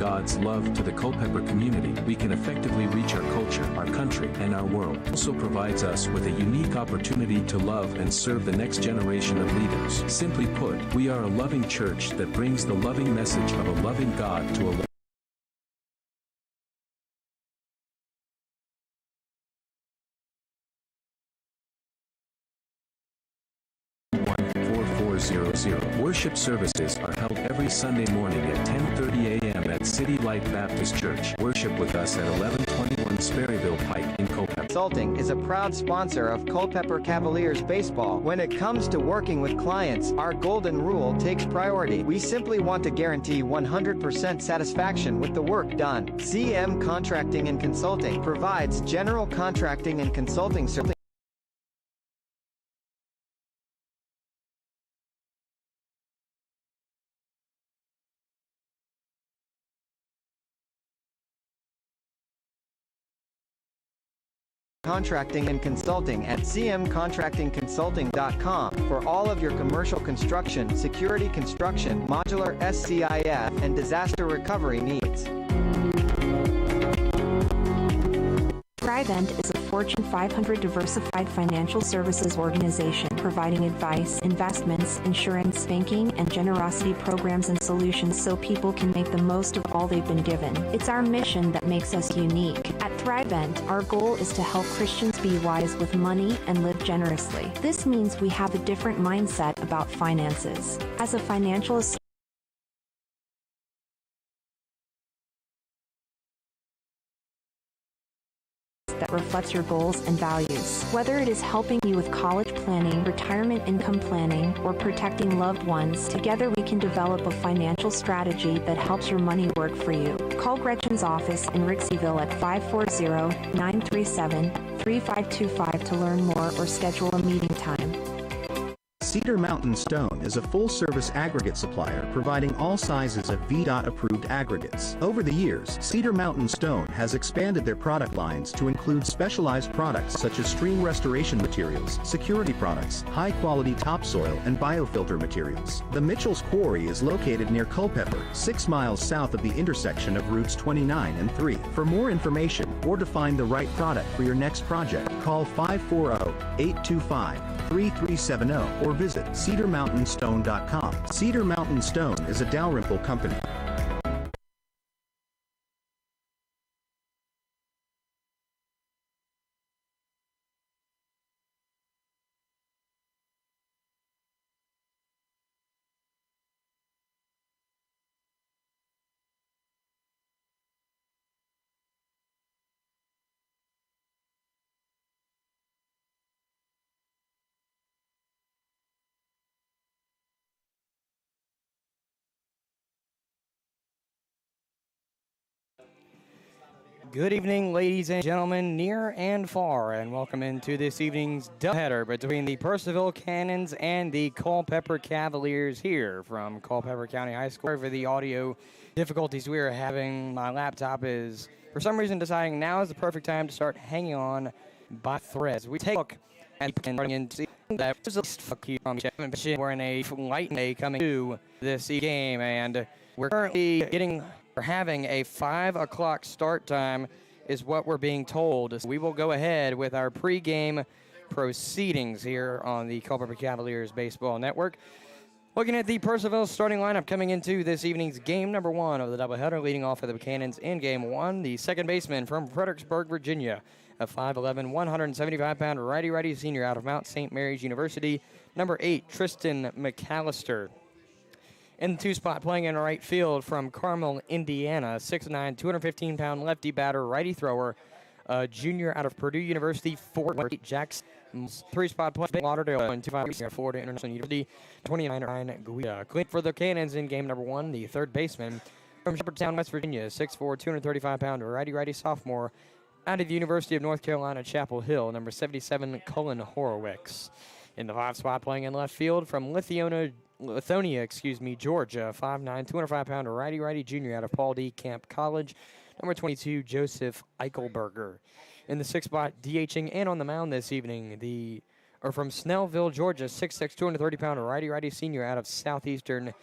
God's love to the Culpeper community, we can effectively reach our culture, our country, and our world. It also provides us with a unique opportunity to love and serve the next generation of leaders. Simply put, we are a loving church that brings the loving message of a loving God to a 4400. Worship services are held every Sunday morning at 10:30 a.m. at City Light Baptist Church. Worship with us at 1121 Sperryville Pike in Culpeper. Consulting is a proud sponsor of Culpeper Cavaliers baseball. When it comes to working with clients, our golden rule takes priority. We simply want to guarantee 100% satisfaction with the work done. CM Contracting and Consulting provides general contracting and consulting services. Contracting and Consulting at cmcontractingconsulting.com for all of your commercial construction, security construction, modular SCIF, and disaster recovery needs. Thrivent is a Fortune 500 diversified financial services organization providing advice, investments, insurance, banking, and generosity programs and solutions so people can make the most of all they've been given. It's our mission that makes us unique. At Thrivent, our goal is to help Christians be wise with money and live generously. This means we have a different mindset about finances. As a financial that reflects your goals and values. Whether it is helping you with college planning, retirement income planning, or protecting loved ones, together we can develop a financial strategy that helps your money work for you. Call Gretchen's office in Rixieville at 540-937-3525 to learn more or schedule a meeting time. Cedar Mountain Stone is a full-service aggregate supplier providing all sizes of VDOT-approved aggregates. Over the years, Cedar Mountain Stone has expanded their product lines to include specialized products such as stream restoration materials, security products, high-quality topsoil, and biofilter materials. The Mitchell's Quarry is located near Culpeper, 6 miles south of the intersection of routes 29 and 3. For more information or to find the right product for your next project, call 540-825-3370 or visit cedarmountainstone.com. Cedar Mountain Stone is a Dalrymple company. Good evening, ladies and gentlemen, near and far, and welcome into this evening's doubleheader between the Purcellville Cannons and the Culpeper Cavaliers here from Culpeper County High School. For the audio difficulties we are having, my laptop is, for some reason, deciding now is the perfect time to start hanging on by threads. We take a look at starting into that. We're in a light day coming to this game, and we're currently having a 5 o'clock start time is what we're being told. So we will go ahead with our pregame proceedings here on the Culpeper Cavaliers Baseball Network. Looking at the Purcellville starting lineup coming into this evening's game number 1 of the doubleheader, leading off for the Cannons in game 1, the second baseman from Fredericksburg, Virginia, a 5'11", 175-pound righty-righty senior out of Mount St. Mary's University, number 8, Tristan McAllister. In the 2-spot, playing in right field from Carmel, Indiana, 6'9", 215-pound lefty batter, righty thrower, junior out of Purdue University, 4'8", Jackson. 3-spot, playing Lauderdale, 2'5", Florida International University, 29 Guida. Clean for the Cannons in game number 1, the third baseman from Shepherdtown, West Virginia, 6'4", 235-pound righty-righty sophomore out of the University of North Carolina, Chapel Hill, number 77, Cullen Horowitz. In the 5-spot, playing in left field from Lithonia, Georgia, 5'9", 205-pound righty-righty junior out of Paul D. Camp College, number 22, Joseph Eichelberger. In the 6th spot, DHing and on the mound this evening, from Snellville, Georgia, 6'6", 230-pound righty-righty senior out of Southeastern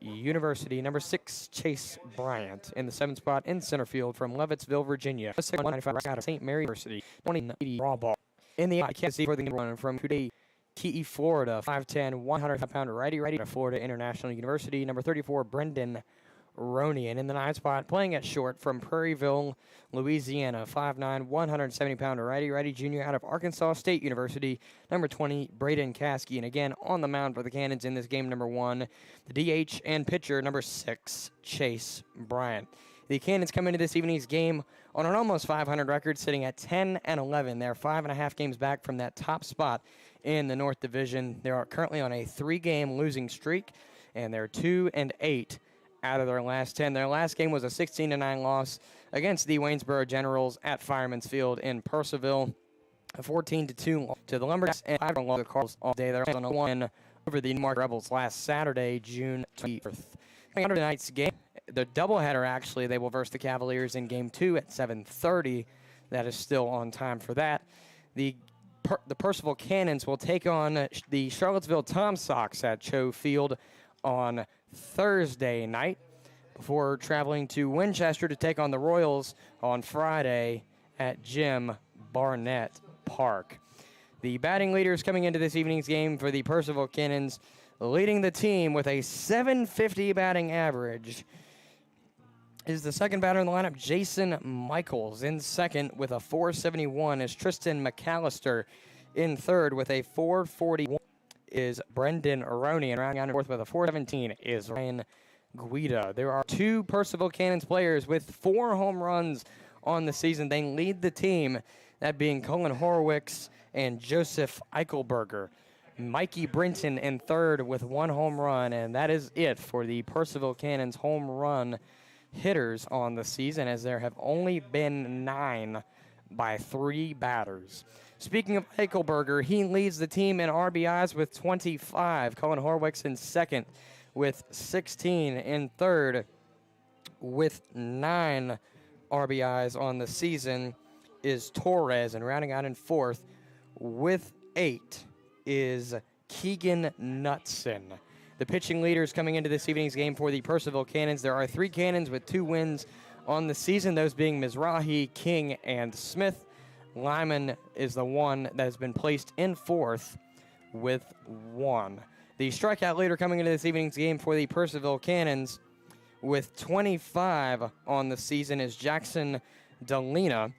University. Number 6, Chase Bryant in the 7th spot in center field from Leavittsville, Virginia. 195 out of St. Mary University. 2080 raw ball. In the Kansas City for the one from today, TE Florida. 5'10", 100-pound righty to Florida International University. Number 34, Brendan Roney. And in the 9th spot, playing at short from Prairieville, Louisiana. 5'9", 170-pound righty junior out of Arkansas State University. Number 20, Braden Caskey. And again, on the mound for the Cannons in this game, number 1, the DH and pitcher, number 6, Chase Bryant. The Cannons come into this evening's game on an almost 500 record, sitting at 10-11. They're 5.5 games back from that top spot in the North Division. They are currently on a 3-game losing streak, and they're 2-8 out of their last 10. Their last game was a 16-9 loss against the Waynesboro Generals at Fireman's Field in Purcellville. A 14-2 to the Lumberjacks and 5 loss to the Cardinals all day. They're on a win over the Newmarket Rebels last Saturday, June 24th. Under tonight's game, the doubleheader, actually, they will verse the Cavaliers in Game 2 at 7:30. That is still on time for that. The Purcellville Cannons will take on the Charlottesville Tom Sox at Cho Field on Thursday night before traveling to Winchester to take on the Royals on Friday at Jim Barnett Park. The batting leaders coming into this evening's game for the Purcellville Cannons, leading the team with a .750 batting average, is the second batter in the lineup, Jason Michaels. In second with a .471 is Tristan McAllister. In third with a .441 is Brendan Roney. And rounding out in fourth with a .417 is Ryan Guida. There are 2 Purcellville Cannons players with 4 home runs on the season. They lead the team, that being Colin Horwicks and Joseph Eichelberger. Mikey Brinton in third with 1 home run, and that is it for the Purcellville Cannons home run hitters on the season, as there have only been 9 by 3 batters. Speaking of Eichelberger, he leads the team in RBIs with 25. Colin Horwicks in second with 16. In third with 9 RBIs on the season is Torres, and rounding out in fourth with 8 is Keegan Knutson. The pitching leaders coming into this evening's game for the Purcellville Cannons. There are 3 Cannons with 2 wins on the season, those being Mizrahi, King, and Smith. Lyman is the one that has been placed in fourth with 1. The strikeout leader coming into this evening's game for the Purcellville Cannons with 25 on the season is Jackson Delina.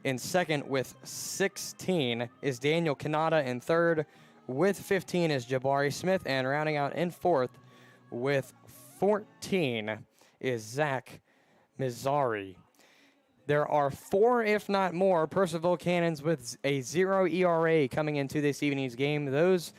In second with 16 is Daniel Kanata. In third with 15 is Jabari Smith. And rounding out in fourth with 14 is Zach Mizari. There are 4, if not more, Purcellville Cannons with a 0 ERA coming into this evening's game. Those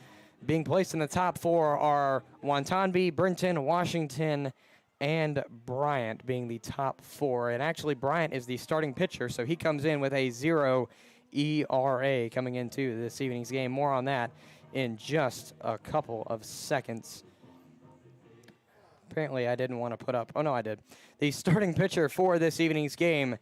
being placed in the top 4 are Wantanbi, Brinton, Washington, and Bryant being the top 4. And actually, Bryant is the starting pitcher, so he comes in with a 0 ERA coming into this evening's game. More on that in just a couple of seconds. Apparently, I didn't want to put up... Oh, no, I did. The starting pitcher for this evening's game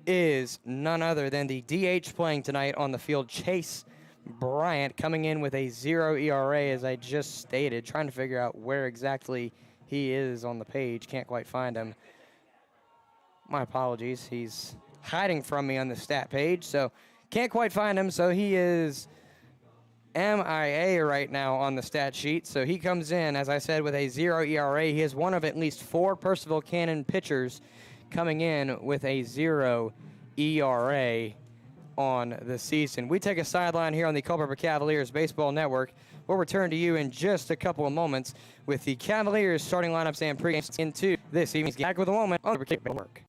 is none other than the DH playing tonight on the field, Chase Bryant, coming in with a 0 ERA, as I just stated. Trying to figure out where exactly he is on the page. Can't quite find him. My apologies. He's hiding from me on the stat page, so can't quite find him. So he is MIA right now on the stat sheet. So he comes in, as I said, with a 0 ERA. He is one of at least 4 Purcellville Cannon pitchers coming in with a 0 ERA on the season. We take a sideline here on the Culpeper Cavaliers Baseball Network. We'll return to you in just a couple of moments with the Cavaliers starting lineups and pregame into this evening's game. Back with a moment on the Pregame Network.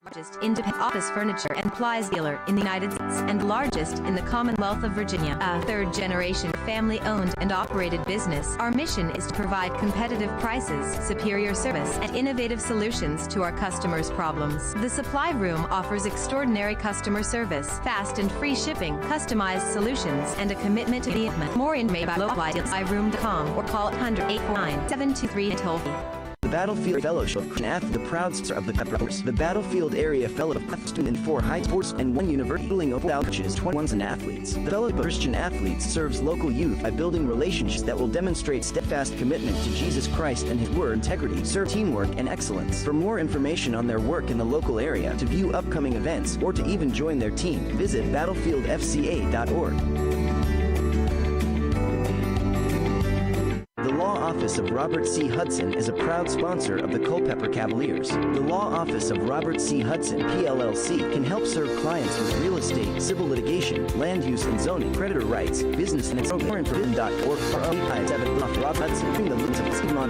Largest independent office furniture and supplies dealer in the United States and largest in the Commonwealth of Virginia. A third-generation family-owned and operated business. Our mission is to provide competitive prices, superior service, and innovative solutions to our customers' problems. The Supply Room offers extraordinary customer service, fast and free shipping, customized solutions, and a commitment to the implement. More information about supplyroom.com or call 100-849-723 toll-free. Battlefield Fellowship of Christian Athletes, the proud sponsor of the Culpepers. The Battlefield Area Fellowship of students in 4 high sports and 1 university, dealing over coaches, 21s and athletes. The Fellowship of Christian Athletes serves local youth by building relationships that will demonstrate steadfast commitment to Jesus Christ and His Word, integrity, serve teamwork, and excellence. For more information on their work in the local area, to view upcoming events, or to even join their team, visit battlefieldfca.org. The Law Office of Robert C. Hudson is a proud sponsor of the Culpeper Cavaliers. The Law Office of Robert C. Hudson, PLLC, can help serve clients with real estate, civil litigation, land use and zoning, creditor rights, business and its more information.org for Robert Hudson, bring the links of Simon Law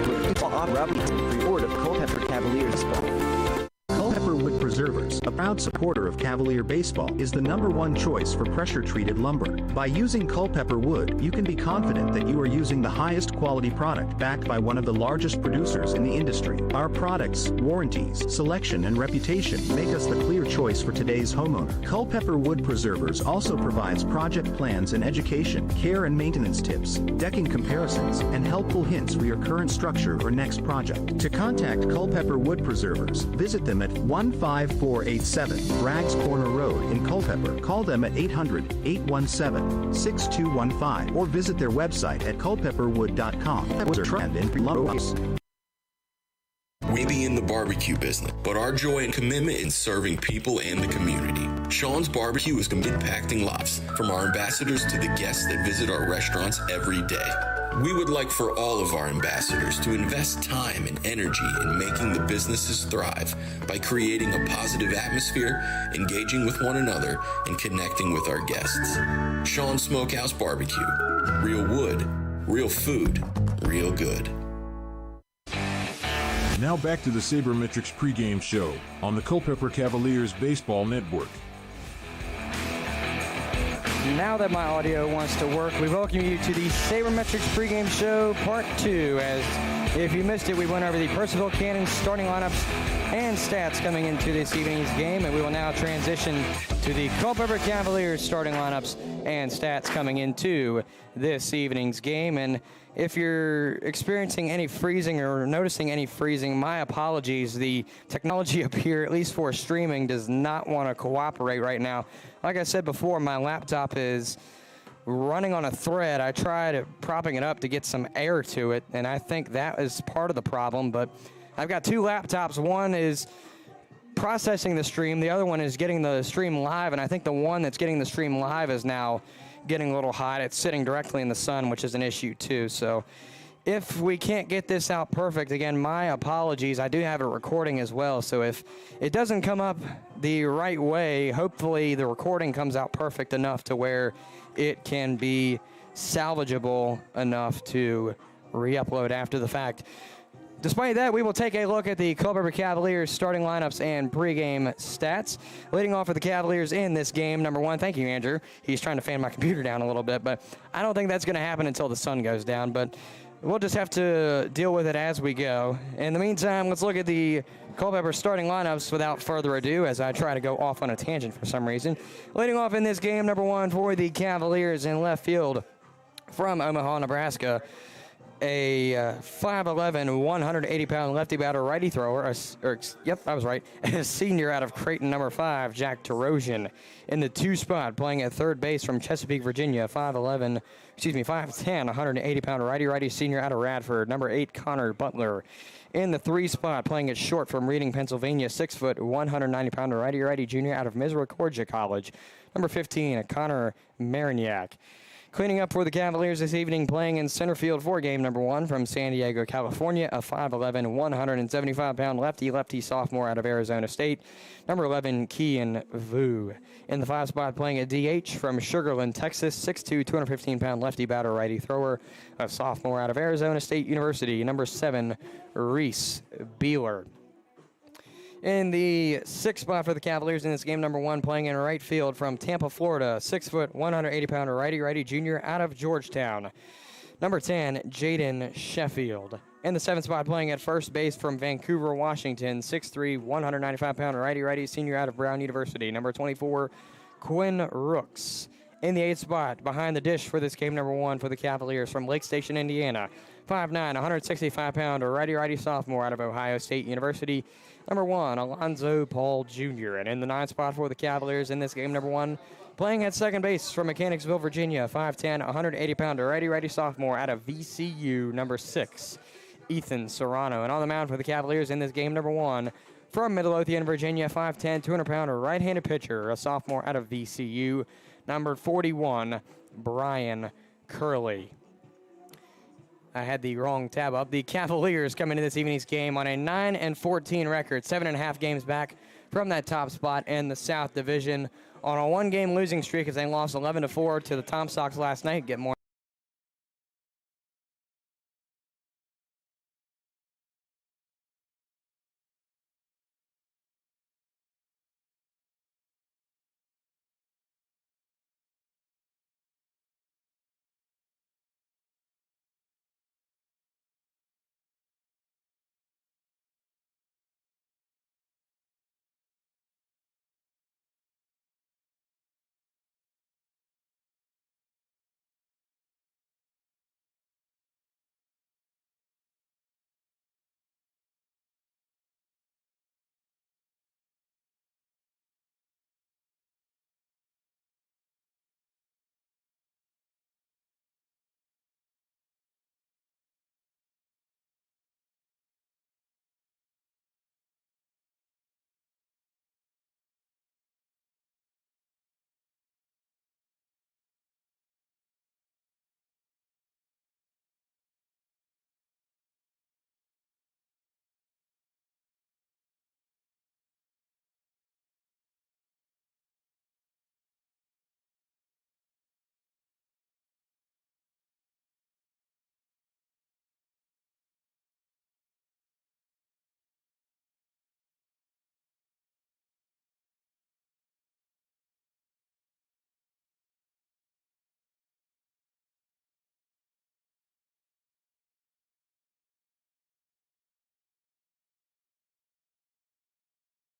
Robert Hudson, Board of Culpeper Cavaliers Baseball. Culpeper Wood Preservers, a proud supporter of Cavalier baseball, is the #1 choice for pressure-treated lumber. By using Culpeper wood, you can be confident that you are using the highest quality product backed by one of the largest producers in the industry. Our products, warranties, selection, and reputation make us the clear choice for today's homeowner. Culpeper Wood Preservers also provides project plans and education, care and maintenance tips, decking comparisons, and helpful hints for your current structure or next project. To contact Culpeper Wood Preservers, visit them at 15487 Braggs Corner Road in Culpeper. Call them at 800-817-6215 or visit their website at culpepperwood.com. We be in the barbecue business, but our joy and commitment in serving people and the community. Sean's Barbecue is impacting lives, from our ambassadors to the guests that visit our restaurants every day. We would like for all of our ambassadors to invest time and energy in making the businesses thrive by creating a positive atmosphere, engaging with one another, and connecting with our guests. Sean's Smokehouse Barbecue. Real wood, real food, real good. Now back to the Saber Metrics pregame show on the Culpeper Cavaliers Baseball Network. Now that my audio wants to work, we welcome you to the Saber Metrics pregame show part 2. As if you missed it, we went over the Purcellville Cannons starting lineups and stats coming into this evening's game, and we will now transition to the Culpeper Cavaliers starting lineups and stats coming into this evening's game. And if you're experiencing any freezing or noticing any freezing, my apologies. The technology up here, at least for streaming, does not want to cooperate right now. Like I said before, my laptop is running on a thread. I tried propping it up to get some air to it, and I think that is part of the problem. But I've got 2 laptops. One is processing the stream. The other one is getting the stream live, and I think the one that's getting the stream live is now getting a little hot. It's sitting directly in the sun, which is an issue too. So if we can't get this out perfect, again, my apologies. I do have a recording as well, so if it doesn't come up the right way, hopefully the recording comes out perfect enough to where it can be salvageable enough to re-upload after the fact. Despite that, we will take a look at the Culpeper Cavaliers starting lineups and pregame stats. Leading off for the Cavaliers in this game, #1, thank you, Andrew. He's trying to fan my computer down a little bit, but I don't think that's going to happen until the sun goes down, but we'll just have to deal with it as we go. In the meantime, let's look at the Culpeper starting lineups without further ado, as I try to go off on a tangent for some reason. Leading off in this game, #1 for the Cavaliers in left field from Omaha, Nebraska. A 5'11", 180-pound lefty batter, righty thrower. Yep, I was right. A senior out of Creighton, #5, Jack Terosian. In the 2 spot, playing at third base from Chesapeake, Virginia, 5'10", 180-pound righty senior out of Radford, #8, Connor Butler. In the 3 spot, playing at short from Reading, Pennsylvania, 6 foot, 190-pound righty junior out of Misericordia College, #15, Connor Marignac. Cleaning up for the Cavaliers this evening, playing in center field for game #1 from San Diego, California, a 5'11", 175-pound lefty sophomore out of Arizona State, #11, Kian Vu. In the 5 spot, playing at DH from Sugar Land, Texas, 6'2", 215-pound lefty batter, righty thrower, a sophomore out of Arizona State University, #7, Reese Beeler. In the 6th spot for the Cavaliers in this game, #1, playing in right field from Tampa, Florida, 6 foot, 180-pound righty junior out of Georgetown, #10, Jaden Sheffield. In the 7th spot, playing at first base from Vancouver, Washington, 6'3", 195-pound righty senior out of Brown University, #24, Quinn Rooks. In the 8th spot, behind the dish for this game, #1 for the Cavaliers from Lake Station, Indiana, 5'9", 165-pound righty-righty sophomore out of Ohio State University. Number 1, Alonzo Paul Jr. And in the 9th spot for the Cavaliers in this game, number 1, playing at second base from Mechanicsville, Virginia, 5'10", 180-pound righty-righty sophomore out of VCU, number 6, Ethan Serrano. And on the mound for the Cavaliers in this game, number 1, from Midlothian, Virginia, 5'10", 200-pound right-handed pitcher, a sophomore out of VCU, number 41, Brian Curley. I had the wrong tab up. The Cavaliers come into this evening's game on a 9-14 record, 7.5 games back from that top spot in the South Division on a one-game losing streak as they lost 11-4 to the Tom Sox last night. Get more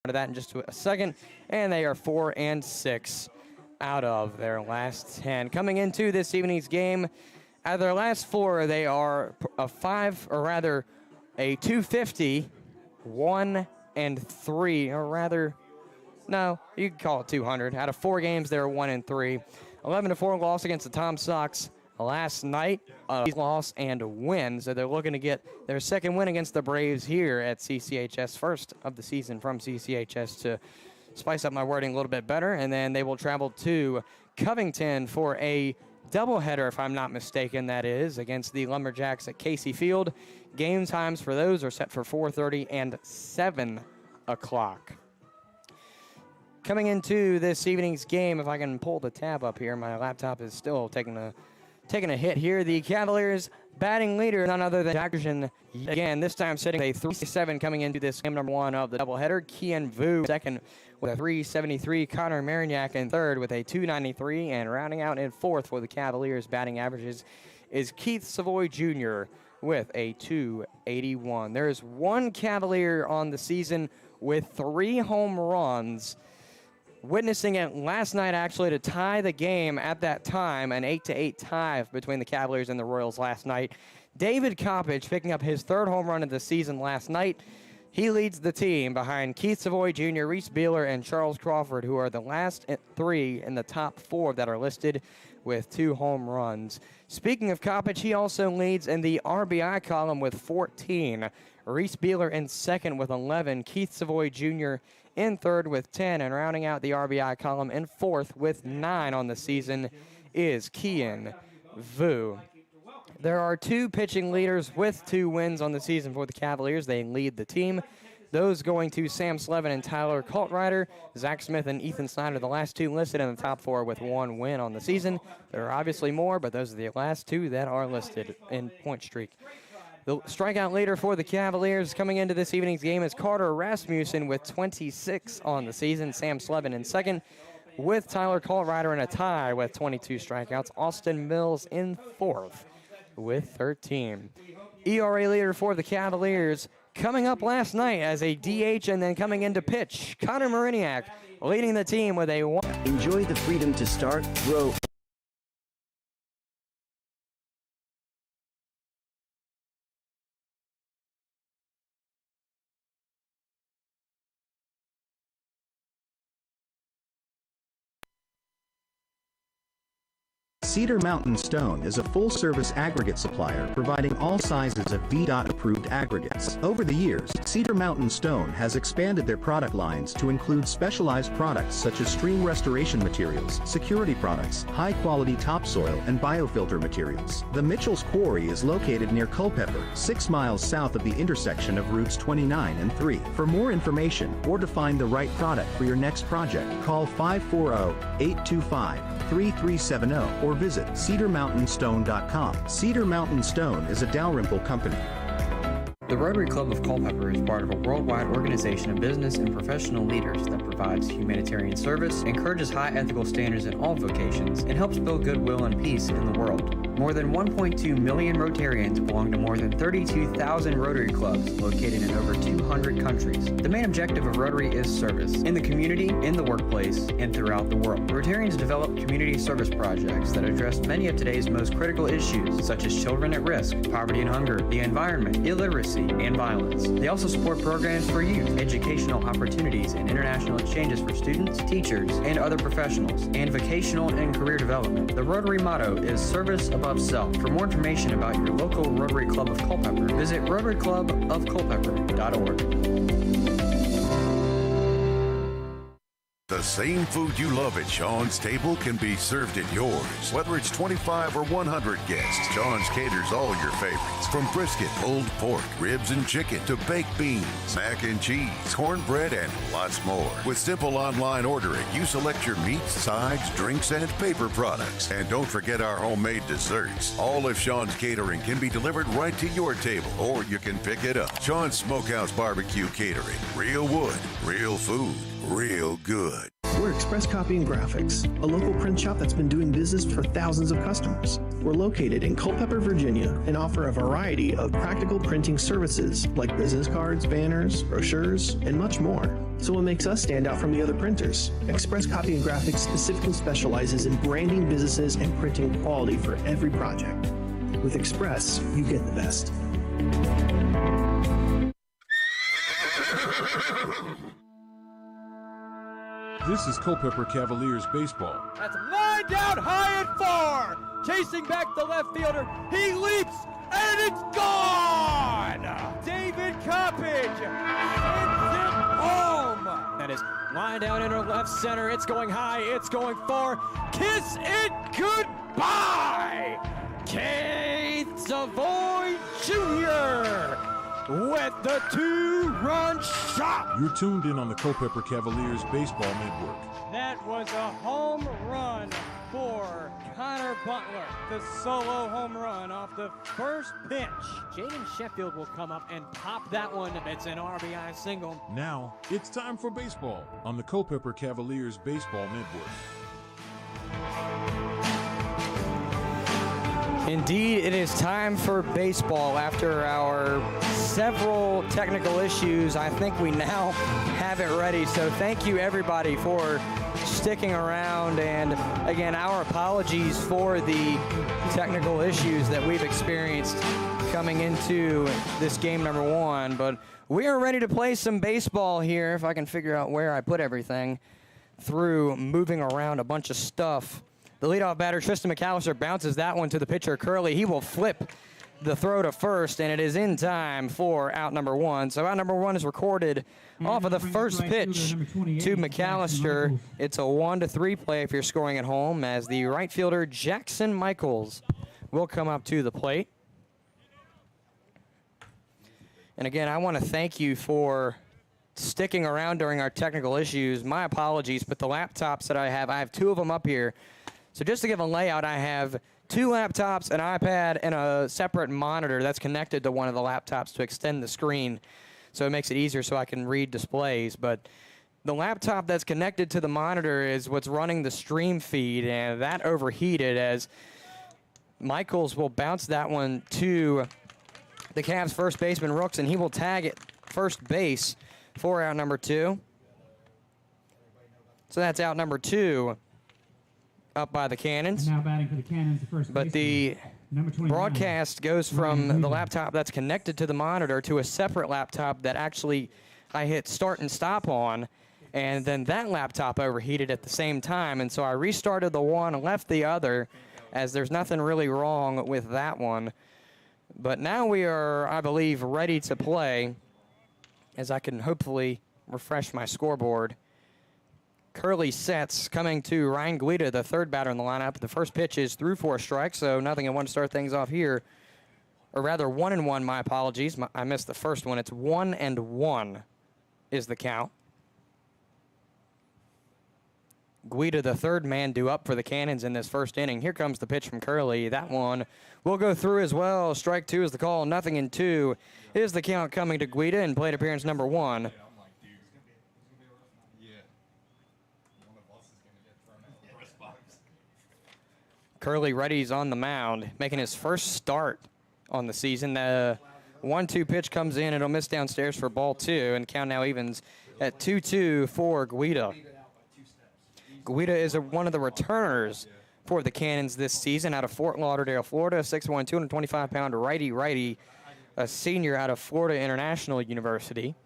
to that in just a second, and they are 4-6 out of their last 10. Coming into this evening's game, out of their last 4, they are a 250, 1-3, or rather, no, you could call it 200. Out of 4 games, they're 1-3. 11-4 loss against the Tom Sox last night, loss and win, so they're looking to get their second win against the Braves here at CCHS, first of the season from CCHS, to spice up my wording a little bit better, and then they will travel to Covington for a doubleheader, if I'm not mistaken, that is, against the Lumberjacks at Casey Field. Game times for those are set for 4:30 and 7 o'clock. Coming into this evening's game, if I can pull the tab up here, my laptop is still taking a hit here. The Cavaliers batting leader, none other than Jackson, again, this time sitting a 3-7 coming into this game number 1 of the doubleheader. Kian Vu second with a 373. Connor Marignac in third with a 293. And rounding out in fourth for the Cavaliers batting averages is Keith Savoy Jr. with a 281. There's one Cavalier on the season with 3 home runs, witnessing it last night actually to tie the game at that time, an 8-8 tie between the Cavaliers and the Royals last night. David Coppage picking up his 3rd home run of the season last night. He leads the team behind Keith Savoy Jr., Reese Beeler, and Charles Crawford, who are the last 3 in the top 4 that are listed with 2 home runs. Speaking of Coppage, he also leads in the RBI column with 14. Reese Beeler in second with 11. Keith Savoy Jr. in third with 10, and rounding out the RBI column in fourth with 9 on the season is Kian Vu. There are 2 pitching leaders with 2 wins on the season for the Cavaliers. They lead the team. Those going to Sam Slevin and Tyler Cultrider. Zach Smith and Ethan Snyder, the last 2 listed in the top 4 with 1 win on the season. There are obviously more, but those are the last 2 that are listed in point streak. The strikeout leader for the Cavaliers coming into this evening's game is Carter Rasmussen with 26 on the season. Sam Slevin in second with Tyler Cultrider in a tie with 22 strikeouts. Austin Mills in fourth with 13. ERA leader for the Cavaliers coming up last night as a DH and then coming into pitch, Connor Marignac leading the team with a 1. Enjoy the freedom to start, grow, Cedar Mountain Stone is a full-service aggregate supplier providing all sizes of VDOT-approved aggregates. Over the years, Cedar Mountain Stone has expanded their product lines to include specialized products such as stream restoration materials, security products, high-quality topsoil, and biofilter materials. The Mitchell's Quarry is located near Culpeper, 6 miles south of the intersection of routes 29 and 3. For more information or to find the right product for your next project, call 540-825-3370 or visit cedarmountainstone.com. Cedar Mountain Stone is a Dalrymple company. The Rotary Club of Culpeper is part of a worldwide organization of business and professional leaders that provides humanitarian service, encourages high ethical standards in all vocations, and helps build goodwill and peace in the world. More than 1.2 million Rotarians belong to more than 32,000 Rotary clubs located in over 200 countries. The main objective of Rotary is service, in the community, in the workplace, and throughout the world. Rotarians develop community service projects that address many of today's most critical issues, such as children at risk, poverty and hunger, the environment, illiteracy, and violence. They also support programs for youth, educational opportunities, and international exchanges for students, teachers, and other professionals, and vocational and career development. The Rotary motto is service above self. For more information about your local Rotary Club of Culpeper, visit rotaryclubofculpeper.org. The same food you love at Sean's table can be served at yours. Whether it's 25 or 100 guests, Sean's caters all your favorites. From brisket, pulled pork, ribs and chicken, to baked beans, mac and cheese, cornbread, and lots more. With simple online ordering, you select your meats, sides, drinks, and paper products. And don't forget our homemade desserts. All of Sean's catering can be delivered right to your table, or you can pick it up. Sean's Smokehouse Barbecue Catering. Real wood, real food, real good. We're Express Copy and Graphics, a local print shop that's been doing business for thousands of customers. We're located in Culpeper, Virginia, and offer a variety of practical printing services like business cards, banners, brochures, and much more. So what makes us stand out from the other printers? Express Copy and Graphics specifically specializes in branding businesses and printing quality for every project. With Express, you get the best. This is Culpeper Cavaliers baseball. That's lined down high and far. Chasing back the left fielder. He leaps, and it's gone! David Coppage sends it home. That is lined down into left center. It's going high. It's going far. Kiss it goodbye! Keith Savoy Jr. with the 2-run shot. You're tuned in on the Culpeper Cavaliers Baseball Network. That was a home run for Connor Butler. The solo home run off the first pitch. Jaden Sheffield will come up and pop that one. It's an RBI single. Now, it's time for baseball on the Culpeper Cavaliers Baseball Network. Indeed, it is time for baseball. After our several technical issues, I think we now have it ready. So thank you, everybody, for sticking around. And again, our apologies for the technical issues that we've experienced coming into this game number 1. But we are ready to play some baseball here, if I can figure out where I put everything through moving around a bunch of stuff. The leadoff batter, Tristan McAllister, bounces that one to the pitcher, Curley. He will flip the throw to first, and it is in time for out number 1. So out number 1 is recorded off of the first pitch to McAllister. It's a 1-3 play if you're scoring at home, as the right fielder, Jackson Michaels, will come up to the plate. And again, I want to thank you for sticking around during our technical issues. My apologies, but the laptops that I have 2 of them up here. So just to give a layout, I have 2 laptops, an iPad, and a separate monitor that's connected to one of the laptops to extend the screen. So it makes it easier so I can read displays. But the laptop that's connected to the monitor is what's running the stream feed, and that overheated as Michaels will bounce that one to the Cavs' first baseman, Rooks, and he will tag it first base for out number 2. So that's out number 2. Up by the Cannons. Now batting for the Cannons, the first but the broadcast goes from the laptop that's connected to the monitor to a separate laptop that actually I hit start and stop on, and then that laptop overheated at the same time, and so I restarted the one, left the other, as there's nothing really wrong with that one. But now we are, I believe, ready to play, as I can hopefully refresh my scoreboard. Curly sets coming to Ryan Guida, the third batter in the lineup. The first pitch is through 4 strikes, so nothing and 1 to start things off here. Or rather, 1-1, my apologies. I missed the first one. It's 1-1 is the count. Guida, the third man due up for the Cannons in this first inning. Here comes the pitch from Curly. That one will go through as well. Strike 2 is the call. 0-2 is the count coming to Guida in plate appearance number 1. Curly readies on the mound, making his first start on the season. The 1-2 pitch comes in. It'll miss downstairs for ball 2, and count now evens at 2-2 for Guida. Guida is one of the returners for the Cannons this season out of Fort Lauderdale, Florida. 6'1", 225-pound righty-righty, a senior out of Florida International University.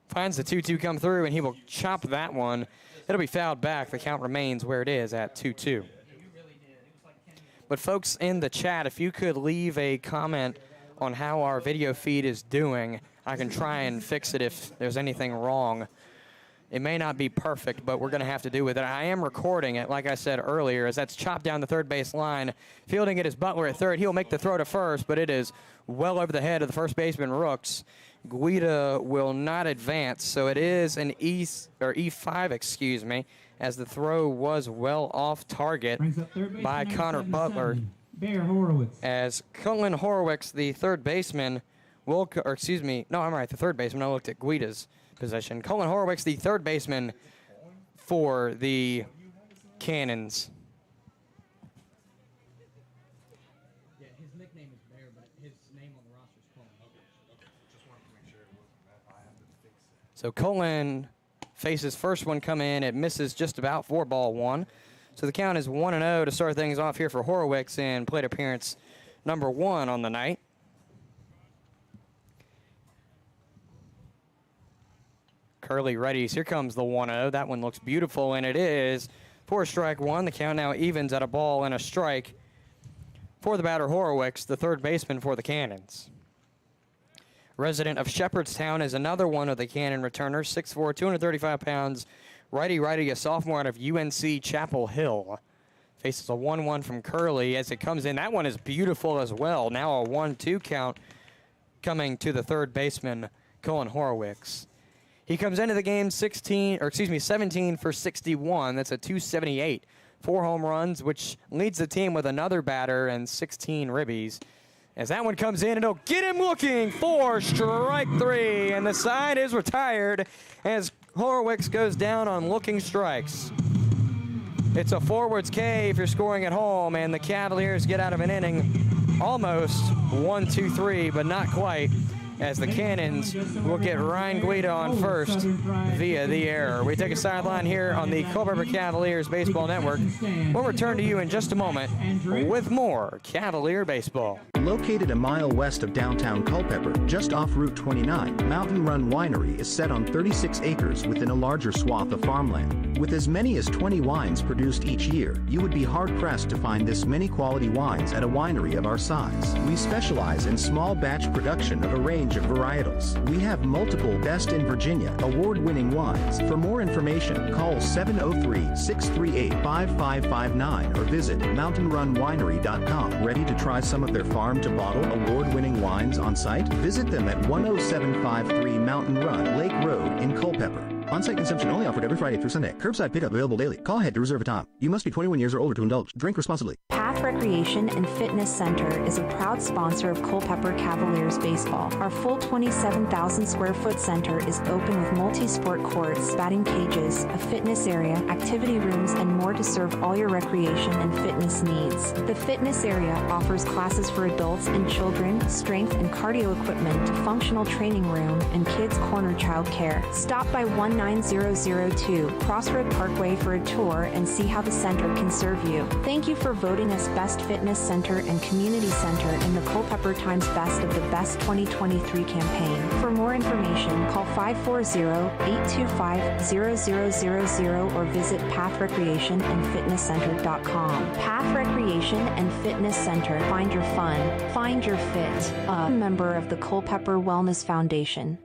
Finds the 2-2 come through, and he will chop that one. It'll be fouled back. The count remains where it is at 2-2. But folks in the chat, if you could leave a comment on how our video feed is doing, I can try and fix it if there's anything wrong. It may not be perfect, but we're going to have to do with it. I am recording it, like I said earlier, as that's chopped down the third base line. Fielding it is Butler at third. He'll make the throw to first, but it is well over the head of the first baseman, Rooks. Guida will not advance, so it is an E5, excuse me, as the throw was well off target by Connor Butler. As Cullen Horowitz, the third baseman, will, or excuse me, no, I'm right, the third baseman. I looked at Guida's position. Cullen Horowitz, the third baseman for the Cannons. Yeah, his nickname is Bear, but his name on the roster is Cullen. Okay. Just wanted to make sure it wasn't that. I have to fix it. So Cullen faces first one come in. It misses just about for ball 1. So the count is 1-0 to start things off here for Horowitz in plate appearance number 1 on the night. Curly readies. Here comes the 1-0. That one looks beautiful, and it is for strike 1. The count now evens at a ball and a strike for the batter Horowitz, the third baseman for the Cannons. Resident of Shepherdstown is another one of the Cannon returners, 6'4", 235 pounds, righty-righty, a sophomore out of UNC Chapel Hill. Faces a 1-1 from Curly as it comes in. That one is beautiful as well. Now a 1-2 count coming to the third baseman, Cullen Horowitz. He comes into the game 17 for 61. That's a 278. 4 home runs, which leads the team with another batter and 16 ribbies. As that one comes in, it'll get him looking for strike 3. And the side is retired as Horowitz goes down on looking strikes. It's a forwards K if you're scoring at home, and the Cavaliers get out of an inning almost 1-2-3, but not quite, as the Cannons will get Ryan Guida on first via the error. We take a sideline here on the Culpeper Cavaliers Baseball Network. We'll return to you in just a moment with more Cavalier Baseball. Located a mile west of downtown Culpeper, just off Route 29, Mountain Run Winery is set on 36 acres within a larger swath of farmland. With as many as 20 wines produced each year, you would be hard-pressed to find this many quality wines at a winery of our size. We specialize in small batch production of a range of varietals. We have multiple Best in Virginia award-winning wines. For more information, call 703-638-5559 or visit mountainrunwinery.com. Ready to try some of their farm-to-bottle award-winning wines on site? Visit them at 10753 Mountain Run, Lake Road in Culpeper. On-site consumption only offered every Friday through Sunday. Curbside pickup available daily. Call ahead to reserve a time. You must be 21 years or older to indulge. Drink responsibly. Path Recreation and Fitness Center is a proud sponsor of Culpeper Cavaliers Baseball. Our full 27,000 square foot center is open with multi-sport courts, batting cages, a fitness area, activity rooms, and more to serve all your recreation and fitness needs. The fitness area offers classes for adults and children, strength and cardio equipment, functional training room, and kids corner child care. Stop by 19002 Crossroad Parkway for a tour and see how the center can serve you. Thank you for voting us Times Best Fitness Center and Community Center in the Culpeper Times Best of the Best 2023 campaign. For more information, call 540-825-0000 or visit pathrecreationandfitnesscenter.com. Path Recreation and Fitness Center. Find your fun. Find your fit. A member of the Culpeper Wellness Foundation.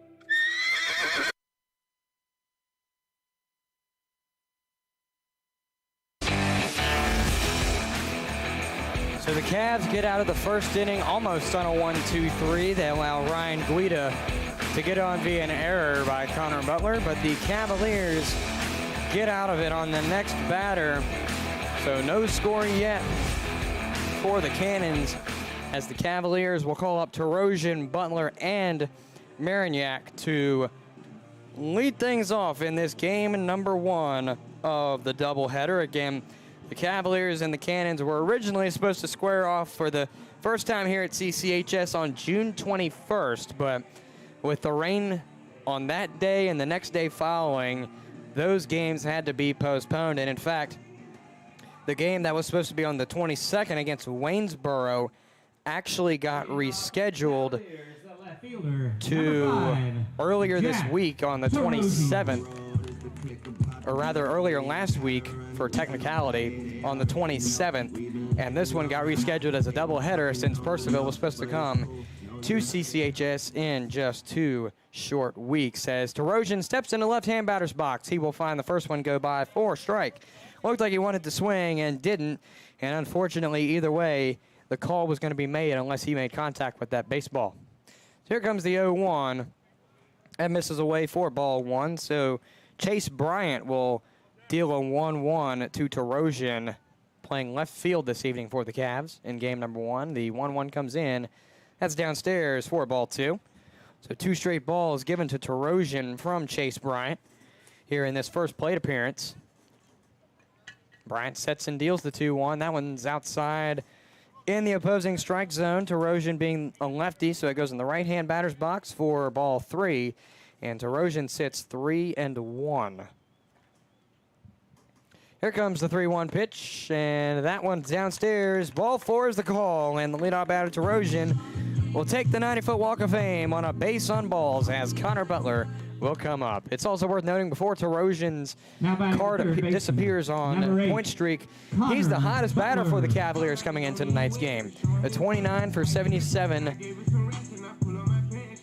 So the Cavs get out of the first inning almost on a 1-2-3. They allow Ryan Guida to get on via an error by Connor Butler, but the Cavaliers get out of it on the next batter. So no score yet for the Cannons, as the Cavaliers will call up Tarosian, Butler, and Marignac to lead things off in this game number 1 of the doubleheader. Again, the Cavaliers and the Cannons were originally supposed to square off for the first time here at CCHS on June 21st, but with the rain on that day and the next day following, those games had to be postponed. And in fact, the game that was supposed to be on the 22nd against Waynesboro actually got rescheduled to earlier this week on the 27th, or rather earlier last week for technicality on the 27th, and this one got rescheduled as a doubleheader since Purcellville was supposed to come to CCHS in just 2 short weeks. As Tarosian steps in the left-hand batter's box, he will find the first one go by for a strike. Looked like he wanted to swing and didn't, and unfortunately either way the call was going to be made unless he made contact with that baseball. So here comes the 0-1. That misses away for ball 1, so Chase Bryant will deal a 1-1 to Tarosian, playing left field this evening for the Cavs in game number 1. The 1-1 comes in. That's downstairs for ball 2. So 2 straight balls given to Tarosian from Chase Bryant here in this first plate appearance. Bryant sets and deals the 2-1. That one's outside in the opposing strike zone. Tarosian being a lefty, so it goes in the right-hand batter's box for ball 3. And Tarosian sits 3-1. Here comes the 3-1 pitch, and that one's downstairs. Ball 4 is the call, and the leadoff batter Tarosian will take the 90-foot walk of fame on a base on balls as Connor Butler will come up. It's also worth noting before Tarosian's card disappears on point streak, he's the hottest batter for the Cavaliers coming into tonight's game. A 29 for 77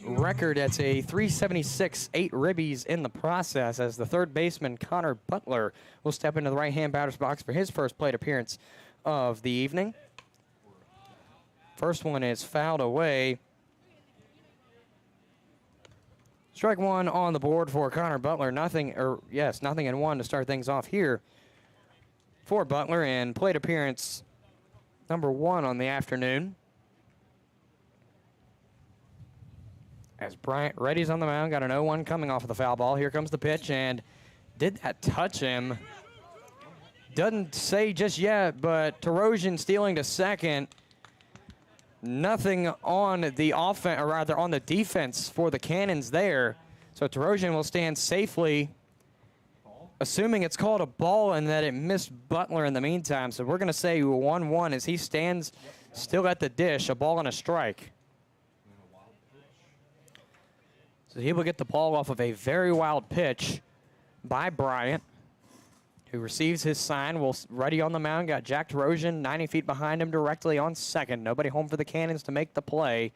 record. That's a 376, 8 ribbies in the process, as the third baseman Connor Butler will step into the right-hand batter's box for his first plate appearance of the evening. First one is fouled away. Strike 1 on the board for Connor Butler. Nothing in 1 to start things off here for Butler, and plate appearance number 1 on the afternoon. As Bryant readies on the mound, got an 0-1 coming off of the foul ball. Here comes the pitch, and did that touch him? Doesn't say just yet, but Tarosian stealing to second. Nothing on the offense, or rather on the defense for the Cannons there. So Tarosian will stand safely, assuming it's called a ball and that it missed Butler in the meantime. So we're going to say 1-1 as he stands still at the dish, a ball and a strike. So he will get the ball off of a very wild pitch by Bryant, who receives his sign. Will ready on the mound. Got Jack Tarosian 90 feet behind him directly on second. Nobody home for the Cannons to make the play.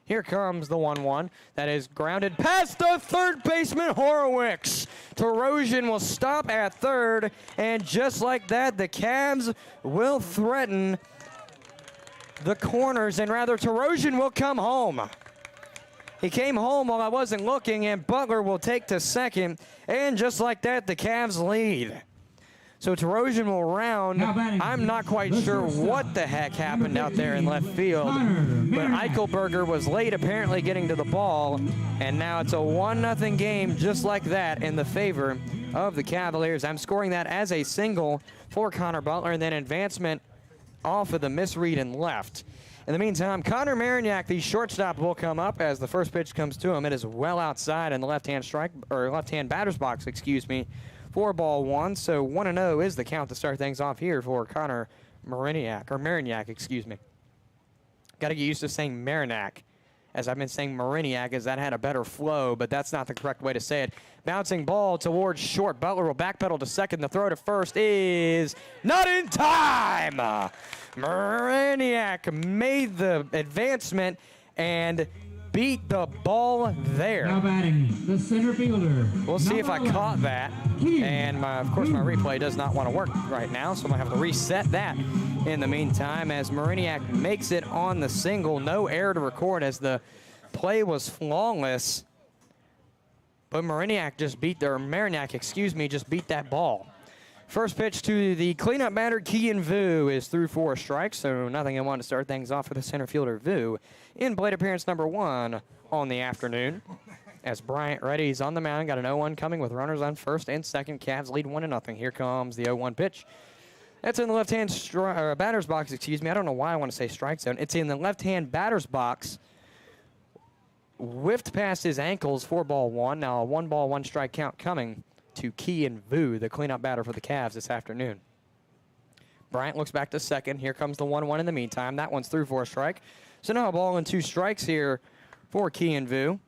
Here comes the 1-1. That is grounded past the third baseman, Horowitz. Tarosian will stop at third, and just like that, the Cavs will threaten the corners, and rather Tarosian will come home. He came home while I wasn't looking, and Butler will take to second. And just like that, the Cavs lead. So Tarosian will round. I'm not quite sure what the heck happened out there in left field, but Eichelberger was late apparently getting to the ball, and now it's a 1-0 game just like that in the favor of the Cavaliers. I'm scoring that as a single for Connor Butler, and then advancement off of the misread and left. In the meantime, Connor Marignac, the shortstop, will come up as the first pitch comes to him. It is well outside in the left-hand batter's box, for ball 1. So 1-0 is the count to start things off here for Connor Marignac, excuse me. Got to get used to saying Marignac, as I've been saying Marignac, as that had a better flow, but that's not the correct way to say it. Bouncing ball towards short. Butler will backpedal to second. The throw to first is not in time. Marignac made the advancement and beat the ball there. Now batting, the center fielder. We'll see if I caught that. And of course, my replay does not want to work right now, so I'm going to have to reset that in the meantime as Marignac makes it on the single. No error to record as the play was flawless. But Marignac just beat that ball. First pitch to the cleanup batter, Kian Vu, is through 4 strikes, so nothing in one to start things off for the center fielder, Vu, in plate appearance number 1 on the afternoon. As Bryant Reddy's on the mound, got an 0-1 coming with runners on first and second. Cavs lead 1-0. Here comes the 0-1 pitch. That's in the left-hand batter's box, excuse me. I don't know why I want to say strike zone. It's in the left-hand batter's box. Whiffed past his ankles for ball 1. Now a 1-ball, 1-strike count coming to Kian Vu, the cleanup batter for the Cavs this afternoon. Bryant looks back to second. Here comes the 1-1 in the meantime. That one's through for a strike. So now a ball and 2 strikes here for Kian Vu.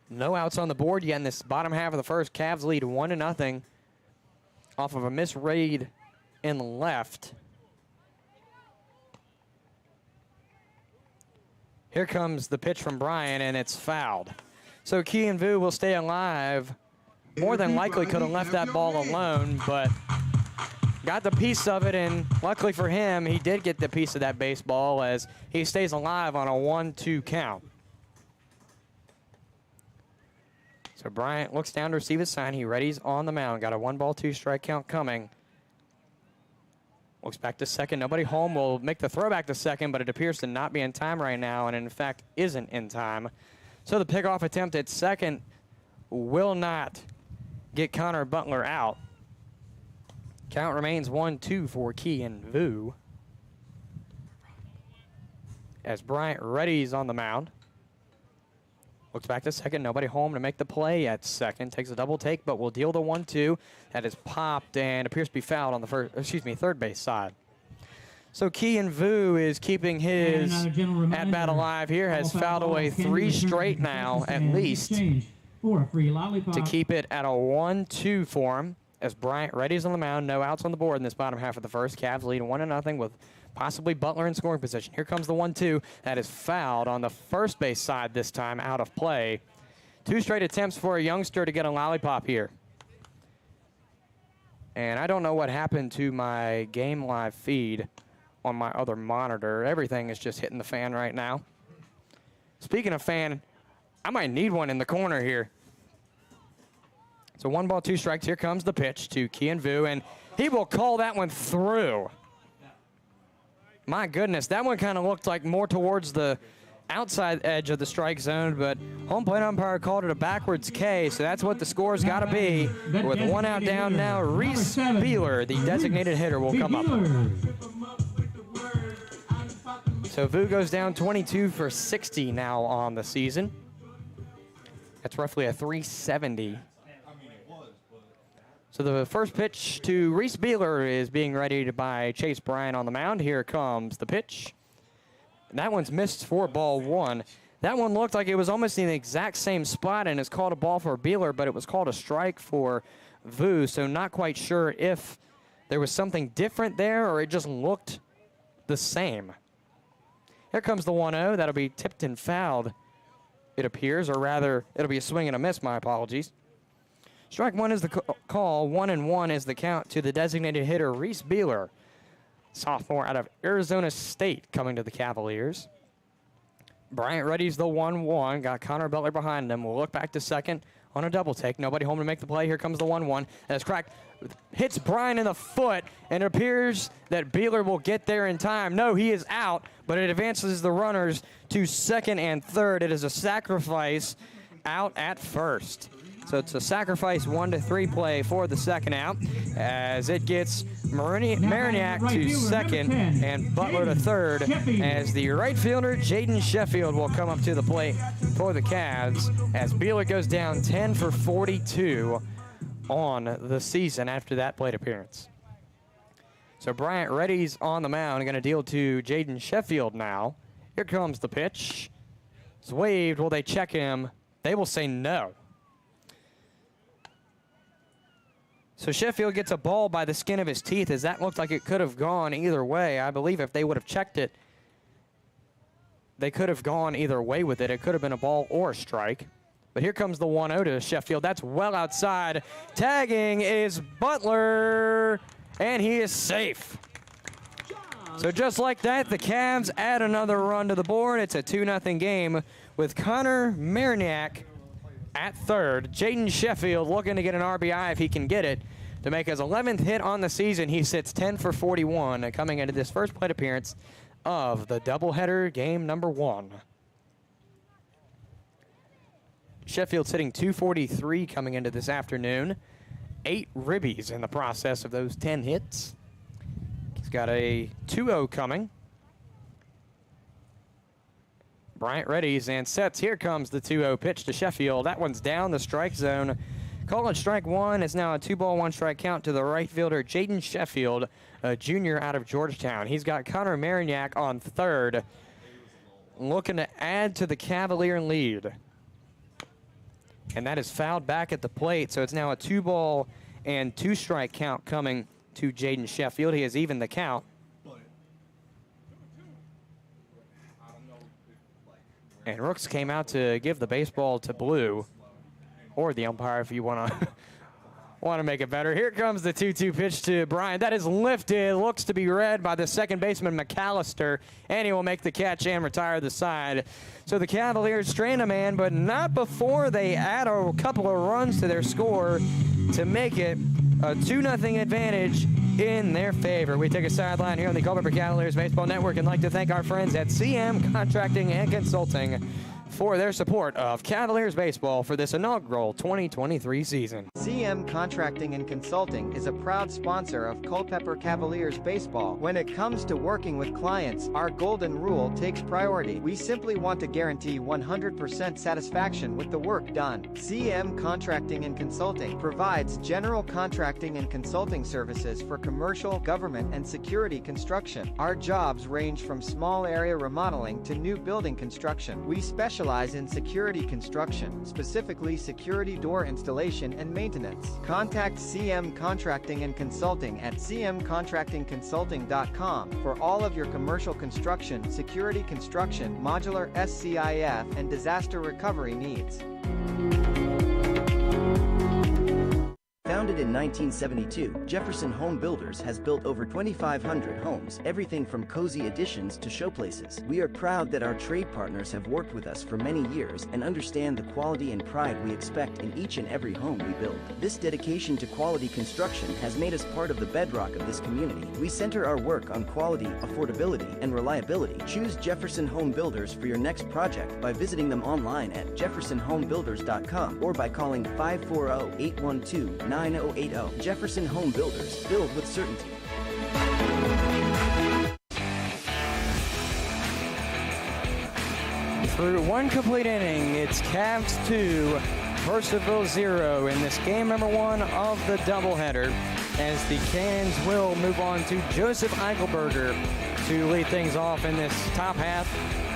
No outs on the board yet in this bottom half of the first. Cavs lead 1-0 off of a misread in left. Here comes the pitch from Bryant, and it's fouled. So Kian Vu will stay alive. More than likely could have left that ball alone, but got the piece of it, and luckily for him, he did get the piece of that baseball as he stays alive on a 1-2 count. So Bryant looks down to receive his sign. He readies on the mound. Got a 1-ball, 2-strike count coming. Looks back to second. Nobody home. Will make the throw back to second, but it appears to not be in time right now, and in fact isn't in time. So the pickoff attempt at second will not get Connor Butler out. Count remains 1-2 for Kian Vu. As Bryant readies on the mound. Looks back to second. Nobody home to make the play at second. Takes a double take, but will deal the 1-2. That is popped and appears to be fouled on the third base side. So Kian Vu is keeping his at-bat alive here. Has fouled away 3 straight now, at least, to keep it at a 1-2 for him. As Bryant readies on the mound. No outs on the board in this bottom half of the first. Cavs lead 1-0 with possibly Butler in scoring position. Here comes the 1-2. That is fouled on the first base side this time, out of play. 2 straight attempts for a youngster to get a lollipop here. And I don't know what happened to my game live feed on my other monitor. Everything is just hitting the fan right now. Speaking of fan, I might need one in the corner here. So 1-ball, 2 strikes. Here comes the pitch to Kian Vu, and he will call that one through. My goodness, that one kind of looked like more towards the outside edge of the strike zone, but home plate umpire called it a backwards K, so that's what the score's got to be. With 1 out down now, Reese Beeler, the designated hitter, will come up. So Vu goes down 22 for 60 now on the season. That's roughly a 370. So the first pitch to Reese Beeler is being readied by Chase Bryant on the mound. Here comes the pitch. That one's missed for ball 1. That one looked like it was almost in the exact same spot and is called a ball for Beeler, but it was called a strike for Vu, so not quite sure if there was something different there or it just looked the same. Here comes the 1-0. That'll be tipped and fouled, it appears, or rather, it'll be a swing and a miss. My apologies. Strike 1 is the call. 1-1 is the count to the designated hitter, Reese Beeler, sophomore out of Arizona State, coming to the Cavaliers. Bryant readies the 1-1. Got Connor Butler behind him. We'll look back to second on a double take. Nobody home to make the play. Here comes the 1-1. That's cracked. Hits Bryant in the foot, and it appears that Beeler will get there in time. No, he is out, but it advances the runners to second and third. It is a sacrifice out at first. So it's a sacrifice 1-3 play for the second out as it gets Marignac to second and Butler to third as the right fielder, Jaden Sheffield, will come up to the plate for the Cavs as Beeler goes down 10 for 42 on the season after that plate appearance. So Bryant Reddy's on the mound, going to deal to Jaden Sheffield now. Here comes the pitch. It's waved. Will they check him? They will say no. So Sheffield gets a ball by the skin of his teeth, as that looked like it could have gone either way. I believe if they would have checked it, they could have gone either way with it. It could have been a ball or a strike. But here comes the 1-0 to Sheffield. That's well outside. Tagging is Butler, and he is safe. So just like that, the Cavs add another run to the board. It's a 2-0 game with Connor Marignac at third. Jaden Sheffield looking to get an RBI if he can get it to make his 11th hit on the season. He sits 10 for 41 coming into this first plate appearance of the doubleheader game number 1. Sheffield sitting 243 coming into this afternoon. 8 ribbies in the process of those 10 hits. He's got a 2-0 coming. Bryant readies and sets. Here comes the 2-0 pitch to Sheffield. That one's down the strike zone. Call it strike 1. It's now a 2-ball, 1-strike count to the right fielder, Jaden Sheffield, a junior out of Georgetown. He's got Connor Marignac on third, looking to add to the Cavalier lead. And that is fouled back at the plate, so it's now a 2-ball and 2-strike count coming to Jaden Sheffield. He has evened the count. And Rooks came out to give the baseball to Blue, or the umpire if you want to make it better. Here comes the 2-2 pitch to Bryant. That is lifted, looks to be read by the second baseman McAllister, and he will make the catch and retire the side. So the Cavaliers strain a man, but not before they add a couple of runs to their score to make it a 2-0 advantage in their favor. We take a sideline here on the Culpeper Cavaliers Baseball Network and like to thank our friends at CM Contracting and Consulting for their support of Cavaliers baseball for this inaugural 2023 season. CM Contracting and Consulting is a proud sponsor of Culpeper Cavaliers baseball. When it comes to working with clients, our golden rule takes priority. We simply want to guarantee 100% satisfaction with the work done. CM Contracting and Consulting provides general contracting and consulting services for commercial, government, and security construction. Our jobs range from small area remodeling to new building construction. We specialize in security construction, specifically security door installation and maintenance. Contact CM Contracting and Consulting at cmcontractingconsulting.com for all of your commercial construction, security construction, modular SCIF, and disaster recovery needs. Founded in 1972, Jefferson Home Builders has built over 2,500 homes, everything from cozy additions to showplaces. We are proud that our trade partners have worked with us for many years and understand the quality and pride we expect in each and every home we build. This dedication to quality construction has made us part of the bedrock of this community. We center our work on quality, affordability, and reliability. Choose Jefferson Home Builders for your next project by visiting them online at jeffersonhomebuilders.com or by calling 540-812-9080. Jefferson Home Builders, build with certainty. Through one complete inning, it's Cavs 2, Purcellville 0 in this game number 1 of the doubleheader, as the Cannons will move on to Joseph Eichelberger to lead things off in this top half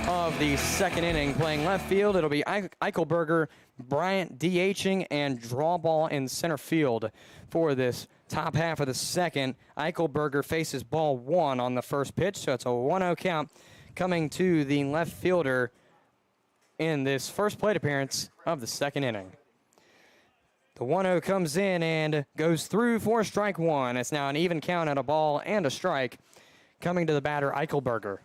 of the second inning. Playing left field, it'll be Eichelberger, Bryant DHing, and draw ball in center field for this top half of the second. Eichelberger faces ball 1 on the first pitch, so it's a 1-0 count coming to the left fielder in this first plate appearance of the second inning. The 1-0 comes in and goes through for strike 1. It's now an even count at a ball and a strike coming to the batter, Eichelberger.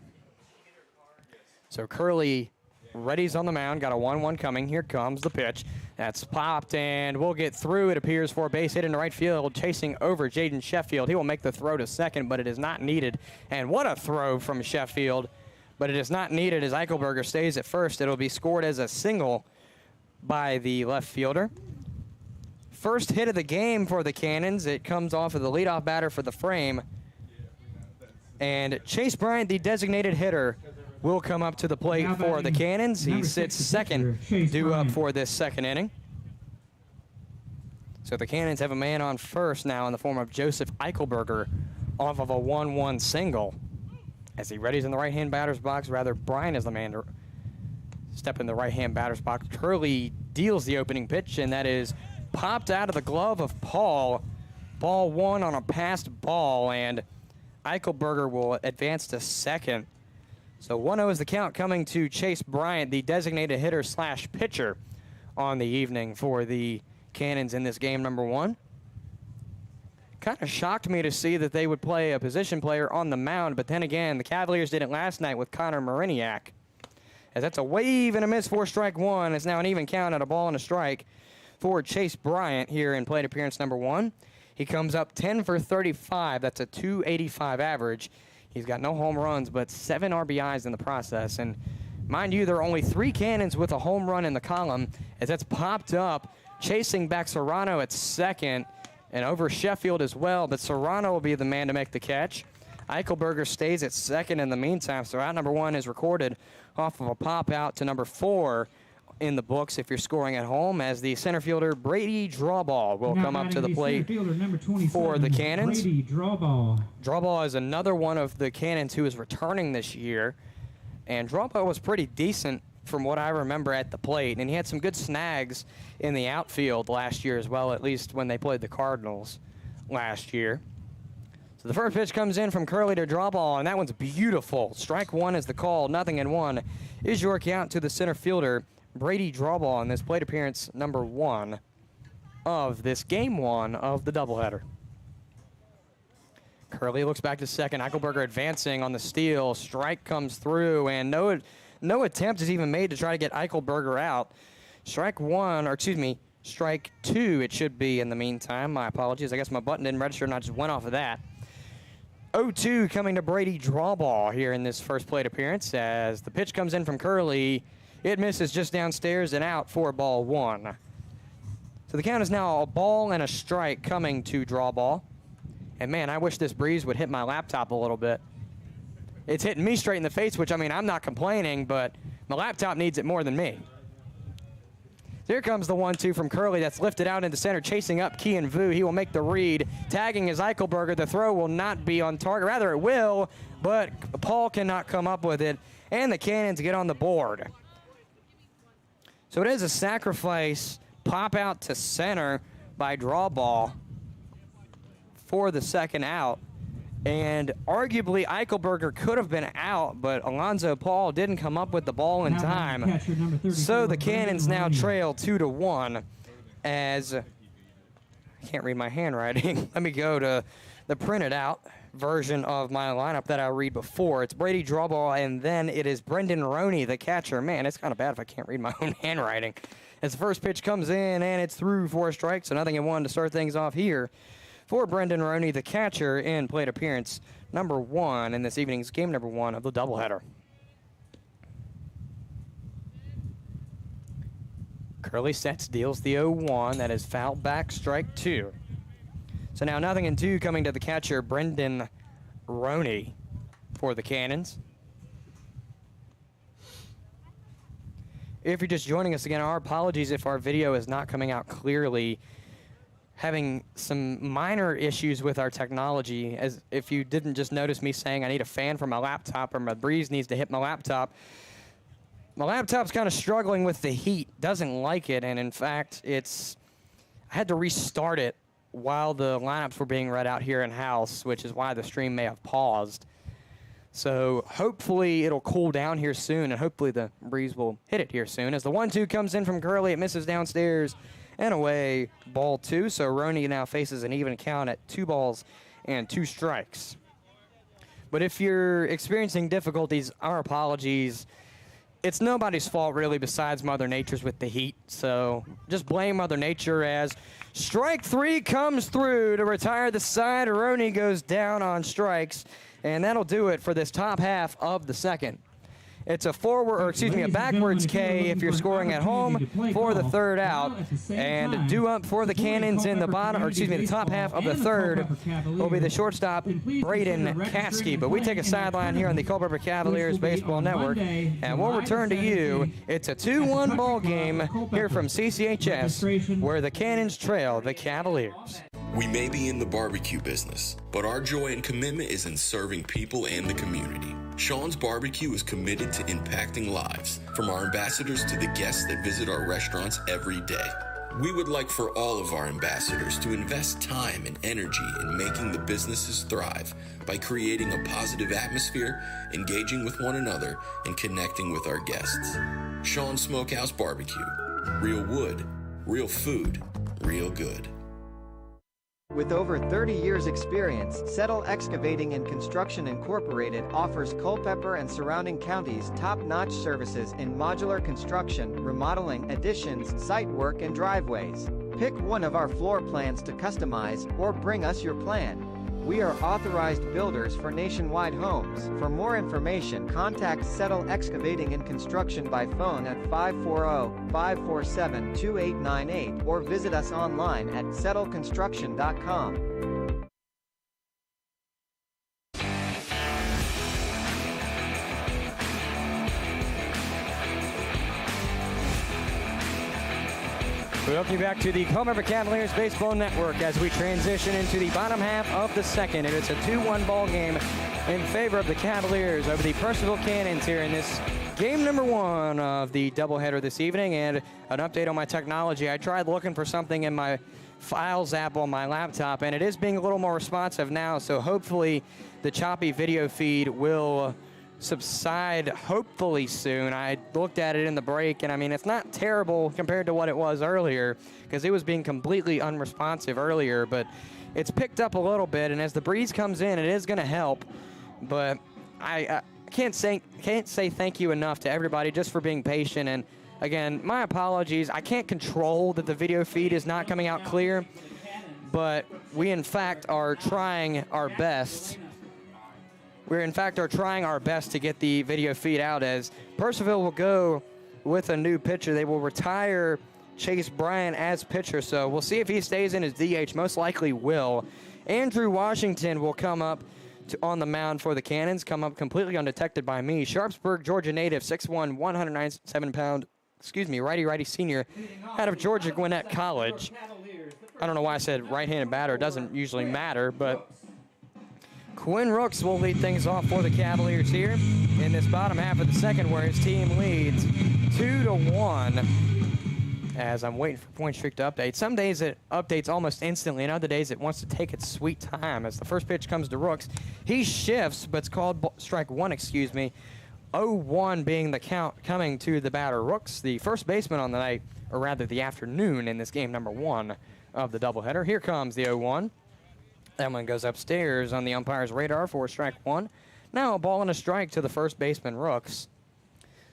So Curley ready's on the mound, got a 1-1 coming. Here comes the pitch. That's popped, and we'll get through, it appears, for a base hit into right field, chasing over Jaden Sheffield. He will make the throw to second, but it is not needed. And what a throw from Sheffield, but it is not needed as Eichelberger stays at first. It'll be scored as a single by the left fielder. First hit of the game for the Cannons. It comes off of the leadoff batter for the frame. And Chase Bryant, the designated hitter, will come up to the plate for the Cannons. He sits second, due up for this second inning. So the Cannons have a man on first now in the form of Joseph Eichelberger off of a 1-1 single. As he readies in the right-hand batter's box, rather, Brian is the man to step in the right-hand batter's box. Curley deals the opening pitch, and that is popped out of the glove of Paul. Ball 1 on a passed ball, and Eichelberger will advance to second. So 1-0 is the count coming to Chase Bryant, the designated hitter slash pitcher on the evening for the Cannons in this game number 1. Kind of shocked me to see that they would play a position player on the mound, but then again, the Cavaliers did it last night with Connor Mariniak. As that's a wave and a miss for strike 1. It's now an even count at a ball and a strike for Chase Bryant here in plate appearance number 1. He comes up 10 for 35. That's a .285 average. He's got no home runs, but 7 RBIs in the process. And mind you, there are only 3 Cannons with a home run in the column, as that's popped up, chasing back Serrano at second and over Sheffield as well, but Serrano will be the man to make the catch. Eichelberger stays at second in the meantime, so out number 1 is recorded off of a pop out to number 4 in the books if you're scoring at home, as the center fielder Brady Drawball will come up to the plate for the Cannons. Brady Drawball. Drawball is another one of the Cannons who is returning this year, and Drawball was pretty decent from what I remember at the plate, and he had some good snags in the outfield last year as well, at least when they played the Cardinals last year. So the first pitch comes in from Curley to Drawball, and that one's beautiful. Strike 1 is the call. 0-1 is your count to the center fielder Brady Drawball in this plate appearance number 1 of this game 1 of the doubleheader. Curley looks back to second. Eichelberger advancing on the steal. Strike comes through, and no attempt is even made to try to get Eichelberger out. Strike 1, or excuse me, strike 2 it should be in the meantime. My apologies. I guess my button didn't register and I just went off of that. 0-2 coming to Brady Drawball here in this first plate appearance as the pitch comes in from Curley. It misses just downstairs and out for ball 1. So the count is now a ball and a strike coming to Drawball. And man, I wish this breeze would hit my laptop a little bit. It's hitting me straight in the face, which, I mean, I'm not complaining, but my laptop needs it more than me. Here comes the 1-2 from Curley that's lifted out into center, chasing up Kian Vu. He will make the read. Tagging is Eichelberger. The throw will not be on target. Rather, it will, but Paul cannot come up with it, and the Cannons get on the board. So it is a sacrifice pop out to center by Drawball for the second out. And arguably, Eichelberger could have been out, but Alonzo Paul didn't come up with the ball in time. So the Cannons now trail 2-1 as, I can't read my handwriting. Let me go to the printed out version of my lineup that I read before. It's Brady Drawball, and then it is Brendan Roney, the catcher. Man, it's kind of bad if I can't read my own handwriting. As the first pitch comes in, and it's through for a strike, so 0-1 to start things off here for Brendan Roney, the catcher, in plate appearance number 1 in this evening's game number 1 of the doubleheader. Curley sets, deals the 0-1. That is fouled back, strike 2. So now 0-2 coming to the catcher, Brendan Roney, for the Cannons. If you're just joining us again, our apologies if our video is not coming out clearly. Having some minor issues with our technology, as if you didn't just notice me saying I need a fan for my laptop or my breeze needs to hit my laptop. My laptop's kind of struggling with the heat, doesn't like it, and in fact, I had to restart it while the lineups were being read out here in-house, which is why the stream may have paused. So hopefully it'll cool down here soon, and hopefully the breeze will hit it here soon. As the 1-2 comes in from Curley, it misses downstairs and away, ball 2. So Roney now faces an even count at 2 balls and 2 strikes. But if you're experiencing difficulties, our apologies. It's nobody's fault really besides Mother Nature's with the heat. So just blame Mother Nature as strike 3 comes through to retire the side. Roney goes down on strikes, and that'll do it for this top half of the second. It's a a backwards K if you're scoring at home for the third out. And due up for the Cannons in the the top half of the third will be the shortstop, Braden Caskey. But we take a sideline here on the Culpeper Cavaliers Baseball Network, and we'll return to you. It's a 2-1 ball game here from CCHS, where the Cannons trail the Cavaliers. We may be in the barbecue business, but our joy and commitment is in serving people and the community. Sean's Barbecue is committed to impacting lives, from our ambassadors to the guests that visit our restaurants every day. We would like for all of our ambassadors to invest time and energy in making the businesses thrive by creating a positive atmosphere, engaging with one another, and connecting with our guests. Sean's Smokehouse Barbecue. Real wood, real food, real good. With over 30 years experience, Settle Excavating and Construction Incorporated offers Culpeper and surrounding counties top-notch services in modular construction, remodeling, additions, site work, and driveways. Pick one of our floor plans to customize, or bring us your plan. We are authorized builders for nationwide homes. For more information, contact Settle Excavating and Construction by phone at 540-547-2898 or visit us online at settleconstruction.com. We welcome you back to the Culpeper Cavaliers Baseball Network as we transition into the bottom half of the second. It is a 2-1 ball game in favor of the Cavaliers over the Purcellville Cannons here in this game number 1 of the doubleheader this evening. And an update on my technology. I tried looking for something in my Files app on my laptop, and it is being a little more responsive now, so hopefully the choppy video feed will subside hopefully soon. I looked at it in the break, and I mean, it's not terrible compared to what it was earlier, because it was being completely unresponsive earlier, but it's picked up a little bit, and as the breeze comes in, it is going to help. But I can't say thank you enough to everybody just for being patient. And again, my apologies. I can't control that the video feed is not coming out clear, but we in fact are trying our best. We in fact are trying our best to get the video feed out, as Purcellville will go with a new pitcher. They will retire Chase Bryant as pitcher, so we'll see if he stays in his DH. Most likely will. Andrew Washington will come up on the mound for the Cannons, come up completely undetected by me. Sharpsburg, Georgia native, 6'1", 197-pound, righty senior, out of Georgia Gwinnett College. I don't know why I said right-handed batter. It doesn't usually matter, but Quinn Rooks will lead things off for the Cavaliers here in this bottom half of the second, where his team leads 2-1. As I'm waiting for point streak to update. Some days it updates almost instantly, and other days it wants to take its sweet time. As the first pitch comes to Rooks, he shifts, but it's called strike one, 0-1 being the count coming to the batter. Rooks, the first baseman on the night, or rather the afternoon in this game number 1 of the doubleheader. Here comes the 0-1. That one goes upstairs on the umpire's radar for strike 1. Now a ball and a strike to the first baseman, Rooks.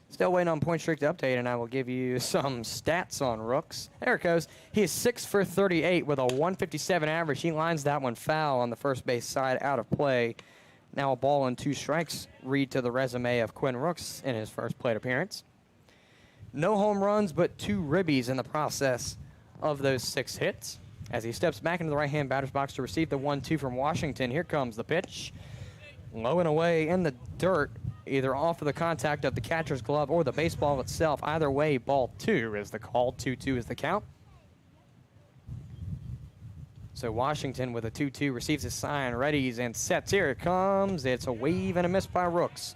Still waiting on point streak to update, and I will give you some stats on Rooks. There it goes. He is 6 for 38 with a 157 average. He lines that one foul on the first base side, out of play. Now a ball and 2 strikes read to the resume of Quinn Rooks in his first plate appearance. No home runs, but 2 ribbies in the process of those 6 hits. As he steps back into the right-hand batter's box to receive the 1-2 from Washington. Here comes the pitch. Low and away in the dirt, either off of the contact of the catcher's glove or the baseball itself. Either way, ball 2 is the call. 2-2 is the count. So Washington with a 2-2 receives his sign, readies and sets. Here it comes. It's a wave and a miss by Rooks.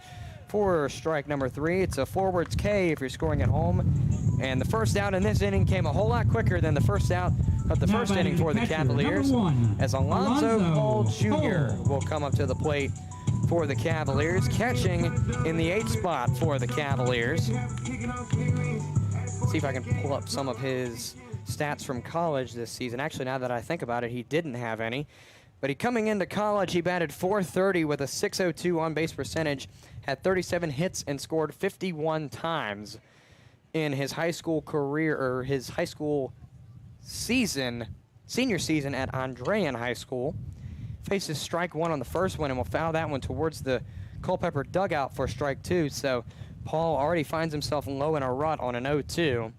For strike number 3, it's a forwards K if you're scoring at home. And the first out in this inning came a whole lot quicker than the first out of the first inning for the Cavaliers, as Alonzo Hall Jr. will come up to the plate for the Cavaliers, catching in the 8th spot for the Cavaliers. See if I can pull up some of his stats from college this season. Actually, now that I think about it, he didn't have any. But coming into college, he batted .430 with a .602 on-base percentage, had 37 hits, and scored 51 times in his high school career, or his high school season, senior season at Andrean High School. Faces strike 1 on the first one and will foul that one towards the Culpeper dugout for strike 2. So Paul already finds himself low in a rut on an 0-2.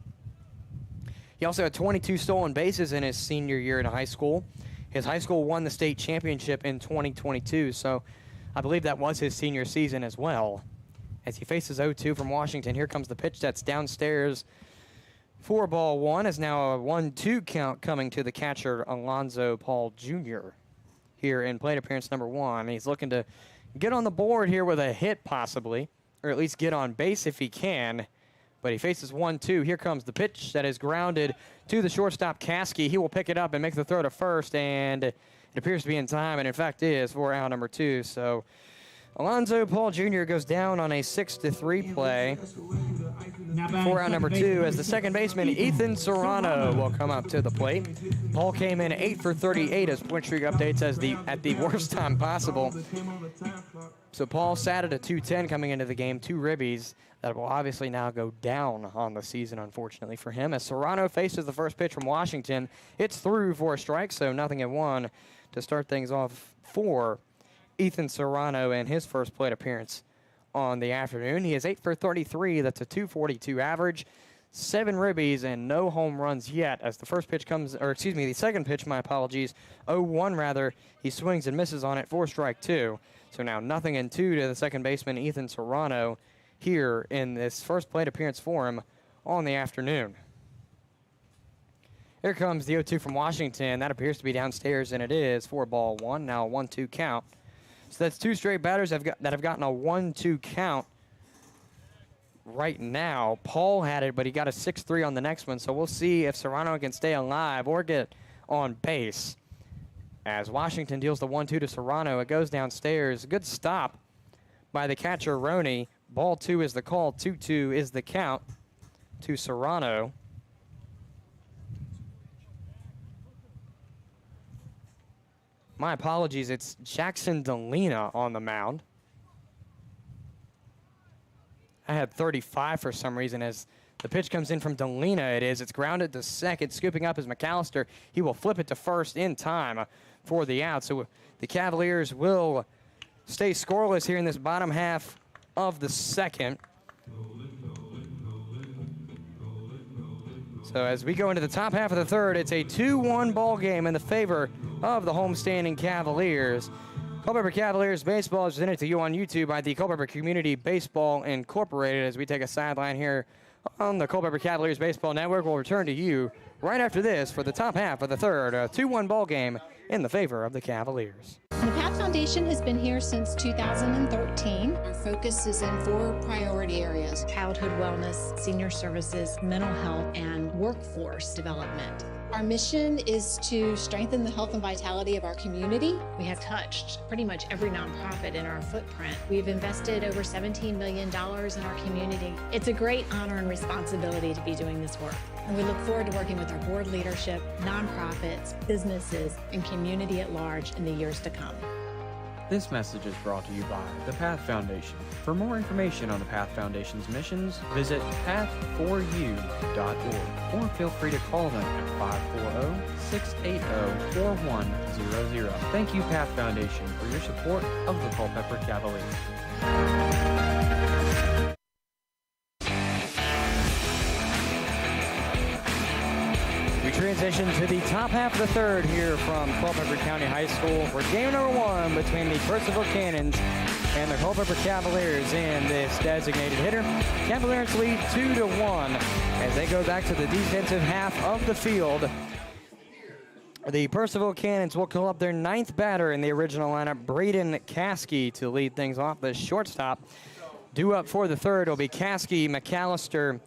He also had 22 stolen bases in his senior year in high school. His high school won the state championship in 2022, so I believe that was his senior season as well. As he faces 0-2 from Washington, here comes the pitch that's downstairs 4-1 is now a 1-2 count coming to the catcher, Alonzo Paul Jr. here in plate appearance number 1. He's looking to get on the board here with a hit possibly, or at least get on base if he can. But he faces 1-2. Here comes the pitch that is grounded to the shortstop, Caskey. He will pick it up and make the throw to first, and it appears to be in time, and in fact is for out number 2. So Alonzo Paul Jr. goes down on a 6-3 play for out number 2 as the second baseman, Ethan Serrano, will come up to the plate. Paul came in 8 for 38 as point streak updates at the worst time possible. So Paul sat at a 210 coming into the game, 2 ribbies. That will obviously now go down on the season, unfortunately for him. As Serrano faces the first pitch from Washington, it's through for a strike, so 0-1 to start things off for Ethan Serrano in his first plate appearance on the afternoon. He is 8 for 33. That's a 242 average, 7 ribbies, and no home runs yet. As the first pitch comes, or excuse me, the second pitch, my apologies, 0-1 rather. He swings and misses on it for strike 2. So now 0-2 to the second baseman, Ethan Serrano, here in this first plate appearance for him on the afternoon. Here comes the 0-2 from Washington. That appears to be downstairs, and it is 4-1. Now a 1-2 count. So that's 2 straight batters that have gotten a 1-2 count right now. Paul had it, but he got a 6-3 on the next one, so we'll see if Serrano can stay alive or get on base. As Washington deals the 1-2 to Serrano, it goes downstairs. Good stop by the catcher, Roney. Ball 2 is the call. 2-2 is the count to Serrano. My apologies, it's Jackson Delina on the mound. I had 35 for some reason. As the pitch comes in from Delina, it's grounded to second. Scooping up is McAllister. He will flip it to first in time for the out. So the Cavaliers will stay scoreless here in this bottom half of the second. So as we go into the top half of the third, it's a 2-1 ball game in the favor of the homestanding Cavaliers. Culpeper Cavaliers baseball is presented to you on YouTube by the Culpeper Community Baseball Incorporated. As we take a sideline here on the Culpeper Cavaliers Baseball Network, we'll return to you right after this for the top half of the third, a 2-1 ball game in the favor of the Cavaliers. The PATH Foundation has been here since 2013. Our focus is in 4 priority areas: childhood wellness, senior services, mental health, and workforce development. Our mission is to strengthen the health and vitality of our community. We have touched pretty much every nonprofit in our footprint. We've invested over $17 million in our community. It's a great honor and responsibility to be doing this work. And we look forward to working with our board leadership, nonprofits, businesses, and community at large in the years to come. This message is brought to you by the PATH Foundation. For more information on the PATH Foundation's missions, visit path4u.org or feel free to call them at 540-680-4100. Thank you, PATH Foundation, for your support of the Culpeper Cavaliers. We transition to the top half of the third here from Culpeper County High School for game number 1 between the Purcellville Cannons and the Culpeper Cavaliers in this designated hitter. Cavaliers lead 2-1 as they go back to the defensive half of the field. The Purcellville Cannons will call up their 9th batter in the original lineup, Braden Caskey, to lead things off. The shortstop due up for the third will be Caskey, McAllister,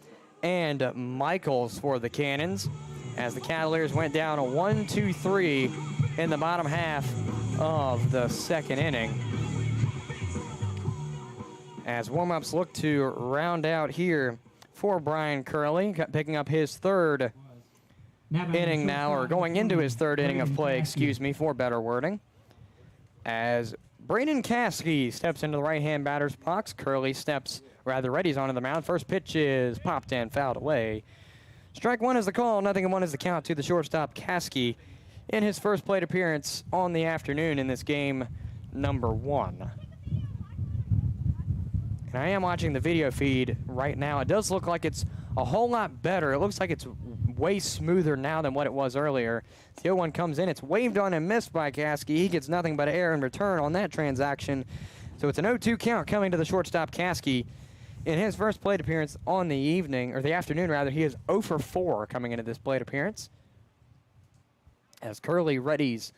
and Michaels for the Cannons, as the Cavaliers went down a 1-2-3 in the bottom half of the second inning. As warm-ups look to round out here for Brian Curley, picking up his third inning now, or going into his third inning of play, excuse me, for better wording. As Braden Caskey steps into the right-hand batter's box, Curley steps rather readies onto the mound. First pitch is popped and fouled away. Strike 1 is the call, 0-1 is the count to the shortstop, Caskey, in his first plate appearance on the afternoon in this game number 1. And I am watching the video feed right now. It does look like it's a whole lot better. It looks like it's way smoother now than what it was earlier. The 0-1 comes in. It's waved on and missed by Caskey. He gets nothing but air in return on that transaction. So it's an 0-2 count coming to the shortstop, Caskey, In his first plate appearance on the evening, or the afternoon rather, he is 0 for 4 coming into this plate appearance. As Curly readies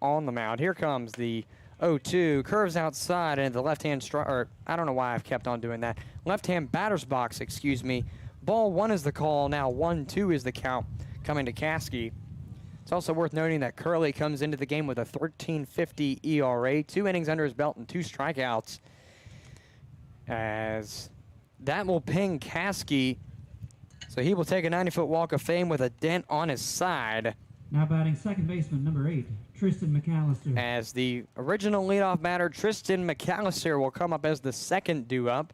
on the mound. Here comes the 0-2, curves outside and the left-hand or I don't know why I've kept on doing that. Left-hand batter's box, excuse me. Ball 1 is the call, now 1-2 is the count coming to Caskey. It's also worth noting that Curly comes into the game with a 13.50 ERA, 2 innings under his belt and 2 strikeouts. As that will ping Caskey, so he will take a 90-foot walk of fame with a dent on his side. Now batting second baseman, number 8, Tristan McAllister. As the original leadoff batter, Tristan McAllister, will come up as the second due-up.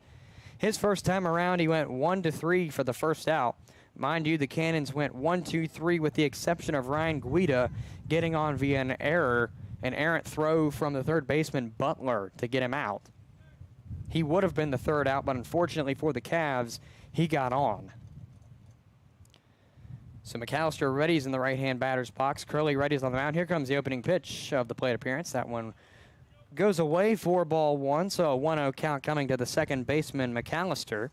His first time around, he went 1-3 for the first out. Mind you, the Cannons went 1-2-3 with the exception of Ryan Guida getting on via an errant throw from the third baseman, Butler, to get him out. He would have been the third out, but unfortunately for the Cavs, he got on. So McAllister readies in the right-hand batter's box. Curly readies on the mound. Here comes the opening pitch of the plate appearance. That one goes away for ball 1, so a 1-0 count coming to the second baseman, McAllister.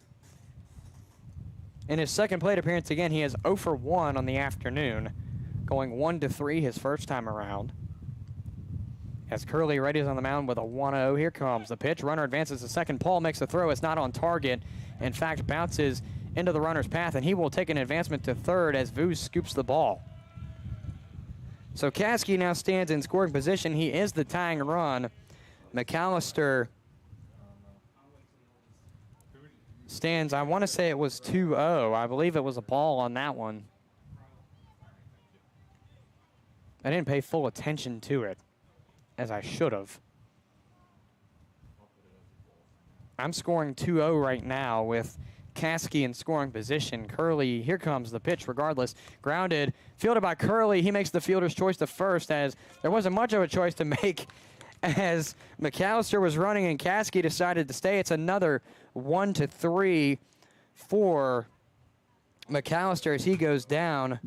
In his second plate appearance, again, he is 0 for 1 on the afternoon, going 1-3 his first time around. As Curly readies on the mound with a 1-0, here comes the pitch. Runner advances to second. Paul makes the throw. It's not on target. In fact, bounces into the runner's path, and he will take an advancement to third as Vu scoops the ball. So Caskey now stands in scoring position. He is the tying run. McAllister stands, I want to say it was 2-0. I believe it was a ball on that one. I didn't pay full attention to it, as I should have. I'm scoring 2-0 right now with Caskey in scoring position. Curly, here comes the pitch regardless. Grounded, fielded by Curly. He makes the fielder's choice to first, as there wasn't much of a choice to make as McAllister was running and Caskey decided to stay. It's another 1-3 for McAllister as he goes down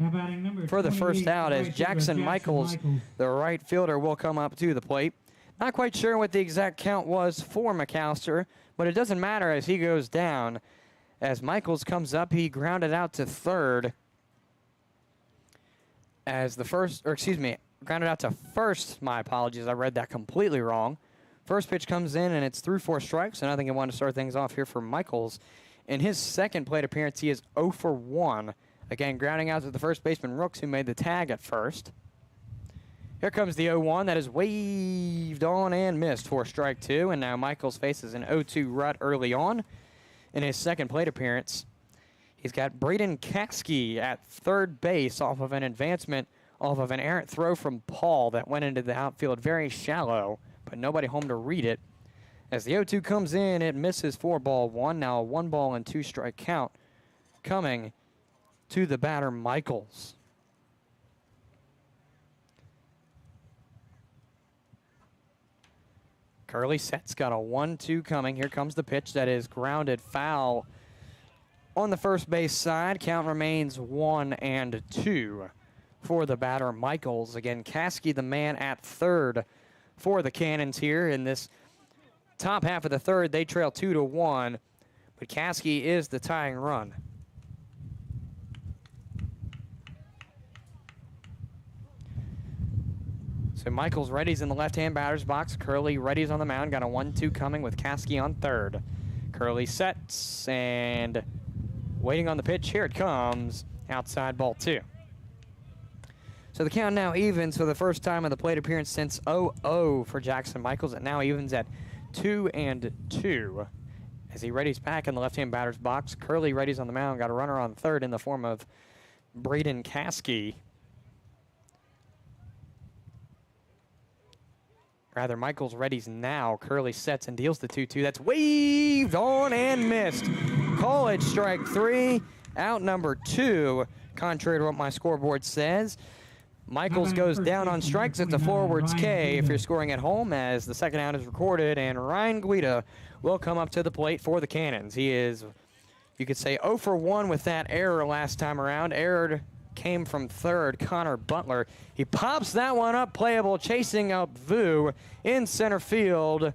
for the first out, as Jackson Michaels, the right fielder, will come up to the plate. Not quite sure what the exact count was for McAllister, but it doesn't matter as he goes down. As Michaels comes up, he grounded out to third. As the first, or excuse me, grounded out to first. My apologies, I read that completely wrong. First pitch comes in, and it's through 4 strikes, and I think I want to start things off here for Michaels. In his second plate appearance, he is 0 for 1. Again, grounding out to the first baseman, Rooks, who made the tag at first. Here comes the 0-1. That is waved on and missed for strike 2, and now Michaels faces an 0-2 rut early on. In his second plate appearance, he's got Braden Caskey at third base off of an advancement, off of an errant throw from Paul that went into the outfield very shallow, but nobody home to read it. As the 0-2 comes in, it misses for ball 1. Now a 1 and 2 strike count coming to the batter, Michaels. Curly sets, got a 1-2 coming. Here comes the pitch that is grounded foul on the first base side. Count remains 1-2 for the batter, Michaels. Again, Caskey, the man at third for the Cannons here in this top half of the third. They trail 2-1, but Caskey is the tying run. So Michaels readies in the left-hand batter's box. Curly readies on the mound. Got a 1-2 coming with Caskey on third. Curly sets and waiting on the pitch. Here it comes. Outside ball 2. So the count now evens for the first time in the plate appearance since 0-0 for Jackson Michaels. It now evens at 2-2 as he readies back in the left-hand batter's box. Curly readies on the mound. Got a runner on third in the form of Braden Caskey. Rather, Michaels readies now. Curly sets and deals the 2-2. That's waved on and missed. Call it strike 3. Out number 2, contrary to what my scoreboard says. Michaels goes down on strikes. It's a forwards K if you're scoring at home, as the second out is recorded, and Ryan Guida will come up to the plate for the Cannons. He is, you could say, 0 for 1 with that error last time around. Error came from third, Connor Butler. He pops that one up, playable, chasing up Vu in center field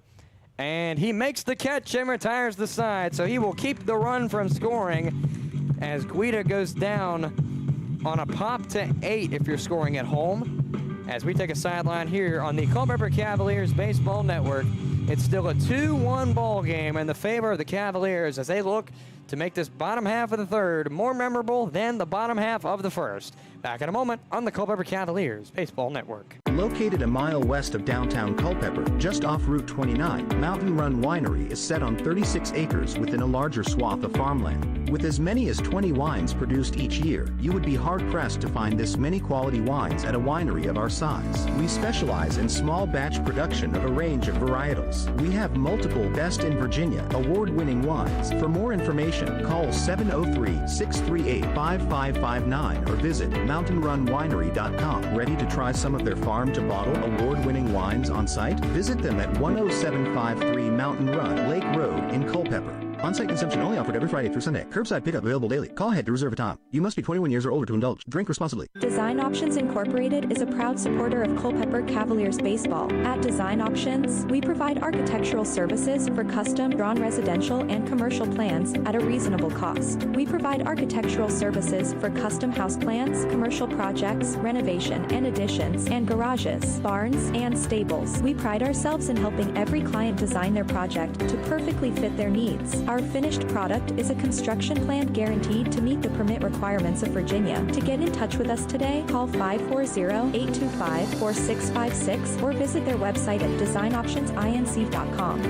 And he makes the catch and retires the side, so he will keep the run from scoring as Guida goes down on a pop to 8 if you're scoring at home. As we take a sideline here on the Culpeper Cavaliers Baseball Network, it's still a 2-1 ball game in the favor of the Cavaliers as they look to make this bottom half of the third more memorable than the bottom half of the first. Back in a moment on the Culpeper Cavaliers Baseball Network. Located a mile west of downtown Culpeper, just off Route 29, Mountain Run Winery is set on 36 acres within a larger swath of farmland. With as many as 20 wines produced each year, you would be hard-pressed to find this many quality wines at a winery of our size. We specialize in small batch production of a range of varietals. We have multiple Best in Virginia award-winning wines. For more information, call 703-638-5559 or visit mountainrunwinery.com. Ready to try some of their farm-to-bottle award-winning wines on site? Visit them at 10753 Mountain Run, Lake Road in Culpeper. On-site consumption only offered every Friday through Sunday. Curbside pickup available daily. Call ahead to reserve a time. You must be 21 years or older to indulge. Drink responsibly. Design Options Incorporated is a proud supporter of Culpeper Cavaliers baseball. At Design Options, we provide architectural services for custom drawn residential and commercial plans at a reasonable cost. We provide architectural services for custom house plans, commercial projects, renovation and additions, and garages, barns, and stables. We pride ourselves in helping every client design their project to perfectly fit their needs. Our finished product is a construction plan guaranteed to meet the permit requirements of Virginia. To get in touch with us today, call 540-825-4656 or visit their website at designoptionsinc.com.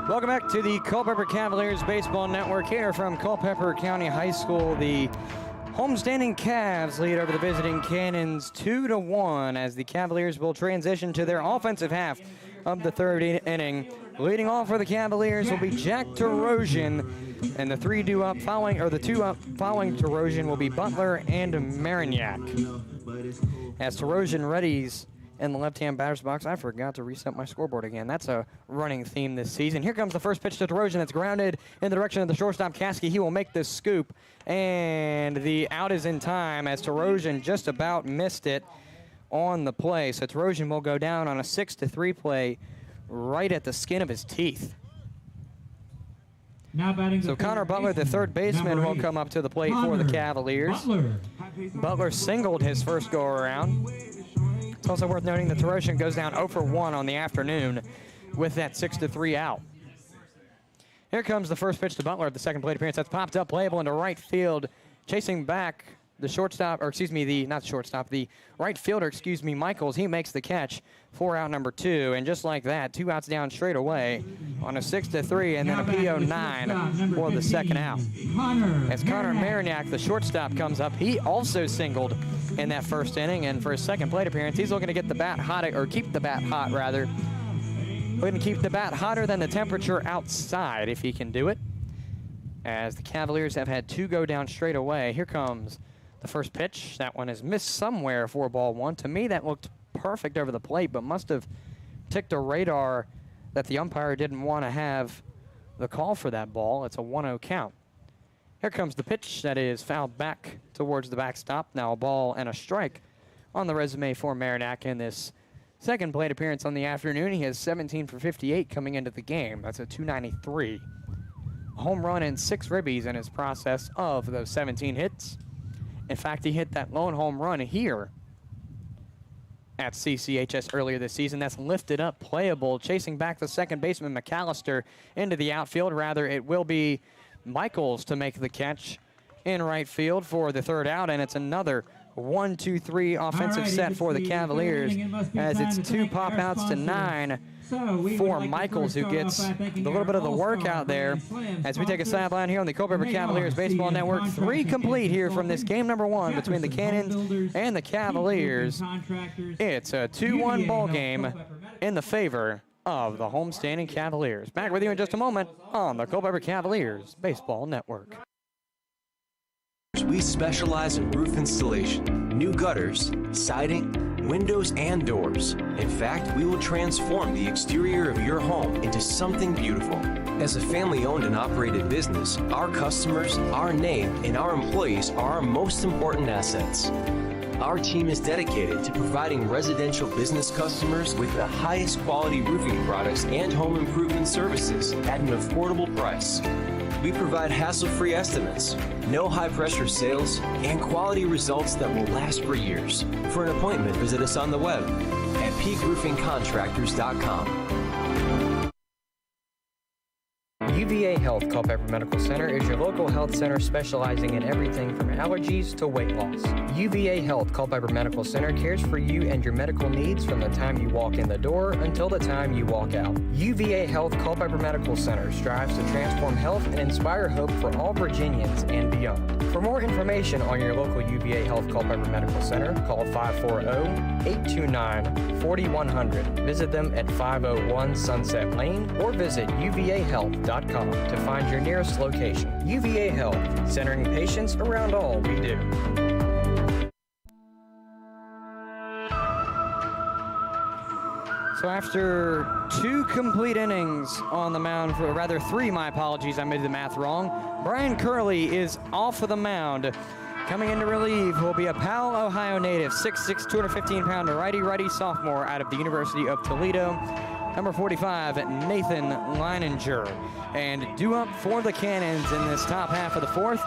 Welcome back to the Culpeper Cavaliers Baseball Network here from Culpeper County High School. The homestanding Cavs lead over the visiting Cannons 2-1 as the Cavaliers will transition to their offensive half of the third inning. Leading off for the Cavaliers will be Jack Terosian, and the two up following Terosian will be Butler and Marignac. As Terosian readies in the left-hand batter's box, I forgot to reset my scoreboard again. That's a running theme this season. Here comes the first pitch to Terosian that's grounded in the direction of the shortstop, Caskey. He will make this scoop, and the out is in time as Terosian just about missed it on the play. So Terosian will go down on a 6-3 play right at the skin of his teeth. Now batting so Connor Butler, the third baseman, will come up to the plate for the Cavaliers. Butler singled his first go-around. It's also worth noting that Terosian goes down 0 for 1 on the afternoon with that 6-3 out. Here comes the first pitch to Butler of the second plate appearance. That's popped up, playable into right field. Chasing back the shortstop, or excuse me, the right fielder, Michaels. He makes the catch for out number 2. And just like that, 2 outs down straight away on a 6-3 and then a PO9 for the second out. As Connor Marignac, the shortstop, comes up, he also singled in that first inning, and for his second plate appearance, he's looking to get the bat hot, or keep the bat hot rather. Looking to keep the bat hotter than the temperature outside if he can do it. As the Cavaliers have had 2 go down straight away. Here comes the first pitch. That one is missed somewhere for ball 1. To me, that looked perfect over the plate, but must have ticked a radar that the umpire didn't want to have the call for that ball. It's a 1-0 count. Here comes the pitch that is fouled back towards the backstop. Now a ball and a strike on the resume for Marignac in this second plate appearance on the afternoon. He has 17 for 58 coming into the game. That's a .293. A home run and 6 ribbies in his process of those 17 hits. In fact, he hit that lone home run here at CCHS earlier this season. That's lifted up, playable, chasing back the second baseman McAllister into the outfield. Rather, it will be Michaels to make the catch in right field for the third out, and it's another 1-2-3 offensive set for the Cavaliers as it's 2 pop outs to 9 for Michaels, who gets a little bit of the work out there. As we take a sideline here on the Culpeper Cavaliers Baseball Network, 3 complete here from this game number 1 between the Cannons and the Cavaliers. It's a 2-1 ball game in the favor of the homestanding Cavaliers. Back with you in just a moment on the Culpeper Cavaliers Baseball Network. We specialize in roof installation, new gutters, siding, windows, and doors. In fact, we will transform the exterior of your home into something beautiful. As a family-owned and operated business, our customers, our name, and our employees are our most important assets. Our team is dedicated to providing residential business customers with the highest quality roofing products and home improvement services at an affordable price. We provide hassle-free estimates, no high-pressure sales, and quality results that will last for years. For an appointment, visit us on the web at peakroofingcontractors.com. UVA Health Culpeper Medical Center is your local health center specializing in everything from allergies to weight loss. UVA Health Culpeper Medical Center cares for you and your medical needs from the time you walk in the door until the time you walk out. UVA Health Culpeper Medical Center strives to transform health and inspire hope for all Virginians and beyond. For more information on your local UVA Health Culpeper Medical Center, call 540-829-4100. Visit them at 501 Sunset Lane or visit uvahealth.com to find your nearest location. UVA Health, centering patients around all we do. So after 2 complete innings on the mound, or rather 3, my apologies, I made the math wrong, Brian Curley is off of the mound. Coming in to relieve will be a Powell, Ohio native, 6'6", 215-pounder righty sophomore out of the University of Toledo. Number 45, Nathan Leininger. And due up for the Cannons in this top half of the 4th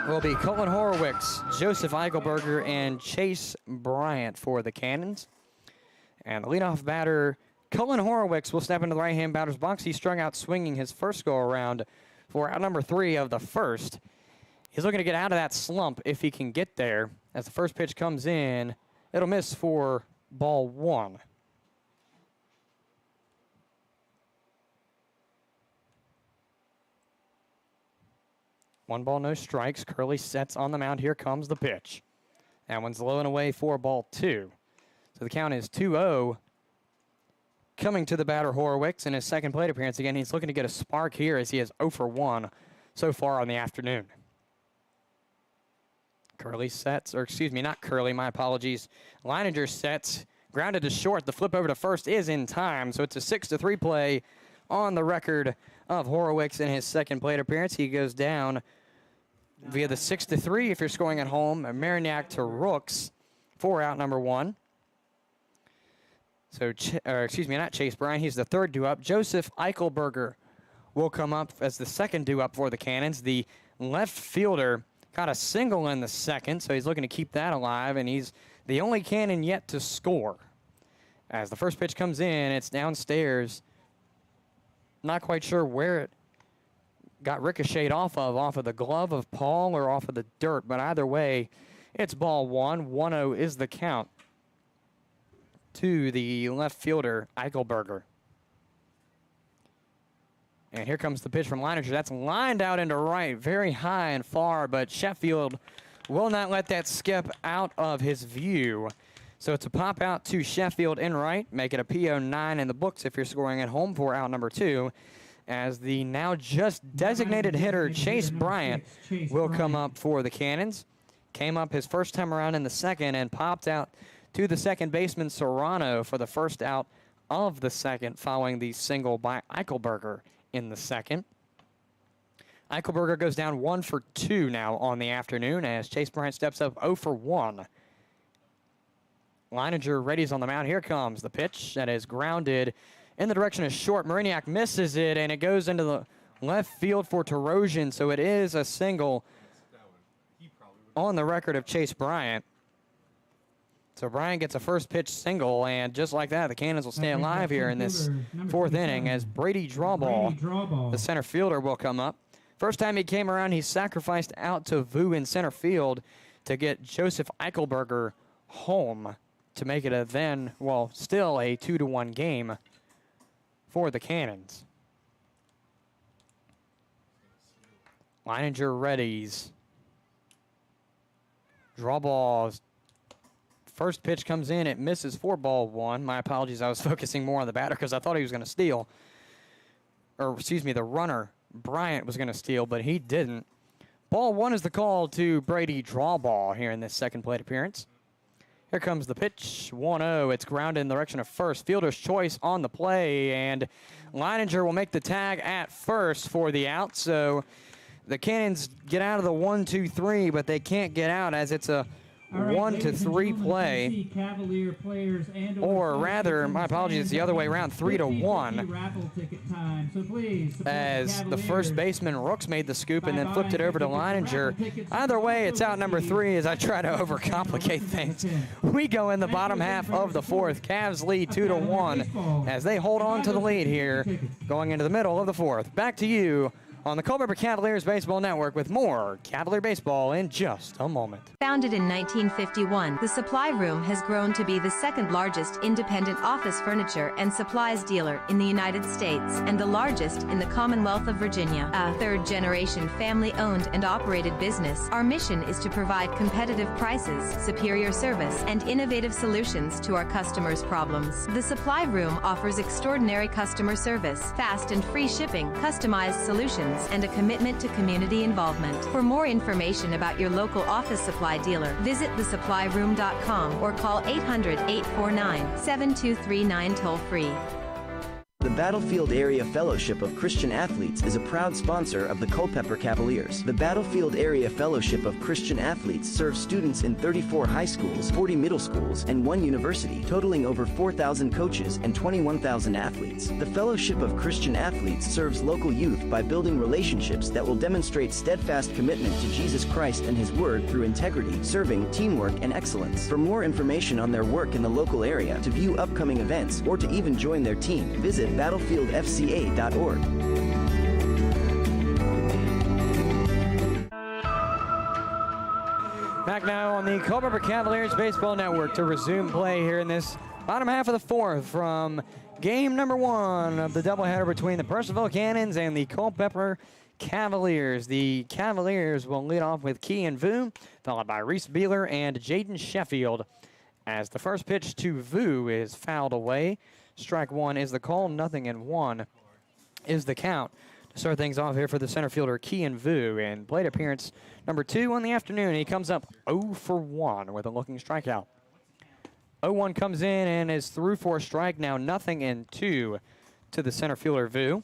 will be Cullen Horowitz, Joseph Eichelberger, and Chase Bryant for the Cannons. And the leadoff batter, Cullen Horowitz, will step into the right-hand batter's box. He strung out swinging his first go-around for out number 3 of the 1st. He's looking to get out of that slump if he can get there. As the first pitch comes in, it'll miss for ball 1. One ball, no strikes. Curley sets on the mound. Here comes the pitch. That one's low and away for ball 2. So the count is 2-0. Coming to the batter, Horowitz, in his second plate appearance. Again, he's looking to get a spark here as he is 0 for 1 so far on the afternoon. Curley sets, or excuse me, not Curley, my apologies. Leininger sets, grounded to short. The flip over to first is in time, so it's a 6-3 play on the record of Horowitz in his second plate appearance. He goes down via the 6-3 if you're scoring at home. Marignac to Rooks for out number 1. So, excuse me, not Chase Bryant. He's the third due-up. Joseph Eichelberger will come up as the second due-up for the Cannons. The left fielder got a single in the second, so he's looking to keep that alive, and he's the only Cannon yet to score. As the first pitch comes in, it's downstairs. Not quite sure where it got ricocheted off of the glove of Paul or off of the dirt, but either way, it's ball 1. 1-0 is the count to the left fielder, Eichelberger. And here comes the pitch from Leininger. That's lined out into right, very high and far, but Sheffield will not let that skip out of his view. So it's a pop out to Sheffield in right, make it a PO9 in the books if you're scoring at home for out number 2, as the now just designated hitter Chase Bryant will come up for the Cannons. Came up his first time around in the second and popped out to the second baseman Serrano for the first out of the second, following the single by Eichelberger in the second. Eichelberger goes down 1 for 2 now on the afternoon as Chase Bryant steps up 0 for 1. Leininger readies on the mound. Here comes the pitch that is grounded in the direction of short. Marignac misses it, and it goes into the left field for Terosian, so it is a single on the record of Chase Bryant. So Bryant gets a first pitch single, and just like that, the Cannons will stay alive here in this 4th inning as Brady Drawball, the center fielder, will come up. First time he came around, he sacrificed out to Vu in center field to get Joseph Eichelberger home to make it a then, well, still a 2-1 game for the Cannons. Leininger readies. Draw balls. First pitch comes in, it misses for ball 1. My apologies, I was focusing more on the batter because I thought he was going to steal. Or, excuse me, the runner, Bryant, was going to steal, but he didn't. Ball 1 is the call to Brady Drawball here in this second plate appearance. Here comes the pitch, 1-0. It's grounded in the direction of first. Fielder's choice on the play, and Leininger will make the tag at first for the out. So the Cannons get out of the 1-2-3, but they can't get out as it's a 1 to 3 play, Cavalier players and or rather, my apologies, it's the other way around, 3 to 1. Raffle ticket time. So please, As the first baseman Rooks made the scoop and then flipped it over to Leininger. Either way, it's out number 3 as I try to overcomplicate things. We go in the bottom half of the 4th. Cavs lead 2 to 1 as they hold on to the lead here going into the middle of the 4th. Back to you on the Culpeper Cavaliers Baseball Network with more Cavalier baseball in just a moment. Founded in 1951, the Supply Room has grown to be the second largest independent office furniture and supplies dealer in the United States and the largest in the Commonwealth of Virginia. A third-generation family-owned and operated business, our mission is to provide competitive prices, superior service, and innovative solutions to our customers' problems. The Supply Room offers extraordinary customer service, fast and free shipping, customized solutions, and a commitment to community involvement. For more information about your local office supply dealer, visit thesupplyroom.com or call 800-849-7239 toll-free. The Battlefield Area Fellowship of Christian Athletes is a proud sponsor of the Culpeper Cavaliers. The Battlefield Area Fellowship of Christian Athletes serves students in 34 high schools, 40 middle schools, and 1 university, totaling over 4,000 coaches and 21,000 athletes. The Fellowship of Christian Athletes serves local youth by building relationships that will demonstrate steadfast commitment to Jesus Christ and His Word through integrity, serving, teamwork, and excellence. For more information on their work in the local area, to view upcoming events, or to even join their team, visit battlefieldfca.org. Back now on the Culpeper Cavaliers Baseball Network to resume play here in this bottom half of the 4th from game number 1 of the doubleheader between the Purcellville Cannons and the Culpeper Cavaliers. The Cavaliers will lead off with Kean Vu, followed by Reese Beeler and Jaden Sheffield, as the first pitch to Vu is fouled away. Strike 1 is the call, 0-1 is the count. To start things off here for the center fielder, Kean Vu, in plate appearance number 2 on the afternoon. He comes up 0 for 1 with a looking strikeout. 0-1 comes in and is through for a strike, now 0-2 to the center fielder, Vu.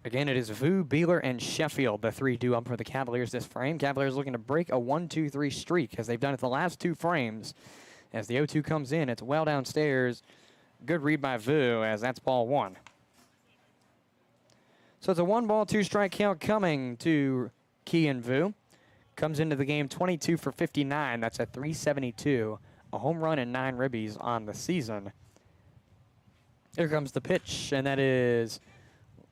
Again, it is Vu, Beeler, and Sheffield, the 3 due up for the Cavaliers this frame. Cavaliers looking to break a 1-2-3 streak as they've done it the last 2 frames. As the 0-2 comes in, it's well downstairs. Good read by Vu, as that's ball 1. So it's a 1-ball, 2-strike count coming to Kean Vu. Comes into the game 22 for 59. That's at .372. A home run and 9 ribbies on the season. Here comes the pitch, and that is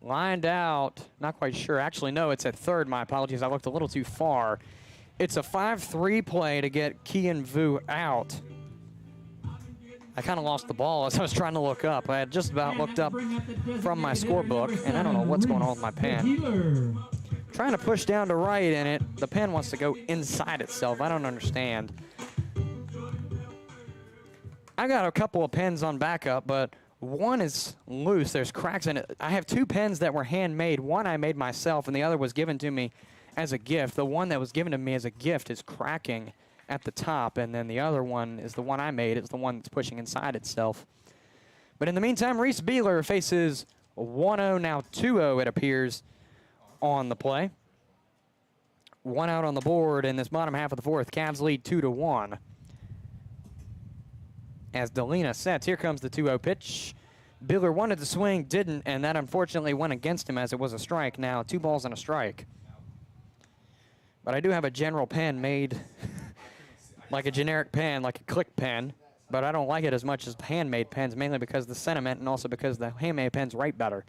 lined out. Not quite sure. Actually, no, it's at third. My apologies. I looked a little too far. It's a 5-3 play to get Kean Vu out. I kind of lost the ball as I was trying to look up. I had just about looked up from my scorebook, and I don't know what's going on with my pen. Trying to push down to right, and the pen wants to go inside itself. I don't understand. I got a couple of pens on backup, but one is loose. There's cracks in it. I have 2 pens that were handmade. One I made myself, and the other was given to me as a gift. The one that was given to me as a gift is cracking at the top, and then the other one is the one I made. It's the one that's pushing inside itself. But in the meantime, Reese Beeler faces 1-0, now 2-0 it appears on the play. 1 out on the board in this bottom half of the 4th. Cavs lead 2-1. As Delina sets, here comes the 2-0 pitch. Beeler wanted to swing, didn't, and that unfortunately went against him as it was a strike. Now 2 balls and a strike. But I do have a general pen made like a generic pen, like a click pen, but I don't like it as much as handmade pens, mainly because of the sentiment and also because the handmade pens write better.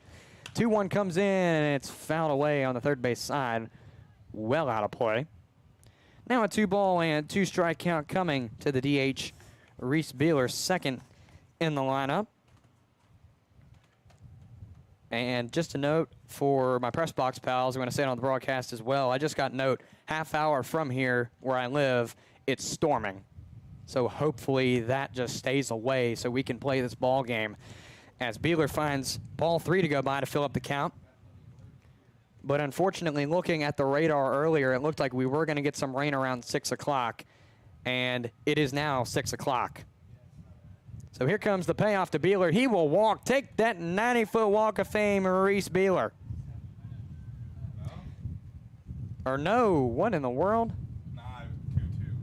2-1 comes in, and it's fouled away on the third base side. Well out of play. Now a 2-ball and 2-strike count coming to the DH. Reese Beeler, second in the lineup. And just a note for my press box pals, I'm going to say it on the broadcast as well. I just got a note, half hour from here where I live, it's storming. So hopefully that just stays away so we can play this ball game. As Beeler finds ball 3 to go by to fill up the count. But unfortunately, looking at the radar earlier, it looked like we were going to get some rain around 6 o'clock. And it is now 6 o'clock. So here comes the payoff to Beeler. He will walk. Take that 90-foot walk of fame, Reese Beeler. Or no, what in the world?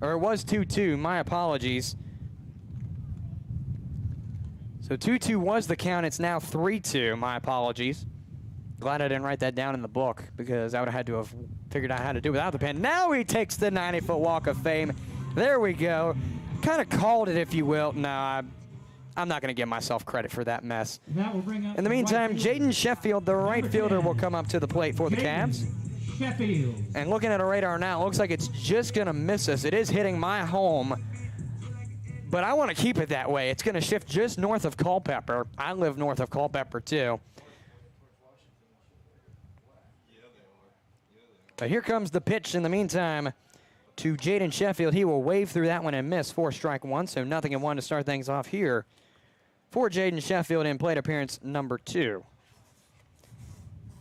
Or it was 2-2, my apologies. So 2-2 was the count, it's now 3-2, my apologies. Glad I didn't write that down in the book because I would have had to have figured out how to do it without the pen. Now he takes the 90-foot walk of fame. There we go. Kind of called it, if you will. No, I'm not going to give myself credit for that mess. That will bring up In the meantime, Jaden Sheffield, the right fielder, will come up to the plate for the Cavs. Sheffield. And looking at our radar now, it looks like it's just going to miss us. It is hitting my home, but I want to keep it that way. It's going to shift just north of Culpeper. I live north of Culpeper, too. But here comes the pitch in the meantime to Jaden Sheffield. He will wave through that one and miss for strike one, so 0-1 to start things off here for Jaden Sheffield in plate appearance number 2.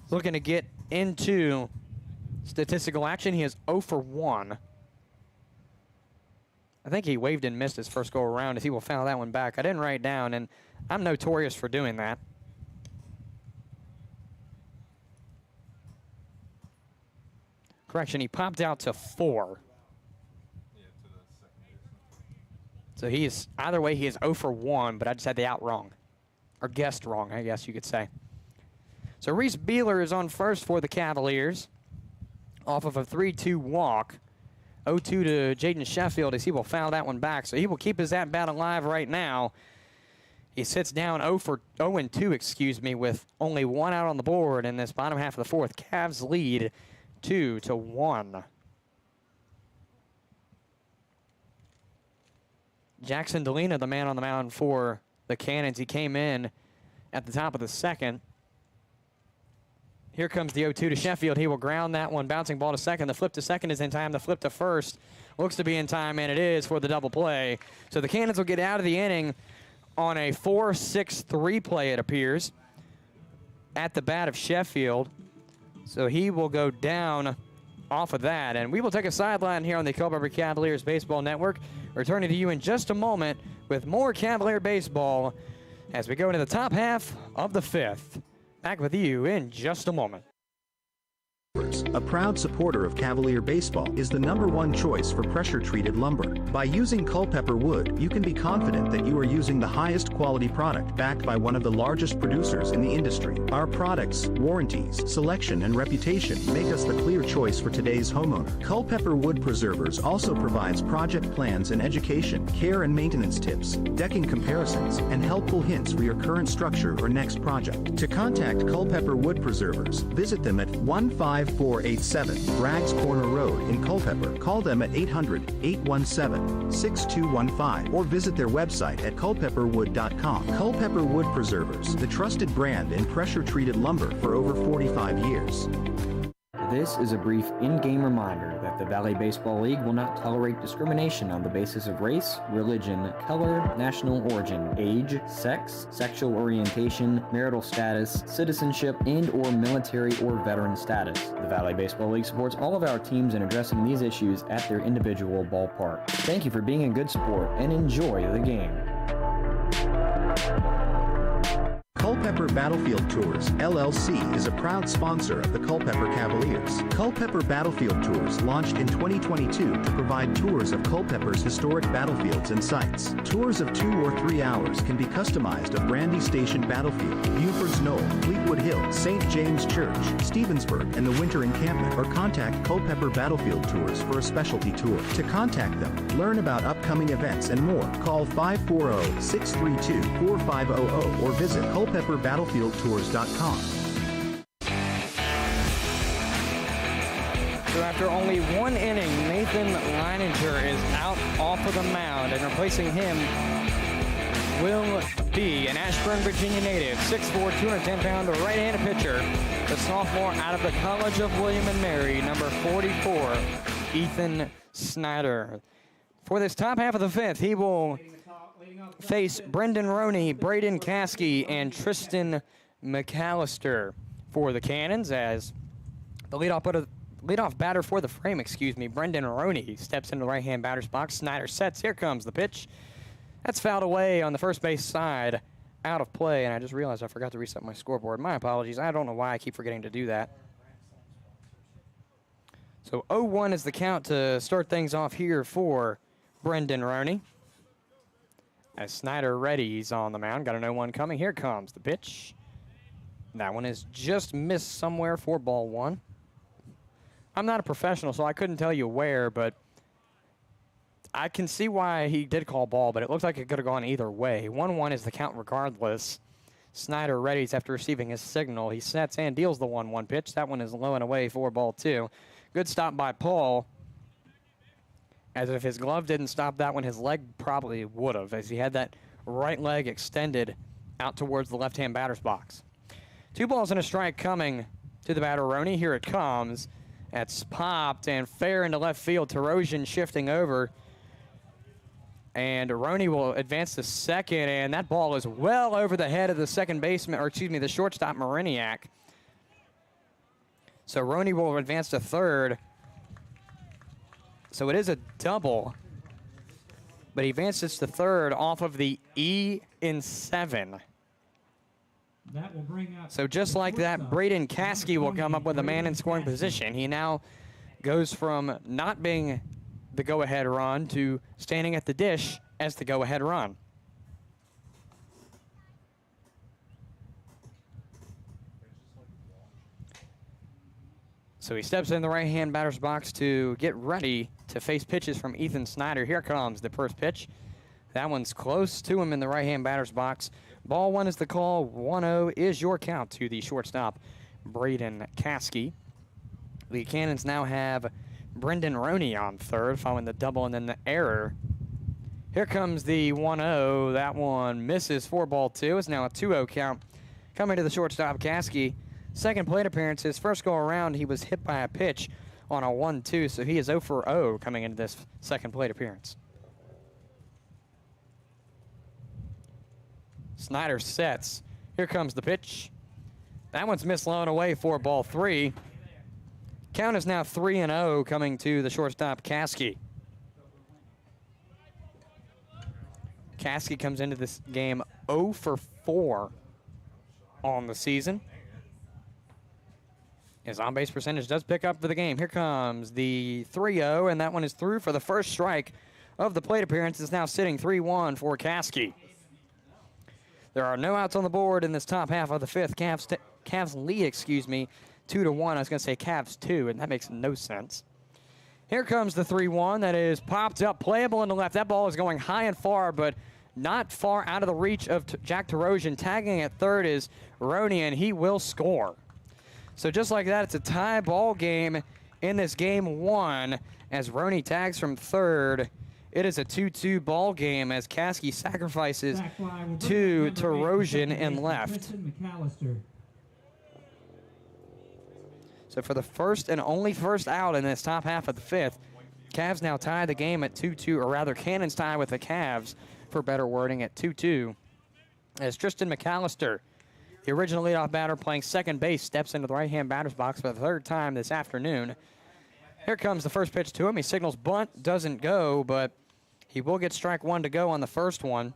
Looking to get into statistical action. He is 0 for 1. I think he waved and missed his first go around as he will foul that one back. I didn't write it down, and I'm notorious for doing that. Correction, he popped out to 4. So he is, either way, he is 0 for 1, but I just had the out wrong. Or guessed wrong, I guess you could say. So Reese Beeler is on first for the Cavaliers off of a 3-2 walk. 0-2 to Jaden Sheffield as he will foul that one back. So he will keep his at-bat alive right now. He sits down 0-2, excuse me, with only 1 out on the board in this bottom half of the 4th. Cavs lead 2-1. Jackson Delina, the man on the mound for the Cannons. He came in at the top of the 2nd. Here comes the 0-2 to Sheffield. He will ground that one, bouncing ball to second. The flip to second is in time. The flip to first looks to be in time, and it is for the double play. So the Cannons will get out of the inning on a 4-6-3 play, it appears, at the bat of Sheffield. So he will go down off of that, and we will take a sideline here on the Culpeper Cavaliers Baseball Network. Returning to you in just a moment with more Cavalier baseball as we go into the top half of the 5th. Back with you in just a moment. A proud supporter of Cavalier baseball is the #1 choice for pressure-treated lumber. By using Culpeper wood, you can be confident that you are using the highest quality product backed by one of the largest producers in the industry. Our products, warranties, selection, and reputation make us the clear choice for today's homeowner. Culpeper Wood Preservers also provides project plans and education, care and maintenance tips, decking comparisons, and helpful hints for your current structure or next project. To contact Culpeper Wood Preservers, visit them at 15487 Braggs Corner Road in Culpeper. Call them at 800-817-6215 or visit their website at culpepperwood.com. Culpeper Wood Preservers, the trusted brand in pressure-treated lumber for over 45 years. This is a brief in-game reminder that the Valley Baseball League will not tolerate discrimination on the basis of race, religion, color, national origin, age, sex, sexual orientation, marital status, citizenship, and/or military or veteran status. The Valley Baseball League supports all of our teams in addressing these issues at their individual ballpark. Thank you for being a good sport and enjoy the game. Culpeper Battlefield Tours, LLC is a proud sponsor of the Culpeper Cavaliers. Culpeper Battlefield Tours launched in 2022 to provide tours of Culpeper's historic battlefields and sites. Tours of 2 or 3 hours can be customized of Brandy Station Battlefield, Buford's Knoll, Fleetwood Hill, St. James Church, Stevensburg, and the Winter Encampment, or contact Culpeper Battlefield Tours for a specialty tour. To contact them, learn about upcoming events and more, call 540-632-4500 or visit culpepperbattlefieldtours.com. So after only 1 inning, Nathan Leininger is out off of the mound, and replacing him will be an Ashburn, Virginia native, 6'4", 210-pound right-handed pitcher, the sophomore out of the College of William & Mary, number 44, Ethan Snyder. For this top half of the 5th, he will face Brendan Roney, Braden Caskey, and Tristan McAllister for the Cannons as the leadoff batter for the frame, Brendan Roney steps into the right-hand batter's box. Snyder sets. Here comes the pitch. That's fouled away on the first base side, out of play, and I just realized I forgot to reset my scoreboard. My apologies. I don't know why I keep forgetting to do that. So 0-1 is the count to start things off here for Brendan Roney. As Snyder readies on the mound, got an 0-1 coming. Here comes the pitch. That one is just missed somewhere for ball one. I'm not a professional, so I couldn't tell you where, but I can see why he did call ball, but it looks like it could have gone either way. 1-1 is the count regardless. Snyder readies after receiving his signal. He sets and deals the 1-1 pitch. That one is low and away for ball two. Good stop by Paul. As if his glove didn't stop that one, his leg probably would have, as he had that right leg extended out towards the left-hand batter's box. 2 balls and a strike coming to the batter, Roney. Here it comes. That's popped and fair into left field. Tarosian shifting over. And Roney will advance to second, and that ball is well over the head of the second baseman, or excuse me, the shortstop, Mariniak. So Roney will advance to third. So it is a double, but he advances to third off of the E in 7. That will bring up so just like that, Braden Caskey will come up with a man in scoring position. He now goes from not being the go-ahead run to standing at the dish as the go-ahead run. So he steps in the right-hand batter's box to get ready to face pitches from Ethan Snyder. Here comes the first pitch. That one's close to him in the right-hand batter's box. Ball one is the call. 1-0 is your count to the shortstop, Braden Caskey. The Cannons now have Brendan Roney on third, following the double and then the error. Here comes the 1-0. That one misses for ball two. It's now a 2-0 count. Coming to the shortstop, Caskey. Second plate appearance. His first go around, he was hit by a pitch on a 1-2, so he is 0 for 0 coming into this second plate appearance. Snyder sets. Here comes the pitch. That one's missed low and away for ball three. Count is now 3-0 coming to the shortstop, Caskey. Caskey comes into this game 0 for 4 on the season. His on-base percentage does pick up for the game. Here comes the 3-0, and that one is through for the first strike of the plate appearance. It's now sitting 3-1 for Caskey. There are no outs on the board in this top half of the fifth. Cavs lead, 2-1. I was going to say Cavs 2, and that makes no sense. Here comes the 3-1. That is popped up, playable in the left. That ball is going high and far, but not far out of the reach of Jack Tarosian. Tagging at third is Roney, and he will score. So just like that, it's a tie ball game in this game one as Roney tags from third. It is a 2-2 ball game as Caskey sacrifices to Tarosian in left. So for the first and only first out in this top half of the fifth, Cavs now tie the game at 2-2, or rather Cannons tie with the Cavs, for better wording, at 2-2. As Tristan McAllister, the original leadoff batter playing second base, steps into the right-hand batter's box for the third time this afternoon. Here comes the first pitch to him. He signals bunt, doesn't go, but he will get strike one to go on the first one.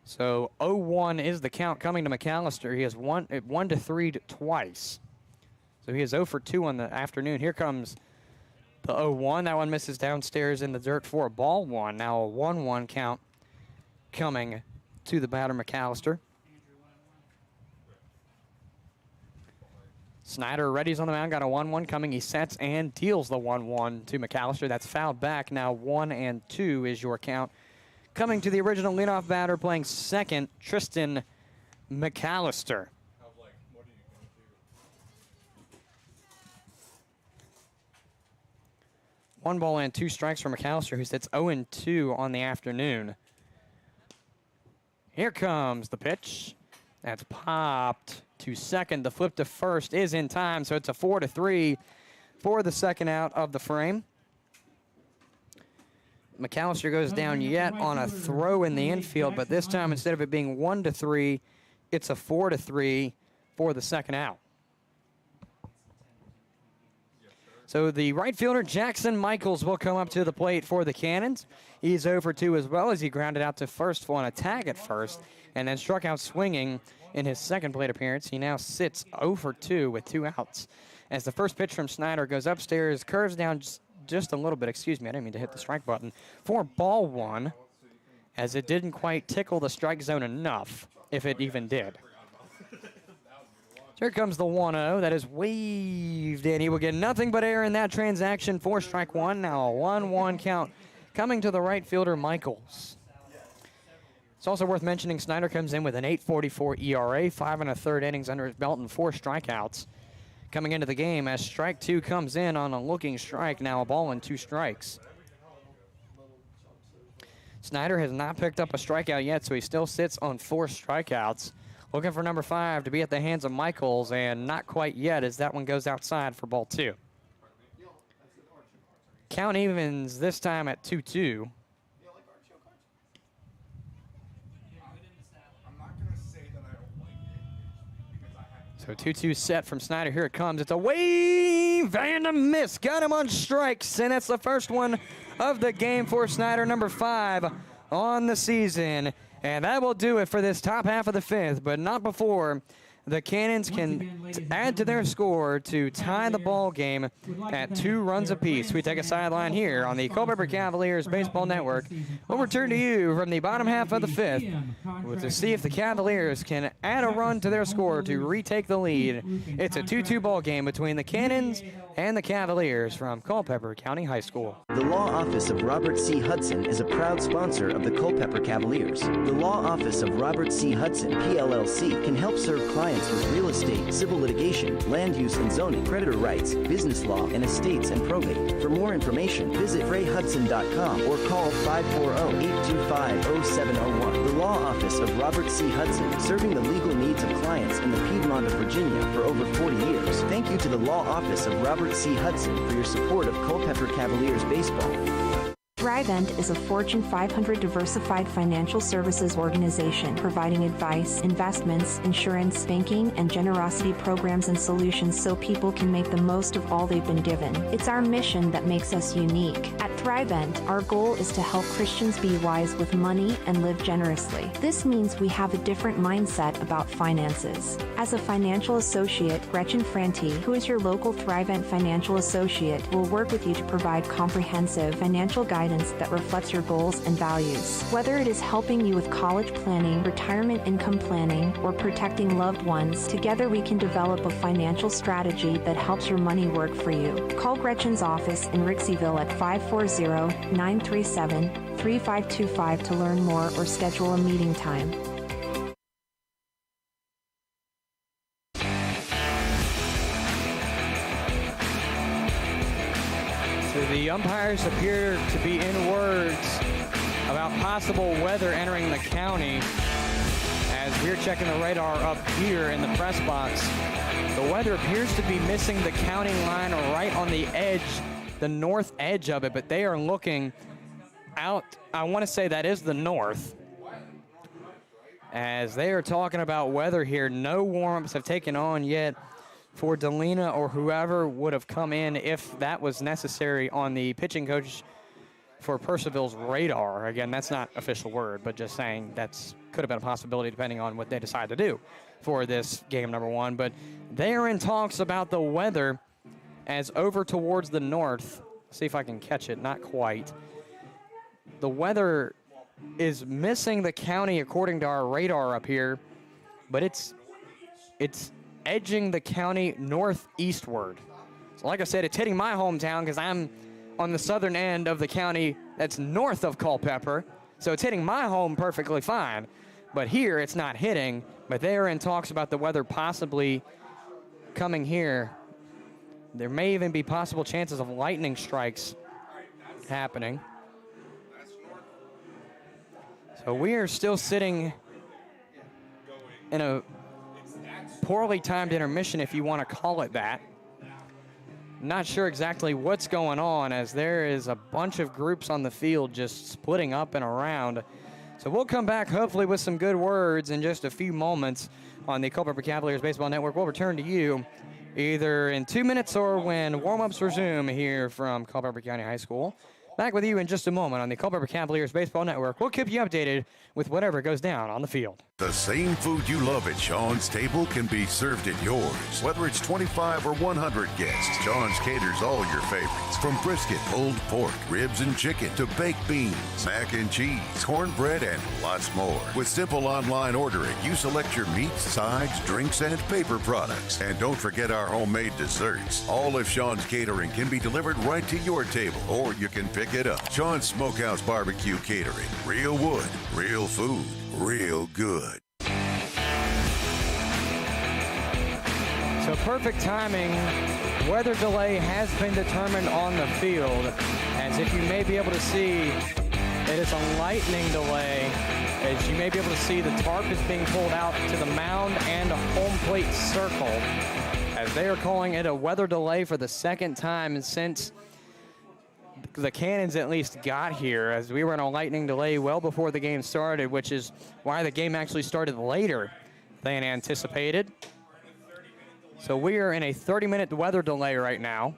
So 0-1 is the count coming to McAllister. He has 1-3 twice. So he is 0 for 2 on the afternoon. Here comes the 0-1. That one misses downstairs in the dirt for a ball one. Now a 1-1 count coming to the batter, McAllister. Snyder readies on the mound, got a 1-1 coming. He sets and deals the 1-1 to McAllister. That's fouled back. Now 1-2 is your count. Coming to the original leadoff batter, playing second, Tristan McAllister. 1 ball and 2 strikes for McAllister, who sits 0-2 on the afternoon. Here comes the pitch. That's popped to second. The flip to first is in time, so it's a 4-3 for the second out of the frame. McAllister goes down yet on a throw in the infield, but this time, instead of it being 1-3, it's a 4-3 for the second out. So the right fielder, Jackson Michaels, will come up to the plate for the Cannons. He's 0 for 2 as well, as he grounded out to first on a tag at first and then struck out swinging in his second plate appearance. He now sits 0 for 2 with 2 outs. as the first pitch from Snyder goes upstairs, curves down just a little bit. Excuse me, I didn't mean to hit the strike button. For ball one, as it didn't quite tickle the strike zone enough, if it even did. Here comes the 1-0. That is waved in. He will get nothing but air in that transaction for strike one. Now a 1-1 count coming to the right fielder, Michaels. It's also worth mentioning Snyder comes in with an 8.44 ERA, 5 1/3 innings under his belt, and 4 strikeouts coming into the game as strike two comes in on a looking strike. Now a ball and 2 strikes. Snyder has not picked up a strikeout yet, so he still sits on 4 strikeouts. Looking for number 5 to be at the hands of Michaels, and not quite yet as that one goes outside for ball 2. Count evens this time at 2-2. So 2-2 set from Snyder. Here it comes. It's a wave and a miss. Got him on strikes, and that's the first one of the game for Snyder, number 5 on the season. And that will do it for this top half of the 5th, but not before the Cannons can add to their score to tie the ball game at 2 runs apiece. We take a sideline here on the Culpeper Cavaliers Baseball Network. We'll return to you from the bottom half of the 5th to see if the Cavaliers can add a run to their score to retake the lead. It's a 2-2 ball game between the Cannons and the Cavaliers from Culpeper County High School. The Law Office of Robert C. Hudson is a proud sponsor of the Culpeper Cavaliers. The Law Office of Robert C. Hudson, PLLC, can help serve clients with real estate, civil litigation, land use and zoning, creditor rights, business law, and estates and probate. For more information, visit frayhudson.com or call 540-825-0701. The Law Office of Robert C. Hudson, serving the legal needs of clients in the Piedmont of Virginia for over 40 years. Thank you to the Law Office of Robert C. Hudson for your support of Culpeper Cavaliers baseball. Thrivent is a Fortune 500 diversified financial services organization providing advice, investments, insurance, banking, and generosity programs and solutions so people can make the most of all they've been given. It's our mission that makes us unique. At Thrivent, our goal is to help Christians be wise with money and live generously. This means we have a different mindset about finances. As a financial associate, Gretchen Franti, who is your local Thrivent financial associate, will work with you to provide comprehensive financial guidance that reflects your goals and values. Whether it is helping you with college planning, retirement income planning, or protecting loved ones, together we can develop a financial strategy that helps your money work for you. Call Gretchen's office in Rixieville at 540-937-3525 to learn more or schedule a meeting time. The umpires appear to be in words about possible weather entering the county as we're checking the radar up here in the press box. The weather appears to be missing the county line right on the edge, the north edge of it, but they are looking out. I want to say that is the north. As they are talking about weather here, no warm-ups have taken on yet for Delina or whoever would have come in if that was necessary on the pitching coach for Purcellville's radar. Again, that's not official word, but just saying that's could have been a possibility depending on what they decide to do for this game number 1. But they are in talks about the weather as over towards the north. See if I can catch it. Not quite. The weather is missing the county according to our radar up here, but it's edging the county northeastward. So like I said, it's hitting my hometown because I'm on the southern end of the county that's north of Culpeper. So it's hitting my home perfectly fine. But here it's not hitting, but they are in talks about the weather possibly coming here. There may even be possible chances of lightning strikes happening. So we are still sitting in a poorly timed intermission, if you want to call it that. Not sure exactly what's going on as there is a bunch of groups on the field just splitting up and around. So we'll come back hopefully with some good words in just a few moments on the Culpeper Cavaliers Baseball Network. We'll return to you either in 2 minutes or when warm-ups resume here from Culpeper County High School. Back with you in just a moment on the Culpeper Cavaliers Baseball Network. We'll keep you updated with whatever goes down on the field. The same food you love at Sean's Table can be served at yours. Whether it's 25 or 100 guests, Sean's caters all your favorites. From brisket, pulled pork, ribs and chicken, to baked beans, mac and cheese, cornbread, and lots more. With simple online ordering, you select your meats, sides, drinks, and paper products. And don't forget our homemade desserts. All of Sean's catering can be delivered right to your table, or you can pick it up. Sean's Smokehouse Barbecue Catering. Real wood, real food, real good. So perfect timing. Weather delay has been determined on the field. As if you may be able to see, it is a lightning delay. As you may be able to see, the tarp is being pulled out to the mound and a home plate circle. As they are calling it a weather delay for the second time since the Cannons at least got here, as we were in a lightning delay well before the game started, which is why the game actually started later than anticipated. So we are in a 30-minute weather delay right now.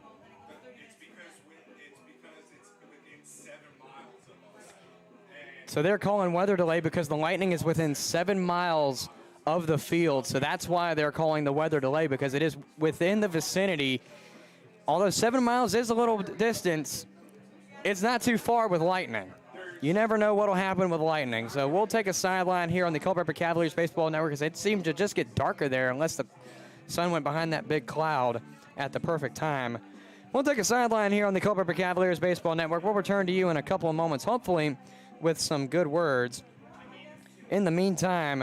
So they're calling weather delay because the Lightning is within 7 miles of the field. So that's why they're calling the weather delay, because it is within the vicinity. Although 7 miles is a little distance, it's not too far with lightning. You never know what will happen with lightning. So we'll take a sideline here on the Culpeper Cavaliers Baseball Network, because it seemed to just get darker there unless the sun went behind that big cloud at the perfect time. We'll take a sideline here on the Culpeper Cavaliers Baseball Network. We'll return to you in a couple of moments, hopefully with some good words. In the meantime,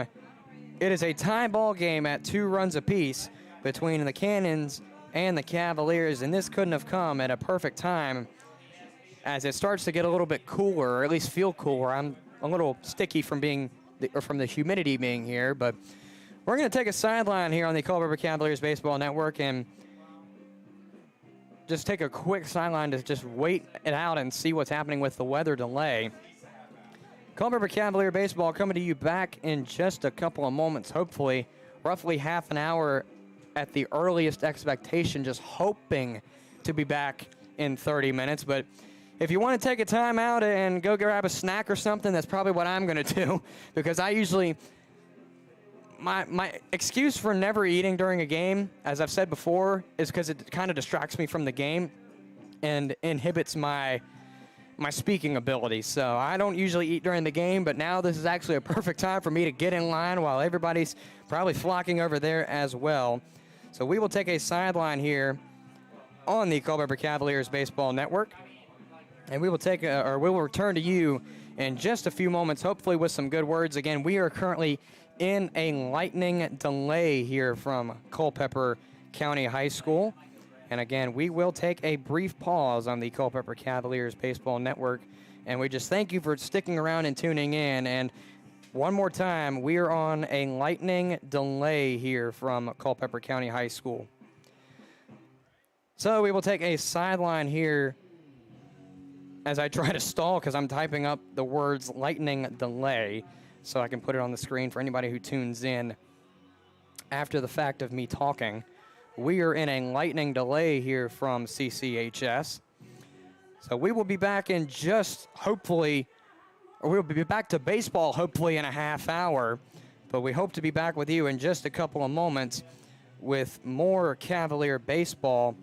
it is a tie ball game at 2 runs apiece between the Cannons and the Cavaliers, and this couldn't have come at a perfect time as it starts to get a little bit cooler, or at least feel cooler. I'm a little sticky from the humidity being here, but we're going to take a sideline here on the Culpeper Cavaliers Baseball Network and just take a quick sideline to just wait it out and see what's happening with the weather delay. Culpeper Cavalier Baseball coming to you back in just a couple of moments, hopefully, roughly half an hour at the earliest expectation, just hoping to be back in 30 minutes. But if you want to take a time out and go grab a snack or something, that's probably what I'm going to do, because I usually, my excuse for never eating during a game, as I've said before, is because it kind of distracts me from the game and inhibits my speaking ability. So I don't usually eat during the game, but now this is actually a perfect time for me to get in line while everybody's probably flocking over there as well. So we will take a sideline here on the Culpeper Cavaliers Baseball Network, and we will we'll return to you in just a few moments, hopefully with some good words. Again, we are currently in a lightning delay here from Culpeper County High School. And again, we will take a brief pause on the Culpeper Cavaliers Baseball Network, and we just thank you for sticking around and tuning in. And one more time, we are on a lightning delay here from Culpeper County High School. So we will take a sideline here as I try to stall, because I'm typing up the words lightning delay so I can put it on the screen for anybody who tunes in after the fact of me talking. We are in a lightning delay here from CCHS. So we will be back in just hopefully, or we'll be back to baseball hopefully in a half hour, but we hope to be back with you in just a couple of moments with more Cavalier baseball,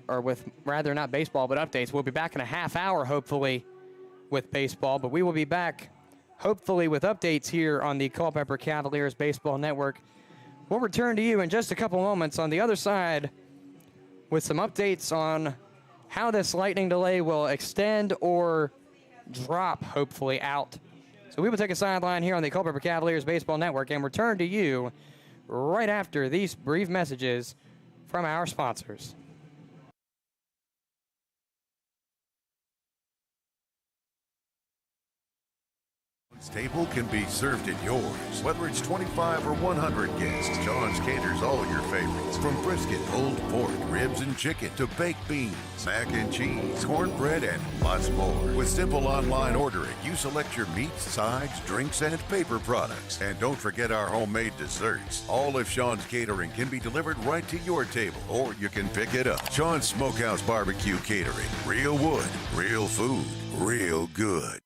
or with rather not baseball, but updates. We'll be back in a half hour hopefully with baseball, but we will be back hopefully with updates here on the Culpeper Cavaliers Baseball Network. We'll return to you in just a couple moments on the other side with some updates on how this lightning delay will extend or drop, hopefully, out. So we will take a sideline here on the Culpeper Cavaliers Baseball Network and return to you right after these brief messages from our sponsors. Table can be served at yours. Whether it's 25 or 100 guests, John's caters all your favorites. From brisket, pulled pork, ribs and chicken, to baked beans, mac and cheese, cornbread, and lots more. With simple online ordering, you select your meats, sides, drinks, and paper products. And don't forget our homemade desserts. All of Sean's catering can be delivered right to your table, or you can pick it up. Sean's Smokehouse Barbecue Catering. Real wood, real food, real good.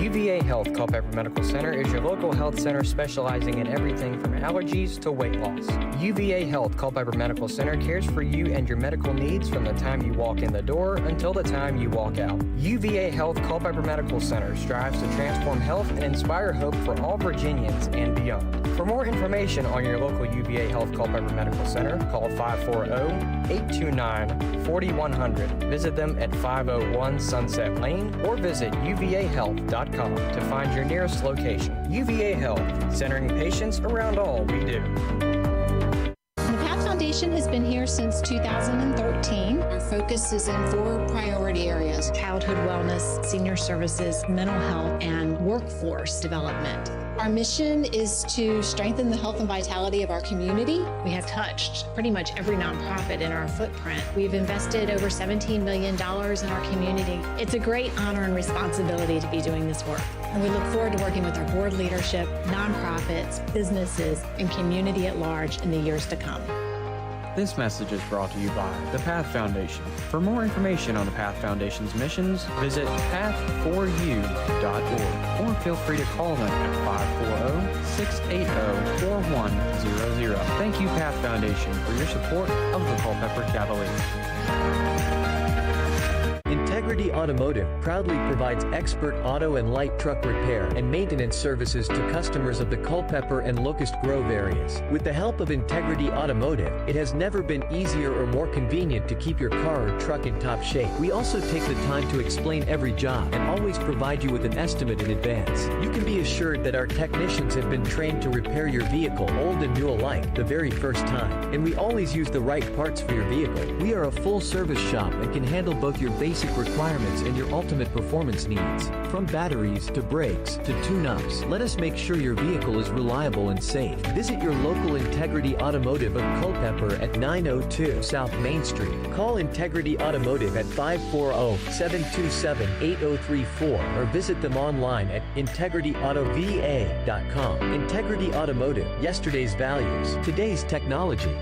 UVA Health Culpeper Medical Center is your local health center specializing in everything from allergies to weight loss. UVA Health Culpeper Medical Center cares for you and your medical needs from the time you walk in the door until the time you walk out. UVA Health Culpeper Medical Center strives to transform health and inspire hope for all Virginians and beyond. For more information on your local UVA Health Culpeper Medical Center, call 540-829-4100. Visit them at 501 Sunset Lane or visit uvahealth.com to find your nearest location. UVA Health, centering patients around all we do. The PATH Foundation has been here since 2013. Our focus is in 4 priority areas: childhood wellness, senior services, mental health, and workforce development. Our mission is to strengthen the health and vitality of our community. We have touched pretty much every nonprofit in our footprint. We've invested over $17 million in our community. It's a great honor and responsibility to be doing this work. And we look forward to working with our board leadership, nonprofits, businesses, and community at large in the years to come. This message is brought to you by the PATH Foundation. For more information on the PATH Foundation's missions, visit path4u.org or feel free to call them at 540-680-4100. Thank you, PATH Foundation, for your support of the Culpeper Cavaliers. Integrity Automotive proudly provides expert auto and light truck repair and maintenance services to customers of the Culpeper and Locust Grove areas. With the help of Integrity Automotive, it has never been easier or more convenient to keep your car or truck in top shape. We also take the time to explain every job and always provide you with an estimate in advance. You can be assured that our technicians have been trained to repair your vehicle, old and new alike, the very first time. And we always use the right parts for your vehicle. We are a full-service shop and can handle both your basic requirements requirements and your ultimate performance needs. From batteries to brakes to tune-ups, let us make sure your vehicle is reliable and safe. Visit your local Integrity Automotive of Culpeper at 902 South Main Street. Call Integrity Automotive at 540-727-8034 or visit them online at integrityautovA.com. Integrity Automotive, yesterday's values, today's technology.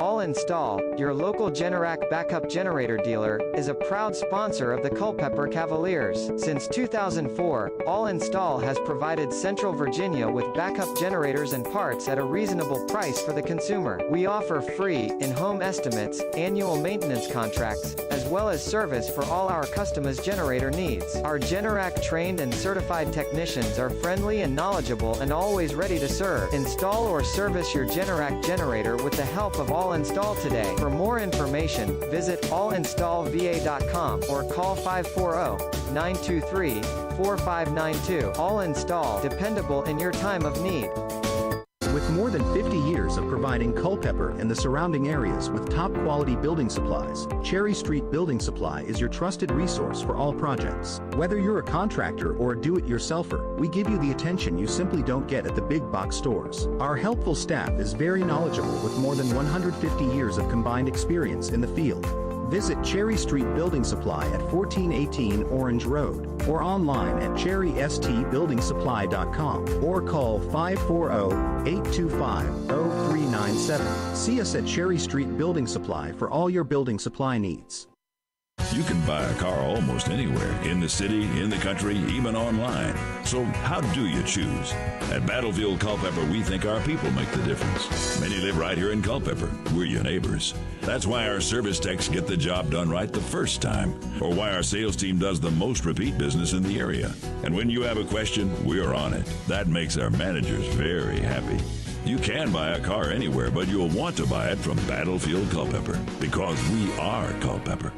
All Install, your local Generac backup generator dealer, is a proud sponsor of the Culpeper Cavaliers. Since 2004, All Install has provided Central Virginia with backup generators and parts at a reasonable price for the consumer. We offer free, in-home estimates, annual maintenance contracts, as well as service for all our customers' generator needs. Our Generac trained and certified technicians are friendly and knowledgeable and always ready to serve. Install or service your Generac generator with the help of All Install today. For more information, visit allinstallva.com or call 540-923-4592. All Install, dependable in your time of need. With more than 50 years of providing Culpeper and the surrounding areas with top quality building supplies, Cherry Street Building Supply is your trusted resource for all projects. Whether you're a contractor or a do-it-yourselfer, we give you the attention you simply don't get at the big box stores. Our helpful staff is very knowledgeable with more than 150 years of combined experience in the field. Visit Cherry Street Building Supply at 1418 Orange Road or online at cherrystbuildingsupply.com or call 540-825-0397. See us at Cherry Street Building Supply for all your building supply needs. You can buy a car almost anywhere, in the city, in the country, even online. So how do you choose? At Battlefield Culpeper, we think our people make the difference. Many live right here in Culpeper. We're your neighbors. That's why our service techs get the job done right the first time, or why our sales team does the most repeat business in the area. And when you have a question, we're on it. That makes our managers very happy. You can buy a car anywhere, but you'll want to buy it from Battlefield Culpeper, because we are Culpeper.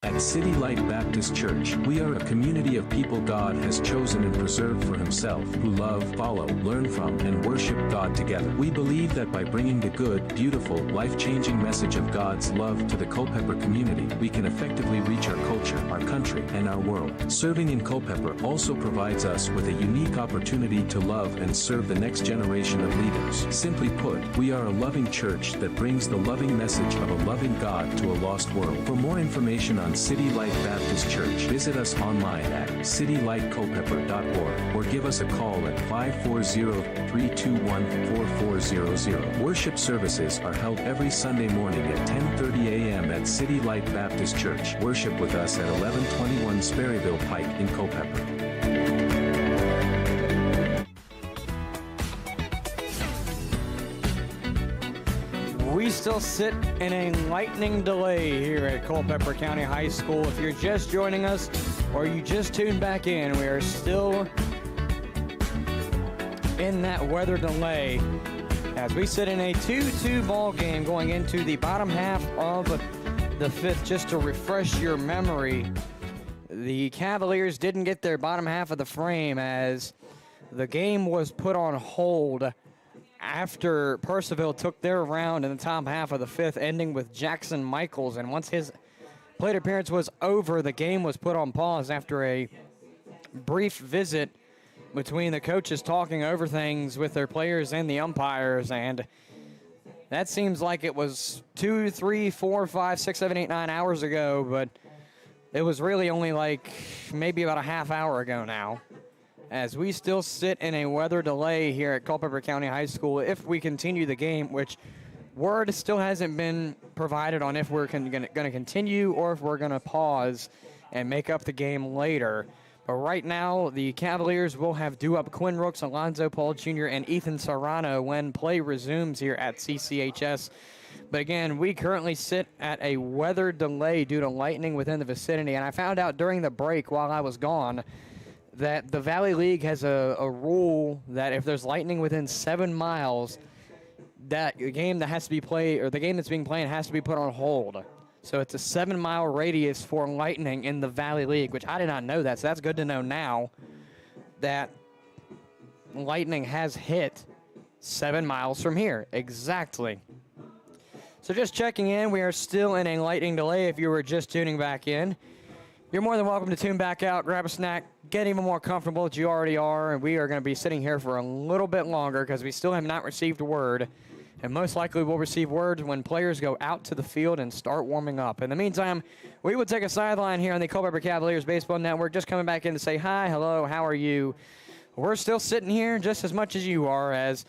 At City Light Baptist Church, we are a community of people God has chosen and preserved for Himself, who love, follow, learn from, and worship God together. We believe that by bringing the good, beautiful, life-changing message of God's love to the Culpeper community, we can effectively reach our culture, our country, and our world. Serving in Culpeper also provides us with a unique opportunity to love and serve the next generation of leaders. Simply put, we are a loving church that brings the loving message of a loving God to a lost world. For more information on City Light Baptist Church, visit us online at citylightculpeper.org or give us a call at 540-321-4400. Worship services are held every Sunday morning at 10:30 a.m. at City Light Baptist Church. Worship with us at 1121 Sperryville Pike in Culpeper. We still sit in a lightning delay here at Culpeper County High School. If you're just joining us or you just tuned back in, we are still in that weather delay as we sit in a 2-2 ball game going into the bottom half of the fifth. Just to refresh your memory, the Cavaliers didn't get their bottom half of the frame as the game was put on hold after Purcellville took their round in the top half of the fifth, ending with Jackson Michaels. And once his plate appearance was over, the game was put on pause after a brief visit between the coaches talking over things with their players and the umpires. And that seems like it was 2, 3, 4, 5, 6, 7, 8, 9 hours ago, but it was really only like maybe about a half hour ago now, as we still sit in a weather delay here at Culpeper County High School. If we continue the game, which word still hasn't been provided on if we're going to continue or if we're going to pause and make up the game later. But right now, the Cavaliers will have due up Quinn Rooks, Alonzo Paul Jr., and Ethan Serrano when play resumes here at CCHS. But again, we currently sit at a weather delay due to lightning within the vicinity. And I found out during the break while I was gone that the Valley League has a rule that if there's lightning within 7 miles, that the game that has to be played, or the game that's being played, has to be put on hold. So it's a 7-mile radius for lightning in the Valley League, which I did not know that. So that's good to know now that lightning has hit 7 miles from here. Exactly. So just checking in, we are still in a lightning delay if you were just tuning back in. You're more than welcome to tune back out, grab a snack, get even more comfortable as you already are, and we are going to be sitting here for a little bit longer because we still have not received word, and most likely we'll receive word when players go out to the field and start warming up. In the meantime, we will take a sideline here on the Culpeper Cavaliers Baseball Network, just coming back in to say hi, hello, how are you? We're still sitting here just as much as you are, as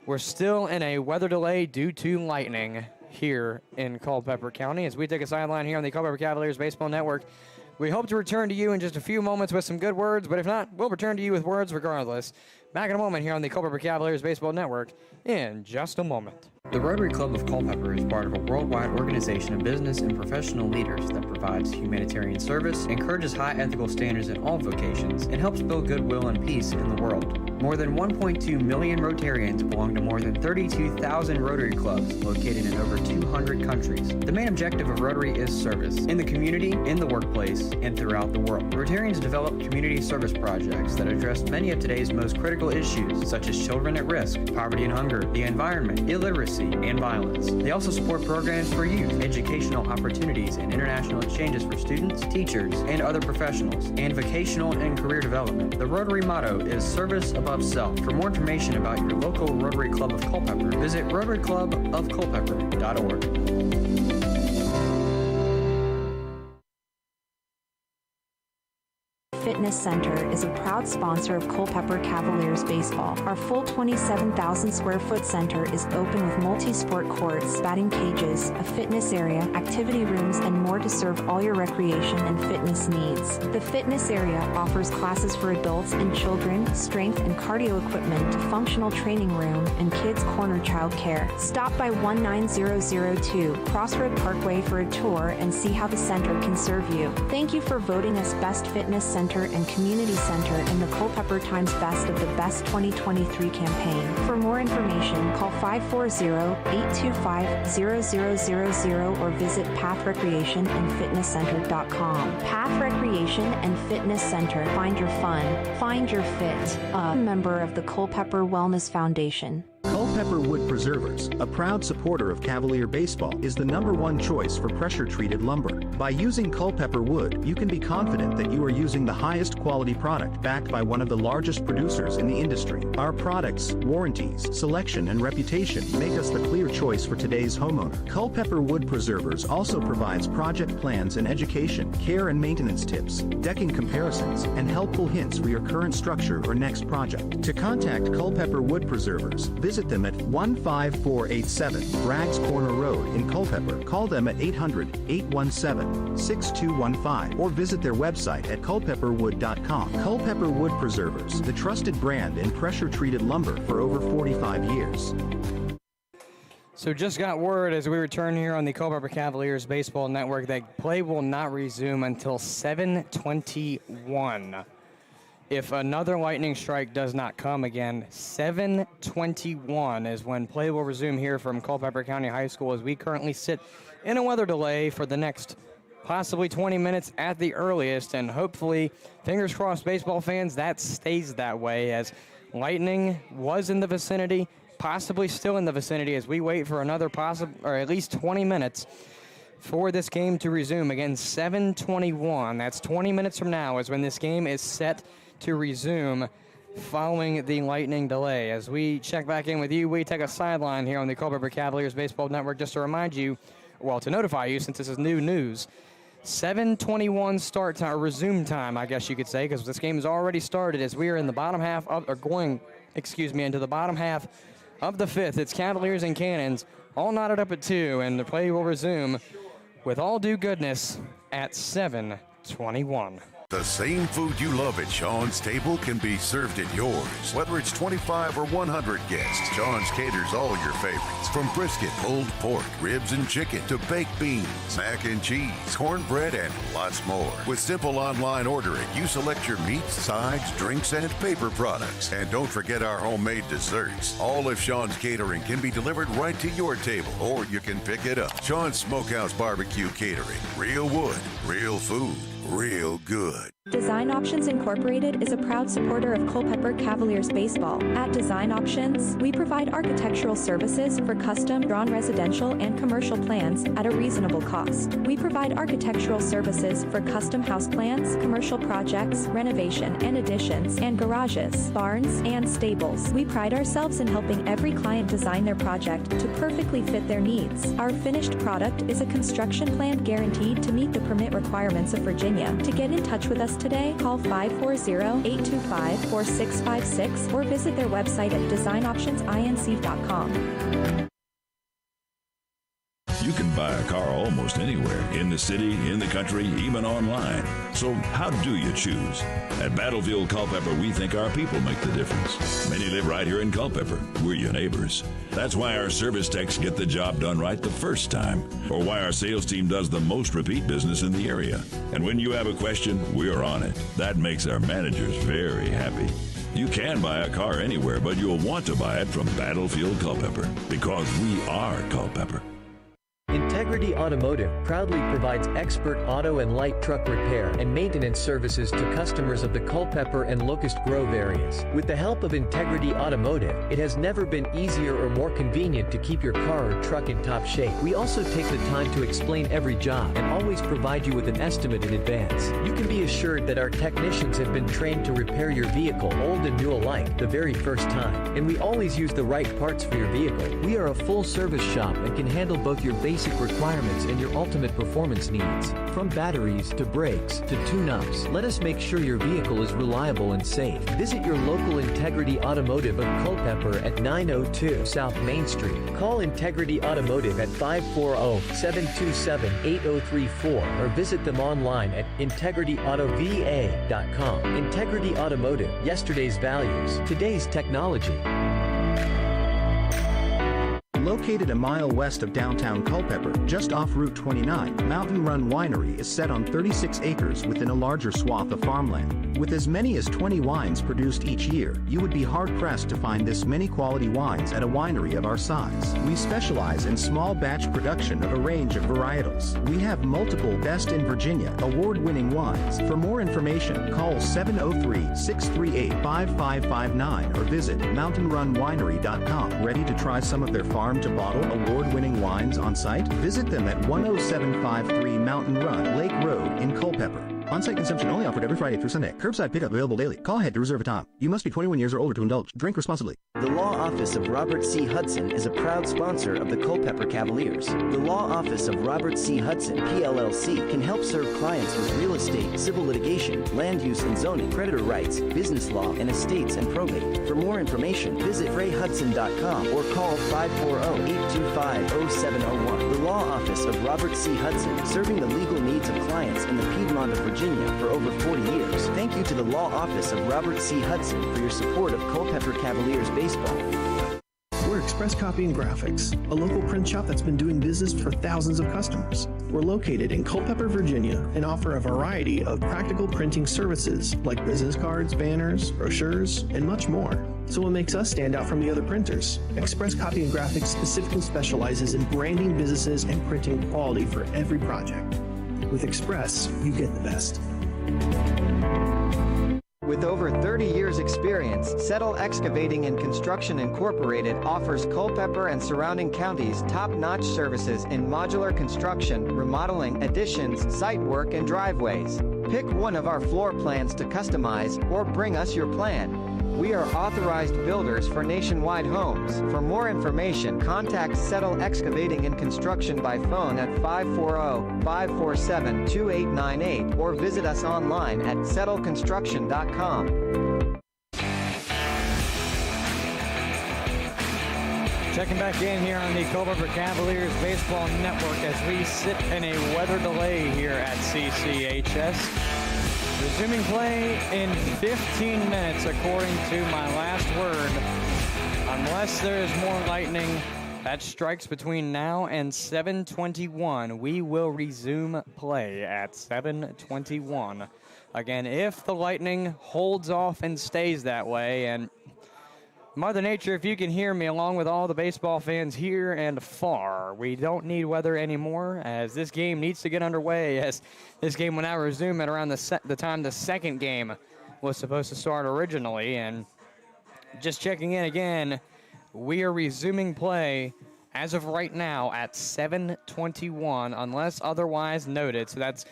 we're still in a weather delay due to lightning here in Culpeper County. As we take a sideline here on the Culpeper Cavaliers Baseball Network, we hope to return to you in just a few moments with some good words, but if not, we'll return to you with words regardless. Back in a moment here on the Culpeper Cavaliers Baseball Network in just a moment. The Rotary Club of Culpeper is part of a worldwide organization of business and professional leaders that provides humanitarian service, encourages high ethical standards in all vocations, and helps build goodwill and peace in the world. More than 1.2 million Rotarians belong to more than 32,000 Rotary clubs located in over 200 countries. The main objective of Rotary is service, in the community, in the workplace, and throughout the world. Rotarians develop community service projects that address many of today's most critical issues, such as children at risk, poverty and hunger, the environment, illiteracy, and violence. They also support programs for youth, educational opportunities, and international exchanges for students, teachers, and other professionals, and vocational and career development. The Rotary motto is service above self. For more information about your local Rotary Club of Culpeper, visit rotaryclubofculpeper.org. Fitness Center is a proud sponsor of Culpeper Cavaliers baseball. Our full 27,000 square foot center is open with multi-sport courts, batting cages, a fitness area, activity rooms, and more to serve all your recreation and fitness needs. The fitness area offers classes for adults and children, strength and cardio equipment, functional training room, and kids corner child care. Stop by 19002 Crossroad Parkway for a tour and see how the center can serve you. Thank you for voting us Best Fitness Center and Community Center in the Culpeper Times Best of the Best 2023 campaign. For more information, call 540-825-0000 or visit pathrecreationandfitnesscenter.com. Path Recreation and Fitness Center. Find your fun. Find your fit. A member of the Culpeper Wellness Foundation. Culpeper Wood Preservers, a proud supporter of Cavalier baseball, is the #1 choice for pressure-treated lumber. By using Culpeper wood, you can be confident that you are using the highest quality product backed by one of the largest producers in the industry. Our products, warranties, selection, and reputation make us the clear choice for today's homeowner. Culpeper Wood Preservers also provides project plans and education, care and maintenance tips, decking comparisons, and helpful hints for your current structure or next project. To contact Culpeper Wood Preservers, visit them at 15487 Braggs Corner Road in Culpeper. Call them at 800-817-6215 or visit their website at culpepperwood.com. Culpeper Wood Preservers, the trusted brand in pressure-treated lumber for over 45 years. So just got word as we return here on the Culpeper Cavaliers Baseball Network that play will not resume until 7:21. If another lightning strike does not come again, 7:21 is when play will resume here from Culpeper County High School as we currently sit in a weather delay for the next possibly 20 minutes at the earliest, and hopefully, fingers crossed, baseball fans, that stays that way as lightning was in the vicinity, possibly still in the vicinity as we wait for another or at least 20 minutes for this game to resume. Again, 7:21, that's 20 minutes from now is when this game is set to resume following the lightning delay. As we check back in with you, we take a sideline here on the Culpeper Cavaliers Baseball Network just to remind you, well, to notify you since this is new news, 7:21 start time, or resume time, I guess you could say, because this game has already started as we are in the bottom half of, or going, into the bottom half of the fifth. It's Cavaliers and Cannons, all knotted up at 2, and the play will resume with all due goodness at 7:21. The same food you love at Sean's Table can be served at yours. Whether it's 25 or 100 guests, Sean's caters all your favorites. From brisket, pulled pork, ribs and chicken, to baked beans, mac and cheese, cornbread, and lots more. With simple online ordering, you select your meats, sides, drinks, and paper products. And don't forget our homemade desserts. All of Sean's catering can be delivered right to your table, or you can pick it up. Sean's Smokehouse Barbecue Catering. Real wood, real food, real good. Design Options Incorporated is a proud supporter of Culpeper Cavaliers baseball. At Design Options, we provide architectural services for custom drawn residential and commercial plans at a reasonable cost. We provide architectural services for custom house plans, commercial projects, renovation and additions, and garages, barns, and stables. We pride ourselves in helping every client design their project to perfectly fit their needs. Our finished product is a construction plan guaranteed to meet the permit requirements of Virginia. To get in touch with us today, call 540-825-4656 or visit their website at designoptionsinc.com. You can buy a car almost anywhere, in the city, in the country, even online. So how do you choose? At Battlefield Culpeper, we think our people make the difference. Many live right here in Culpeper. We're your neighbors. That's why our service techs get the job done right the first time, or why our sales team does the most repeat business in the area. And when you have a question, we're on it. That makes our managers very happy. You can buy a car anywhere, but you'll want to buy it from Battlefield Culpeper, because we are Culpeper. Integrity Automotive proudly provides expert auto and light truck repair and maintenance services to customers of the Culpeper and Locust Grove areas. With the help of Integrity Automotive, it has never been easier or more convenient to keep your car or truck in top shape. We also take the time to explain every job and always provide you with an estimate in advance. You can be assured that our technicians have been trained to repair your vehicle, old and new alike, the very first time. And we always use the right parts for your vehicle. We are a full-service shop and can handle both your basic requirements and your ultimate performance needs. From batteries to brakes to tune-ups, let us make sure your vehicle is reliable and safe. Visit your local Integrity Automotive of Culpeper at 902 South Main Street. Call Integrity Automotive at 540-727-8034 or visit them online at integrityautovA.com. Integrity Automotive, yesterday's values, today's technology. Located a mile west of downtown Culpeper, just off Route 29, Mountain Run Winery is set on 36 acres within a larger swath of farmland. With as many as 20 wines produced each year, you would be hard-pressed to find this many quality wines at a winery of our size. We specialize in small batch production of a range of varietals. We have multiple Best in Virginia award-winning wines. For more information, call 703-638-5559 or visit mountainrunwinery.com. Ready to try some of their farm-to-bottle award-winning wines on site? Visit them at 10753 Mountain Run, Lake Road in Culpeper. On-site consumption only offered every Friday through Sunday. Curbside pickup available daily. Call ahead to reserve a time. You must be 21 years or older to indulge. Drink responsibly. The Law Office of Robert C. Hudson is a proud sponsor of the Culpeper Cavaliers. The Law Office of Robert C. Hudson, PLLC, can help serve clients with real estate, civil litigation, land use and zoning, creditor rights, business law, and estates and probate. For more information, visit freyhudson.com or call 540-825-0701. The Law Office of Robert C. Hudson, serving the legal needs of clients in the Piedmont of Virginia for over 40 years. Thank you to the Law Office of Robert C. Hudson for your support of Culpeper Cavaliers baseball. We're Express Copy and Graphics, a local print shop that's been doing business for thousands of customers. We're located in Culpeper, Virginia, and offer a variety of practical printing services like business cards, banners, brochures, and much more. So what makes us stand out from the other printers? Express Copy and Graphics specifically specializes in branding businesses and printing quality for every project. With Express, you get the best. With over 30 years experience, Settle Excavating and Construction Incorporated offers Culpeper and surrounding counties top-notch services in modular construction, remodeling, additions, site work, and driveways. Pick one of our floor plans to customize or bring us your plan. We are authorized builders for nationwide homes. For more information, contact Settle Excavating and Construction by phone at 540-547-2898 or visit us online at settleconstruction.com. Checking back in here on the Culpeper Cavaliers Baseball Network as we sit in a weather delay here at CCHS. Resuming play in 15 minutes, according to my last word. Unless there is more lightning that strikes between now and 7:21, we will resume play at 7:21. Again, if the lightning holds off and stays that way, and Mother Nature, if you can hear me, along with all the baseball fans here and far, we don't need weather anymore, as this game needs to get underway, as this game will now resume at around the time the second game was supposed to start originally. And just checking in again, we are resuming play as of right now at 7:21, unless otherwise noted. So that's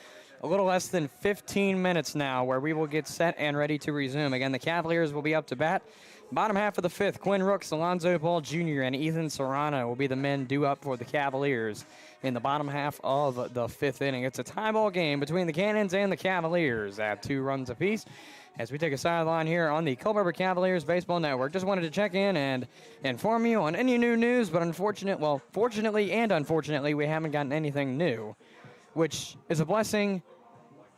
a little less than 15 minutes now where we will get set and ready to resume. Again, the Cavaliers will be up to bat. Bottom half of the fifth, Quinn Rooks, Alonzo Ball Jr., and Ethan Serrano will be the men due up for the Cavaliers in the bottom half of the fifth inning. It's a tie ball game between the Cannons and the Cavaliers at 2 runs apiece. As we take a sideline here on the Culpeper Cavaliers Baseball Network. Just wanted to check in and inform you on any new news, but fortunately and unfortunately, we haven't gotten anything new, which is a blessing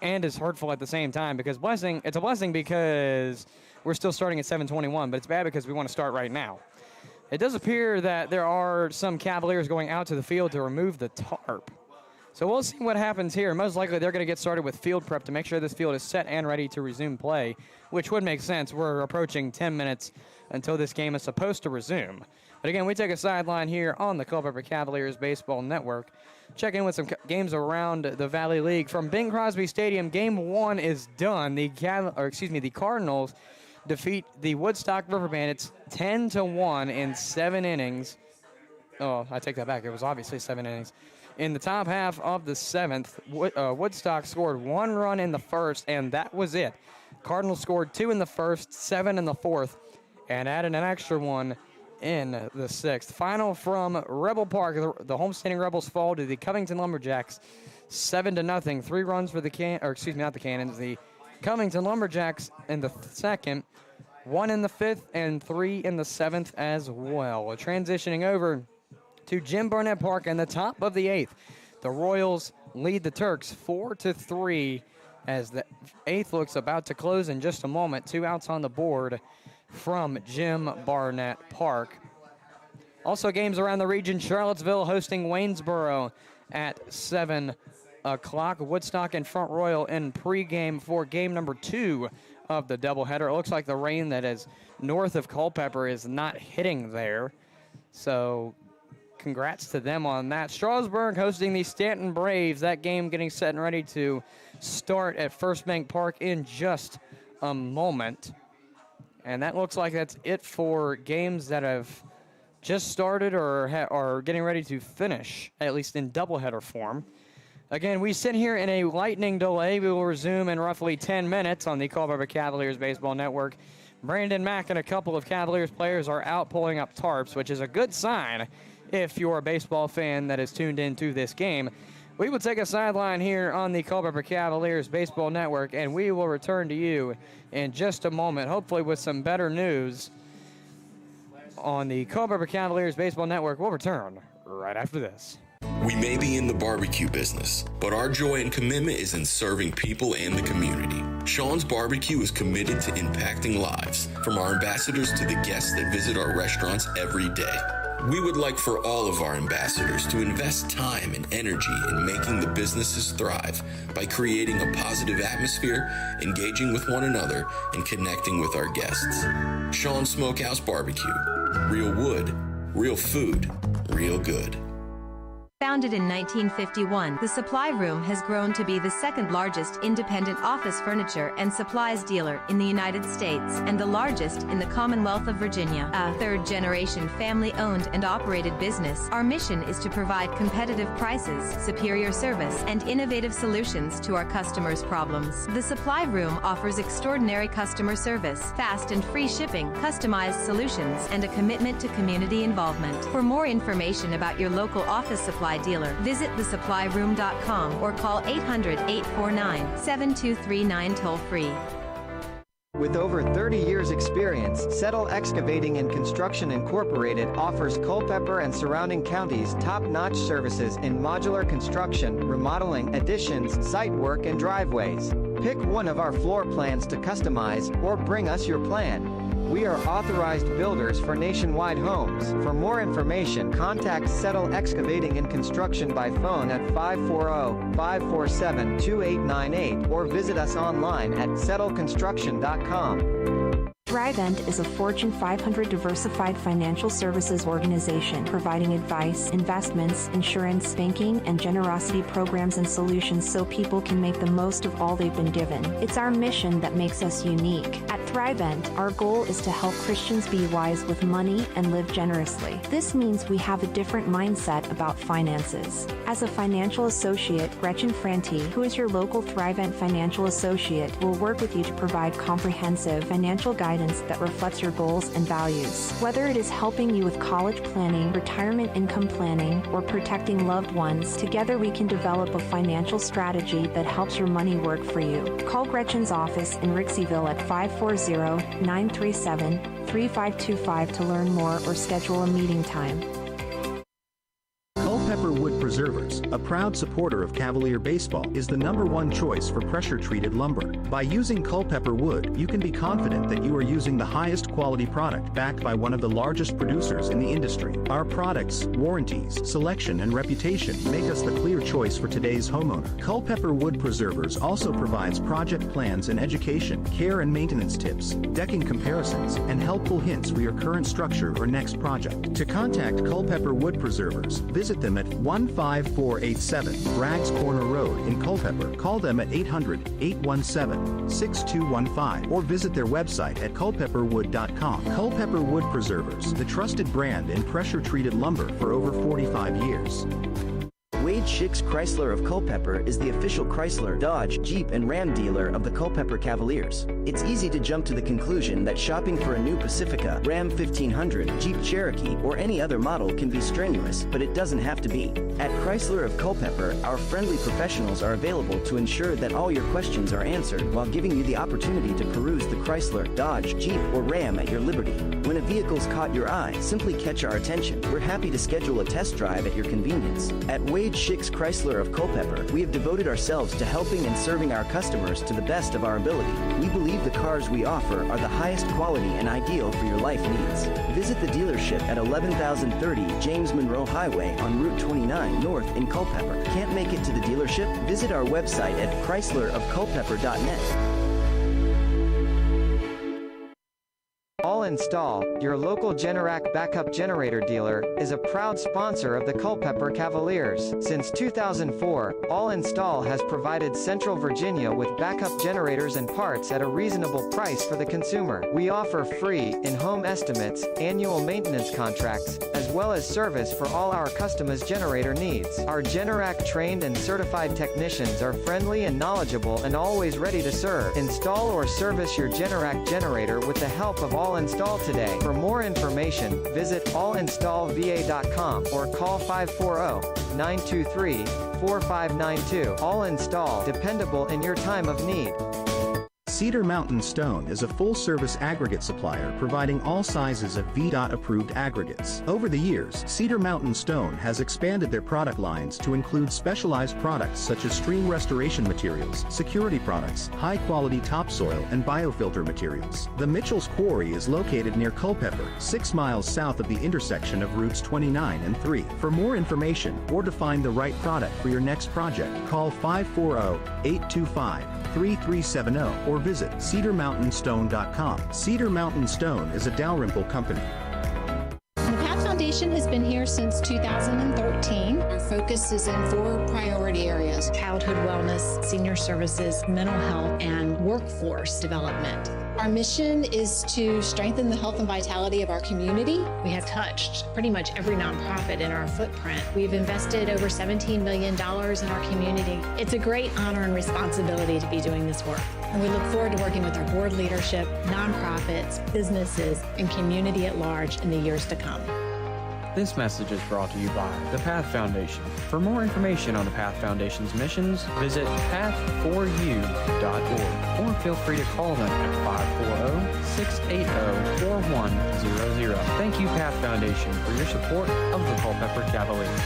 and is hurtful at the same time, because it's a blessing because we're still starting at 7:21, but it's bad because we want to start right now. It does appear that there are some Cavaliers going out to the field to remove the tarp. So we'll see what happens here. Most likely they're going to get started with field prep to make sure this field is set and ready to resume play, which would make sense. We're approaching 10 minutes until this game is supposed to resume. But again, we take a sideline here on the Culpeper Cavaliers Baseball Network. Check in with some games around the Valley League. From Bing Crosby Stadium, Game 1 is done. The Cardinals defeat the Woodstock River Bandits 10-1 in 7 innings. Oh, I take that back. It was obviously 7 innings. In the top half of the 7th, Woodstock scored 1 run in the first, and that was it. Cardinals scored 2 in the first, 7 in the fourth, and added an extra 1 in the 6th. Final from Rebel Park, the homestanding Rebels fall to the Covington Lumberjacks 7-0. 3 runs for the Cannons, the Covington Lumberjacks in the second, 1 in the 5th, and 3 in the 7th as well. Transitioning over to Jim Barnett Park in the top of the 8th. The Royals lead the Turks 4-3 as the 8th looks about to close in just a moment. 2 outs on the board from Jim Barnett Park. Also games around the region, Charlottesville hosting Waynesboro at 7 o'clock. Woodstock and Front Royal in pregame for game number 2 of the doubleheader. It looks like the rain that is north of Culpeper is not hitting there, so congrats to them on that. Strasburg hosting the Stanton Braves. That game getting set and ready to start at First Bank Park in just a moment. And that looks like that's it for games that have just started or are getting ready to finish, at least in doubleheader form. Again, we sit here in a lightning delay. We will resume in roughly 10 minutes on the Culpeper Cavaliers Baseball Network. Brandon Mack and a couple of Cavaliers players are out pulling up tarps, which is a good sign if you're a baseball fan that is tuned into this game. We will take a sideline here on the Culpeper Cavaliers Baseball Network, and we will return to you in just a moment, hopefully with some better news on the Culpeper Cavaliers Baseball Network. We'll return right after this. We may be in the barbecue business, but our joy and commitment is in serving people and the community. Sean's Barbecue is committed to impacting lives, from our ambassadors to the guests that visit our restaurants every day. We would like for all of our ambassadors to invest time and energy in making the businesses thrive by creating a positive atmosphere, engaging with one another, and connecting with our guests. Sean's Smokehouse Barbecue. Real wood, real food, real good. Founded in 1951, the Supply Room has grown to be the second largest independent office furniture and supplies dealer in the United States and the largest in the Commonwealth of Virginia. A third-generation family-owned and operated business, our mission is to provide competitive prices, superior service, and innovative solutions to our customers' problems. The Supply Room offers extraordinary customer service, fast and free shipping, customized solutions, and a commitment to community involvement. For more information about your local office supply dealer, visit thesupplyroom.com or call 800-849-7239 toll-free. With over 30 years experience, Settle Excavating and Construction Incorporated offers Culpeper and surrounding counties top-notch services in modular construction, remodeling, additions, site work, and driveways. Pick one of our floor plans to customize or bring us your plan. We are authorized builders for nationwide homes. For more information, contact Settle Excavating and Construction by phone at 540-547-2898 or visit us online at settleconstruction.com. Thrivent is a Fortune 500 diversified financial services organization providing advice, investments, insurance, banking, and generosity programs and solutions so people can make the most of all they've been given. It's our mission that makes us unique. At Thrivent, our goal is to help Christians be wise with money and live generously. This means we have a different mindset about finances. As a financial associate, Gretchen Franti, who is your local Thrivent financial associate, will work with you to provide comprehensive financial guidance that reflects your goals and values. Whether it is helping you with college planning, retirement income planning, or protecting loved ones, together we can develop a financial strategy that helps your money work for you. Call Gretchen's office in Rixieville at 540-937-3525 to learn more or schedule a meeting time. Culpeper Wood Preservers, a proud supporter of Cavalier baseball, is the #1 choice for pressure-treated lumber. By using Culpeper wood, you can be confident that you are using the highest quality product backed by one of the largest producers in the industry. Our products, warranties, selection, and reputation make us the clear choice for today's homeowner. Culpeper Wood Preservers also provides project plans and education, care and maintenance tips, decking comparisons, and helpful hints for your current structure or next project. To contact Culpeper Wood Preservers, visit them at 15487 Braggs Corner Road in Culpeper. Call them at 800-817-6215 or visit their website at culpepperwood.com. Culpeper Wood Preservers, the trusted brand in pressure-treated lumber for over 45 years. Wade Schicks Chrysler of Culpeper is the official Chrysler, Dodge, Jeep, and Ram dealer of the Culpeper Cavaliers. It's easy to jump to the conclusion that shopping for a new Pacifica, Ram 1500, Jeep Cherokee, or any other model can be strenuous, but it doesn't have to be. At Chrysler of Culpeper, our friendly professionals are available to ensure that all your questions are answered while giving you the opportunity to peruse the Chrysler, Dodge, Jeep, or Ram at your liberty. When a vehicle's caught your eye, simply catch our attention. We're happy to schedule a test drive at your convenience. At Wade Schicks Chrysler of Culpeper, we have devoted ourselves to helping and serving our customers to the best of our ability. We believe the cars we offer are the highest quality and ideal for your life needs. Visit the dealership at 11030 James Monroe Highway on Route 29 North in Culpeper. Can't make it to the dealership? Visit our website at chryslerofculpeper.net. All Install, your local Generac backup generator dealer, is a proud sponsor of the Culpeper Cavaliers. Since 2004, All Install has provided Central Virginia with backup generators and parts at a reasonable price for the consumer. We offer free, in-home estimates, annual maintenance contracts, as well as service for all our customers' generator needs. Our Generac trained and certified technicians are friendly and knowledgeable and always ready to serve. Install or service your Generac generator with the help of All Install today. For more information, visit allinstallva.com or call 540-923-4592. All Install, dependable in your time of need. Cedar Mountain Stone is a full-service aggregate supplier providing all sizes of VDOT-approved aggregates. Over the years, Cedar Mountain Stone has expanded their product lines to include specialized products such as stream restoration materials, security products, high-quality topsoil, and biofilter materials. The Mitchell's Quarry is located near Culpeper, 6 miles south of the intersection of routes 29 and 3. For more information or to find the right product for your next project, call 540-825-3370 or visit cedarmountainstone.com. Cedar Mountain Stone is a Dalrymple company. The PATH Foundation has been here since 2013. Our focus is in 4 priority areas: childhood wellness, senior services, mental health, and workforce development. Our mission is to strengthen the health and vitality of our community. We have touched pretty much every nonprofit in our footprint. We've invested over $17 million in our community. It's a great honor and responsibility to be doing this work. And we look forward to working with our board leadership, nonprofits, businesses, and community at large in the years to come. This message is brought to you by the PATH Foundation. For more information on the PATH Foundation's missions, visit path4u.org or feel free to call them at 540-680-4100. Thank you, PATH Foundation, for your support of the Culpeper Cavaliers.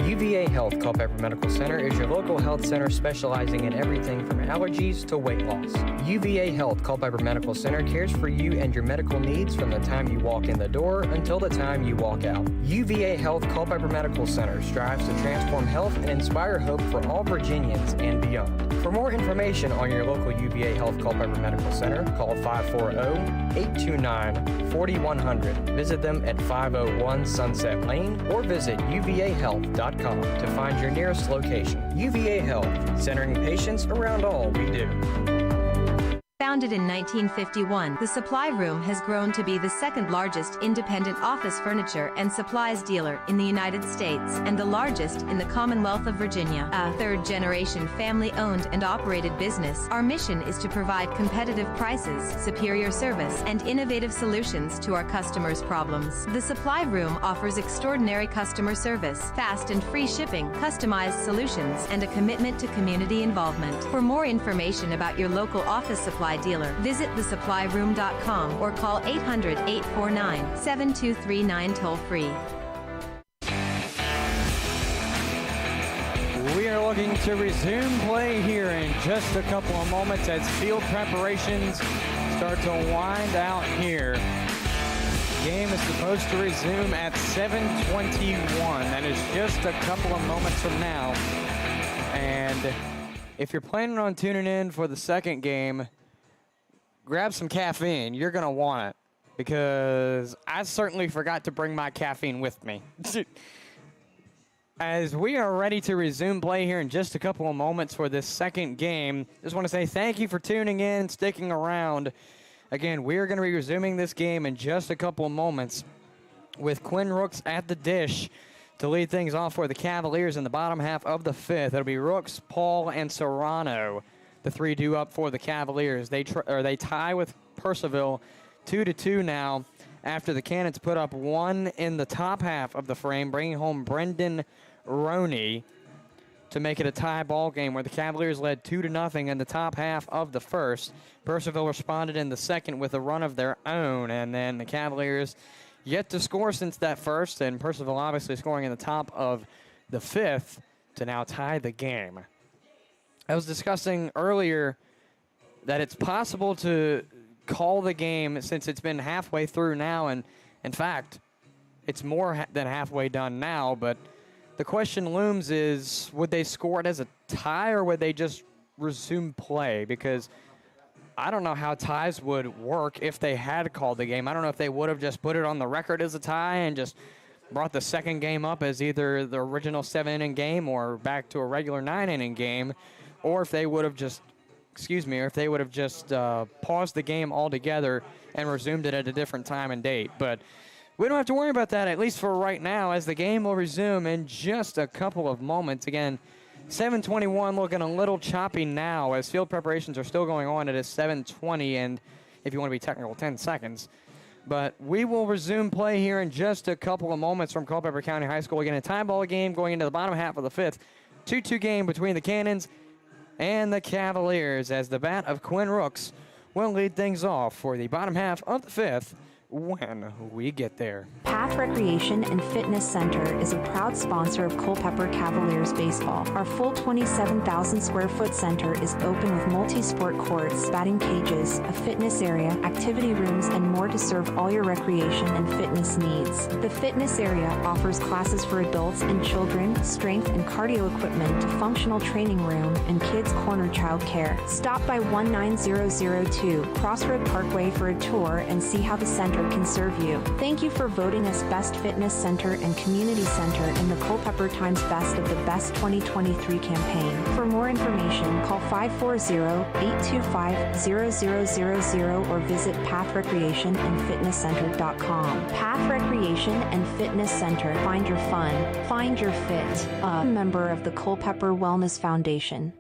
UVA Health Culpeper Medical Center is your local health center specializing in everything from allergies to weight loss. UVA Health Culpeper Medical Center cares for you and your medical needs from the time you walk in the door until the time you walk out. UVA Health Culpeper Medical Center strives to transform health and inspire hope for all Virginians and beyond. For more information on your local UVA Health Culpeper Medical Center, call 540-829-4100. Visit them at 501 Sunset Lane or visit uvahealth.com to find your nearest location. UVA Health, centering patients around all we do. Founded in 1951, the Supply Room has grown to be the second largest independent office furniture and supplies dealer in the United States and the largest in the Commonwealth of Virginia. A third-generation family-owned and operated business, our mission is to provide competitive prices, superior service, and innovative solutions to our customers' problems. The Supply Room offers extraordinary customer service, fast and free shipping, customized solutions, and a commitment to community involvement. For more information about your local office supply dealer, visit thesupplyroom.com or call 800-849-7239 toll-free. We are looking to resume play here in just a couple of moments as field preparations start to wind out here. Game is supposed to resume at 7:21. That is just a couple of moments from now. And if you're planning on tuning in for the second game, grab some caffeine. You're going to want it because I certainly forgot to bring my caffeine with me. As we are ready to resume play here in just a couple of moments for this second game, just want to say thank you for tuning in, sticking around. Again, we are going to be resuming this game in just a couple of moments with Quinn Rooks at the dish to lead things off for the Cavaliers in the bottom half of the fifth. It'll be Rooks, Paul, and Serrano. The three due up for the Cavaliers. They tie with Purcellville 2-2 now after the Cannons put up one in the top half of the frame, bringing home Brendan Roney to make it a tie ball game where the Cavaliers led 2-0 in the top half of the first. Purcellville responded in the second with a run of their own, and then the Cavaliers yet to score since that first, and Purcellville obviously scoring in the top of the fifth to now tie the game. I was discussing earlier that it's possible to call the game since it's been halfway through now, and in fact, it's more than halfway done now, but the question looms is, would they score it as a tie or would they just resume play? Because I don't know how ties would work if they had called the game. I don't know if they would have just put it on the record as a tie and just brought the second game up as either the original 7-inning game or back to a regular 9-inning game, or if they would have just, paused the game altogether and resumed it at a different time and date. But we don't have to worry about that, at least for right now, as the game will resume in just a couple of moments. Again, 7:21 looking a little choppy now as field preparations are still going on. It is 7:20, and if you want to be technical, 10 seconds. But we will resume play here in just a couple of moments from Culpeper County High School. Again, a tie ball game going into the bottom half of the fifth. 2-2 game between the Cannons and the Cavaliers as the bat of Quinn Rooks will lead things off for the bottom half of the fifth when we get there. Path Recreation and Fitness Center is a proud sponsor of Culpeper Cavaliers baseball. Our full 27,000 square foot center is open with multi-sport courts, batting cages, a fitness area, activity rooms, and more to serve all your recreation and fitness needs. The fitness area offers classes for adults and children, strength and cardio equipment, functional training room, and kids corner child care. Stop by 19002 Crossroad Parkway for a tour and see how the center can serve you. Thank you for voting us Best Fitness Center and Community Center in the Culpeper Times Best of the Best 2023 campaign. For more information, call 540-825-0000 or visit pathrecreationandfitnesscenter.com. Path Recreation and Fitness Center. Find your fun. Find your fit. A member of the Culpeper Wellness Foundation.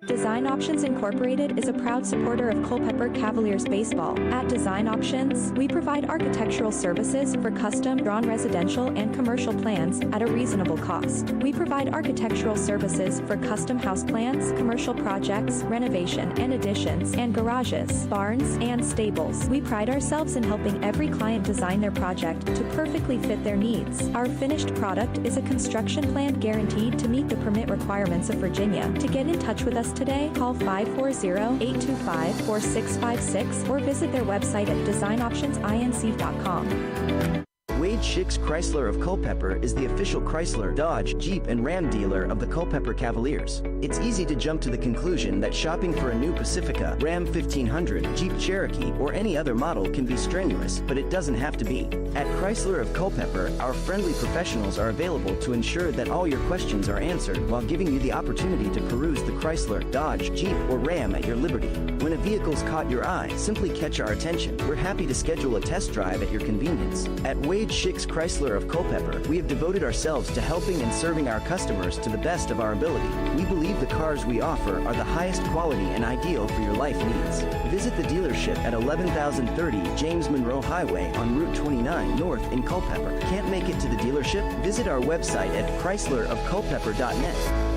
Design Options Incorporated is a proud supporter of Culpeper Cavaliers baseball. At Design Options, we provide architectural services for custom drawn residential and commercial plans at a reasonable cost. We provide architectural services for custom house plans, commercial projects, renovation and additions, and garages, barns, and stables. We pride ourselves in helping every client design their project to perfectly fit their needs. Our finished product is a construction plan guaranteed to meet the permit requirements of Virginia. To get in touch with us today, call 540-825-4656 or visit their website at designoptionsinc.com. Wage Schicks Chrysler of Culpeper is the official Chrysler, Dodge, Jeep, and Ram dealer of the Culpeper Cavaliers. It's easy to jump to the conclusion that shopping for a new Pacifica, Ram 1500, Jeep Cherokee, or any other model can be strenuous, but it doesn't have to be. At Chrysler of Culpeper, our friendly professionals are available to ensure that all your questions are answered while giving you the opportunity to peruse the Chrysler, Dodge, Jeep, or Ram at your liberty. When a vehicle's caught your eye, simply catch our attention. We're happy to schedule a test drive at your convenience. At Wade Schicks Chrysler of Culpeper, we have devoted ourselves to helping and serving our customers to the best of our ability. We believe the cars we offer are the highest quality and ideal for your life needs. Visit the dealership at 11,030 James Monroe Highway on Route 29 North in Culpeper. Can't make it to the dealership? Visit our website at chryslerofculpeper.net.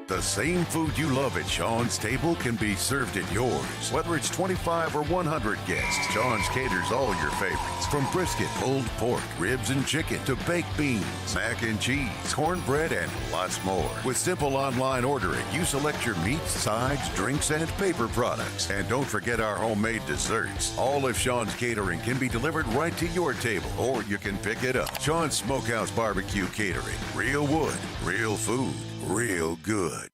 The same food you love at Sean's Table can be served at yours. Whether it's 25 or 100 guests, Sean's caters all your favorites. From brisket, pulled pork, ribs and chicken, to baked beans, mac and cheese, cornbread, and lots more. With simple online ordering, you select your meats, sides, drinks, and paper products. And don't forget our homemade desserts. All of Sean's catering can be delivered right to your table, or you can pick it up. Sean's Smokehouse Barbecue Catering. Real wood, real food, real good.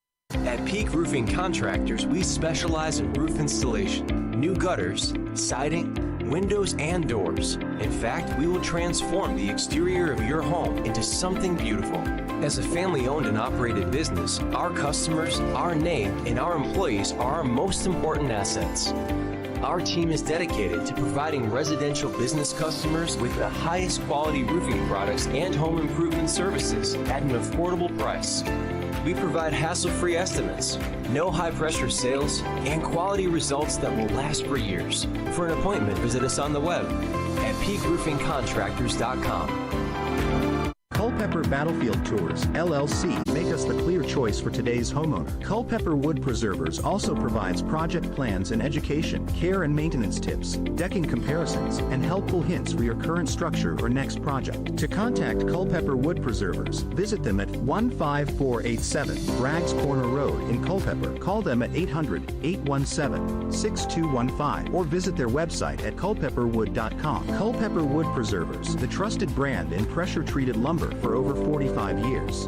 At Peak Roofing Contractors, we specialize in roof installation, new gutters, siding, windows, and doors. In fact, we will transform the exterior of your home into something beautiful. As a family-owned and operated business, our customers, our name, and our employees are our most important assets. Our team is dedicated to providing residential business customers with the highest quality roofing products and home improvement services at an affordable price. We provide hassle-free estimates, no high-pressure sales, and quality results that will last for years. For an appointment, visit us on the web at peakroofingcontractors.com. Culpeper Battlefield Tours, LLC, make us the clear choice for today's homeowner. Culpeper Wood Preservers also provides project plans and education, care and maintenance tips, decking comparisons, and helpful hints for your current structure or next project. To contact Culpeper Wood Preservers, visit them at 15487 Braggs Corner Road in Culpeper. Call them at 800-817-6215 or visit their website at culpepperwood.com. Culpeper Wood Preservers, the trusted brand in pressure-treated lumber for over 45 years.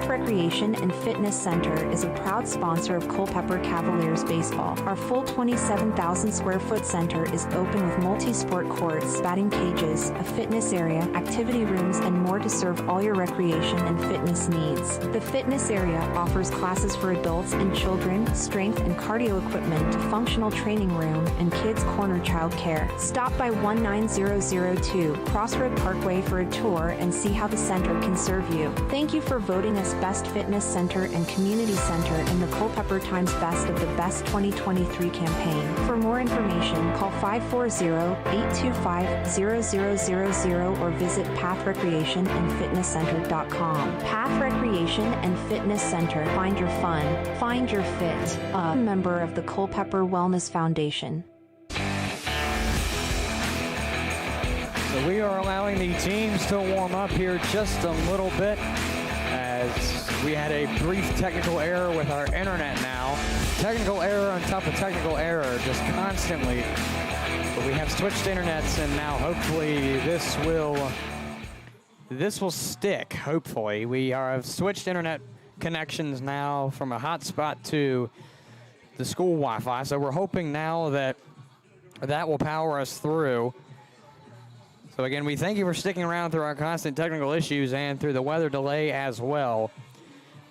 Recreation and Fitness Center is a proud sponsor of Culpeper Cavaliers baseball. Our full 27,000 square foot center is open with multi-sport courts, batting cages, a fitness area, activity rooms, and more to serve all your recreation and fitness needs. The fitness area offers classes for adults and children, strength and cardio equipment, functional training room, and kids corner child care. Stop by 19002 Crossroad Parkway for a tour and see how the center can serve you. Thank you for voting us Best Fitness Center and Community Center in the Culpeper Times Best of the Best 2023 campaign. For more information, call 540-825-0000 or visit pathrecreationandfitnesscenter.com. Path Recreation and Fitness Center. Find your fun. Find your fit. A member of the Culpeper Wellness Foundation. So we are allowing the teams to warm up here just a little bit, as we had a brief technical error with our internet now. Technical error on top of technical error just constantly. But we have switched internets, and now hopefully this will stick, hopefully. We have switched internet connections now from a hotspot to the school Wi-Fi. So we're hoping now that that will power us through. So again, we thank you for sticking around through our constant technical issues and through the weather delay as well.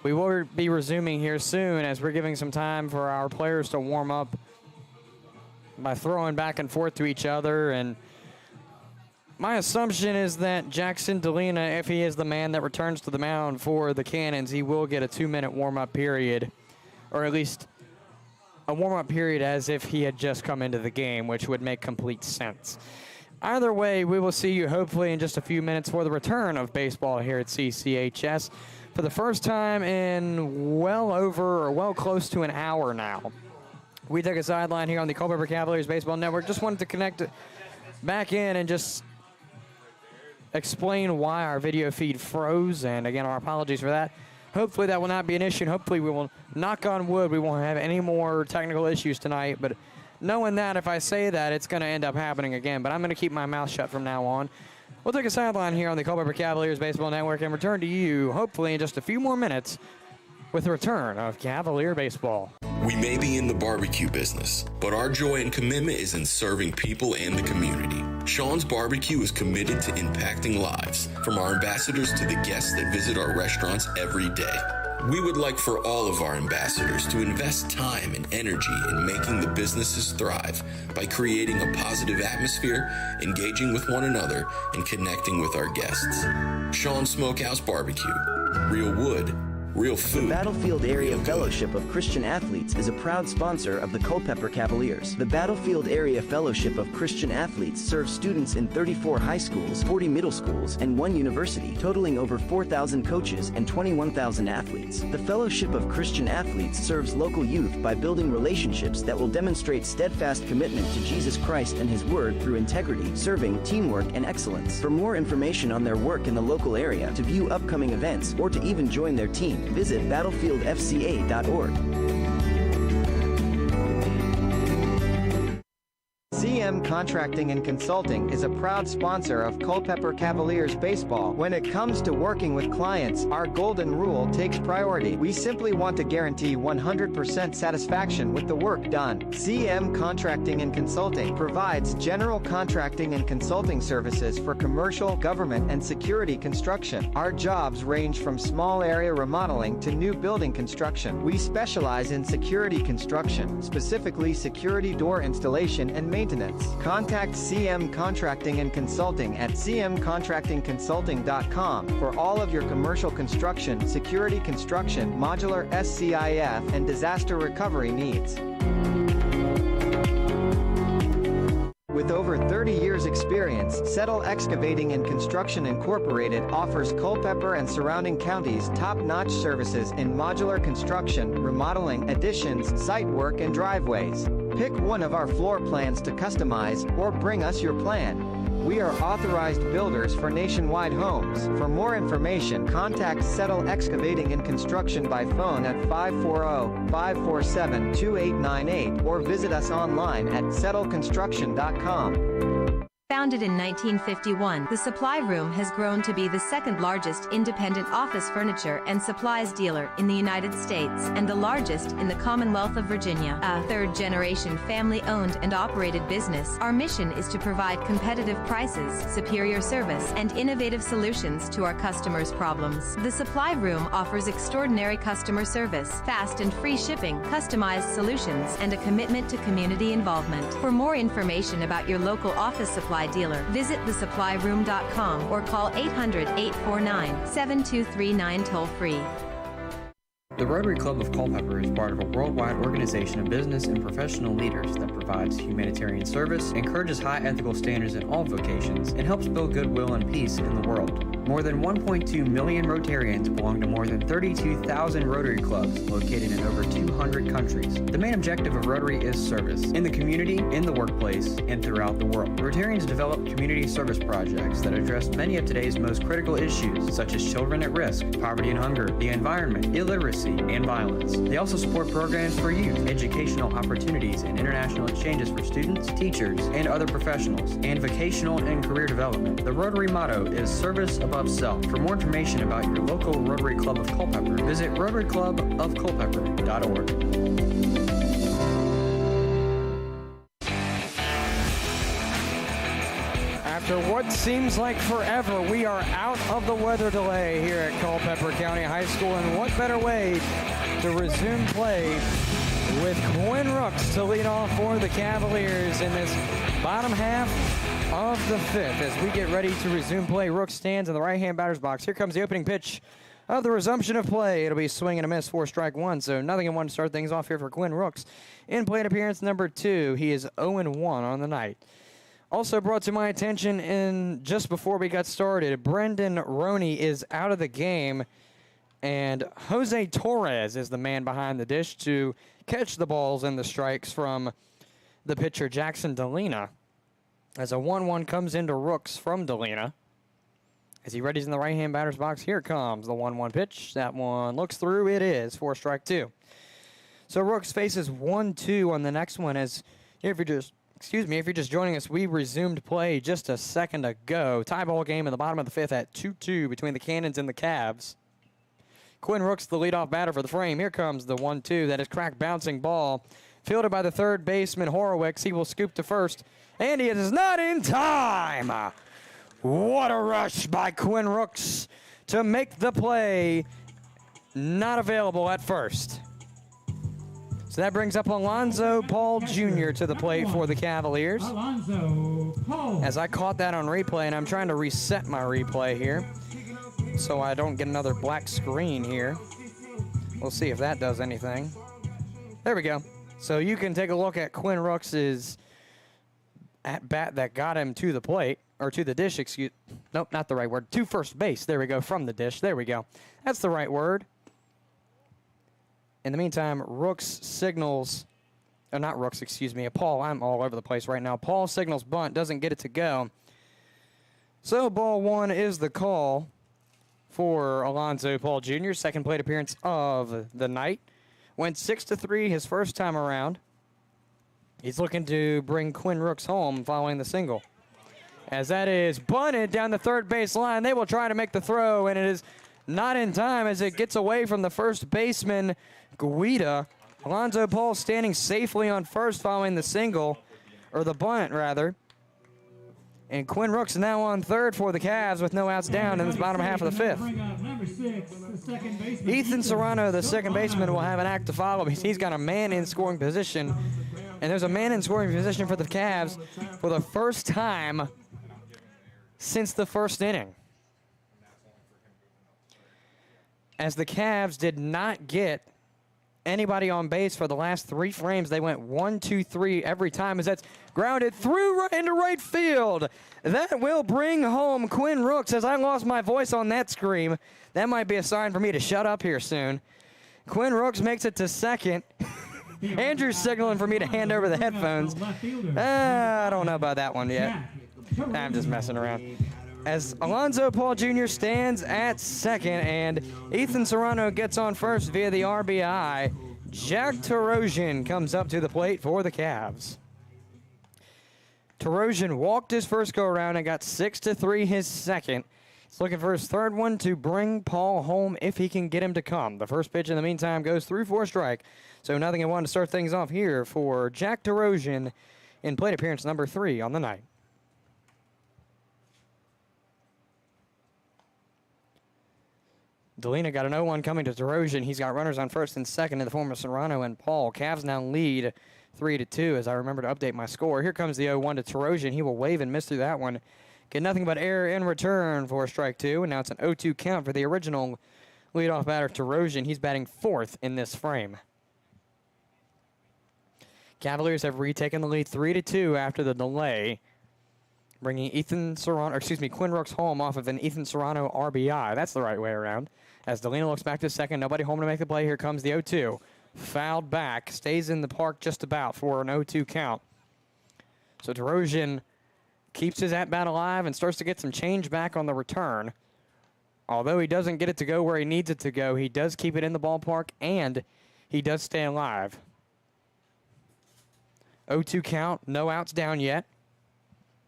We will be resuming here soon as we're giving some time for our players to warm up by throwing back and forth to each other. And my assumption is that Jackson Delina, if he is the man that returns to the mound for the Cannons, he will get a 2-minute warm-up period, or at least a warm-up period as if he had just come into the game, which would make complete sense. Either way, we will see you hopefully in just a few minutes for the return of baseball here at CCHS for the first time in well close to an hour now. We took a sideline here on the Culpeper Cavaliers Baseball Network. Just wanted to connect back in and just explain why our video feed froze, and again, our apologies for that. hopefully that will not be an issue, and hopefully we will, knock on wood, we won't have any more technical issues tonight. But knowing that, if I say that, it's going to end up happening again. But I'm going to keep my mouth shut from now on. We'll take a sideline here on the Culpeper Cavaliers Baseball Network and return to you, hopefully in just a few more minutes, with the return of Cavalier Baseball. We may be in the barbecue business, but our joy and commitment is in serving people and the community. Sean's Barbecue is committed to impacting lives, from our ambassadors to the guests that visit our restaurants every day. We would like for all of our ambassadors to invest time and energy in making the businesses thrive by creating a positive atmosphere, engaging with one another, and connecting with our guests. Sean's Smokehouse Barbecue. Real wood, real food. The Battlefield Area Fellowship of Christian Athletes is a proud sponsor of the Culpeper Cavaliers. The Battlefield Area Fellowship of Christian Athletes serves students in 34 high schools, 40 middle schools, and 1 university, totaling over 4,000 coaches and 21,000 athletes. The Fellowship of Christian Athletes serves local youth by building relationships that will demonstrate steadfast commitment to Jesus Christ and His Word through integrity, serving, teamwork, and excellence. For more information on their work in the local area, to view upcoming events, or to even join their team, visit battlefieldfca.org. CM Contracting and Consulting is a proud sponsor of Culpeper Cavaliers baseball. When it comes to working with clients, our golden rule takes priority. We simply want to guarantee 100% satisfaction with the work done. CM Contracting and Consulting provides general contracting and consulting services for commercial, government, and security construction. Our jobs range from small area remodeling to new building construction. We specialize in security construction, specifically security door installation and maintenance. Contact CM Contracting and Consulting at cmcontractingconsulting.com for all of your commercial construction, security construction, modular SCIF, and disaster recovery needs. With over 30 years experience, Settle Excavating and Construction Incorporated offers Culpeper and surrounding counties top-notch services in modular construction, remodeling, additions, site work, and driveways. Pick one of our floor plans to customize, or bring us your plan. We are authorized builders for nationwide homes. For more information, contact Settle Excavating and Construction by phone at 540-547-2898 or visit us online at settleconstruction.com. Founded in 1951, the Supply Room has grown to be the second largest independent office furniture and supplies dealer in the United States and the largest in the Commonwealth of Virginia. A third-generation family-owned and operated business, our mission is to provide competitive prices, superior service, and innovative solutions to our customers' problems. The Supply Room offers extraordinary customer service, fast and free shipping, customized solutions, and a commitment to community involvement. For more information about your local office supply dealer, visit thesupplyroom.com or call 800-849-7239 toll-free. The Rotary Club of Culpeper is part of a worldwide organization of business and professional leaders that provides humanitarian service, encourages high ethical standards in all vocations, and helps build goodwill and peace in the world. More than 1.2 million Rotarians belong to more than 32,000 Rotary clubs located in over 200 countries. The main objective of Rotary is service, in the community, in the workplace, and throughout the world. Rotarians develop community service projects that address many of today's most critical issues, such as children at risk, poverty and hunger, the environment, illiteracy, and violence. They also support programs for youth, educational opportunities, and international exchanges for students, teachers, and other professionals, and vocational and career development. The Rotary motto is service above self. For more information about your local Rotary Club of Culpeper, visit rotaryclubofculpeper.org. After what seems like forever, we are out of the weather delay here at Culpeper County High School, and what better way to resume play with Quinn Rooks to lead off for the Cavaliers in this bottom half of the fifth. As we get ready to resume play, Rooks stands in the right-hand batter's box. Here comes the opening pitch of the resumption of play. It'll be swing and a miss for strike one, so nothing in one to start things off here for Quinn Rooks. In plate appearance number 2, he is 0-1 on the night. Also brought to my attention in just before we got started, Brendan Roney is out of the game, and Jose Torres is the man behind the dish to catch the balls and the strikes from the pitcher Jackson Delina. As a 1-1 comes into Rooks from Delina. As he readies in the right-hand batter's box, here comes the 1-1 pitch. That one looks through. It is for strike 2. So Rooks faces 1-2 on the next one. As if you're just joining us, we resumed play just a second ago. Tie ball game in the bottom of the 5th at 2-2 between the Cannons and the Cavs. Quinn Rooks, the leadoff batter for the frame. Here comes the 1-2. That is cracked bouncing ball. Fielded by the third baseman, Horowitz. He will scoop to first, and he is not in time. What a rush by Quinn Rooks to make the play. Not available at first. So that brings up Alonzo Paul Jr. to the plate for the Cavaliers. Alonzo Paul. As I caught that on replay, and I'm trying to reset my replay here so I don't get another black screen here. We'll see if that does anything. There we go. So you can take a look at Quinn Rooks' at bat that got him to the plate, or to the dish, nope, not the right word, to first base. There we go, from the dish. There we go. That's the right word. In the meantime, Rooks signals, not Rooks, Paul, I'm all over the place right now. Paul signals bunt, doesn't get it to go. So ball 1 is the call for Alonzo Paul Jr., second plate appearance of the night. Went 6-3 his first time around. He's looking to bring Quinn Rooks home following the single. As that is bunted down the third base line, they will try to make the throw, and it is not in time as it gets away from the first baseman, Guida. Alonzo Paul standing safely on first following the single, or the bunt, rather. And Quinn Rooks now on third for the Cavs with no outs down in this bottom half of the 5th. Ethan Serrano, the second baseman, will have an act to follow because he's got a man in scoring position. And there's a man in scoring position for the Cavs for the first time since the first inning. As the Cavs did not get anybody on base for the last 3 frames, they went 1-2-3 every time as that's grounded through into right field. That will bring home Quinn Rooks. As I lost my voice on that scream, that might be a sign for me to shut up here soon. Quinn Rooks makes it to second. Andrew's signaling for me to hand over the headphones. I don't know about that one yet. I'm just messing around. As Alonzo Paul Jr. stands at second and Ethan Serrano gets on first via the RBI, Jack Tarosian comes up to the plate for the Cavs. Tarosian walked his first go-around and got 6-3 his second. He's looking for his third one to bring Paul home if he can get him to come. The first pitch in the meantime goes through for a strike. So 0-1 to start things off here for Jack Tarosian in plate appearance number 3 on the night. Delina got an 0-1 coming to Tarosian. He's got runners on first and second in the form of Serrano and Paul. Cavs now lead 3-2 as I remember to update my score. Here comes the 0-1 to Tarosian. He will wave and miss through that one. Get nothing but air in return for strike 2. And now it's an 0-2 count for the original leadoff batter, Tarosian. He's batting 4th in this frame. Cavaliers have retaken the lead 3-2 after the delay, bringing Quinn Rooks home off of an Ethan Serrano RBI. That's the right way around. As Delina looks back to second, nobody home to make the play. Here comes the 0-2. Fouled back, stays in the park just about for an 0-2 count. So Tarosian keeps his at-bat alive and starts to get some change back on the return. Although he doesn't get it to go where he needs it to go, he does keep it in the ballpark, and he does stay alive. 0-2 count, no outs down yet.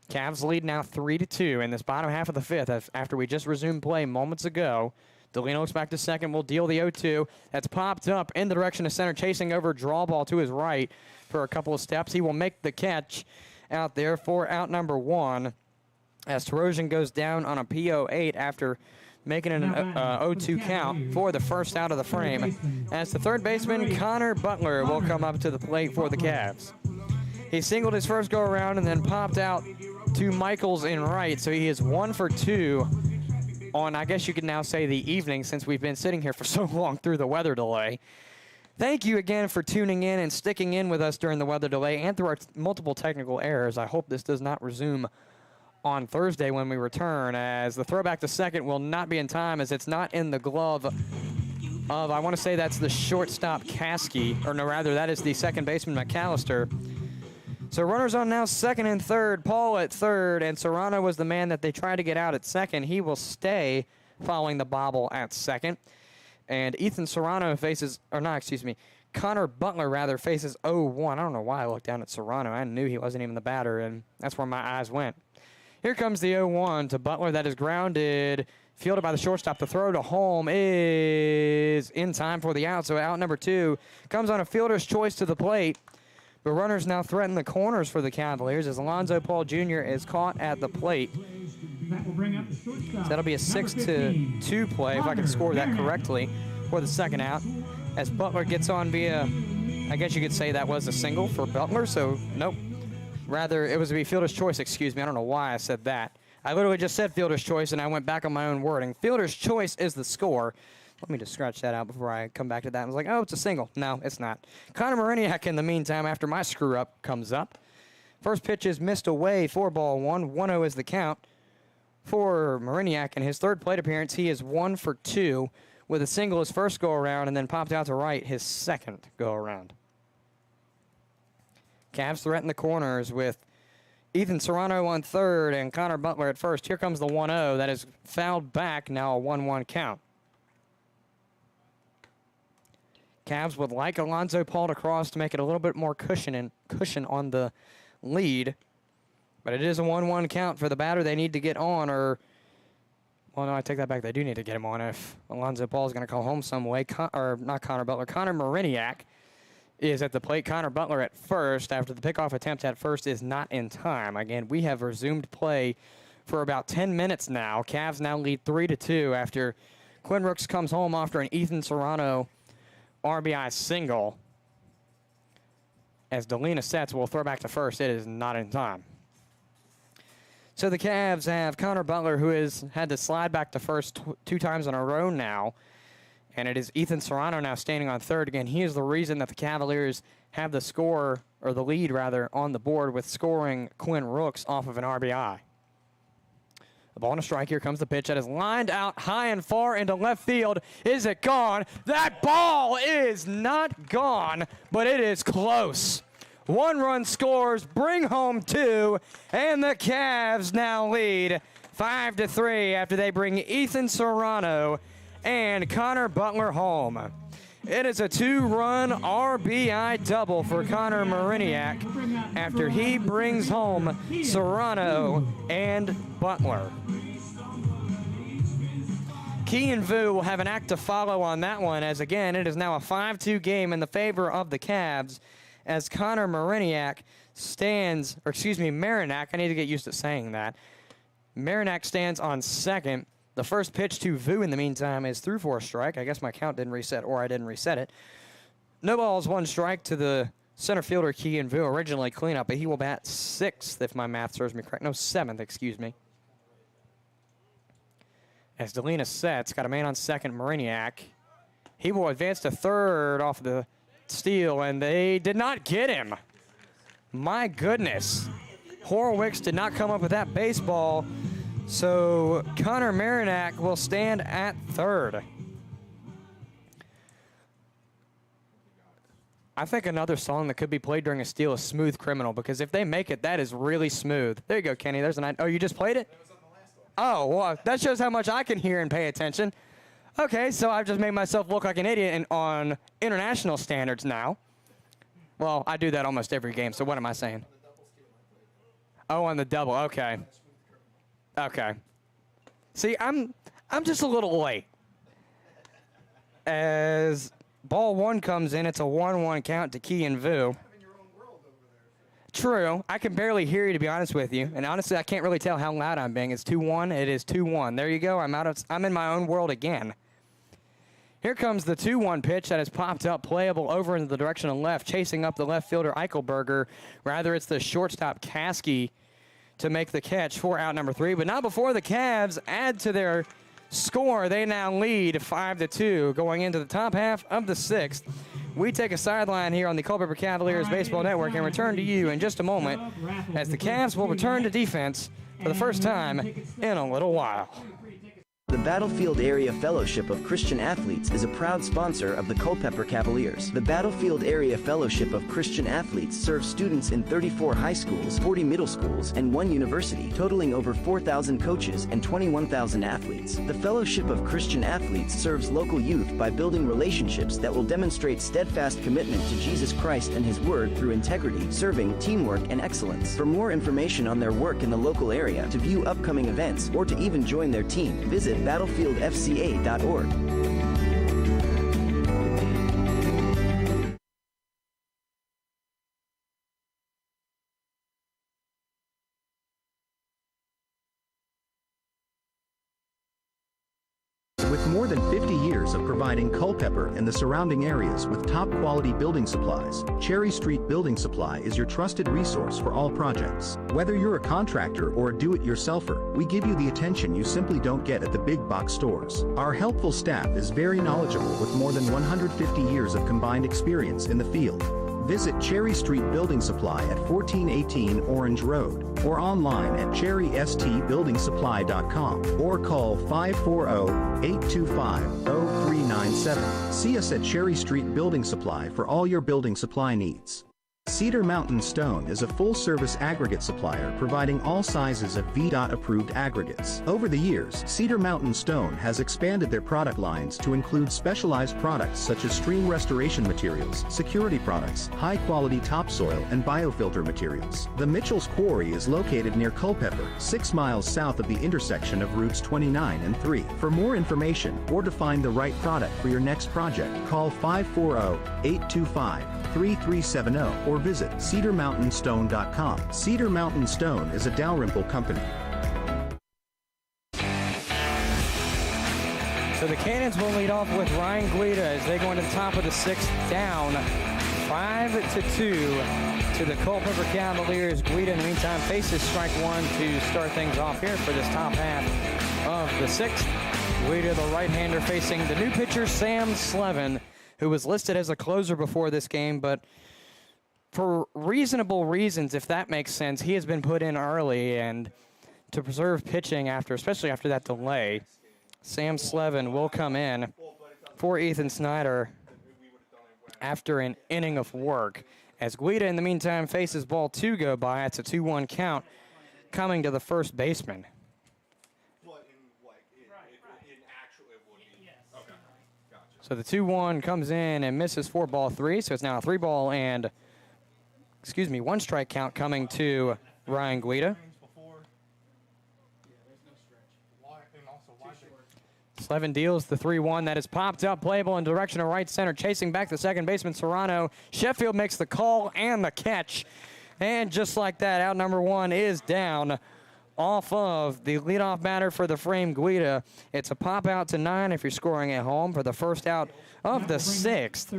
Cavs lead now 3-2 in this bottom half of the 5th after we just resumed play moments ago. Delina looks back to second, will deal the 0-2. That's popped up in the direction of center, chasing over draw ball to his right for a couple of steps. He will make the catch out there for out number 1 as Tarosian goes down on a PO8 after making an 0-2 count for the first out of the frame. As the third baseman, Connor Butler, will come up to the plate for the Cavs. He singled his first go-around and then popped out to Michaels in right, so he is 1 for 2 on, I guess you could now say, the evening since we've been sitting here for so long through the weather delay. Thank you again for tuning in and sticking in with us during the weather delay and through our multiple technical errors. I hope this does not resume on Thursday when we return, as the throwback to second will not be in time as it's not in the glove of, I want to say that's the shortstop Caskey, or no, rather that is the second baseman McAllister. So runners on now, second and third. Paul at third, and Serrano was the man that they tried to get out at second. He will stay following the bobble at second. And Ethan Serrano faces, or not, excuse me, Connor Butler, rather, faces 0-1. I don't know why I looked down at Serrano. I knew he wasn't even the batter, and that's where my eyes went. Here comes the 0-1 to Butler. That is grounded, fielded by the shortstop. The throw to home is in time for the out, so out number 2 comes on a fielder's choice to the plate. But runners now threaten the corners for the Cavaliers as Alonzo Paul Jr. is caught at the plate. So that'll be a 6-2 play, if I can score that correctly, for the second out. As Butler gets on via, I guess you could say that was a single for Butler, so nope. Rather, it was to be fielder's choice, excuse me. I don't know why I said that. I literally just said fielder's choice, and I went back on my own wording. Fielder's choice is the score. Let me just scratch that out before I come back to that. I was like, oh, it's a single. No, it's not. Connor Mariniak, in the meantime, after my screw-up, comes up. First pitch is missed away for ball 1. 1-0 is the count for Mariniak. In his third plate appearance, he is 1 for 2 with a single his first go-around and then popped out to right his second go-around. Cavs threaten the corners with Ethan Serrano on third and Connor Butler at first. Here comes the 1-0. That is fouled back, now a 1-1 count. Cavs would like Alonzo Paul to cross to make it a little bit more cushion on the lead. But it is a 1-1 count for the batter. They need to get on, or, well, no, I take that back. They do need to get him on if Alonzo Paul is going to call home some way. Not Connor Butler. Connor Mariniak is at the plate. Connor Butler at first. After the pickoff attempt at first is not in time. Again, we have resumed play for about 10 minutes now. Cavs now lead 3-2 after Quinn Rooks comes home after an Ethan Serrano RBI single. As Delina sets, will throw back to first. It is not in time. So the Cavs have Connor Butler, who has had to slide back to first 2 times in a row now. And it is Ethan Serrano now standing on third. Again, he is the reason that the Cavaliers have the score, or the lead rather, on the board with scoring Quinn Rooks off of an RBI. The ball and a strike. Here comes the pitch that is lined out high and far into left field. Is it gone? That ball is not gone, but it is close. 1 run scores, bring home 2, and the Cavs now lead 5-3 after they bring Ethan Serrano and Connor Butler home. It is a 2-run RBI double for Connor Mariniak after he brings home Serrano and Butler. Key and Vu will have an act to follow on that one, as again, it is now a 5-2 game in the favor of the Cavs as Connor Mariniak stands, or excuse me, Mariniak, I need to get used to saying that. Mariniak stands on second. The first pitch to Vu in the meantime is through for a strike. I guess my count didn't reset, or I didn't reset it. No balls, 1 strike to the center fielder, Key and Vu, originally cleanup, but he will bat 6th if my math serves me correct. No, 7th, excuse me. As Delina sets, got a man on second, Mariniak. He will advance to third off the steal, and they did not get him. My goodness. Horwicks did not come up with that baseball, so Connor Mariniak will stand at third. I think another song that could be played during a steal is Smooth Criminal, because if they make it, that is really smooth. There you go, Kenny. There's an. Oh, you just played it? Oh, well, that shows how much I can hear and pay attention. Okay, so I've just made myself look like an idiot on international standards now. Well, I do that almost every game, so what am I saying? Oh, on the double, okay. Okay. See, I'm just a little late. As ball 1 comes in, it's a 1-1 count to Key and Vu. True. I can barely hear you, to be honest with you. And honestly, I can't really tell how loud I'm being. It's 2-1. It is 2-1. There you go. I'm in my own world again. Here comes the 2-1 pitch that has popped up, playable over into the direction of left, chasing up the left fielder, Eichelberger. Rather, it's the shortstop, Caskey, to make the catch for out number 3. But not before the Cavs add to their score. They now lead 5-2 going into the top half of the 6th. We take a sideline here on the Culpeper Cavaliers Baseball Network and return to you in just a moment as the Cavs will return to defense for the first time in a little while. The Battlefield Area Fellowship of Christian Athletes is a proud sponsor of the Culpeper Cavaliers. The Battlefield Area Fellowship of Christian Athletes serves students in 34 high schools, 40 middle schools, and 1 university, totaling over 4,000 coaches and 21,000 athletes. The Fellowship of Christian Athletes serves local youth by building relationships that will demonstrate steadfast commitment to Jesus Christ and His Word through integrity, serving, teamwork, and excellence. For more information on their work in the local area, to view upcoming events, or to even join their team, visit battlefieldfca.org. With more than 50 years of providing Culpeper and the surrounding areas with top quality building supplies, Cherry Street Building Supply is your trusted resource for all projects. Whether you're a contractor or a do-it-yourselfer, we give you the attention you simply don't get at the big box stores. Our helpful staff is very knowledgeable with more than 150 years of combined experience in the field. Visit Cherry Street Building Supply at 1418 Orange Road or online at cherrystbuildingsupply.com or call 540-825-0397. See us at Cherry Street Building Supply for all your building supply needs. Cedar Mountain Stone is a full-service aggregate supplier providing all sizes of VDOT-approved aggregates. Over the years, Cedar Mountain Stone has expanded their product lines to include specialized products such as stream restoration materials, security products, high-quality topsoil, and biofilter materials. The Mitchell's Quarry is located near Culpeper, 6 miles south of the intersection of routes 29 and 3. For more information or to find the right product for your next project, call 540-825-3370 or visit cedarmountainstone.com. Cedar Mountain Stone is a Dalrymple company. So the Cannons will lead off with Ryan Guida as they go into the top of the 6th, down 5-2 to the Culpeper Cavaliers. Guida in the meantime faces strike one to start things off here for this top half of the 6th. Guida, the right-hander, facing the new pitcher Sam Slevin, who was listed as a closer before this game, but for reasonable reasons, if that makes sense, he has been put in early, and to preserve pitching especially after that delay, Sam Slevin will come in for Ethan Snyder after an inning of work. As Guida, in the meantime, faces ball 2 go by, it's a 2-1 count coming to the first baseman. So the 2-1 comes in and misses for ball 3, so it's now a 3-ball and 1 strike count coming to Ryan Guida. Slevin deals the 3-1. That is popped up, playable in direction of right center, chasing back the second baseman Serrano. Sheffield makes the call and the catch. And just like that, out number 1 is down off of the leadoff batter for the frame, Guida. It's a pop out to 9 if you're scoring at home for the first out of the 6th.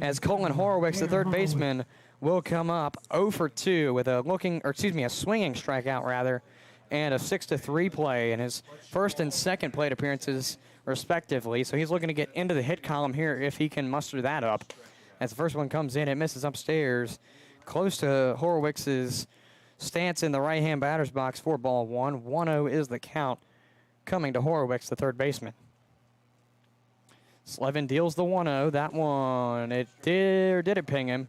As Colin Horowitz, the third baseman, will come up 0 for 2 with a swinging strikeout rather, and a 6-3 play in his first and second plate appearances respectively. So he's looking to get into the hit column here if he can muster that up. As the first one comes in, it misses upstairs, close to Horowitz's stance in the right-hand batter's box for ball 1. 1-0 is the count coming to Horowitz, the third baseman. Slevin deals the 1-0. That one, did it ping him?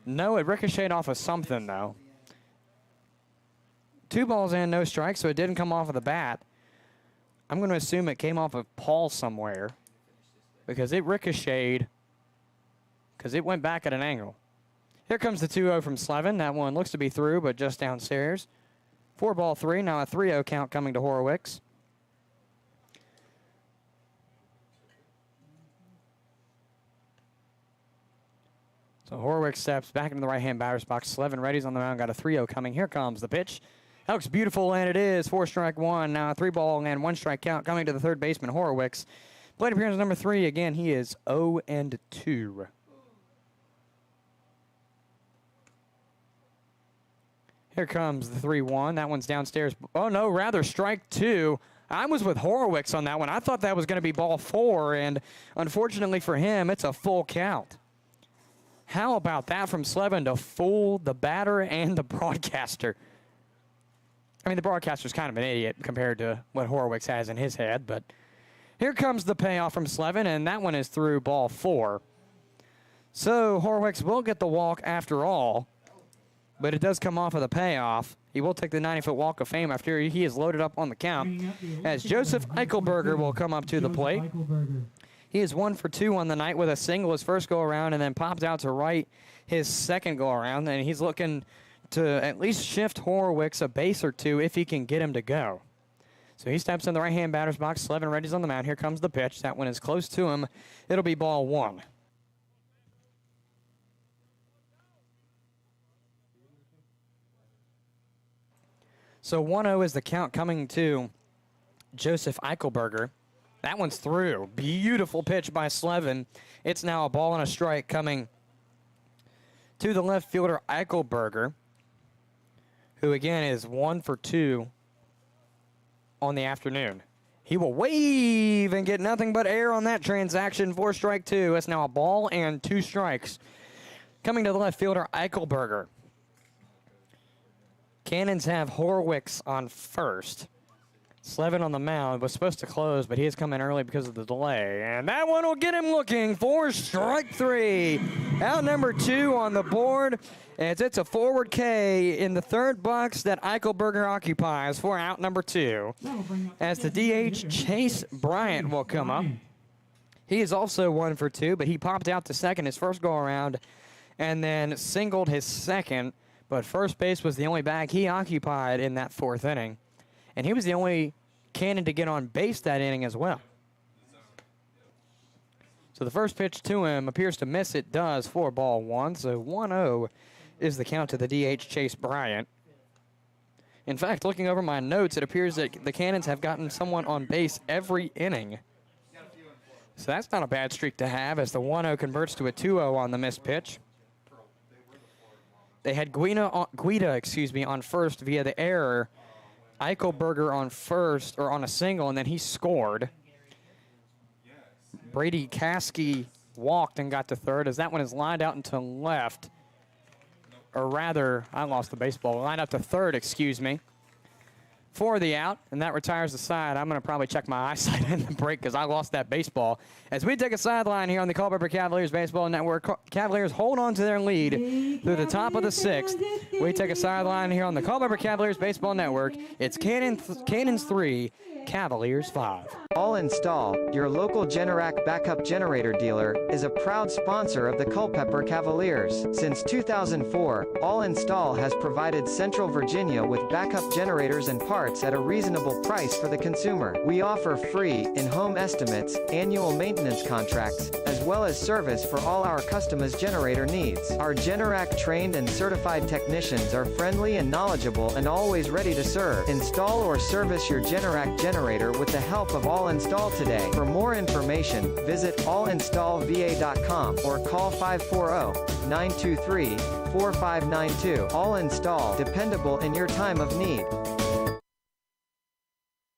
No, it ricocheted off of something, though. 2 balls and no strikes, so it didn't come off of the bat. I'm going to assume it came off of Paul somewhere because it ricocheted, because it went back at an angle. Here comes the 2-0 from Slevin. That one looks to be through, but just downstairs. 4-3, now a 3-0 count coming to Horowitz. So Horowitz steps back into the right-hand batter's box. Slevin ready's on the mound, got a 3-0 coming. Here comes the pitch. That looks beautiful, and it is. 4-1, now a 3-ball and 1 strike count coming to the third baseman, Horowitz. Plate appearance number 3, again, he is 0-2. Here comes the 3-1. That one's downstairs. Oh, no, rather strike 2. I was with Horowitz on that one. I thought that was going to be ball 4, and unfortunately for him, it's a full count. How about that from Slevin to fool the batter and the broadcaster? I mean, the broadcaster's kind of an idiot compared to what Horwicks has in his head, but here comes the payoff from Slevin, and that one is through ball 4. So Horwicks will get the walk after all, but it does come off of the payoff. He will take the 90-foot walk of fame after he is loaded up on the count, as Joseph Eichelberger will come up to the plate. He is 1 for 2 on the night with a single his first go-around and then popped out to right his second go-around, and he's looking to at least shift Horwicks a base or two if he can get him to go. So he steps in the right-hand batter's box. Slevin ready's on the mound. Here comes the pitch. That one is close to him. It'll be ball 1. So 1-0 is the count coming to Joseph Eichelberger. That one's through. Beautiful pitch by Slevin. It's now a ball and a strike coming to the left fielder Eichelberger, who again is 1 for 2 on the afternoon. He will wave and get nothing but air on that transaction for strike 2. It's now a ball and 2 strikes coming to the left fielder Eichelberger. Cannons have Horwicks on first. Slevin on the mound was supposed to close, but he has come in early because of the delay. And that one will get him looking for strike 3. Out number 2 on the board, as it's a forward K in the third box that Eichelberger occupies for out number 2. As the DH, Chase Bryant will come up. He is also 1 for 2, but he popped out to second his first go-around and then singled his second. But first base was the only bag he occupied in that 4th inning. And he was the only Cannon to get on base that inning as well. So the first pitch to him appears to miss. It does for ball 1. So 1-0 is the count to the DH, Chase Bryant. In fact, looking over my notes, it appears that the Cannons have gotten someone on base every inning. So that's not a bad streak to have, as the 1-0 converts to a 2-0 on the missed pitch. They had Guida on first via the error. Eichelberger on first, or on a single, and then he scored. Brady Caskey walked and got to third, as that one is lined out into left. Or rather, I lost the baseball. Lined out to third, excuse me, for the out, and that retires the side. I'm going to probably check my eyesight in the break because I lost that baseball. As we take a sideline here on the Culpeper Cavaliers Baseball Network, Cavaliers hold on to their lead through the top of the 6th. We take a sideline here on the Culpeper Cavaliers Baseball Network. It's Cannons 3, Cavaliers 5. All Install, your local Generac backup generator dealer, is a proud sponsor of the Culpeper Cavaliers. Since 2004, All Install has provided Central Virginia with backup generators and parts at a reasonable price for the consumer. We offer free, in-home estimates, annual maintenance contracts, as well as service for all our customers' generator needs. Our Generac trained and certified technicians are friendly and knowledgeable and always ready to serve. Install or service your Generac generator with the help of All Install today. For more information, visit allinstallva.com or call 540-923-4592. All Install, dependable in your time of need.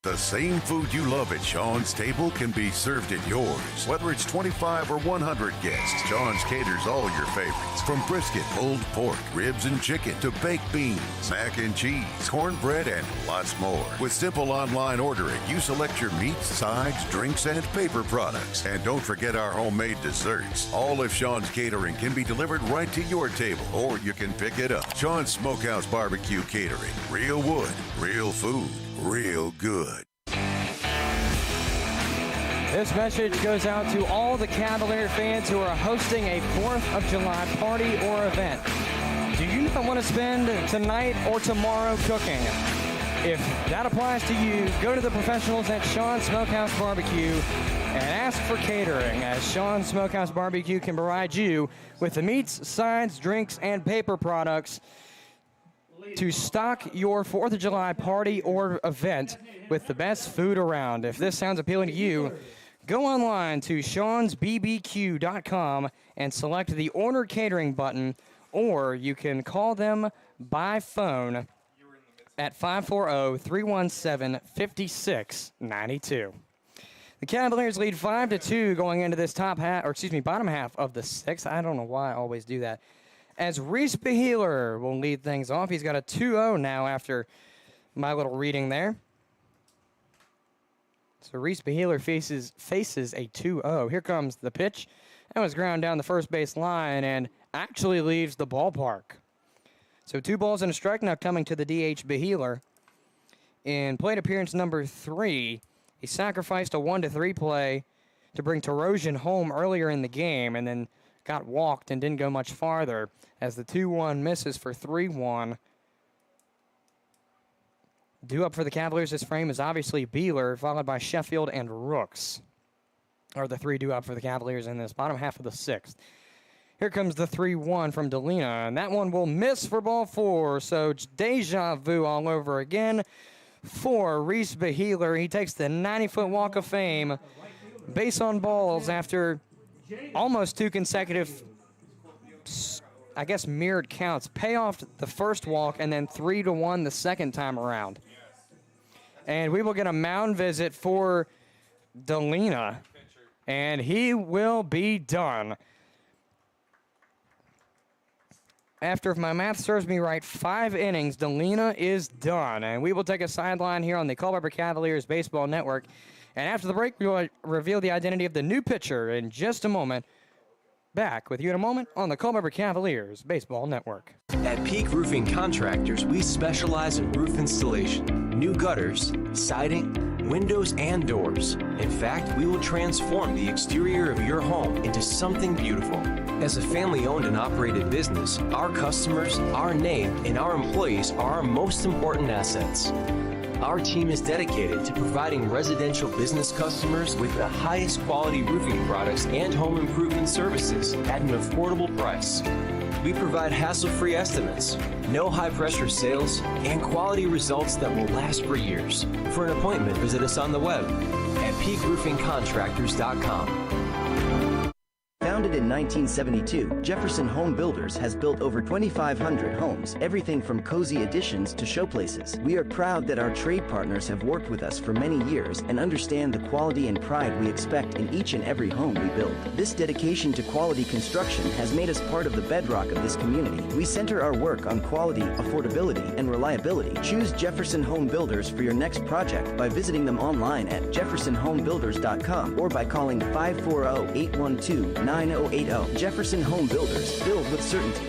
The same food you love at Sean's table can be served at yours. Whether it's 25 or 100 guests, Sean's caters all your favorites. From brisket, pulled pork, ribs and chicken, to baked beans, mac and cheese, cornbread, and lots more. With simple online ordering, you select your meats, sides, drinks, and paper products. And don't forget our homemade desserts. All of Sean's catering can be delivered right to your table, or you can pick it up. Sean's Smokehouse Barbecue Catering. Real wood, real food, real good. This message goes out to all the Cavalier fans who are hosting a 4th of July party or event. Do you not want to spend tonight or tomorrow cooking? If that applies to you, go to the professionals at Sean's Smokehouse Barbecue and ask for catering, as Sean's Smokehouse Barbecue can provide you with the meats, sides, drinks, and paper products to stock your 4th of July party or event with the best food around. If this sounds appealing to you, go online to Sean'sBBQ.com and select the Order Catering button, or you can call them by phone at 540-317-5692. The Cavaliers lead 5-2 going into this bottom half of the 6th. I don't know why I always do that. As Reese Beheeler will lead things off. He's got a 2-0 now after my little reading there. So Reese Beheeler faces a 2-0. Here comes the pitch. That was ground down the first base line and actually leaves the ballpark. So 2 balls and a strike now coming to the DH Beheeler. In plate appearance number 3, he sacrificed a 1-3 play to bring Terosian home earlier in the game and then got walked and didn't go much farther as the 2-1 misses for 3-1. Due up for the Cavaliers this frame is obviously Beeler, followed by Sheffield and Rooks. Are the 3 due up for the Cavaliers in this bottom half of the 6th. Here comes the 3-1 from Delina, and that one will miss for ball 4. So deja vu all over again for Reese Beheeler. He takes the 90-foot walk of fame, base on balls after almost 2 consecutive, I guess, mirrored counts. Pay off the first walk and then 3-1 the second time around. And we will get a mound visit for Delina, and he will be done. After, if my math serves me right, 5 innings, Delina is done. And we will take a sideline here on the Culpeper Cavaliers Baseball Network. And after the break, we will reveal the identity of the new pitcher in just a moment. Back with you in a moment on the Culpeper Cavaliers Baseball Network. At Peak Roofing Contractors, we specialize in roof installation, new gutters, siding, windows, and doors. In fact, we will transform the exterior of your home into something beautiful. As a family-owned and operated business, our customers, our name, and our employees are our most important assets. Our team is dedicated to providing residential business customers with the highest quality roofing products and home improvement services at an affordable price. We provide hassle-free estimates, no high-pressure sales, and quality results that will last for years. For an appointment, visit us on the web at peakroofingcontractors.com. Founded in 1972, Jefferson Home Builders has built over 2,500 homes, everything from cozy additions to showplaces. We are proud that our trade partners have worked with us for many years and understand the quality and pride we expect in each and every home we build. This dedication to quality construction has made us part of the bedrock of this community. We center our work on quality, affordability, and reliability. Choose Jefferson Home Builders for your next project by visiting them online at jeffersonhomebuilders.com or by calling 540-812-9080. Jefferson Home Builders, build with certainty.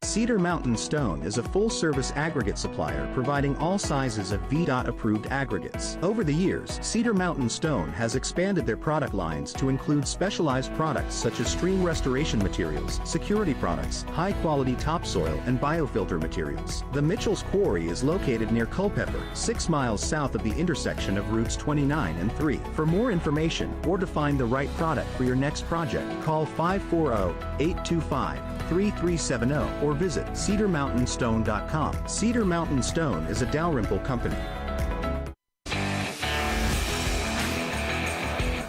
Cedar Mountain Stone is a full-service aggregate supplier providing all sizes of VDOT-approved aggregates. Over the years, Cedar Mountain Stone has expanded their product lines to include specialized products such as stream restoration materials, security products, high-quality topsoil, and biofilter materials. The Mitchell's Quarry is located near Culpeper, 6 miles south of the intersection of routes 29 and 3. For more information or to find the right product for your next project, call 540-825-3370 or visit cedarmountainstone.com. Cedar Mountain Stone is a Dalrymple company.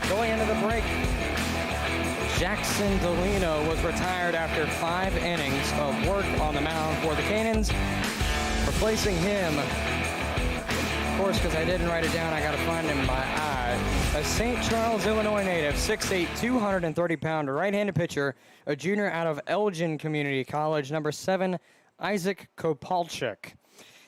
Going into the break, Jackson Delino was retired after 5 innings of work on the mound for the Cannons. Replacing him, of course, because I didn't write it down, I got to find him by eye. A St. Charles, Illinois native, 6'8", 230-pound right-handed pitcher, a junior out of Elgin Community College, number 7, Isaac Kopalchuk.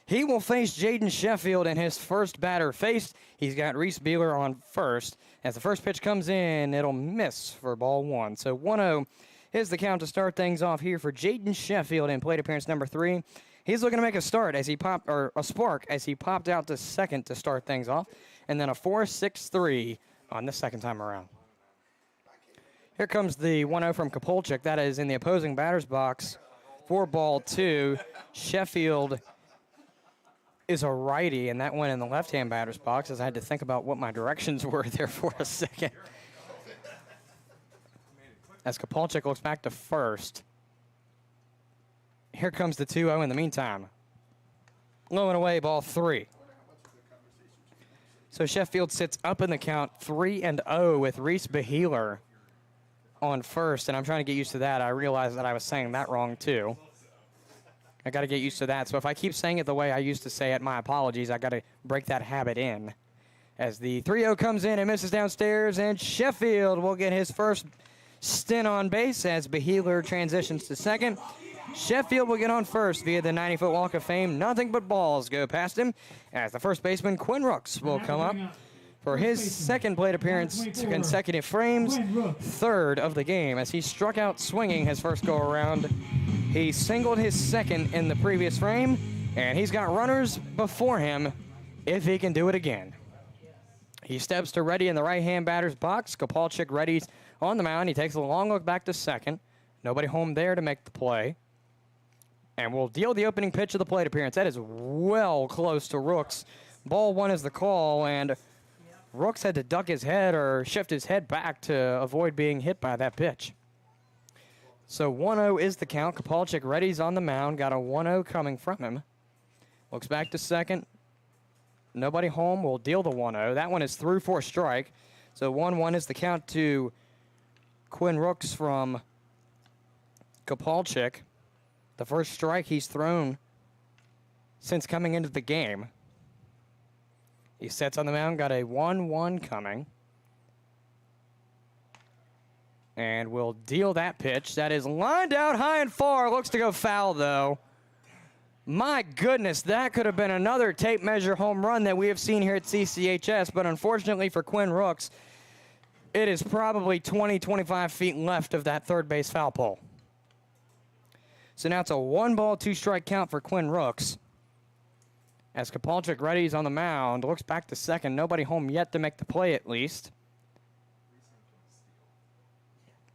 He will face Jaden Sheffield in his first batter faced. He's got Reese Beeler on first. As the first pitch comes in, it'll miss for ball 1. So 1-0 is the count to start things off here for Jaden Sheffield in plate appearance number 3. He's looking to make a spark as he popped out to second to start things off, and then a 4-6-3 on the second time around. Here comes the 1-0 from Kopolchik. That is in the opposing batter's box for ball 2. Sheffield is a righty, and that went in the left-hand batter's box as I had to think about what my directions were there for a second. As Kopolchik looks back to first. Here comes the 2-0 in the meantime. Low and away, ball 3. So Sheffield sits up in the count 3-0 with Reese Beheeler on first, and I'm trying to get used to that. I realized that I was saying that wrong too. I got to get used to that. So if I keep saying it the way I used to say it, my apologies. I got to break that habit in. As the 3-0 comes in and misses downstairs, and Sheffield will get his first stint on base as Beheeler transitions to second. Sheffield will get on first via the 90-foot Walk of Fame. Nothing but balls go past him as the first baseman, Quinn Rooks, will come up for his second plate appearance to consecutive frames, third of the game, as he struck out swinging his first go-around. He singled his second in the previous frame, and he's got runners before him if he can do it again. He steps to ready in the right-hand batter's box. Kopalchik readies on the mound. He takes a long look back to second. Nobody home there to make the play. And will deal the opening pitch of the plate appearance. That is well close to Rooks. Ball one is the call, and Rooks had to duck his head or shift his head back to avoid being hit by that pitch. So 1-0 is the count. Kopalchik readies on the mound. Got a 1-0 coming from him. Looks back to second. Nobody home, will deal the 1-0. That one is through for a strike. So 1-1 is the count to Quinn Rooks from Kopalchik. The first strike he's thrown since coming into the game. He sets on the mound, got a 1-1 coming. And will deal that pitch. That is lined out high and far. Looks to go foul, though. My goodness, that could have been another tape measure home run that we have seen here at CCHS, but unfortunately for Quinn Rooks, it is probably 20, 25 feet left of that third base foul pole. So now it's a 1-ball, 2-strike count for Quinn Rooks. As Kopalchik readies on the mound, looks back to second. Nobody home yet to make the play at least.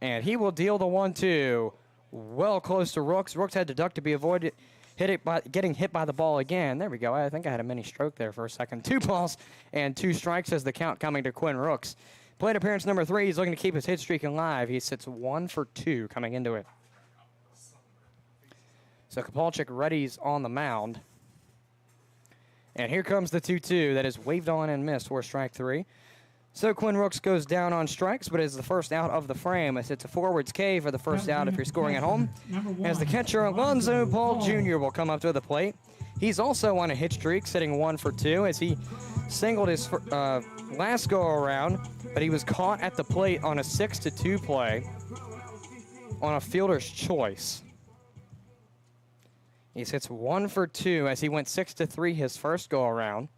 And he will deal the 1-2. Well close to Rooks. Rooks had to duck to be avoided. Getting hit by the ball again. There we go. I think I had a mini stroke there for a second. 2 balls and 2 strikes as the count coming to Quinn Rooks. Plate appearance number 3. He's looking to keep his hit streak alive. He sits 1 for 2 coming into it. So Kopalchik readies on the mound. And here comes the 2-2 that is waved on and missed for strike 3. So Quinn Rooks goes down on strikes, but is the first out of the frame as it's a forwards K for the first out if you're scoring at home. As the catcher, Alonzo Paul Jr. will come up to the plate. He's also on a hit streak, sitting 1 for 2 as he singled his last go-around, but he was caught at the plate on a 6-2 play on a fielder's choice. He sits 1 for 2 as he went 6-3 his first go-around.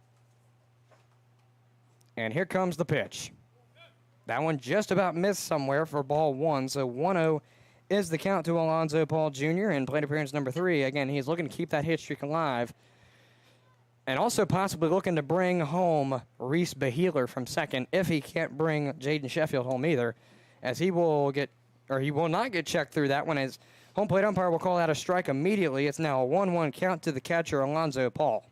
And here comes the pitch. That one just about missed somewhere for ball 1, so 1-0 is the count to Alonzo Paul Jr. in plate appearance number 3. Again, he's looking to keep that hit streak alive. And also possibly looking to bring home Reese Beheeler from second if he can't bring Jaden Sheffield home either, as he will not get checked through that one, as home plate umpire will call out a strike immediately. It's now a 1-1 count to the catcher, Alonzo Paul.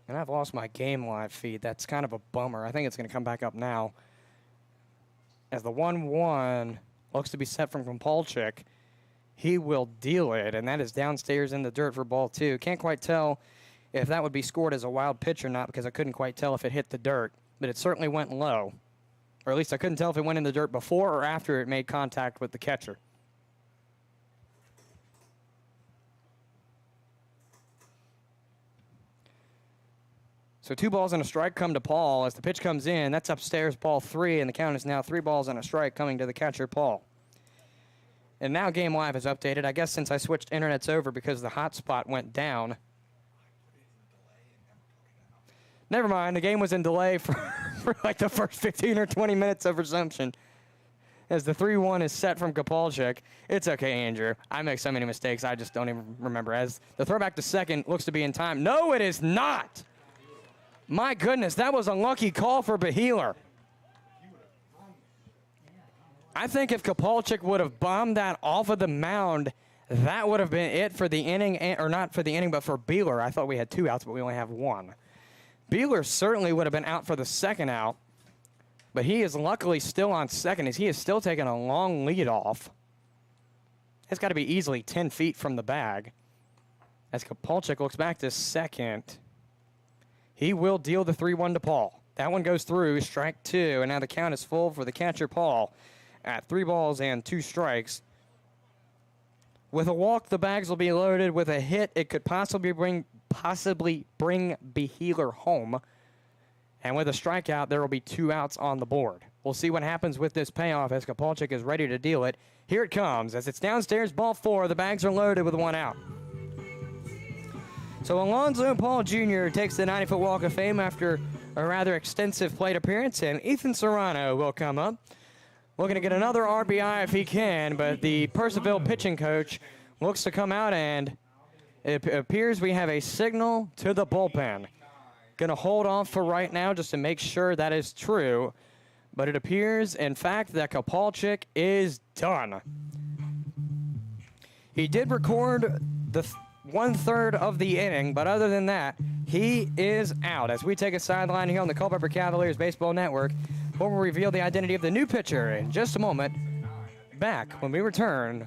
And I've lost my game live feed. That's kind of a bummer. I think it's going to come back up now. As the 1-1 looks to be set from Kopalchik, he will deal it, and that is downstairs in the dirt for ball 2. Can't quite tell if that would be scored as a wild pitch or not because I couldn't quite tell if it hit the dirt, but it certainly went low. Or at least I couldn't tell if it went in the dirt before or after it made contact with the catcher. So 2 balls and a strike come to Paul. As the pitch comes in, that's upstairs, ball 3, and the count is now 3 balls and a strike coming to the catcher, Paul. And now Game Live is updated. I guess since I switched internets over because the hotspot went down. Never mind, the game was in delay for like the first 15 or 20 minutes of resumption. As the 3-1 is set from Kopalchik. It's okay, Andrew. I make so many mistakes, I just don't even remember. As the throwback to second looks to be in time. No, it is not! My goodness, that was a lucky call for Beheeler. I think if Kopalchik would have bombed that off of the mound, that would have been it for the inning, or not for the inning, but for Beeler. I thought we had 2 outs, but we only have 1. Beeler certainly would have been out for the second out, but he is luckily still on second as he is still taking a long lead off. It's got to be easily 10 feet from the bag. As Kopalchik looks back to second, he will deal the 3-1 to Paul. That one goes through, strike 2, and now the count is full for the catcher, Paul, at 3 balls and 2 strikes. With a walk, the bags will be loaded. With a hit, it could possibly bring Beheeler home. And with a strikeout, there will be 2 outs on the board. We'll see what happens with this payoff as Kopalchik is ready to deal it. Here it comes as it's downstairs, ball 4. The bags are loaded with 1 out. So Alonzo Paul Jr. takes the 90-foot Walk of Fame after a rather extensive plate appearance, and Ethan Serrano will come up. Looking to get another RBI if he can, but the Purcellville pitching coach looks to come out, and it appears we have a signal to the bullpen. Going to hold off for right now just to make sure that is true. But it appears, in fact, that Kopalchik is done. He did record the 1/3 of the inning, but other than that, he is out. As we take a sideline here on the Culpeper Cavaliers Baseball Network, we'll reveal the identity of the new pitcher in just a moment. Back when we return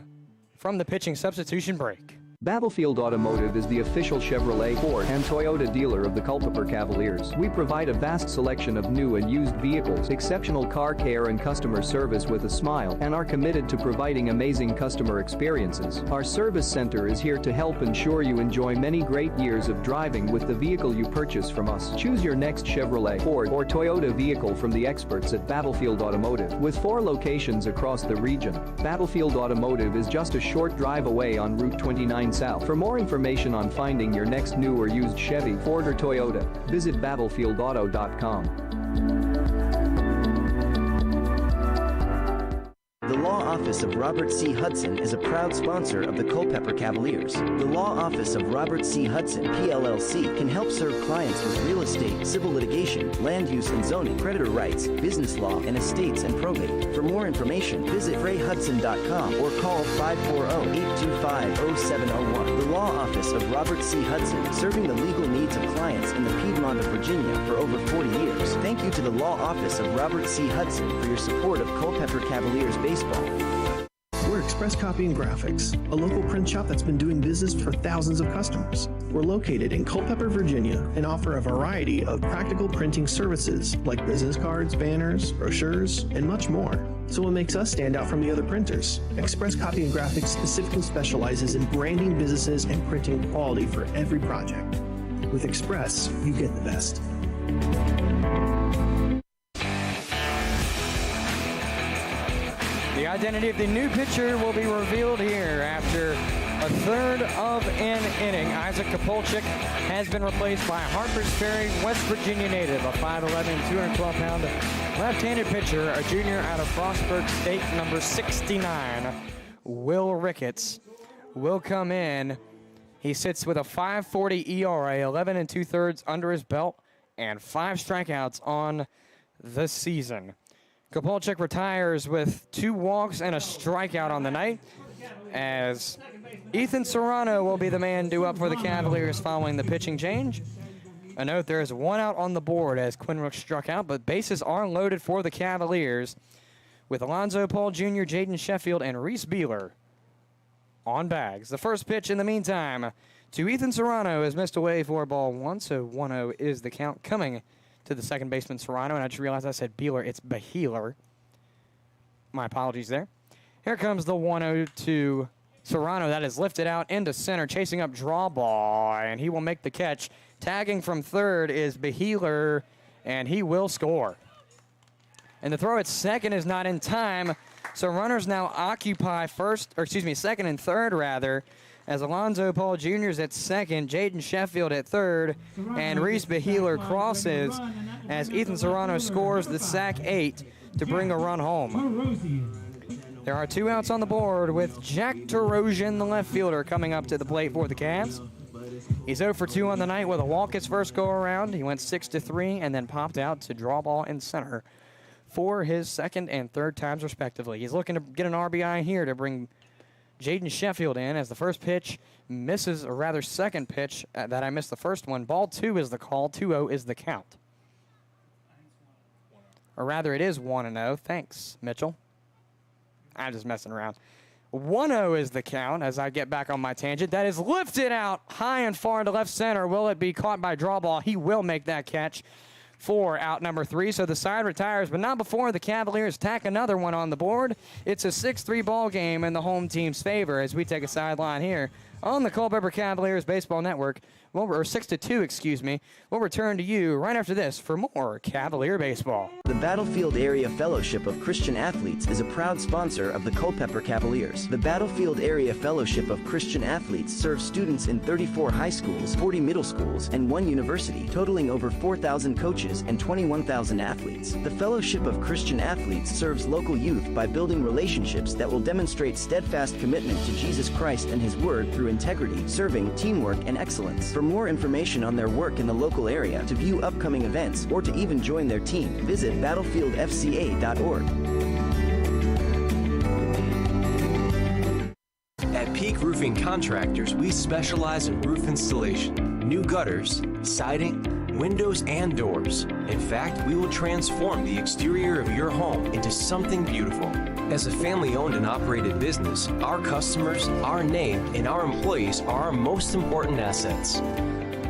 from the pitching substitution break. Battlefield Automotive is the official Chevrolet, Ford, and Toyota dealer of the Culpeper Cavaliers. We provide a vast selection of new and used vehicles, exceptional car care and customer service with a smile, and are committed to providing amazing customer experiences. Our service center is here to help ensure you enjoy many great years of driving with the vehicle you purchase from us. Choose your next Chevrolet, Ford, or Toyota vehicle from the experts at Battlefield Automotive. With 4 locations across the region, Battlefield Automotive is just a short drive away on Route 29 South. For more information on finding your next new or used Chevy, Ford, or Toyota, visit battlefieldauto.com. The Law Office of Robert C. Hudson is a proud sponsor of the Culpeper Cavaliers. The Law Office of Robert C. Hudson, PLLC, can help serve clients with real estate, civil litigation, land use and zoning, creditor rights, business law, and estates and probate. For more information, visit frayhudson.com or call 540-825-0701. The Law Office of Robert C. Hudson, serving the legal needs of clients in the Piedmont of Virginia for over 40 years. Thank you to the Law Office of Robert C. Hudson for your support of Culpeper Cavaliers Baseball. We're Express Copy and Graphics, a local print shop that's been doing business for thousands of customers. We're located in Culpeper, Virginia, and offer a variety of practical printing services like business cards, banners, brochures, and much more. So what makes us stand out from the other printers? Express Copy and Graphics specifically specializes in branding businesses and printing quality for every project. With Express, you get the best. The identity of the new pitcher will be revealed here after a 1/3 of an inning. Isaac Kopalchik has been replaced by Harpers Ferry, West Virginia native, a 5'11", 212-pound left-handed pitcher, a junior out of Frostburg State, number 69. Will Ricketts will come in. He sits with a 5.40 ERA, 11 2/3 under his belt, and 5 strikeouts on the season. Kopalchik retires with 2 walks and a strikeout on the night, as Ethan Serrano will be the man due up for the Cavaliers following the pitching change. A note, there is 1 out on the board as Quinn Rook struck out, but bases are loaded for the Cavaliers with Alonzo Paul Jr., Jaden Sheffield, and Reese Beeler on bags. The first pitch in the meantime to Ethan Serrano is missed away for ball 1, so 1-0 is the count coming to the second baseman, Serrano, and I just realized I said Beeler. It's Beheeler. My apologies there. Here comes the 1-0 to Serrano. That is lifted out into center, chasing up draw ball, and he will make the catch. Tagging from third is Beheeler, and he will score. And the throw at second is not in time, so runners now occupy second and third, rather, as Alonzo Paul Jr. is at second, Jaden Sheffield at third, and Reese Beheeler crosses as Ethan Serrano scores the sac 8 to bring a run home. There are 2 outs on the board with Jack Terosian, the left fielder, coming up to the plate for the Cavs. He's 0 for 2 on the night with a walk his first go-around. He went 6-3 and then popped out to draw ball in center for his second and third times respectively. He's looking to get an RBI here to bring Jaden Sheffield in as the first pitch misses, or rather second pitch that I missed the first one. Ball 2 is the call, 2-0 is the count. Or rather, it is 1-0. Thanks, Mitchell. I'm just messing around. 1-0 is the count as I get back on my tangent. That is lifted out high and far into left center. Will it be caught by draw ball? He will make that catch for out number 3. So the side retires, but not before the Cavaliers tack another one on the board. It's a 6-3 ball game in the home team's favor as we take a sideline here on the Culpeper Cavaliers Baseball Network. Or 6-2, excuse me. We'll return to you right after this for more Cavalier Baseball. The Battlefield Area Fellowship of Christian Athletes is a proud sponsor of the Culpeper Cavaliers. The Battlefield Area Fellowship of Christian Athletes serves students in 34 high schools, 40 middle schools, and 1 university, totaling over 4,000 coaches and 21,000 athletes. The Fellowship of Christian Athletes serves local youth by building relationships that will demonstrate steadfast commitment to Jesus Christ and His Word through integrity, serving, teamwork, and excellence. For more information on their work in the local area, to view upcoming events, or to even join their team, visit battlefieldfca.org. At Peak Roofing Contractors, we specialize in roof installation, new gutters, siding, windows, and doors. In fact, we will transform the exterior of your home into something beautiful. As a family-owned and operated business, our customers, our name, and our employees are our most important assets.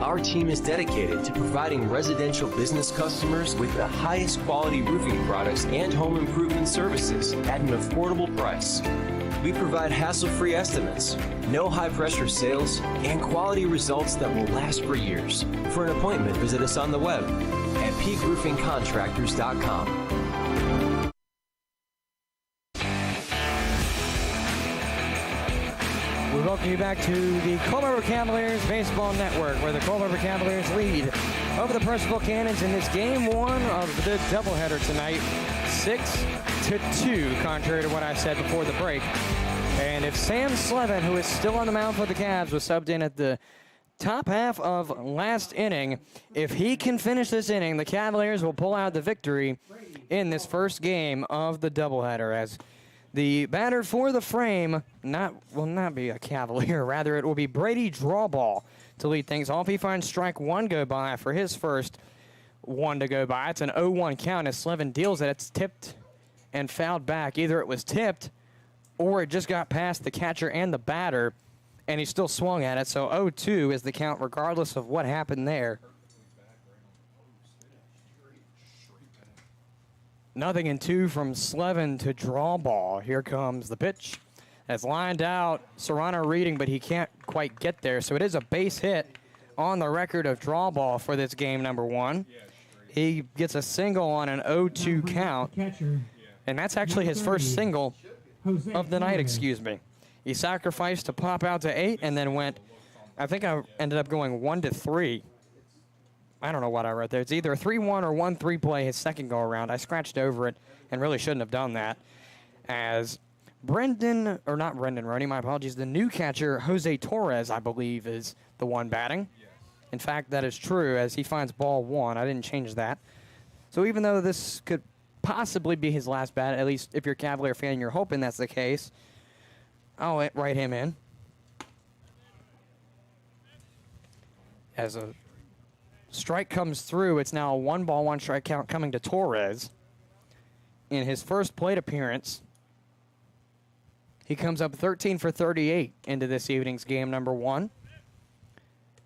Our team is dedicated to providing residential business customers with the highest quality roofing products and home improvement services at an affordable price. We provide hassle-free estimates, no high-pressure sales, and quality results that will last for years. For an appointment, visit us on the web at peakroofingcontractors.com. We welcome you back to the Culpeper Cavaliers Baseball Network, where the Culpeper Cavaliers lead over the Purcellville Cannons in this game one of the doubleheader tonight, 6-2, contrary to what I said before the break. And if Sam Slevin, who is still on the mound for the Cavs, was subbed in at the top half of last inning, if he can finish this inning, the Cavaliers will pull out the victory in this first game of the doubleheader, as the batter for the frame will not be a Cavalier. Rather, it will be Brady Drawball to lead things off. He finds strike one go by for his first one to go by. It's an 0-1 count as Slevin deals it. It's tipped and fouled back. Either it was tipped or it just got past the catcher and the batter, and he still swung at it. So 0-2 is the count regardless of what happened there. Nothing in two from Slevin to draw ball. Here comes the pitch. As lined out, Serrano reading, but he can't quite get there. So it is a base hit on the record of draw ball for this game number one. He gets a single on an 0-2 count. And that's actually his first single of the night, excuse me. He sacrificed to pop out to 8 and then went, I think I ended up going 1-3. I don't know what I wrote there. It's either a 3-1 or 1-3 play his second go-around. I scratched over it and really shouldn't have done that. As not Brendan Roney, my apologies, the new catcher, Jose Torres, I believe, is the one batting. In fact, that is true, as he finds ball one. I didn't change that. So even though this could possibly be his last bat, at least if you're a Cavalier fan, you're hoping that's the case, I'll write him in. As a strike comes through, it's now a 1-ball, 1-strike count coming to Torres. In his first plate appearance, he comes up 13 for 38 into this evening's game number one.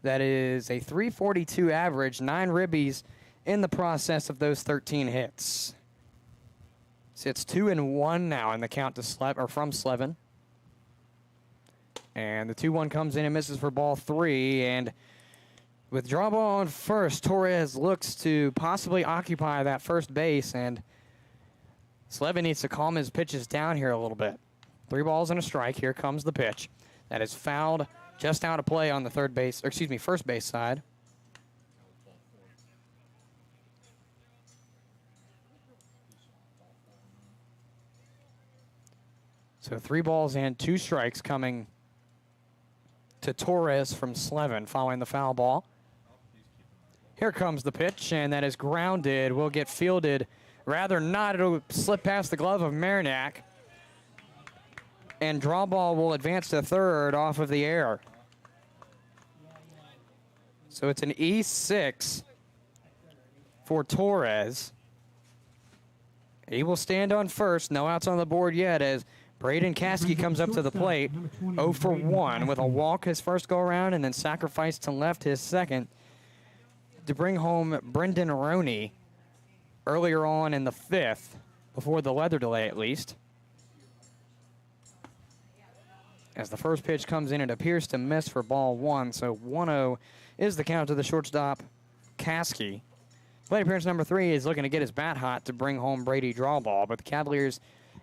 That is a .342 average, 9 ribbies in the process of those 13 hits. So it's 2-1 now in the count to from Slevin. And the 2-1 comes in and misses for ball 3, and with draw ball on first, Torres looks to possibly occupy that first base, and Slevin needs to calm his pitches down here a little bit. 3 balls and a strike. Here comes the pitch. That is fouled just out of play on the first base side. So 3 balls and 2 strikes coming to Torres from Slevin following the foul ball. Here comes the pitch, and that is grounded. Will get fielded. Rather not. It'll slip past the glove of Marinac. And draw ball will advance to third off of the air. So it's an E6 for Torres. He will stand on first. No outs on the board yet as Braden Caskey comes up to the plate. 0 for 1 with a walk his first go-around and then sacrifice to left his second to bring home Brendan Roney earlier on in the 5th, before the weather delay at least. As the first pitch comes in, it appears to miss for ball one. So 1-0 is the count to the shortstop, Caskey. Plate appearance number 3 is looking to get his bat hot to bring home Brady draw ball, but the Cavaliers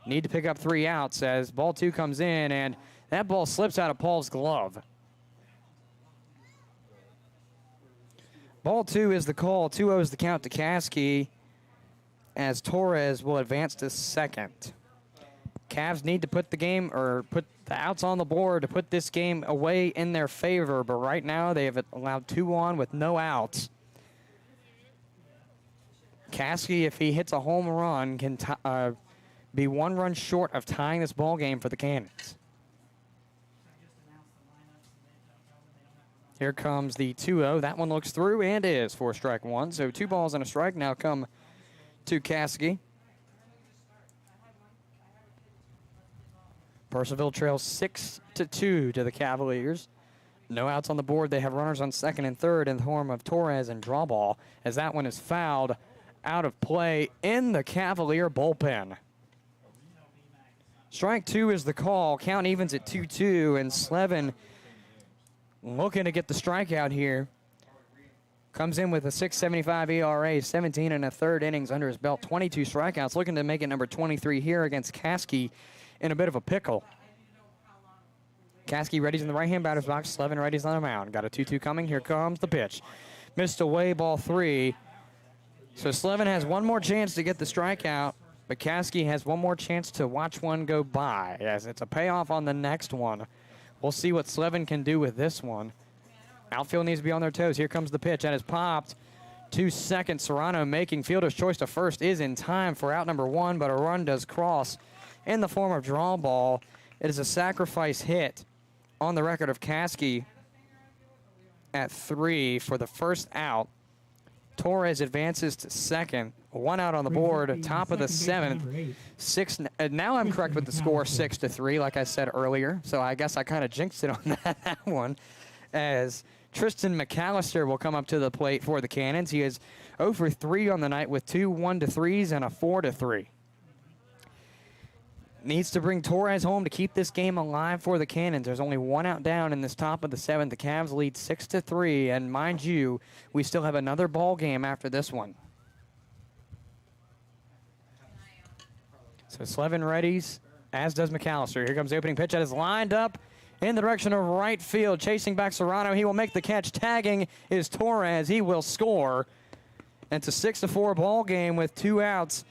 need to pick up 3 outs as ball 2 comes in, and that ball slips out of Paul's glove. Ball 2 is the call. 2-0 is the count to Caskey as Torres will advance to second. Cavs need to put the outs on the board to put this game away in their favor, but right now they have allowed 2 on with no outs. Caskey, if he hits a home run, can be 1 run short of tying this ball game for the Cannons. Here comes the 2-0. That one looks through and is for strike 1. So 2 balls and a strike now come to Caskey. Purcellville trails 6-2 to the Cavaliers. No outs on the board. They have runners on second and third in the form of Torres and draw ball, as that one is fouled out of play in the Cavalier bullpen. Strike 2 is the call. Count evens at 2-2, and Slevin looking to get the strikeout here. Comes in with a 6.75 ERA, 17 and a third innings under his belt, 22 strikeouts, looking to make it number 23 here against Caskey in a bit of a pickle. Caskey readies in the right-hand batter's box. Slevin readies on the mound. Got a 2-2 coming. Here comes the pitch. Missed away, ball 3. So Slevin has one more chance to get the strikeout, but Caskey has one more chance to watch one go by, as it's a payoff on the next one. We'll see what Slevin can do with this one. Outfield needs to be on their toes. Here comes the pitch. That is popped to second. Serrano making fielder's choice to first is in time for out number 1, but a run does cross in the form of draw ball. It is a sacrifice hit on the record of Caskey at 3 for the first out. Torres advances to second. 1 out on the board, top of the 7th. Now I'm correct with the score, 6-3, like I said earlier. So I guess I kind of jinxed it on that one, as Tristan McAllister will come up to the plate for the Cannons. He is 0 for 3 on the night with 2 1-3s and a 4-3. Needs to bring Torres home to keep this game alive for the Cannons. There's only 1 out down in this top of the 7th. The Cavs lead 6-3, and mind you, we still have another ball game after this one. So Slevin readies, as does McAllister. Here comes the opening pitch that is lined up in the direction of right field. Chasing back Serrano. He will make the catch. Tagging is Torres. He will score. And it's a 6-4 ball game with 2 outs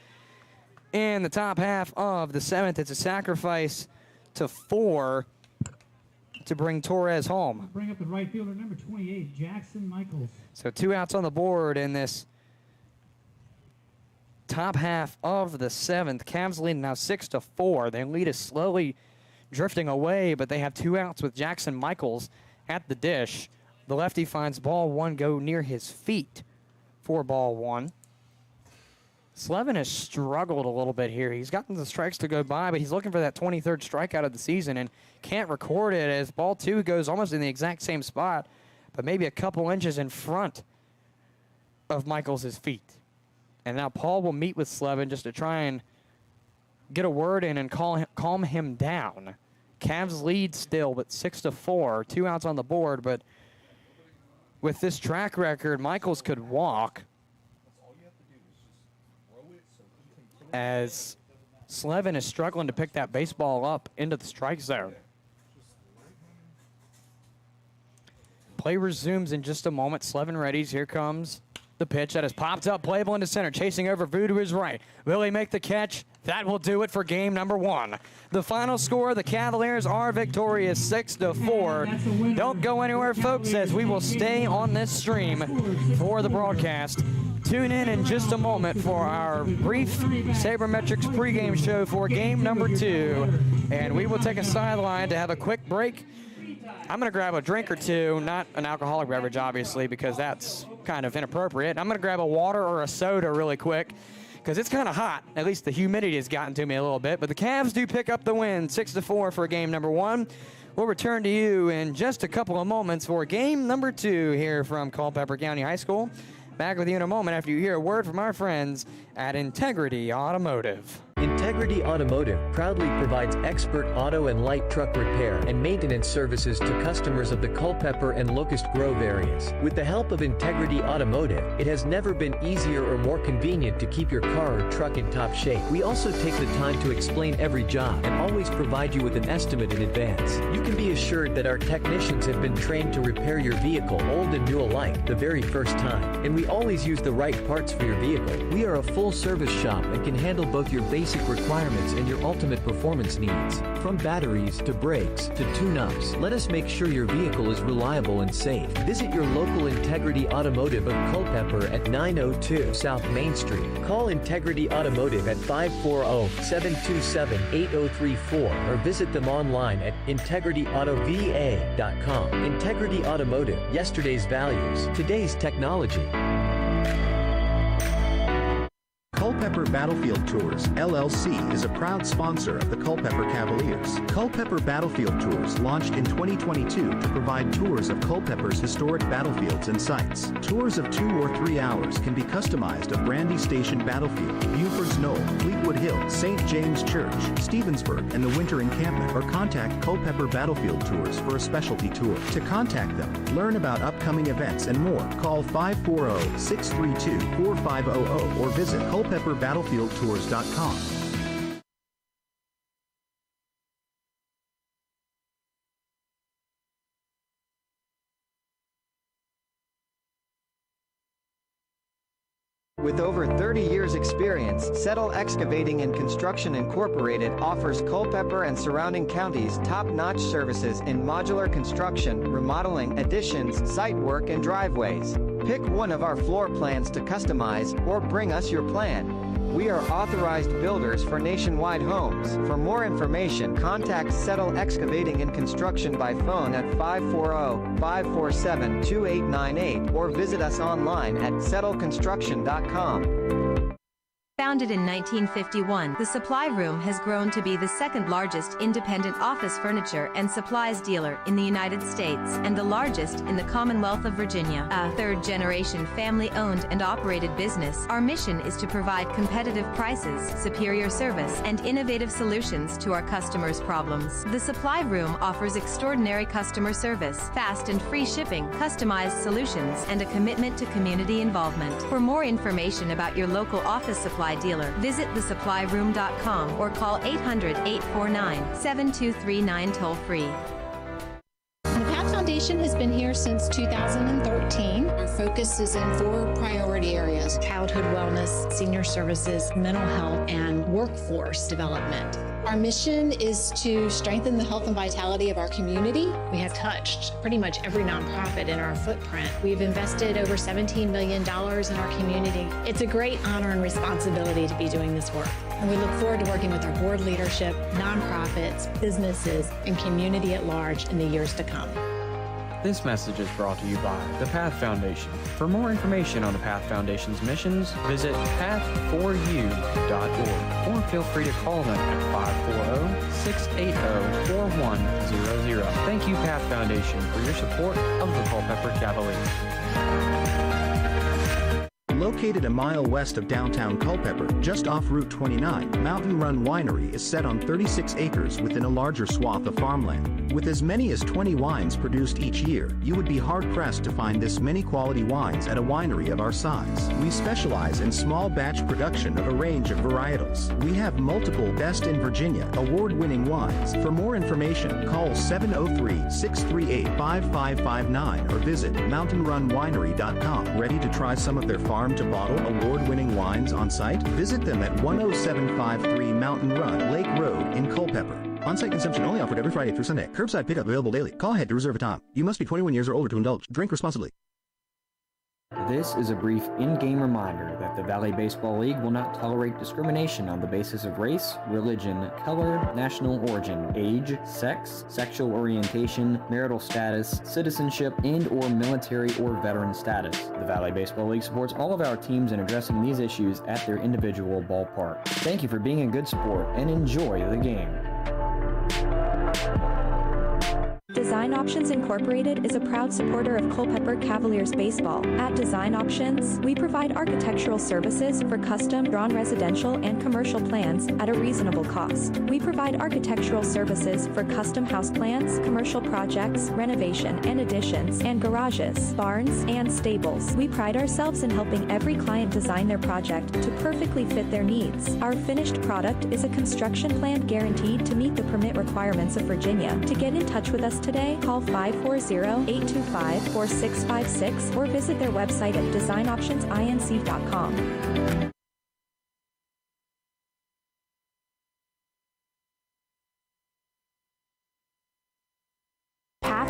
in the top half of the 7th. It's a sacrifice to 4 to bring Torres home. Bring up the right fielder, number 28, Jackson Michaels. So 2 outs on the board in this top half of the 7th. Cavs lead now 6-4. Their lead is slowly drifting away, but they have 2 outs with Jackson Michaels at the dish. The lefty finds ball 1 go near his feet for ball 1. Slevin has struggled a little bit here. He's gotten the strikes to go by, but he's looking for that 23rd strikeout of the season and can't record it, as ball 2 goes almost in the exact same spot, but maybe a couple inches in front of Michaels' feet. And now Paul will meet with Slevin just to try and get a word in and calm him down. Cavs lead still, but 6-4. 2 outs on the board, but with this track record, Michaels could walk, as Slevin is struggling to pick that baseball up into the strike zone. Play resumes in just a moment. Slevin readies. Here comes the pitch that is popped up, playable into center, chasing over Vu to his right. Will he make the catch? That will do it for game number 1. The final score, the Cavaliers are victorious 6-4. Don't go anywhere, folks, as we will stay on this stream for the broadcast. Tune in just a moment for our brief Saber Metrics pregame show for game number 2. And we will take a sideline to have a quick break. I'm going to grab a drink or 2, not an alcoholic beverage, obviously, because that's kind of inappropriate. I'm going to grab a water or a soda really quick, because it's kind of hot. At least the humidity has gotten to me a little bit. But the Cavs do pick up the win, 6-4 for game number 1. We'll return to you in just a couple of moments for game number 2 here from Culpeper County High School. Back with you in a moment after you hear a word from our friends at Integrity Automotive. Integrity Automotive proudly provides expert auto and light truck repair and maintenance services to customers of the Culpeper and Locust Grove areas. With the help of Integrity Automotive, it has never been easier or more convenient to keep your car or truck in top shape. We also take the time to explain every job and always provide you with an estimate in advance. You can be assured that our technicians have been trained to repair your vehicle, old and new alike, the very first time. And we always use the right parts for your vehicle. We are a full-service shop and can handle both your basic requirements and your ultimate performance needs. From batteries to brakes to tune-ups, let us make sure your vehicle is reliable and safe. Visit your local Integrity Automotive of Culpeper at 902 South Main Street. Call Integrity Automotive at 540-727-8034 or visit them online at integrityautovA.com. Integrity Automotive, yesterday's values, today's technology. Culpeper Battlefield Tours, LLC is a proud sponsor of the Culpeper Cavaliers. Culpeper Battlefield Tours launched in 2022 to provide tours of Culpeper's historic battlefields and sites. Tours of 2 or 3 hours can be customized of Brandy Station Battlefield, Buford's Knoll, Fleetwood Hill, St. James Church, Stevensburg, and the Winter Encampment, or contact Culpeper Battlefield Tours for a specialty tour. To contact them, learn about upcoming events and more, call 540-632-4500 or visit culpeperbattlefieldtours.com. With over 30 years experience, Settle Excavating and Construction Incorporated offers Culpeper and surrounding counties top-notch services in modular construction, remodeling, additions, site work, and driveways. Pick one of our floor plans to customize or bring us your plan. We are authorized builders for nationwide homes. For more information, contact Settle Excavating and Construction by phone at 540-547-2898 or visit us online at settleconstruction.com. Founded in 1951, the Supply Room has grown to be the second largest independent office furniture and supplies dealer in the United States and the largest in the Commonwealth of Virginia. A third-generation family-owned and operated business, our mission is to provide competitive prices, superior service, and innovative solutions to our customers' problems. The Supply Room offers extraordinary customer service, fast and free shipping, customized solutions, and a commitment to community involvement. For more information about your local office supply dealer, visit thesupplyroom.com or call 800-849-7239 toll-free. The PATH Foundation has been here since 2013. Our focus is in 4 priority areas: childhood wellness, senior services, mental health, and workforce development. Our mission is to strengthen the health and vitality of our community. We have touched pretty much every nonprofit in our footprint. We've invested over $17 million in our community. It's a great honor and responsibility to be doing this work. And we look forward to working with our board leadership, nonprofits, businesses, and community at large in the years to come. This message is brought to you by the PATH Foundation. For more information on the PATH Foundation's missions, visit path4u.org or feel free to call them at 540-680-4100. Thank you, PATH Foundation, for your support of the Culpeper Cavaliers. Located a mile west of downtown Culpeper, just off Route 29, Mountain Run Winery is set on 36 acres within a larger swath of farmland. With as many as 20 wines produced each year, you would be hard-pressed to find this many quality wines at a winery of our size. We specialize in small batch production of a range of varietals. We have multiple Best in Virginia award-winning wines. For more information, call 703-638-5559 or visit mountainrunwinery.com. Ready to try some of their farm-to-bottle award-winning wines on site? Visit them at 10753 Mountain Run, Lake Road in Culpeper. On-site consumption only offered every Friday through Sunday. Curbside pickup available daily. Call ahead to reserve a time. You must be 21 years or older to indulge. Drink responsibly. This is a brief in-game reminder that the Valley Baseball League will not tolerate discrimination on the basis of race, religion, color, national origin, age, sex, sexual orientation, marital status, citizenship, and/or military or veteran status. The Valley Baseball League supports all of our teams in addressing these issues at their individual ballpark. Thank you for being a good sport and enjoy the game. Design Options Incorporated is a proud supporter of Culpeper Cavaliers baseball. At Design Options, we provide architectural services for custom drawn residential and commercial plans at a reasonable cost. We provide architectural services for custom house plans, commercial projects, renovation and additions, and garages, barns, and stables. We pride ourselves in helping every client design their project to perfectly fit their needs. Our finished product is a construction plan guaranteed to meet the permit requirements of Virginia. To get in touch with us today, call 540-825-4656 or visit their website at designoptionsinc.com.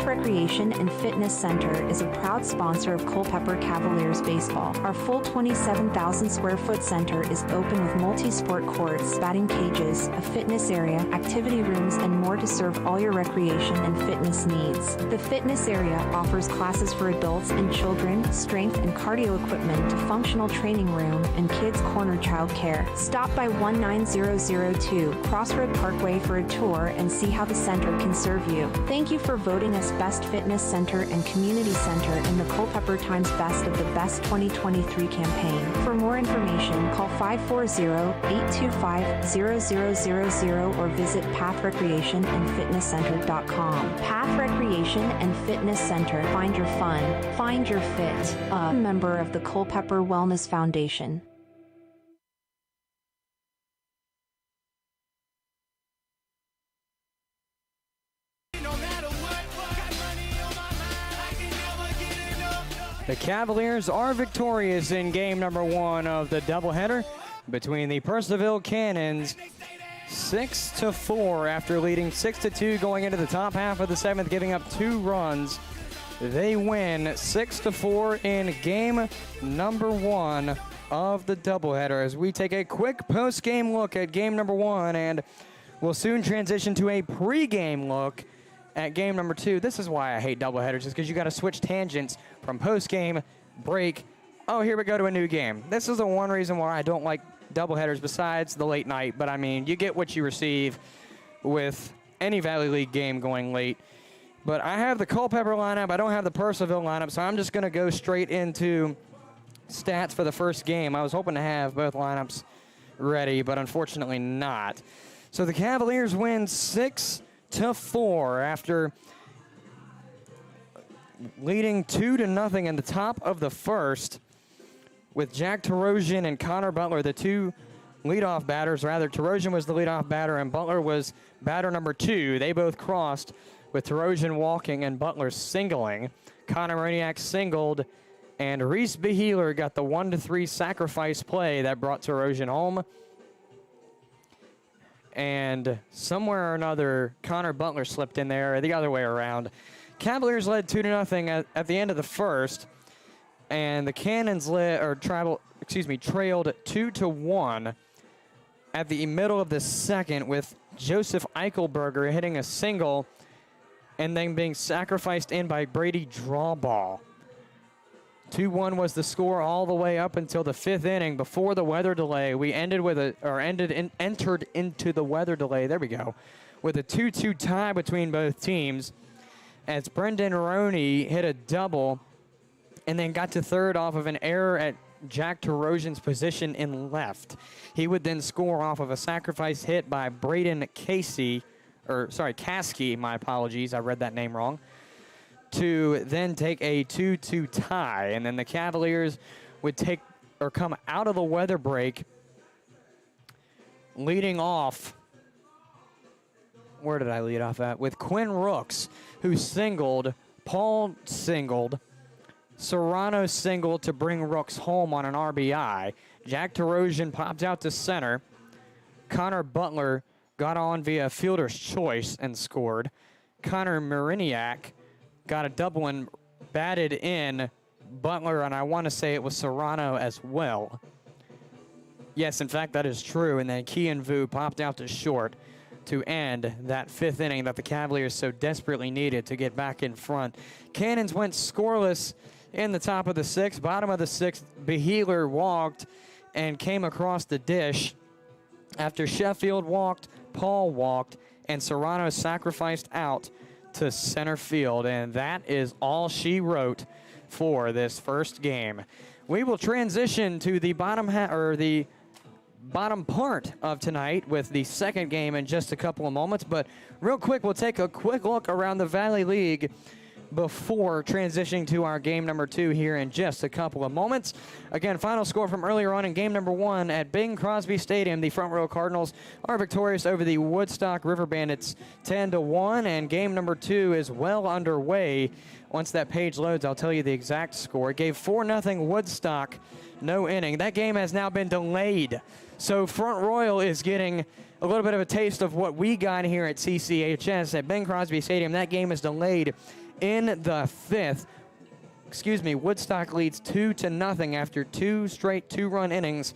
Recreation and Fitness Center is a proud sponsor of Culpeper Cavaliers baseball. Our full 27,000 square foot center is open with multi-sport courts, batting cages, a fitness area, activity rooms, and more to serve all your recreation and fitness needs. The fitness area offers classes for adults and children, strength and cardio equipment, a functional training room, and kids corner child care. Stop by 19002 Crossroad Parkway for a tour and see how the center can serve you. Thank you for voting us Best Fitness Center and Community Center in the Culpeper Times Best of the Best 2023 campaign. For more information, call 540-825-0000 or visit pathrecreationandfitnesscenter.com. Path Recreation and Fitness Center. Find your fun. Find your fit. A member of the Culpeper Wellness Foundation. The Cavaliers are victorious in game number 1 of the doubleheader between the Purcellville Cannons, 6-4 after leading 6-2 going into the top half of the 7th, giving up 2 runs. They win 6-4 in game number 1 of the doubleheader as we take a quick post-game look at game number 1, and we'll soon transition to a pre-game look at game number 2. This is why I hate doubleheaders, is because you got to switch tangents from post-game, break, oh, here we go to a new game. This is the one reason why I don't like doubleheaders besides the late night, but I mean, you get what you receive with any Valley League game going late. But I have the Culpeper lineup. I don't have the Purcellville lineup, so I'm just going to go straight into stats for the first game. I was hoping to have both lineups ready, but unfortunately not. So the Cavaliers win 6-4 after leading 2-0 in the top of the first, with Jack Tarosian and Connor Butler, the two leadoff batters. Rather, Tarosian was the leadoff batter and Butler was batter number 2. They both crossed, with Tarosian walking and Butler singling. Connor Mariniak singled, and Reese Beheeler got the 1-3 sacrifice play that brought Tarosian home. And somewhere or another, Connor Butler slipped in there, the other way around. Cavaliers led 2-0 at the end of the first, and the Cannons trailed 2-1 at the middle of the second, with Joseph Eichelberger hitting a single and then being sacrificed in by Brady Drawball. 2-1 was the score all the way up until the 5th inning. Before the weather delay, we entered into the weather delay. There we go, with a 2-2 tie between both teams, as Brendan Roney hit a double and then got to third off of an error at Jack Tarosian's position in left. He would then score off of a sacrifice hit by Braden Casey, Caskey, my apologies, I read that name wrong, to then take a 2-2 tie. And then the Cavaliers would come out of the weather break leading off. Where did I lead off at? With Quinn Rooks, who singled, Paul singled, Serrano singled to bring Rooks home on an RBI. Jack Tarosian popped out to center. Connor Butler got on via fielder's choice and scored. Connor Mariniak got a double and batted in Butler, and I want to say it was Serrano as well. Yes, in fact, that is true. And then Kian Vu popped out to short to end that 5th inning that the Cavaliers so desperately needed to get back in front. Cannons went scoreless in the top of the 6th. Bottom of the 6th, Beheeler walked and came across the dish. After Sheffield walked, Paul walked, and Serrano sacrificed out to center field, and that is all she wrote for this first game. We will transition to the bottom part of tonight with the second game in just a couple of moments, but real quick, we'll take a quick look around the Valley League before transitioning to our game number 2 here in just a couple of moments. Again, final score from earlier on in game number 1 at Bing Crosby Stadium. The Front Row Cardinals are victorious over the Woodstock River Bandits 10-1, and game number 2 is well underway. Once that page loads, I'll tell you the exact score. It gave 4-0 Woodstock, no inning. That game has now been delayed, so Front Royal is getting a little bit of a taste of what we got here at CCHS at Bing Crosby Stadium. That game is delayed in the 5th. Woodstock leads 2-0 after 2 straight 2-run innings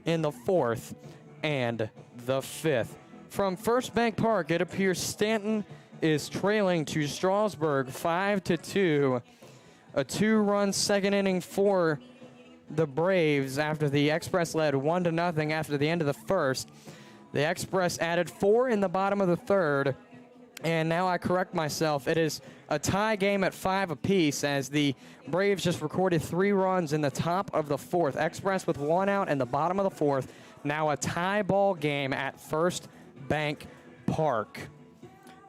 in the 4th and the 5th. From First Bank Park, it appears Stanton is trailing to Strasburg 5-2. A 2-run second inning for the Braves after the Express led 1-0 after the end of the first. The Express added 4 in the bottom of the 3rd. And now I correct myself. It is a tie game at 5 apiece as the Braves just recorded 3 runs in the top of the 4th. Express with 1 out in the bottom of the 4th. Now a tie ball game at First Bank Park.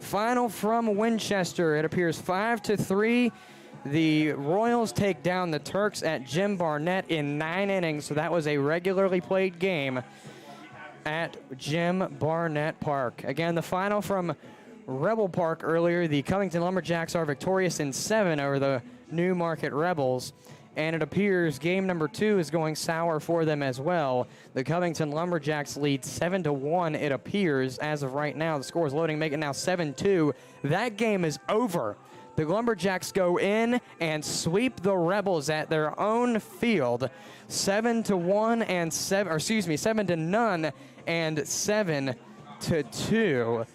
Final from Winchester. It appears 5-3. The Royals take down the Turks at Jim Barnett in 9 innings. So that was a regularly played game at Jim Barnett Park. Again, the final from Rebel Park earlier, the Covington Lumberjacks are victorious in 7 over the Newmarket Rebels, and it appears game number 2 is going sour for them as well. The Covington Lumberjacks lead 7-1, it appears, as of right now. The score is loading, make it now 7-2. That game is over. The Lumberjacks go in and sweep the Rebels at their own field, 7-1 and 7-0 and 7-2.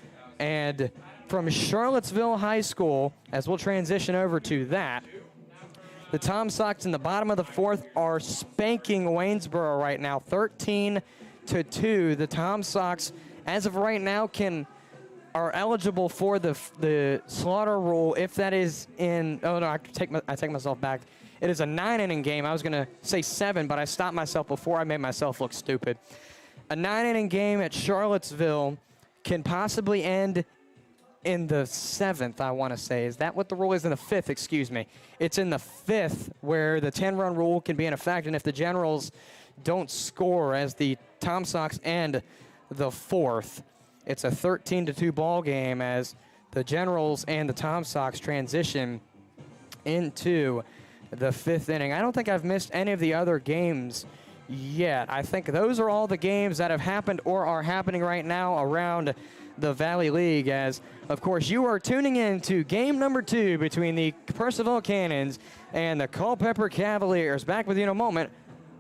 And from Charlottesville High School, as we'll transition over to that, the Tom Sox in the bottom of the 4th are spanking Waynesboro right now, 13-2. The Tom Sox, as of right now, are eligible for the slaughter rule if that is in. Oh no, I take myself back. It is a 9-inning game. I was gonna say 7, but I stopped myself before I made myself look stupid. A 9-inning game at Charlottesville can possibly end in the 7th, I want to say. Is that what the rule is? In the 5th, excuse me. It's in the 5th where the 10-run rule can be in effect, and if the Generals don't score as the Tom Sox end the 4th, it's a 13-2 ball game as the Generals and the Tom Sox transition into the 5th inning. I don't think I've missed any of the other games yet. I think those are all the games that have happened or are happening right now around the Valley League, as of course you are tuning in to game number 2 between the Purcellville Cannons and the Culpeper Cavaliers. Back with you in a moment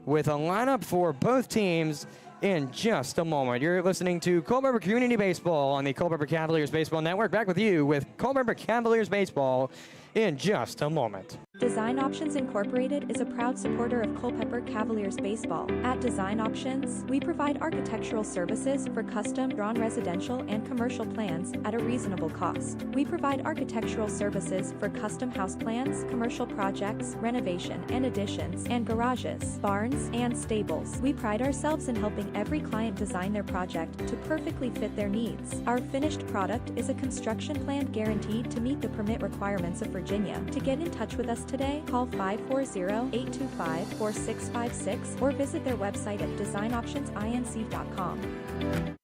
with a lineup for both teams in just a moment. You're listening to Culpeper Community Baseball on the Culpeper Cavaliers Baseball Network. Back with you with Culpeper Cavaliers Baseball in just a moment. Design Options Incorporated is a proud supporter of Culpeper Cavaliers baseball. At Design Options, we provide architectural services for custom drawn residential and commercial plans at a reasonable cost. We provide architectural services for custom house plans, commercial projects, renovation and additions, and garages, barns, and stables. We pride ourselves in helping every client design their project to perfectly fit their needs. Our finished product is a construction plan guaranteed to meet the permit requirements of Virginia. To get in touch with us today, call 540-825-4656 or visit their website at designoptionsinc.com.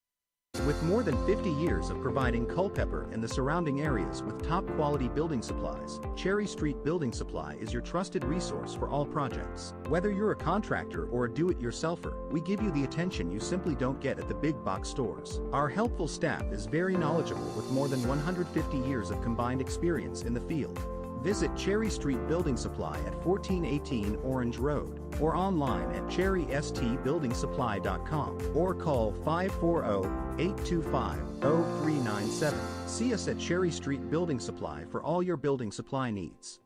With more than 50 years of providing Culpeper and the surrounding areas with top quality building supplies, Cherry Street Building Supply is your trusted resource for all projects. Whether you're a contractor or a do-it-yourselfer, we give you the attention you simply don't get at the big box stores. Our helpful staff is very knowledgeable with more than 150 years of combined experience in the field. Visit Cherry Street Building Supply at 1418 Orange Road or online at cherrystbuildingsupply.com or call 540-825-0397. See us at Cherry Street Building Supply for all your building supply needs.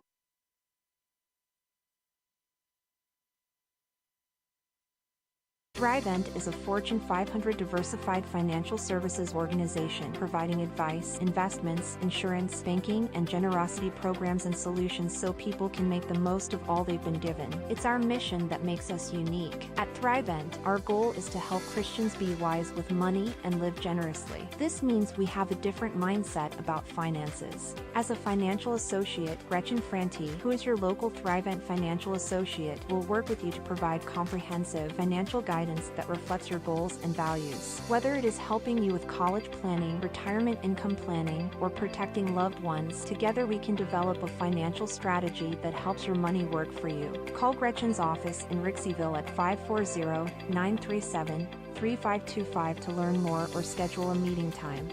Thrivent is a Fortune 500 diversified financial services organization providing advice, investments, insurance, banking, and generosity programs and solutions so people can make the most of all they've been given. It's our mission that makes us unique. At Thrivent, our goal is to help Christians be wise with money and live generously. This means we have a different mindset about finances. As a financial associate, Gretchen Franti, who is your local Thrivent financial associate, will work with you to provide comprehensive financial guidance that reflects your goals and values. Whether it is helping you with college planning, retirement income planning, or protecting loved ones, together we can develop a financial strategy that helps your money work for you. Call Gretchen's office in Rixieville at 540-937-3525 to learn more or schedule a meeting time.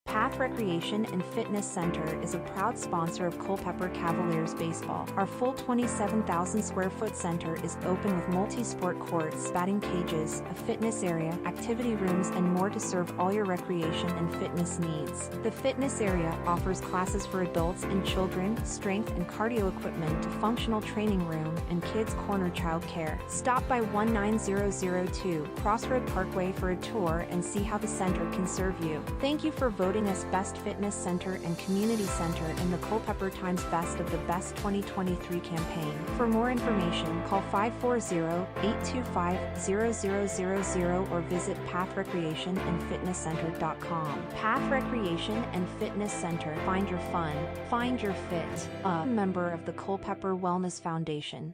Path Recreation and Fitness Center is a proud sponsor of Culpeper Cavaliers baseball. Our full 27,000 square foot center is open with multi-sport courts, batting cages, a fitness area, activity rooms, and more to serve all your recreation and fitness needs. The fitness area offers classes for adults and children, strength and cardio equipment, to functional training room, and kids corner child care. Stop by 19002 Crossroad Parkway for a tour and see how the center can serve you. Thank you for voting us Best Fitness Center and Community Center in the Culpeper Times Best of the Best 2023 campaign. For more information, call 540-825-0000 or visit pathrecreationandfitnesscenter.com. Path Recreation and Fitness Center. Find your fun. Find your fit. A member of the Culpeper Wellness Foundation.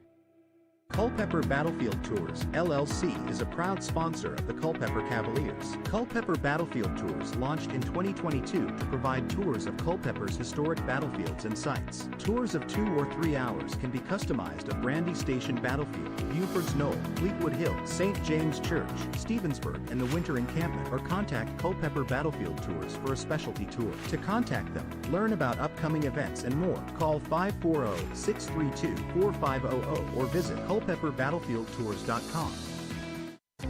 Culpeper Battlefield Tours, LLC is a proud sponsor of the Culpeper Cavaliers. Culpeper Battlefield Tours launched in 2022 to provide tours of Culpeper's historic battlefields and sites. Tours of 2 or 3 hours can be customized of Brandy Station Battlefield, Buford's Knoll, Fleetwood Hill, St. James Church, Stevensburg, and the Winter Encampment, or contact Culpeper Battlefield Tours for a specialty tour. To contact them, learn about upcoming events and more, call 540-632-4500 or visit culpeperbattlefieldtours.com.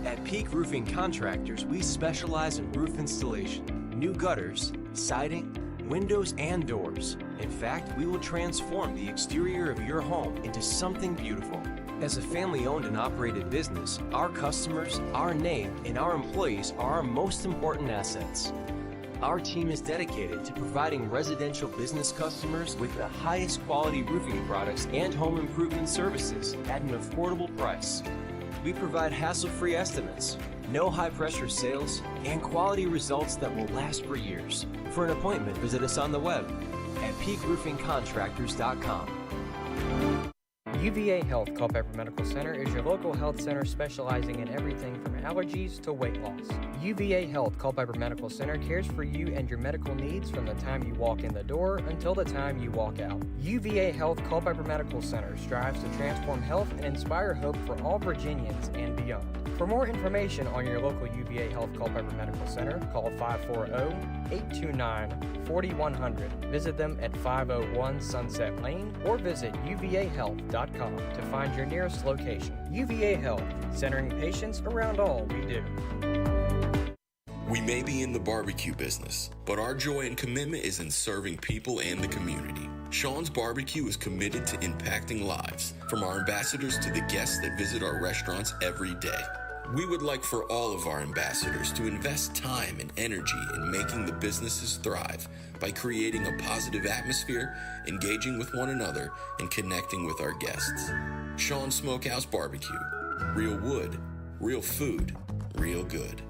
At Peak Roofing Contractors, we specialize in roof installation, new gutters, siding, windows, and doors. In fact, we will transform the exterior of your home into something beautiful. As a family-owned and operated business, our customers, our name, and our employees are our most important assets. Our team is dedicated to providing residential business customers with the highest quality roofing products and home improvement services at an affordable price. We provide hassle-free estimates, no high-pressure sales, and quality results that will last for years. For an appointment, visit us on the web at peakroofingcontractors.com. UVA Health Culpeper Medical Center is your local health center specializing in everything from allergies to weight loss. UVA Health Culpeper Medical Center cares for you and your medical needs from the time you walk in the door until the time you walk out. UVA Health Culpeper Medical Center strives to transform health and inspire hope for all Virginians and beyond. For more information on your local UVA Health Culpeper Medical Center, call 540-829-4100. Visit them at 501 Sunset Lane or visit uvahealth.com to find your nearest location. UVA Health, centering patients around all we do. We may be in the barbecue business, but our joy and commitment is in serving people and the community. Sean's Barbecue is committed to impacting lives, from our ambassadors to the guests that visit our restaurants every day. We would like for all of our ambassadors to invest time and energy in making the businesses thrive by creating a positive atmosphere, engaging with one another, and connecting with our guests. Sean's Smokehouse Barbecue. Real wood, real food, real good.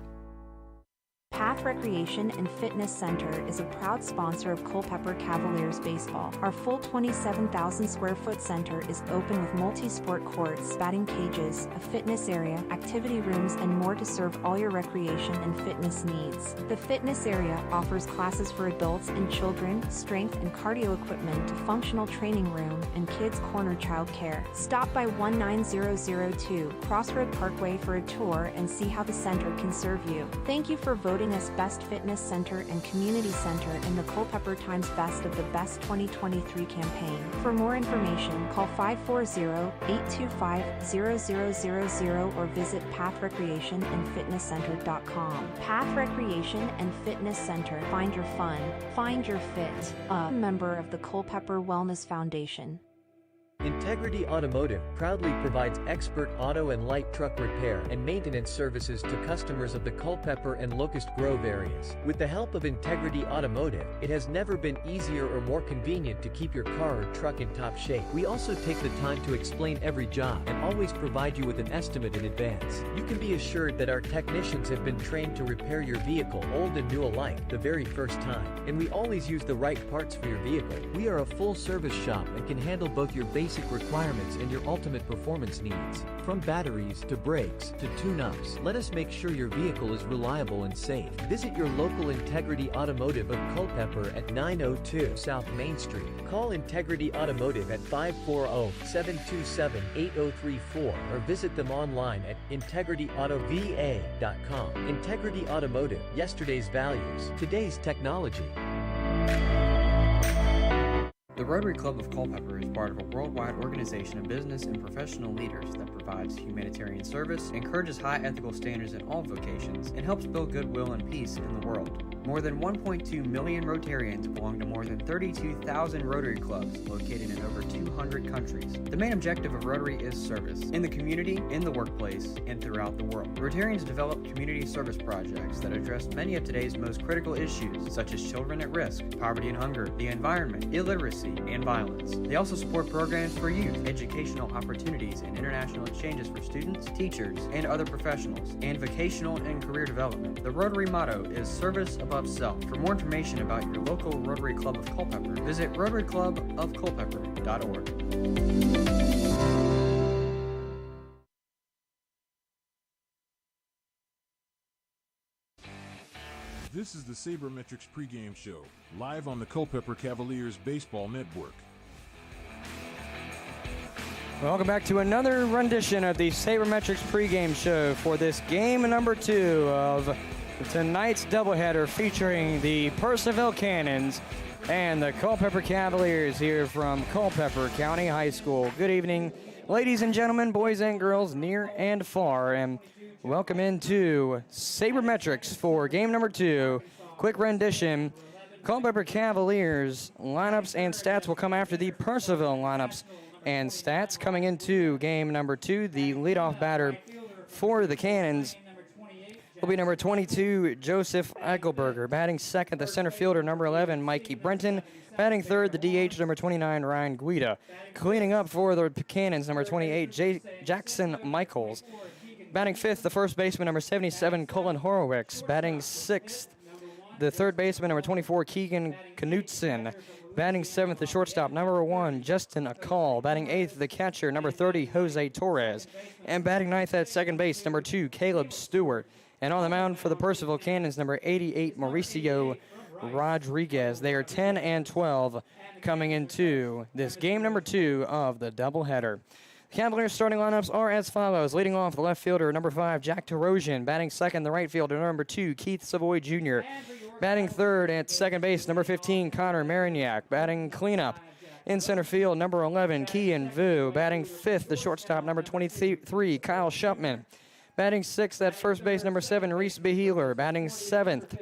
Path Recreation and Fitness Center is a proud sponsor of Culpeper Cavaliers baseball. Our full 27,000 square foot center is open with multi-sport courts, batting cages, a fitness area, activity rooms, and more to serve all your recreation and fitness needs. The fitness area offers classes for adults and children, strength and cardio equipment, a functional training room, and kids corner child care. Stop by 19002 Crossroad Parkway for a tour and see how the center can serve you. Thank you for voting us Best Fitness Center and Community Center in the Culpeper Times Best of the Best 2023 campaign. For more information, call 540-825-0000 or visit pathrecreationandfitnesscenter.com. Path Recreation and Fitness Center. Find your fun. Find your fit. A member of the Culpeper Wellness Foundation. Integrity Automotive proudly provides expert auto and light truck repair and maintenance services to customers of the Culpeper and Locust Grove areas. With the help of Integrity Automotive, it has never been easier or more convenient to keep your car or truck in top shape. We also take the time to explain every job and always provide you with an estimate in advance. You can be assured that our technicians have been trained to repair your vehicle, old and new alike, the very first time. And we always use the right parts for your vehicle. We are a full-service shop and can handle both your basic requirements and your ultimate performance needs. From batteries to brakes to tune-ups, let us make sure your vehicle is reliable and safe. Visit your local Integrity Automotive of Culpeper at 902 South Main Street. Call Integrity Automotive at 540-727-8034 or visit them online at integrityautovA.com. Integrity Automotive, yesterday's values, today's technology. The Rotary Club of Culpeper is part of a worldwide organization of business and professional leaders that provides humanitarian service, encourages high ethical standards in all vocations, and helps build goodwill and peace in the world. More than 1.2 million Rotarians belong to more than 32,000 Rotary clubs located in over 200 countries. The main objective of Rotary is service, in the community, in the workplace, and throughout the world. Rotarians develop community service projects that address many of today's most critical issues, such as children at risk, poverty and hunger, the environment, illiteracy, and violence. They also support programs for youth, educational opportunities, and international exchanges for students, teachers, and other professionals, and vocational and career development. The Rotary motto is service above self. For more information about your local Rotary Club of Culpeper, visit rotaryclubofculpeper.org. This is the Saber Metrics pregame show, live on the Culpeper Cavaliers Baseball Network. Welcome back to another rendition of the Saber Metrics pregame show for this game number 2 of tonight's doubleheader featuring the Purcellville Cannons and the Culpeper Cavaliers here from Culpeper County High School. Good evening, ladies and gentlemen, boys and girls, near and far, and welcome into Saber Metrics for game number 2. Quick rendition. Culpeper Cavaliers lineups and stats will come after the Purcellville lineups and stats. Coming into game number 2, the leadoff batter for the Cannons will be number 22, Joseph Eichelberger. Batting second, the center fielder, number 11, Mikey Brenton. Batting third, the DH, number 29, Ryan Guida. Cleaning up for the Cannons, number 28, Jackson Michaels. Batting fifth, the first baseman, number 77, Cullen Horowitz. Batting sixth, the third baseman, number 24, Keegan Knutson. Batting seventh, the shortstop, number 1, Justin Akal. Batting eighth, the catcher, number 30, Jose Torres. And batting ninth at second base, number 2, Caleb Stewart. And on the mound for the Purcellville Cannons, number 88, Mauricio Rodriguez. They are 10 and 12 coming into this game number 2 of the doubleheader. The Cavaliers starting lineups are as follows. Leading off, the left fielder, number 5, Jack Terosian. Batting second, the right fielder, number 2, Keith Savoy Jr. Batting third at second base, number 15, Connor Marignac. Batting cleanup in center field, number 11, Kian Vu. Batting fifth, the shortstop, number 23, Kyle Shupman. Batting sixth at first base, number 7, Reese Beheeler. Batting seventh.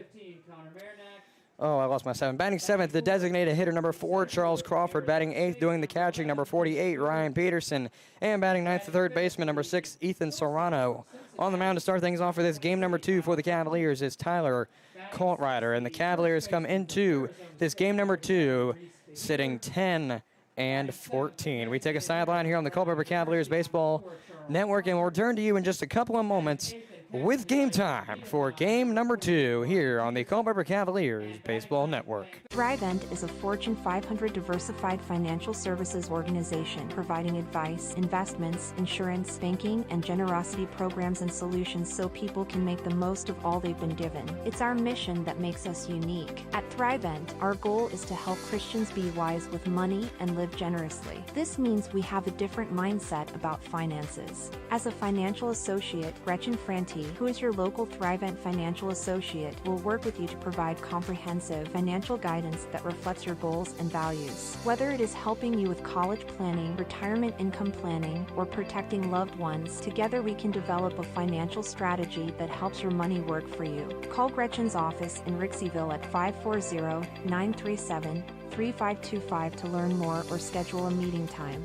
Oh, I lost my 7. Batting seventh, the designated hitter, number 4, Charles Crawford. Batting eighth, doing the catching, number 48, Ryan Peterson. And batting ninth, the third baseman, number 6, Ethan Serrano. On the mound to start things off for this game number 2 for the Cavaliers is Tyler Coltrider. And the Cavaliers come into this game number 2 sitting 10 and 14. We take a sideline here on the Culpeper Cavaliers Baseball Network, and we'll return to you in just a couple of moments with game time for game number 2 here on the Culpeper Cavaliers Baseball Network. Thrivent is a Fortune 500 diversified financial services organization providing advice, investments, insurance, banking, and generosity programs and solutions so people can make the most of all they've been given. It's our mission that makes us unique. At Thrivent, our goal is to help Christians be wise with money and live generously. This means we have a different mindset about finances. As a financial associate, Gretchen Franti, who is your local Thrivent financial associate, will work with you to provide comprehensive financial guidance that reflects your goals and values. Whether it is helping you with college planning, retirement income planning, or protecting loved ones, together we can develop a financial strategy that helps your money work for you. Call Gretchen's office in Rixieville at 540-937-3525 to learn more or schedule a meeting time.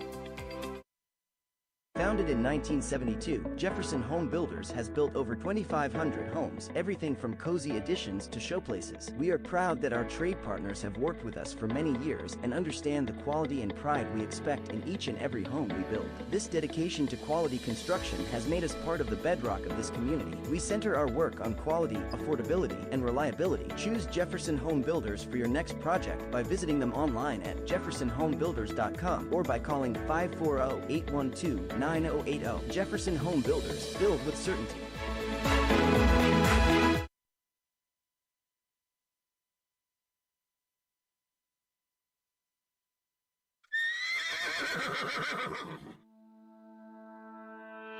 Founded in 1972, Jefferson Home Builders has built over 2,500 homes, everything from cozy additions to showplaces. We are proud that our trade partners have worked with us for many years and understand the quality and pride we expect in each and every home we build. This dedication to quality construction has made us part of the bedrock of this community. We center our work on quality, affordability, and reliability. Choose Jefferson Home Builders for your next project by visiting them online at jeffersonhomebuilders.com or by calling 540-812-9080. Jefferson Home Builders, build with certainty.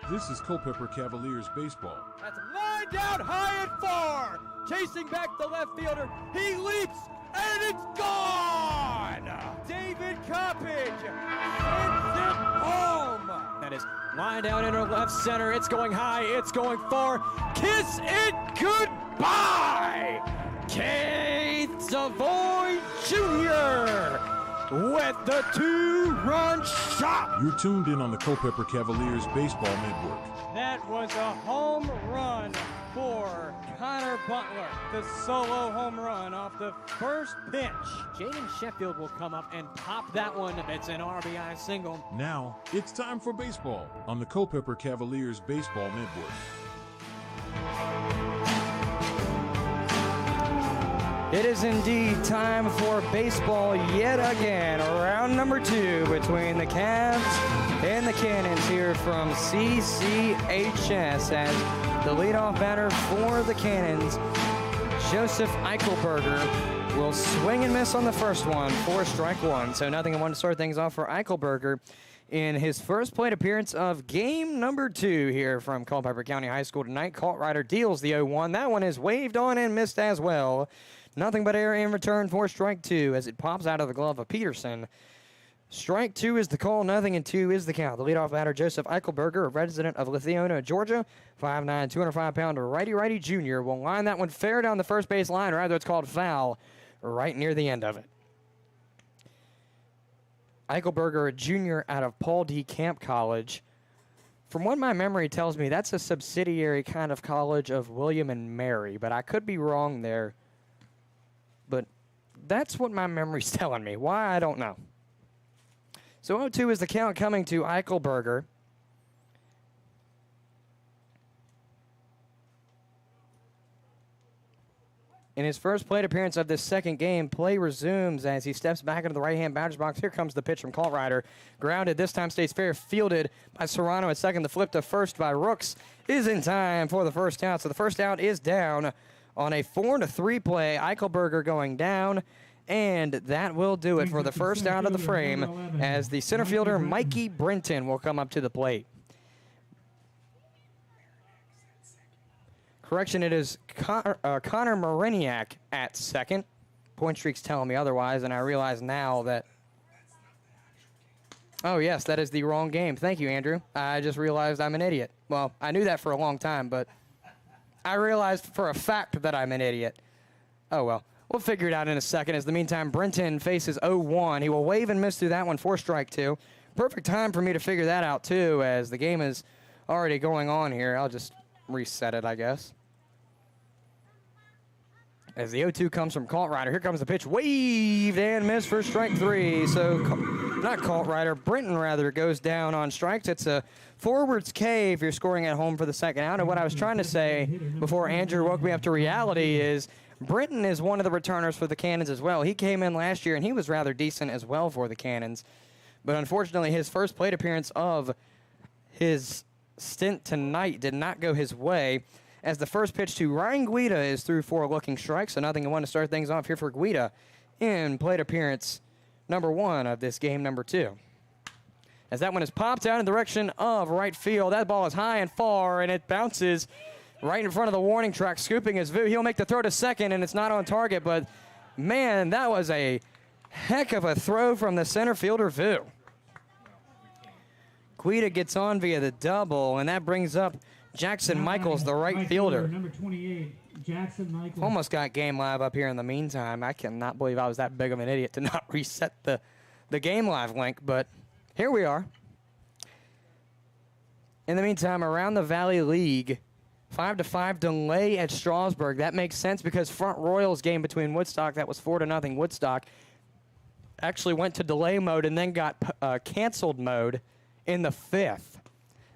This is Culpeper Cavaliers baseball. That's lined out high and far. Chasing back the left fielder. He leaps, and it's gone! David Coppage sends it home. That is lined out into left center. It's going high. It's going far. Kiss it goodbye! Keith Savoy Jr. with the two-run shot. You're tuned in on the Culpeper Cavaliers Baseball Network. That was a home run for Connor Butler. The solo home run off the first pitch. Jaden Sheffield will come up and pop that one. It's an RBI single. Now, it's time for baseball on the Culpeper Cavaliers Baseball Network. It is indeed time for baseball yet again. Round number 2 between the Cavs and the Cannons here from CCHS as the leadoff batter for the Cannons, Joseph Eichelberger, will swing and miss on the first one for strike one. So nothing and one to start things off for Eichelberger in his first plate appearance of game number 2 here from Culpeper County High School tonight. Coltrider deals the 0-1. That one is waved on and missed as well. Nothing but air in return for strike 2 as it pops out of the glove of Peterson. Strike 2 is the call, nothing, and 2 is the count. The leadoff batter, Joseph Eichelberger, a resident of Lithiona, Georgia, 5'9", 205-pound righty-righty junior, will line that one fair down the first base line, or rather it's called foul, right near the end of it. Eichelberger, a junior out of Paul D. Camp College. From what my memory tells me, that's a subsidiary kind of college of William and Mary, but I could be wrong there. But that's what my memory's telling me. Why, I don't know. So 0-2 is the count coming to Eichelberger. In his first plate appearance of this second game, play resumes as he steps back into the right-hand batter's box. Here comes the pitch from Coltrider. Grounded, this time stays fair, fielded by Serrano at second. The flip to first by Rooks is in time for the first out. So the first out is down on a 4-3 play. Eichelberger going down, and that will do it for the first out of the frame as the center fielder, Mikey Brenton, will come up to the plate. Correction, it is Connor Mariniak at second. Point streak's telling me otherwise, and I realize now that... Oh, yes, that is the wrong game. Thank you, Andrew. I just realized I'm an idiot. Well, I knew that for a long time, but I realized for a fact that I'm an idiot. Oh, well. We'll figure it out in a second. As the meantime, Brenton faces 0-1. He will wave and miss through that one for strike 2. Perfect time for me to figure that out, too, as the game is already going on here. I'll just reset it, I guess. As the 0-2 comes from Coltrider. Here comes the pitch. Waved and missed for strike 3. So, not Coltrider, Brenton, rather, goes down on strikes. It's a forwards K if you're scoring at home for the second out. And what I was trying to say before Andrew woke me up to reality is Brenton is one of the returners for the Cannons as well. He came in last year, and he was rather decent as well for the Cannons. But unfortunately, his first plate appearance of his stint tonight did not go his way, as the first pitch to Ryan Guida is through for a looking strike. So nothing and one to start things off here for Guida in plate appearance number 1 of this game number 2. As that one is popped out in the direction of right field. That ball is high and far, and it bounces right in front of the warning track, scooping his Vu. He'll make the throw to second, and it's not on target, but man, that was a heck of a throw from the center fielder, Vu. Guida gets on via the double, and that brings up Jackson Michaels, the right fielder. Number 28, Jackson Michaels. Almost got game live up here in the meantime. I cannot believe I was that big of an idiot to not reset the game live link, but here we are. In the meantime, around the Valley League, 5-5 delay at Strasburg. That makes sense because Front Royals game between Woodstock, that was 4-0 Woodstock, actually went to delay mode and then got canceled mode in the 5th.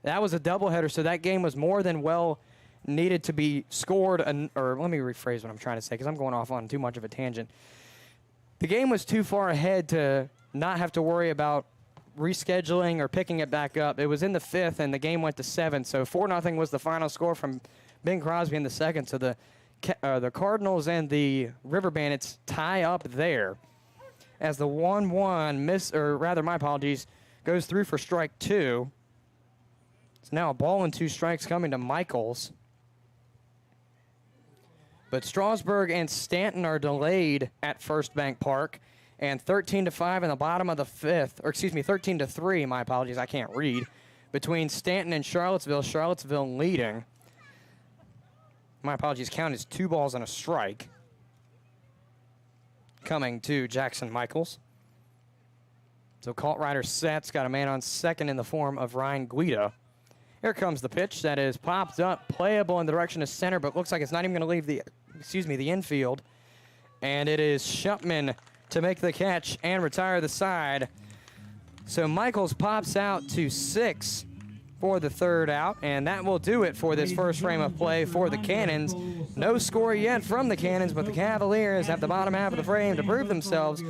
That was a doubleheader, so that game was more than well needed to be scored. Or let me rephrase what I'm trying to say because I'm going off on too much of a tangent. The game was too far ahead to not have to worry about rescheduling or picking it back up. It was in the 5th, and the game went to 7. So 4-0 was the final score from Ben Crosby in the 2nd. So the Cardinals and the River Bandits tie up there as the 1-1 goes through for strike 2. It's now a ball and 2 strikes coming to Michaels. But Strasburg and Stanton are delayed at First Bank Park. And 13-5 in the bottom of the 5th, or excuse me, 13-3, my apologies, I can't read, between Stanton and Charlottesville. Charlottesville leading. My apologies, count is 2 balls and a strike. Coming to Jackson Michaels. So Colt Ryder sets, got a man on second in the form of Ryan Guida. Here comes the pitch that is popped up, playable in the direction of center, but looks like it's not even going to leave the infield. And it is Shupman to make the catch and retire the side. So Michaels pops out to 6 for the 3rd out, and that will do it for this first frame of play for the Cannons. No score yet from the Cannons, but the Cavaliers have the bottom half of the frame to prove themselves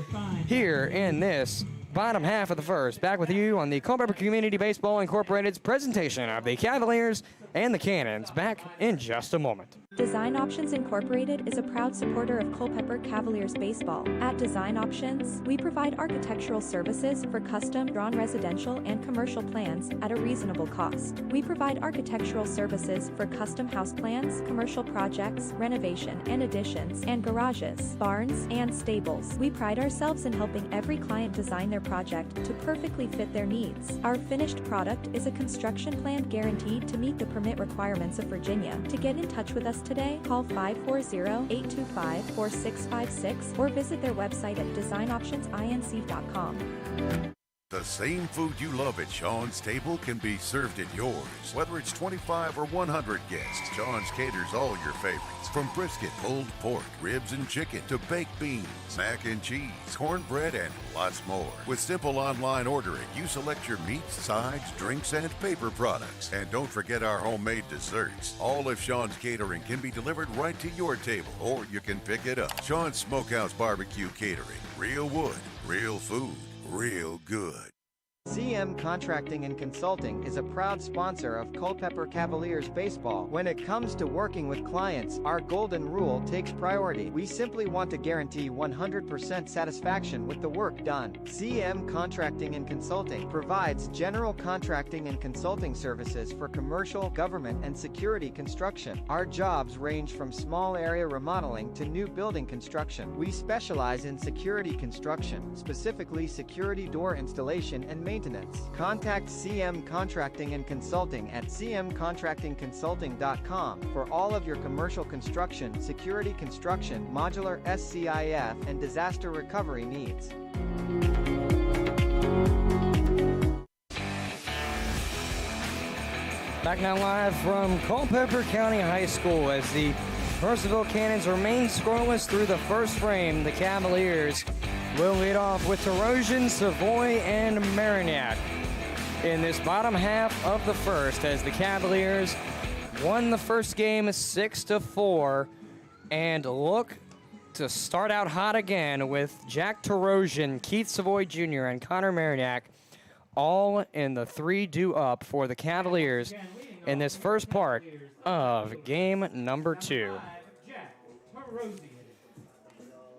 here in this bottom half of the first. Back with you on the Culpeper Community Baseball Incorporated's presentation of the Cavaliers and the Cannons. Back in just a moment. Design Options Incorporated is a proud supporter of Culpeper Cavaliers baseball. At Design Options, we provide architectural services for custom drawn residential and commercial plans at a reasonable cost. We provide architectural services for custom house plans, commercial projects, renovation and additions, and garages, barns, and stables. We pride ourselves in helping every client design their project to perfectly fit their needs. Our finished product is a construction plan guaranteed to meet the permit requirements of Virginia. To get in touch with us today, call 540-825-4656 or visit their website at designoptionsinc.com. The same food you love at Sean's Table can be served at yours. Whether it's 25 or 100 guests, Sean's caters all your favorites. From brisket, pulled pork, ribs and chicken, to baked beans, mac and cheese, cornbread, and lots more. With simple online ordering, you select your meats, sides, drinks, and paper products. And don't forget our homemade desserts. All of Sean's catering can be delivered right to your table, or you can pick it up. Sean's Smokehouse Barbecue Catering. Real wood, real food, real good. CM Contracting and Consulting is a proud sponsor of Culpeper Cavaliers baseball. When it comes to working with clients, our golden rule takes priority. We simply want to guarantee 100% satisfaction with the work done. CM Contracting and Consulting provides general contracting and consulting services for commercial, government, and security construction. Our jobs range from small area remodeling to new building construction. We specialize in security construction, specifically security door installation and maintenance. Contact CM Contracting and Consulting at cmcontractingconsulting.com for all of your commercial construction, security construction, modular SCIF, and disaster recovery needs. Back now live from Culpeper County High School as the Purcellville Cannons remain scoreless through the first frame. The Cavaliers will lead off with Terosian, Savoy, and Marignac in this bottom half of the first as the Cavaliers won the first game 6-4 and look to start out hot again with Jack Terosian, Keith Savoy Jr., and Connor Marignac all in the 3-2 up for the Cavaliers in this first part of game number 2.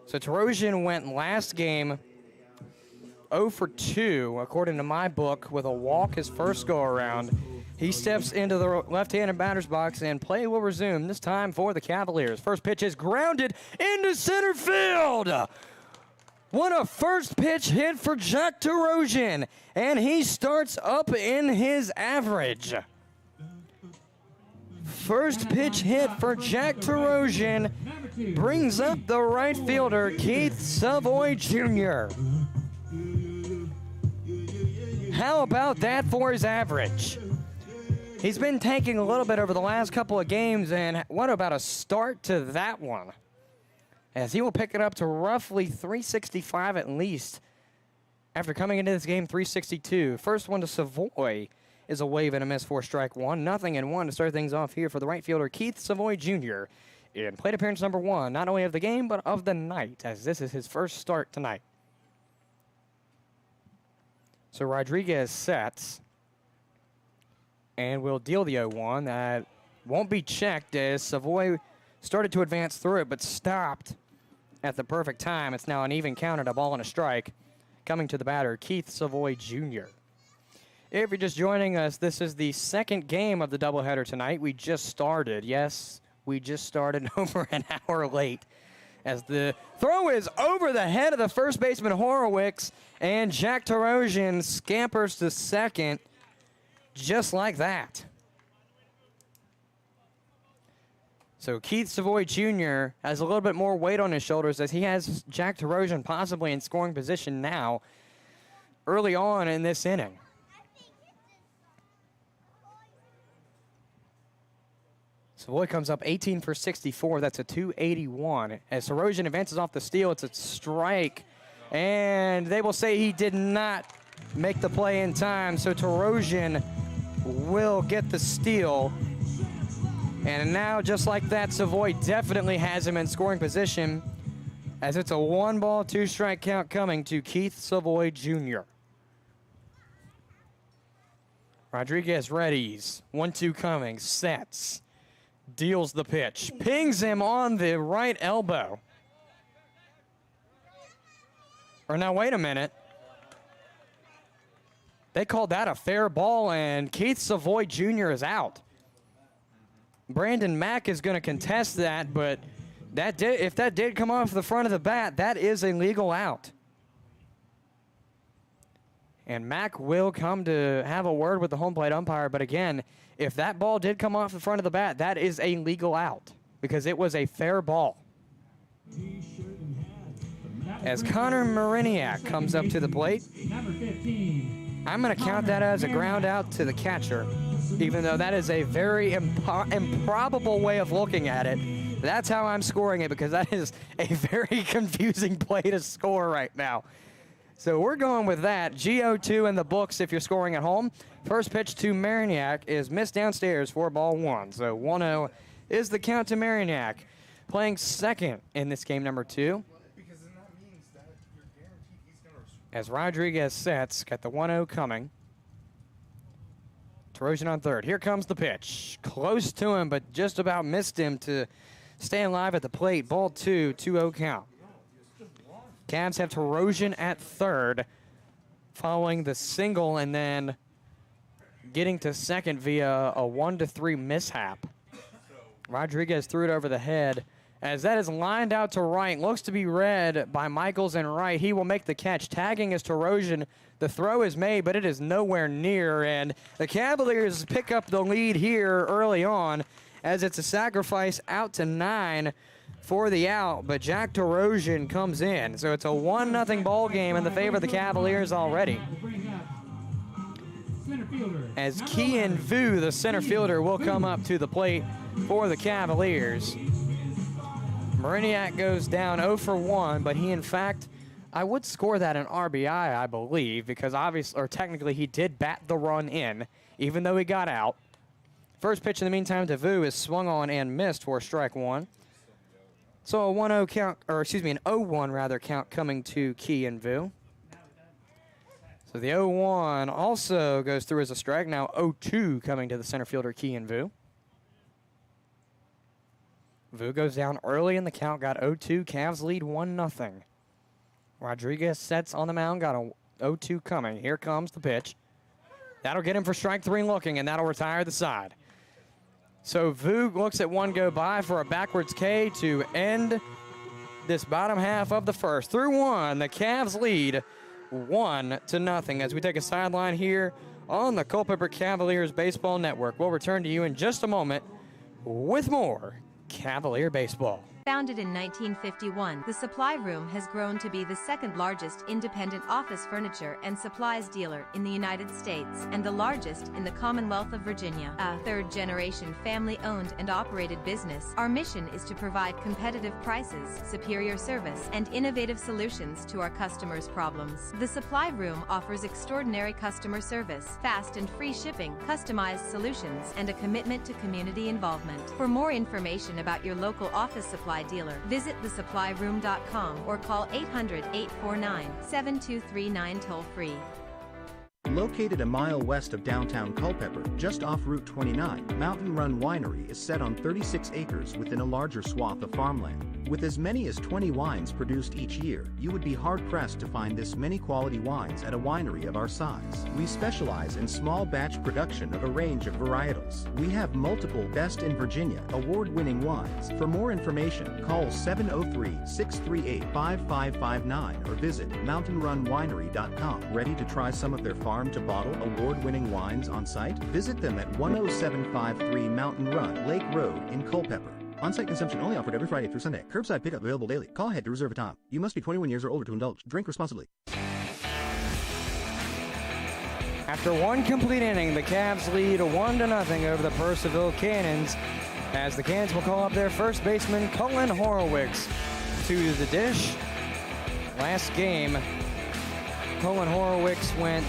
So Terosian went last game 0 for 2, according to my book, with a walk his first go-around. He steps into the left-handed batter's box, and play will resume, this time for the Cavaliers. First pitch is grounded into center field. What a first pitch hit for Jack Terosian, and he starts up in his average. First pitch hit for Jack Terosian brings up the right fielder, Keith Savoy Jr. How about that for his average? He's been tanking a little bit over the last couple of games, and what about a start to that one? As he will pick it up to roughly 365 at least. After coming into this game, 362. First one to Savoy is a wave and a miss for strike one. 0-1 to start things off here for the right fielder, Keith Savoy Jr. in plate appearance number 1, not only of the game, but of the night, as this is his first start tonight. So Rodriguez sets and will deal the 0-1. That won't be checked as Savoy started to advance through it, but stopped at the perfect time. It's now an even count at a ball and a strike. Coming to the batter, Keith Savoy Jr. If you're just joining us, this is the second game of the doubleheader tonight. We just started. Yes, we just started over an hour late. As the throw is over the head of the first baseman Horowitz, and Jack Tarosian scampers to second just like that. So Keith Savoy Jr. has a little bit more weight on his shoulders as he has Jack Tarosian possibly in scoring position now early on in this inning. Savoy comes up 18 for 64. That's a 281. As Tarosian advances off the steal, it's a strike. And they will say he did not make the play in time, so Tarosian will get the steal. And now, just like that, Savoy definitely has him in scoring position as it's a 1-ball, 2-strike count coming to Keith Savoy Jr. Rodriguez readies. 1-2 coming. Sets. Deals the pitch. Pings him on the right elbow. Or now, wait a minute. They called that a fair ball, and Keith Savoy Jr. is out. Brandon Mack is going to contest that, but if that did come off the front of the bat, that is a legal out. And Mack will come to have a word with the home plate umpire, but again, if that ball did come off the front of the bat, that is a legal out because it was a fair ball. As Connor Mariniak comes up to the plate, I'm going to count that as a ground out to the catcher, even though that is a very improbable way of looking at it. That's how I'm scoring it because that is a very confusing play to score right now. So we're going with that. GO2 in the books if you're scoring at home. First pitch to Mariniak is missed downstairs for ball 1. So 1-0 is the count to Mariniak. Playing second in this game number 2. As Rodriguez sets, got the 1-0 coming. Tarosian on third. Here comes the pitch. Close to him, but just about missed him to stay alive at the plate. Ball 2, 2-0 count. Cavs have Tarosian at third, following the single and then getting to second via a 1-3 mishap. Rodriguez threw it over the head. As that is lined out to right, looks to be read by Michaels and right. He will make the catch. Tagging is Tarosian. The throw is made, but it is nowhere near. And the Cavaliers pick up the lead here early on as it's a sacrifice out to 9 for the out. But Jack Tarosian comes in. So it's a 1-0 ball game in the favor of the Cavaliers already. As Kian Vu, the center fielder, will come up to the plate for the Cavaliers. Mariniak goes down 0 for 1, but he, in fact, I would score that an RBI, I believe, because obviously, or technically, he did bat the run in, even though he got out. First pitch in the meantime to Vu is swung on and missed for strike 1. So a 1-0 count, or excuse me, an 0-1 rather count coming to Key and Vu. So the 0-1 also goes through as a strike. Now 0-2 coming to the center fielder Key and Vu. Vu goes down early in the count, got 0-2. Cavs lead 1-0. Rodriguez sets on the mound, got a 0-2 coming. Here comes the pitch. That'll get him for strike 3 looking, and that'll retire the side. So Vu looks at one go by for a backwards K to end this bottom half of the first. Through 1, the Cavs lead 1-0 as we take a sideline here on the Culpeper Cavaliers Baseball Network. We'll return to you in just a moment with more Cavalier Baseball. Founded in 1951, the Supply Room has grown to be the second largest independent office furniture and supplies dealer in the United States and the largest in the Commonwealth of Virginia. A third-generation family-owned and operated business, our mission is to provide competitive prices, superior service, and innovative solutions to our customers' problems. The Supply Room offers extraordinary customer service, fast and free shipping, customized solutions, and a commitment to community involvement. For more information about your local office supply dealer, visit thesupplyroom.com or call 800-849-7239 toll-free. Located a mile west of downtown Culpeper, just off Route 29, Mountain Run Winery is set on 36 acres within a larger swath of farmland. With as many as 20 wines produced each year, you would be hard-pressed to find this many quality wines at a winery of our size. We specialize in small batch production of a range of varietals. We have multiple Best in Virginia award-winning wines. For more information, call 703-638-5559 or visit mountainrunwinery.com. Ready to try some of their farm-to-bottle award-winning wines on site? Visit them at 10753 Mountain Run, Lake Road in Culpeper. On-site consumption only offered every Friday through Sunday. Curbside pickup available daily. Call ahead to reserve a time. You must be 21 years or older to indulge. Drink responsibly. After one complete inning, the Cavs lead 1-0 over the Purcellville Cannons as the Cannons will call up their first baseman, Cullen Horowitz, to the dish. Last game, Cullen Horowitz went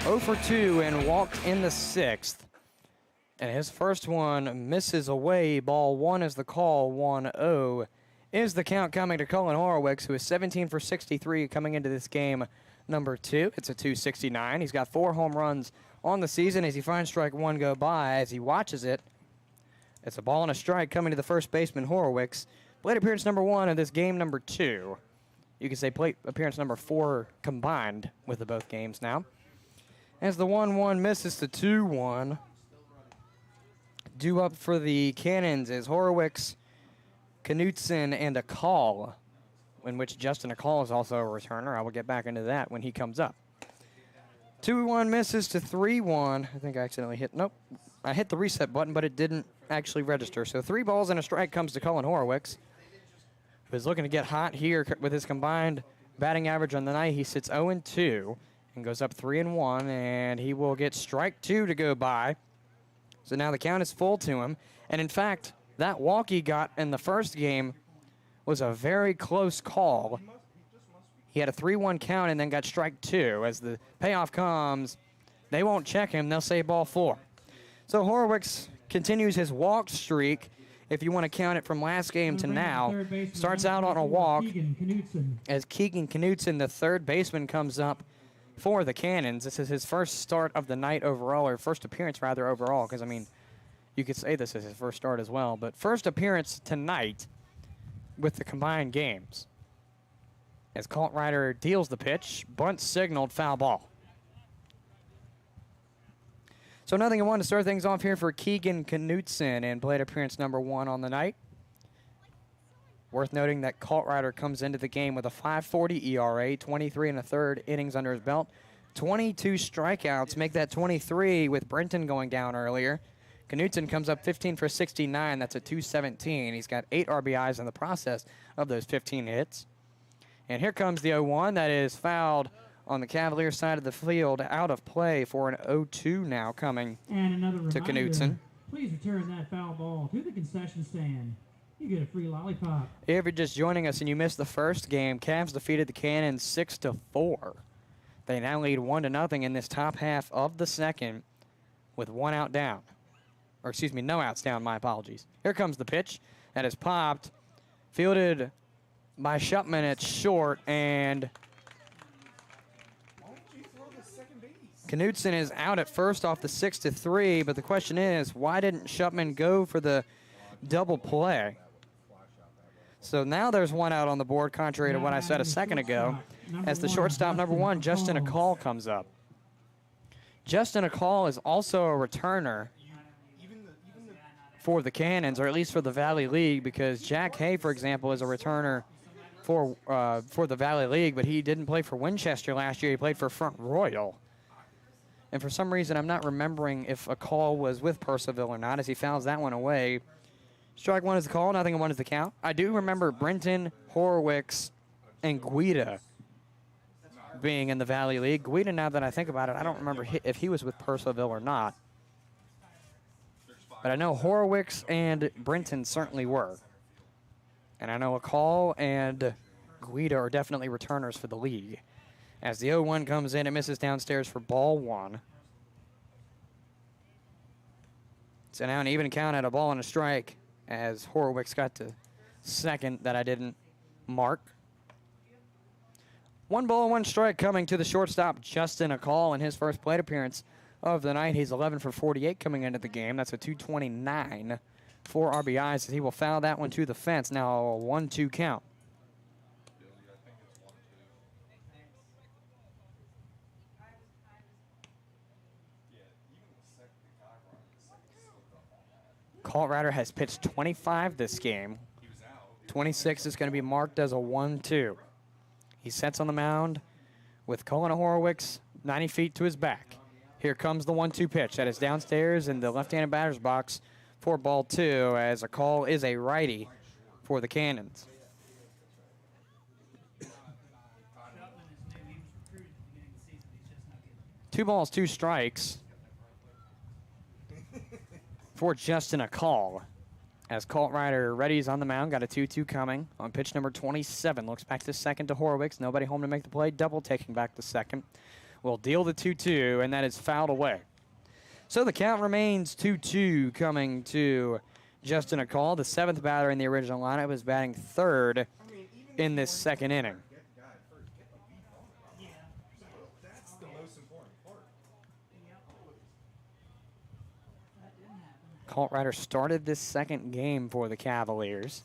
0 for 2 and walked in the 6th. And his first one misses away. Ball 1 is the call. 1-0 is the count coming to Cullen Horowitz, who is 17 for 63 coming into this game number 2. It's a .269. He's got 4 home runs on the season as he finds strike 1 go by. As he watches it, it's a ball and a strike coming to the first baseman, Horowitz. Plate appearance number 1 of this game number 2. You could say plate appearance number 4 combined with the both games now. As the 1-1 misses to 2-1. Due up for the Cannons is Horowitz, Knutson, and a call, in which Justin Akal is also a returner. I will get back into that when he comes up. 2-1 misses to 3-1. I think I accidentally hit, nope. I hit the reset button, but it didn't actually register. So 3 balls and a strike comes to Cullen Horowitz, who is looking to get hot here with his combined batting average on the night. He sits 0-2 and goes up 3-1, and he will get strike 2 to go by. So now the count is full to him. And in fact, that walk he got in the first game was a very close call. He had a 3-1 count and then got strike 2. As the payoff comes, they won't check him. They'll say ball 4. So Horowitz continues his walk streak, if you want to count it from last game to now. Starts out on a walk as Keegan Knutson, the third baseman, comes up for the Cannons. This is his first start of the night overall, or first appearance rather overall, because I mean, you could say this is his first start as well, but first appearance tonight with the combined games. As Colt Ryder deals the pitch, bunt signaled, foul ball. So 0-1 to start things off here for Keegan Knutson and plate appearance number 1 on the night. Worth noting that Colt Ryder comes into the game with a 5.40 ERA, 23 1/3 innings under his belt, 22 strikeouts, make that 23 with Brenton going down earlier. Knutson comes up 15 for 69, that's a .217. He's got 8 RBIs in the process of those 15 hits. And here comes the 0-1 that is fouled on the Cavaliers side of the field, out of play for an 0-2 now coming and another to Knutson. Please return that foul ball to the concession stand. You get a free lollipop. If you're just joining us and you missed the first game, Cavs defeated the Cannons 6-4. They now lead 1-0 in this top half of the second with 1 out down. Or excuse me, no outs down, my apologies. Here comes the pitch that is popped, fielded by Shupman at short, and Knutson is out at first off the 6-3, but the question is, why didn't Shupman go for the double play? So now there's 1 out on the board, contrary to what I said a second ago, as the shortstop number 1, Justin Akal, comes up. Justin Akal is also a returner for the Cannons, or at least for the Valley League, because Jack Hay, for example, is a returner for the Valley League, but he didn't play for Winchester last year. He played for Front Royal. And for some reason, I'm not remembering if Akal was with Purcellville or not, as he fouls that one away. Strike one is the call, nothing and one is the count. I do remember Brenton, Horwicks, and Guida being in the Valley League. Guida, now that I think about it, I don't remember if he was with Purcellville or not. But I know Horwicks and Brenton certainly were. And I know Akal and Guida are definitely returners for the league. As the 0-1 comes in, it misses downstairs for ball one. So now an even count at a ball and a strike as Horwicks got to second that I didn't mark. 1 ball, 1 strike coming to the shortstop, Justin Akal, in his first plate appearance of the night. He's 11 for 48 coming into the game. That's a 229 for RBIs as he will foul that one to the fence. Now a 1-2 count. Colt Ryder has pitched 25 this game. 26 is going to be marked as a 1-2. He sets on the mound with Cullen Horwicks 90 feet to his back. Here comes the 1-2 pitch. That is downstairs in the left-handed batter's box for ball 2, as a call is a righty for the Cannons. 2 balls, 2 strikes for Justin Akal. As Colt Ryder readies on the mound, got a 2-2 coming on pitch number 27. Looks back to second to Horwicks. Nobody home to make the play. Double taking back to second. Will deal the 2-2, and that is fouled away. So the count remains 2-2 coming to Justin Akal. The 7th batter in the original lineup is batting 3rd in this second inning. Colt Ryder started this second game for the Cavaliers.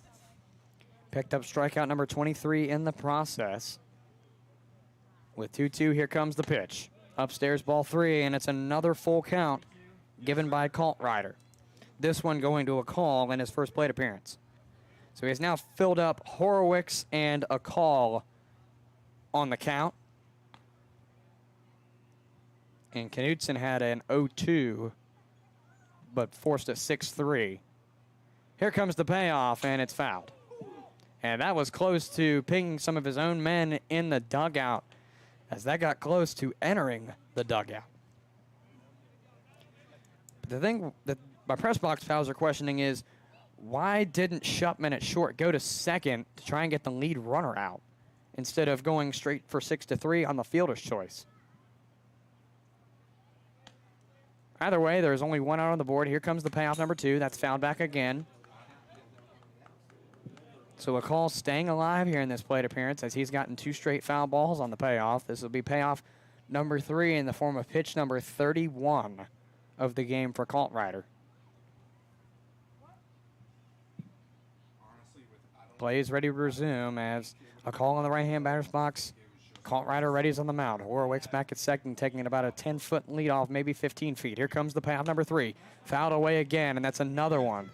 Picked up strikeout number 23 in the process. With 2-2, here comes the pitch. Upstairs, ball 3, and it's another full count given by Colt Ryder. This one going to Akal in his first plate appearance. So he has now filled up Horwicks and Akal on the count. And Knudsen had an 0-2. But forced a 6-3. Here comes the payoff, and it's fouled. And that was close to pinging some of his own men in the dugout, as that got close to entering the dugout. But the thing that my press box pals are questioning is, why didn't Shupman at short go to second to try and get the lead runner out instead of going straight for 6-3 on the fielder's choice? Either way, there's only 1 out on the board. Here comes the payoff number 2. That's fouled back again. So Akal staying alive here in this plate appearance as he's gotten 2 straight foul balls on the payoff. This will be payoff number 3 in the form of pitch number 31 of the game for Colt Ryder. Play is ready to resume as Akal on the right-hand batter's box. Colt Ryder readies on the mound. Horwicks back at second, taking about a 10-foot lead off, maybe 15 feet. Here comes the payoff number 3. Fouled away again, and that's another one.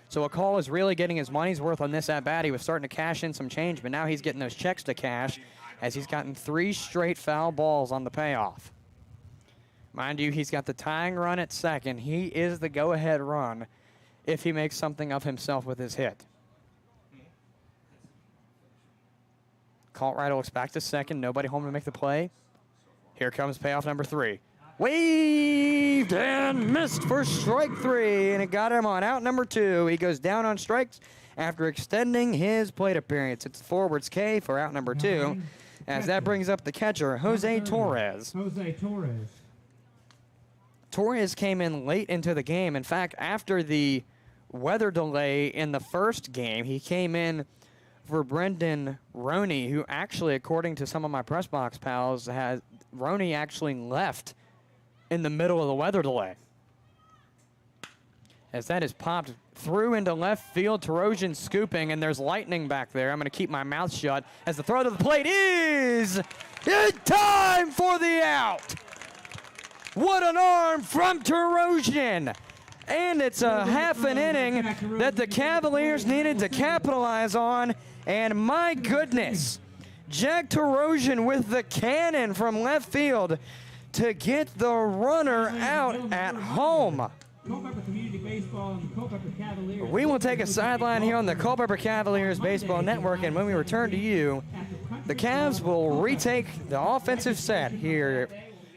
So Akal is really getting his money's worth on this at-bat. He was starting to cash in some change, but now he's getting those checks to cash as he's gotten 3 straight foul balls on the payoff. Mind you, he's got the tying run at second. He is the go-ahead run if he makes something of himself with his hit. Colt Ryder looks back to second. Nobody home to make the play. Here comes payoff number 3. Waved and missed for strike 3, and it got him on out number 2. He goes down on strikes after extending his plate appearance. It's forwards K for out number 2, as that brings up the catcher, Jose Torres. Torres came in late into the game. In fact, after the weather delay in the first game, he came in for Brendan Roney, who actually, according to some of my press box pals, Roney actually left in the middle of the weather delay. As that is popped through into left field, Tarosian scooping, and there's lightning back there. I'm going to keep my mouth shut as the throw to the plate is in time for the out. What an arm from Tarosian. And it's a half an inning that the Cavaliers needed to capitalize on. And my goodness, Jack Tarosian with the cannon from left field to get the runner out at home. Culpeper Community Baseball and the Culpeper Cavaliers. We will take a sideline here on the Culpeper Cavaliers Baseball Network, and when we return to you, the Cavs will retake the offensive set here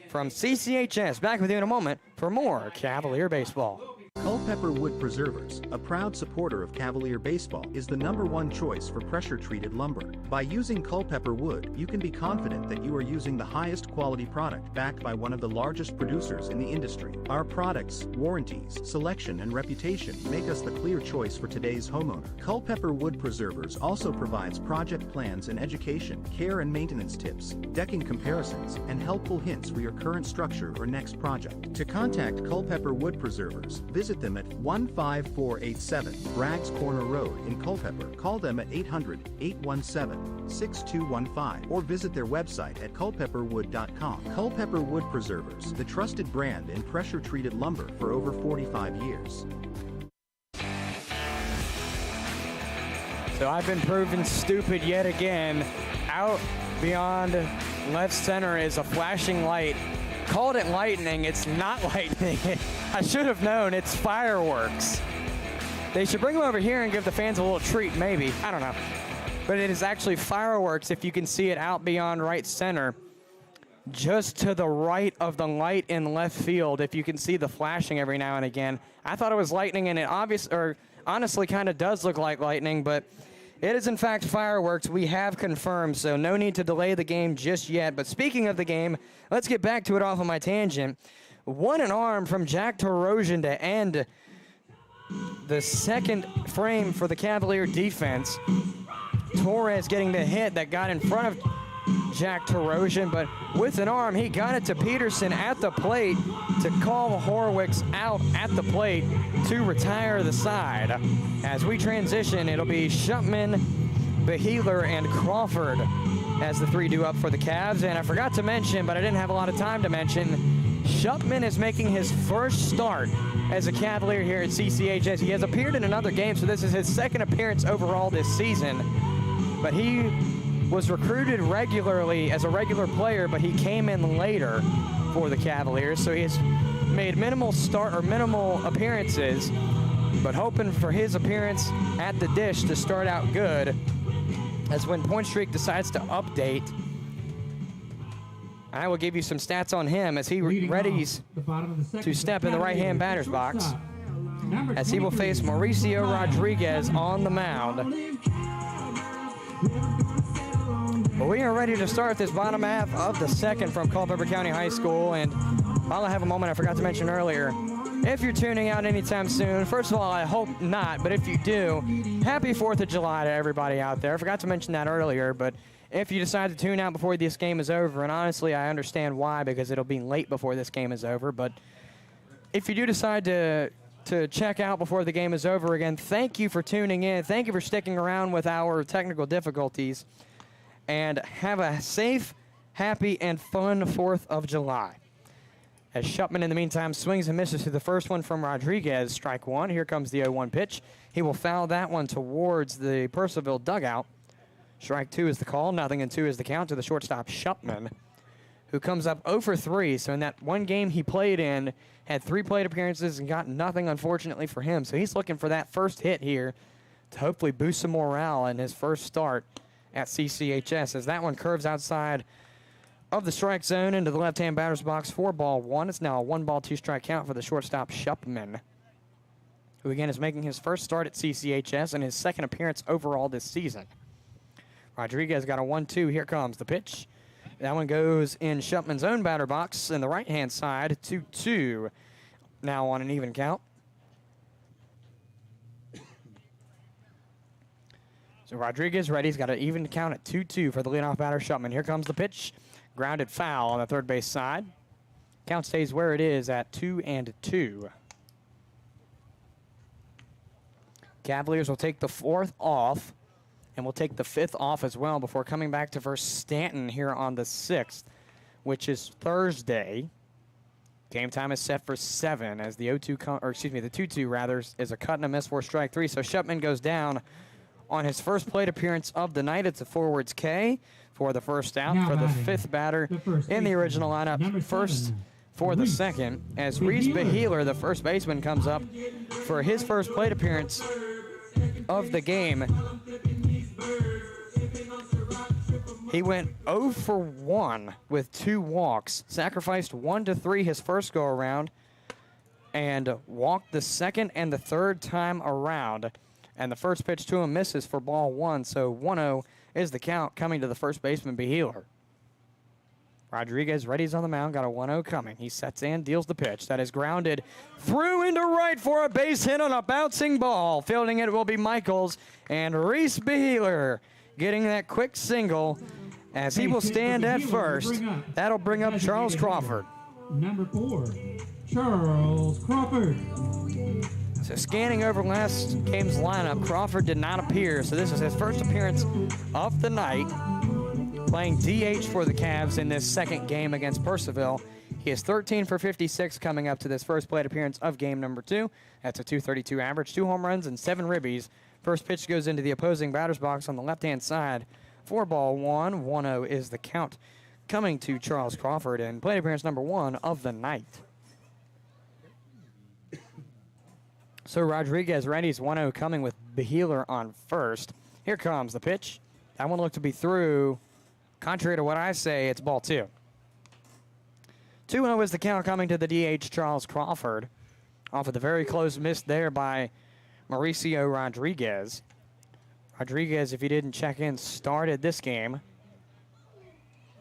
from CCHS. Back with you in a moment for more Cavalier Baseball. Culpeper Wood Preservers, a proud supporter of Cavalier Baseball, is the #1 choice for pressure-treated lumber. By using Culpeper Wood, you can be confident that you are using the highest quality product backed by one of the largest producers in the industry. Our products, warranties, selection, and reputation make us the clear choice for today's homeowner. Culpeper Wood Preservers also provides project plans and education, care and maintenance tips, decking comparisons, and helpful hints for your current structure or next project. To contact Culpeper Wood Preservers, visit them at 15487 Braggs Corner Road in Culpeper. Call them at 800-817-6215 or visit their website at culpepperwood.com. Culpeper Wood Preservers, the trusted brand in pressure-treated lumber for over 45 years. So I've been proven stupid yet again. Out beyond left center is a flashing light. Called it lightning, it's not lightning. I should have known, it's fireworks. They should bring them over here and give the fans a little treat, maybe. I don't know. But it is actually fireworks if you can see it out beyond right center. Just to the right of the light in left field, if you can see the flashing every now and again. I thought it was lightning, and it honestly kind of does look like lightning, but it is in fact fireworks. We have confirmed, so no need to delay the game just yet. But speaking of the game, let's get back to it off of my tangent. One an arm from Jack Tarosian to end the second frame for the Cavalier defense. Torres getting the hit that got in front of Jack Tarosian, but with an arm, he got it to Peterson at the plate to call Horwicks out at the plate to retire the side. As we transition, it'll be Shupman, Beheeler, and Crawford as the three do up for the Cavs. And I forgot to mention, but I didn't have a lot of time to mention, Shupman is making his first start as a Cavalier here at CCHS. He has appeared in another game, so this is his second appearance overall this season. But he was recruited regularly as a regular player, but he came in later for the Cavaliers, so he's made minimal appearances, but hoping for his appearance at the dish to start out good. As when Point Streak decides to update, I will give you some stats on him as he readies to step in the right-hand batter's box, as he will face Mauricio Rodriguez on the mound. But we are ready to start this bottom half of the second from Culpeper County High School. And while I have a moment, I forgot to mention earlier, if you're tuning out anytime soon, first of all, I hope not, but if you do, happy 4th of July to everybody out there. I forgot to mention that earlier, but if you decide to tune out before this game is over, and honestly, I understand why, because it'll be late before this game is over, but if you do decide to check out before the game is over again, thank you for tuning in. Thank you for sticking around with our technical difficulties. And have a safe, happy, and fun 4th of July. As Shupman, in the meantime, swings and misses to the first one from Rodriguez, strike one. Here comes the 0-1 pitch. He will foul that one towards the Purcellville dugout. Strike two is the call. 0-2 is the count to the shortstop, Shupman, who comes up 0 for 3. So in that one game he played in, had 3 plate appearances and got nothing, unfortunately, for him. So he's looking for that first hit here to hopefully boost some morale in his first start at CCHS, as that one curves outside of the strike zone into the left-hand batter's box for ball one. It's now a 1-ball, 2-strike count for the shortstop, Shupman, who again is making his first start at CCHS and his second appearance overall this season. Rodriguez got a 1-2. Here comes the pitch. That one goes in Shupman's own batter box in the right-hand side, 2-2. Now on an even count. So Rodriguez ready. He's got an even count at 2-2 for the leadoff batter, Shupman. Here comes the pitch. Grounded foul on the third base side. Count stays where it is at 2-2. Cavaliers will take the 4th off, and will take the 5th off as well before coming back to verse Stanton here on the 6th, which is Thursday. Game time is set for 7 as the 2-2 rather is a cut and a miss for strike 3. So Shupman goes down on his first plate appearance of the night. It's a forwards K for the first out for the 5th batter in the original lineup. First for the second, as Reese Beheeler, the first baseman, comes up for his first plate appearance of the game. He went 0 for 1 with 2 walks, sacrificed 1 to 3 his first go around, and walked the second and the third time around. And the first pitch to him misses for ball 1, so 1-0 is the count coming to the first baseman, Beheeler. Rodriguez ready's on the mound, got a 1-0 coming. He sets in, deals the pitch. That is grounded through into right for a base hit on a bouncing ball. Fielding it will be Michaels, and Reese Beheeler getting that quick single as he will stand at first. That'll bring up Charles Crawford. Number 4, Charles Crawford. So scanning over last game's lineup, Crawford did not appear, so this is his first appearance of the night, playing DH for the Cavs in this second game against Purcellville. He is 13 for 56 coming up to this first plate appearance of game number 2. That's a .232 average, 2 home runs and 7 ribbies. First pitch goes into the opposing batter's box on the left-hand side. 4 ball 1, 1-0 is the count coming to Charles Crawford in plate appearance number 1 of the night. So Rodriguez ready's 1-0 coming with Beheeler on first. Here comes the pitch. That one looked to be through. Contrary to what I say, it's ball 2. 2-0 is the count coming to the DH Charles Crawford. Off of the very close miss there by Mauricio Rodriguez. Rodriguez, if he didn't check in, started this game.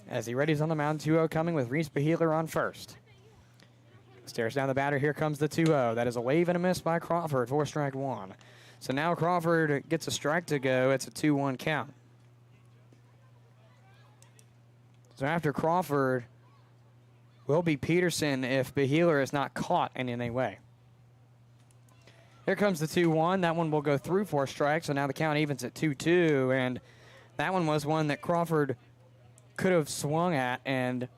As he readies on the mound, 2-0 coming with Reese Beheeler on first. Stares down the batter, here comes the 2-0. That is a wave and a miss by Crawford for strike 1. So now Crawford gets a strike to go. It's a 2-1 count. So after Crawford will be Peterson if Beheeler is not caught in any way. Here comes the 2-1. That one will go through for a strike, so now the count evens at 2-2, and that one was one that Crawford could have swung at, and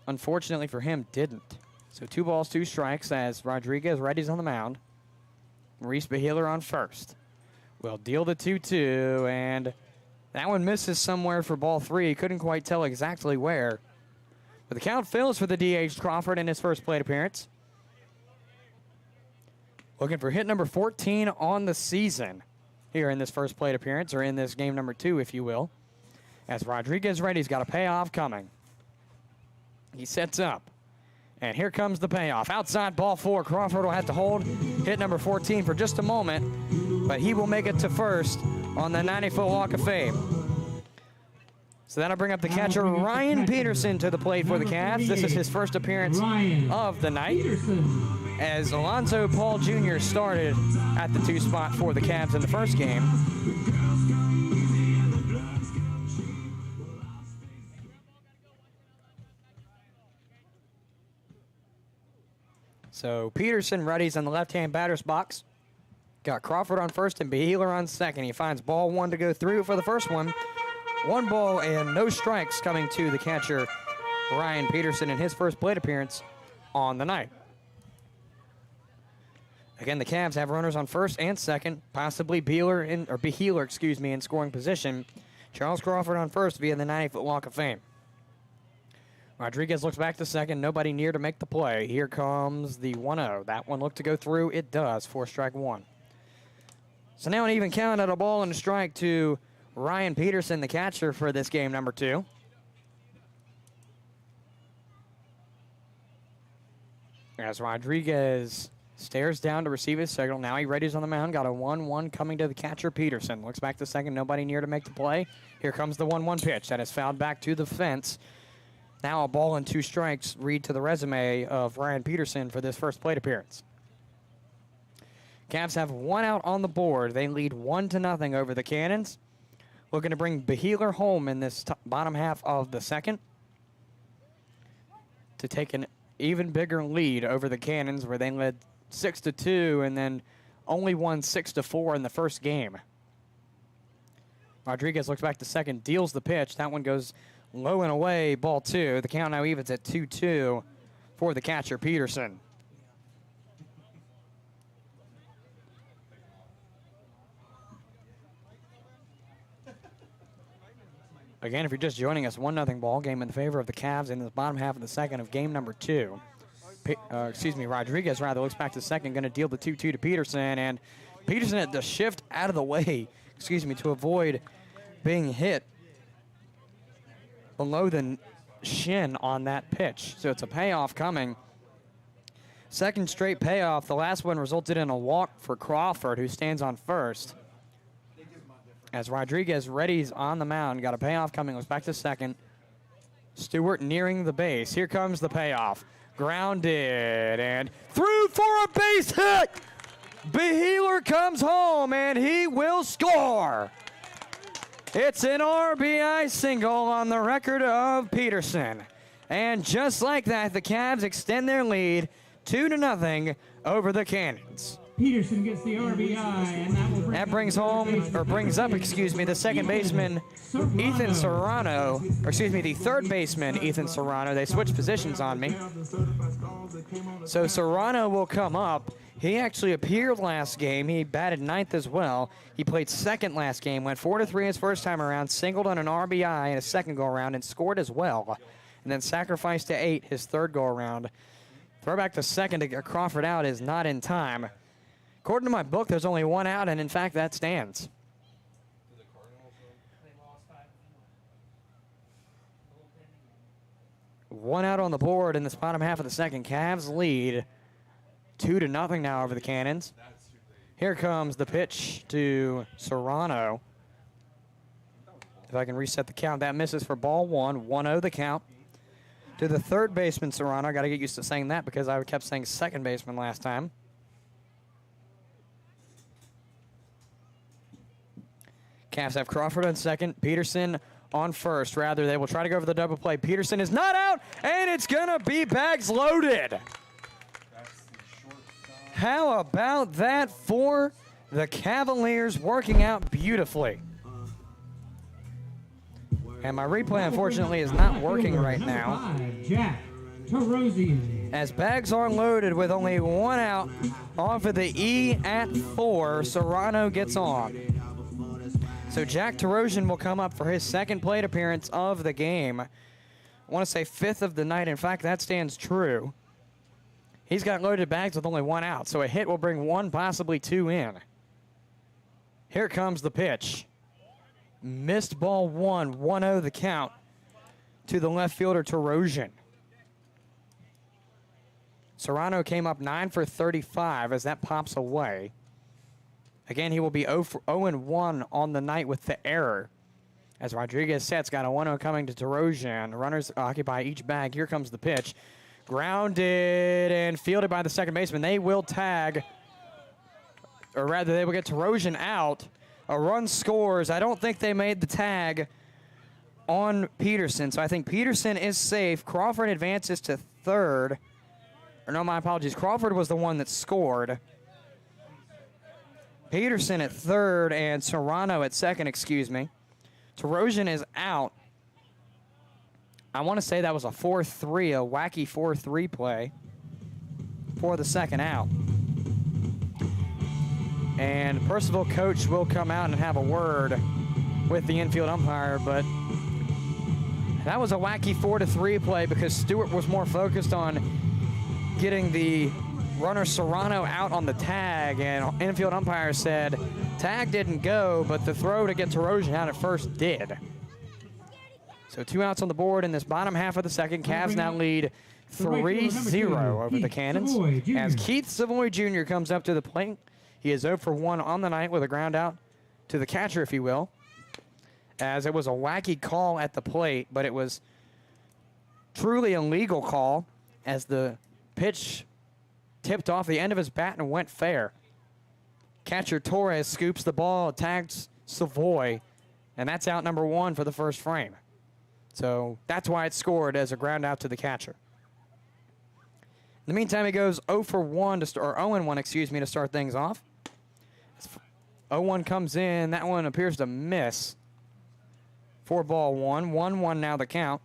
unfortunately for him, didn't. So 2 balls, 2 strikes as Rodriguez readies on the mound. Reese Beheeler on first. Will deal the 2-2, and that one misses somewhere for ball 3. Couldn't quite tell exactly where. But the count fills for the DH Crawford in his first plate appearance. Looking for hit number 14 on the season here in this first plate appearance, or in this game number 2, if you will. As Rodriguez ready's got a payoff coming. He sets up. And here comes the payoff. Outside ball 4. Crawford will have to hold hit number 14 for just a moment, but he will make it to first on the 90-foot walk of fame. So that'll bring up the catcher, Ryan Peterson, to the plate for the Cavs. This is his first appearance of the night, as Alonzo Paul Jr. started at the 2 spot for the Cavs in the first game. So Peterson readies on the left-hand batter's box. Got Crawford on first and Beheeler on second. He finds ball 1 to go through for the first one. 1 ball and no strikes coming to the catcher, Ryan Peterson, in his first plate appearance on the night. Again, the Cavs have runners on first and second, possibly Beheeler, in scoring position. Charles Crawford on first via the 90-foot walk of fame. Rodriguez looks back to second, nobody near to make the play. Here comes the 1-0. That one looked to go through. It does for strike 1. So now an even count at a ball and a strike to Ryan Peterson, the catcher for this game number 2. As Rodriguez stares down to receive his signal. Now he readies on the mound. Got a 1-1 coming to the catcher, Peterson. Looks back to second. Nobody near to make the play. Here comes the 1-1 pitch. That is fouled back to the fence. Now a ball and 2 strikes read to the resume of Ryan Peterson for this first plate appearance. Cavs have 1 out on the board. They lead 1-0 over the Cannons. Looking to bring Beheeler home in this bottom half of the second to take an even bigger lead over the Cannons, where they led 6-2 and then only won 6-4 in the first game. Rodriguez looks back to second, deals the pitch. That one goes low and away, ball 2. The count now evens at 2-2 for the catcher, Peterson. Again, if you're just joining us, 1-0 ball game in favor of the Cavs in the bottom half of the second of game number 2. Rodriguez looks back to second, going to deal the 2-2 to Peterson, and Peterson had to shift out of the way, to avoid being hit below the shin on that pitch. So it's a payoff coming. Second straight payoff. The last one resulted in a walk for Crawford, who stands on first. As Rodriguez readies on the mound, got a payoff coming, goes back to second. Stewart nearing the base. Here comes the payoff. Grounded and through for a base hit. Beheeler comes home and he will score. It's an RBI single on the record of Peterson. And just like that, the Cavs extend their lead 2-0 over the Cannons. Peterson gets the RBI, and that will brings up the second baseman, Ethan Serrano, the third baseman, Ethan Serrano. They switched positions on me. So Serrano will come up. He actually appeared last game. He batted ninth as well. He played second last game, went 4-3 his first time around, singled on an RBI in a second go-around, and scored as well. And then sacrificed to 8 his third go-around. Throwback to second to get Crawford out is not in time. According to my book, there's only one out, and in fact, that stands. One out on the board in this bottom half of the second. Cavs lead 2-0 now over the Cannons. Here comes the pitch to Serrano. If I can reset the count, that misses for ball 1. 1-0 the count. To the third baseman, Serrano. Got to get used to saying that because I kept saying second baseman last time. Cavs have Crawford on second, Peterson on first. They will try to go for the double play. Peterson is not out, and it's going to be bags loaded. How about that for the Cavaliers, working out beautifully? And my replay, unfortunately, is not working right now. As bags are loaded with only one out off of the E at 4, Serrano gets on. So Jack Tarosian will come up for his second plate appearance of the game. I want to say 5th of the night. In fact, that stands true. He's got loaded bags with only one out, so a hit will bring 1, possibly 2 in. Here comes the pitch. Missed ball 1, 1-0 the count to the left fielder, Tarosian. Serrano came up 9 for 35 as that pops away. Again, he will be 0-1 on the night with the error. As Rodriguez sets, got a 1-0 coming to Tarosian. Runners occupy each bag. Here comes the pitch. Grounded and fielded by the second baseman. They will tag, or rather they will get Tarosian out. A run scores. I don't think they made the tag on Peterson, so I think Peterson is safe. Crawford advances to third. Or no, my apologies. Crawford was the one that scored. Peterson at third and Serrano at second, Tarosian is out. I want to say that was a 4-3, a wacky 4-3 play for the second out. And Purcellville coach will come out and have a word with the infield umpire, but that was a wacky 4-3 play because Stewart was more focused on getting the runner Serrano out on the tag, and infield umpire said tag didn't go, but the throw to get Tarosian out at first did. So 2 outs on the board in this bottom half of the second. Cavs now lead 3-0 over the Cannons as Keith Savoy Jr. comes up to the plate. He is 0 for 1 on the night with a ground out to the catcher, if you will, as it was a wacky call at the plate, but it was truly a legal call as the pitch tipped off the end of his bat and went fair. Catcher Torres scoops the ball, tags Savoy, and that's out number 1 for the first frame. So that's why it's scored as a ground out to the catcher. In the meantime, he goes 0 for 1 to start, or 0-1, to start things off. 0-1 comes in. That one appears to miss. 4-1. 1-1 now the count.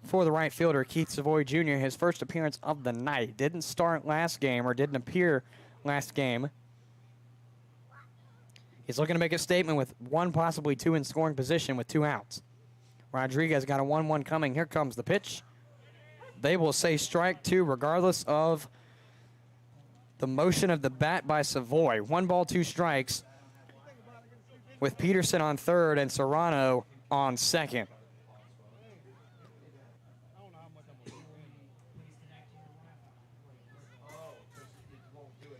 For the right fielder, Keith Savoy Jr., his first appearance of the night. Didn't start last game, or didn't appear last game. He's looking to make a statement with one, possibly two in scoring position with 2 outs. Rodriguez got a 1-1 coming. Here comes the pitch. They will say strike 2 regardless of the motion of the bat by Savoy. 1 ball, 2 strikes with Peterson on third and Serrano on second.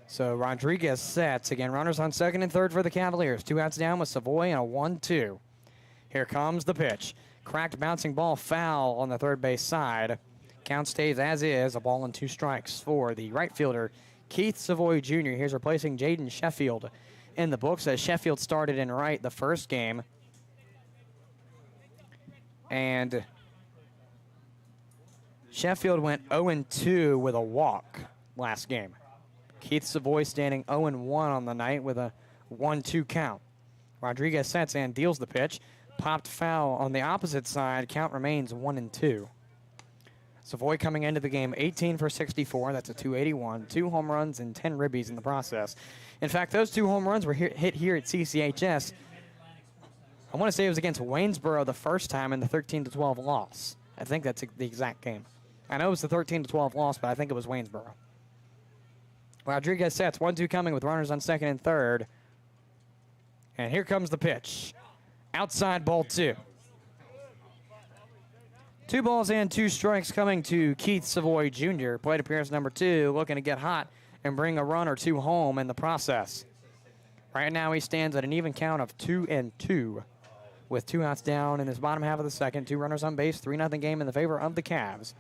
So Rodriguez sets. Again, runners on second and third for the Cavaliers. 2 outs down with Savoy and a 1-2. Here comes the pitch. Cracked bouncing ball foul on the third base side. Count stays as is, a ball and 2 strikes for the right fielder, Keith Savoy Jr. Here's replacing Jaden Sheffield in the books as Sheffield started in right the first game. And Sheffield went 0-2 with a walk last game. Keith Savoy standing 0-1 on the night with a 1-2 count. Rodriguez sets and deals the pitch. Popped foul on the opposite side. Count remains 1-2. Savoy coming into the game 18 for 64. That's a 281. 2 home runs and 10 ribbies in the process. In fact, those 2 home runs were hit here at CCHS. I want to say it was against Waynesboro the first time in the 13-12 loss. I think that's the exact game. I know it was the 13-12 loss, but I think it was Waynesboro. Rodriguez sets. 1-2 coming with runners on second and third. And here comes the pitch. Outside ball 2. 2 balls and 2 strikes coming to Keith Savoy Jr. Plate appearance number 2, looking to get hot and bring a run or 2 home in the process. Right now he stands at an even count of 2-2 with 2 outs down in this bottom half of the second. 2 runners on base, 3-0 game in the favor of the Cavs.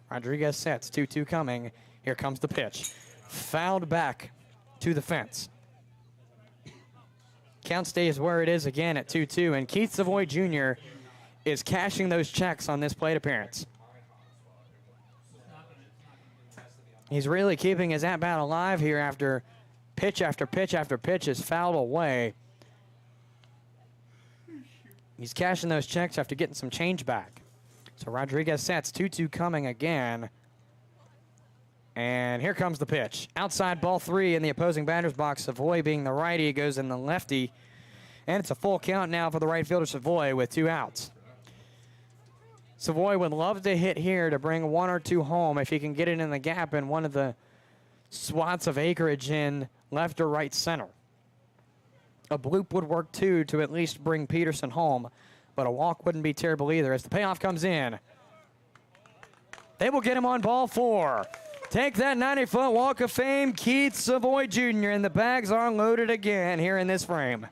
Rodriguez sets, 2-2 coming. Here comes the pitch. Fouled back to the fence. Count stays where it is again at 2-2, and Keith Savoy Jr. is cashing those checks on this plate appearance. He's really keeping his at-bat alive here after pitch after pitch after pitch is fouled away. He's cashing those checks after getting some change back. So Rodriguez sets, 2-2 coming again. And here comes the pitch. Outside ball 3 in the opposing batter's box. Savoy being the righty goes in the lefty. And it's a full count now for the right fielder Savoy with 2 outs. Savoy would love to hit here to bring 1 or 2 home if he can get it in the gap in one of the swaths of acreage in left or right center. A bloop would work too to at least bring Peterson home, but a walk wouldn't be terrible either as the payoff comes in. They will get him on ball 4. Take that 90-foot walk of fame, Keith Savoy Jr., and the bags are loaded again here in this frame.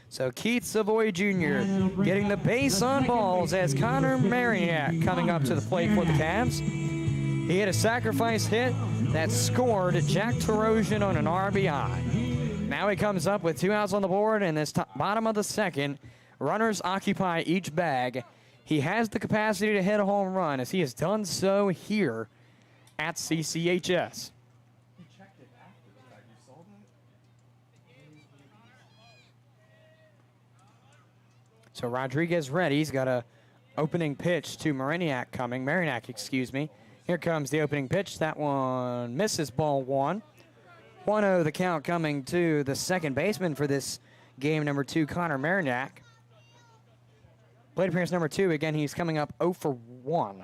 So Keith Savoy Jr. getting the base on balls as Connor Mariak coming up to the plate for the Cavs. He hit a sacrifice hit that scored Jack Tarosian on an RBI. Now he comes up with 2 outs on the board in this bottom of the second. Runners occupy each bag. He has the capacity to hit a home run as he has done so here at CCHS. So Rodriguez ready. He's got a opening pitch to Mariniak, excuse me. Here comes the opening pitch. That one misses, ball 1. 1-0 the count coming to the second baseman for this game, number 2, Connor Mariniak. Plate appearance number 2, again, he's coming up 0 for 1.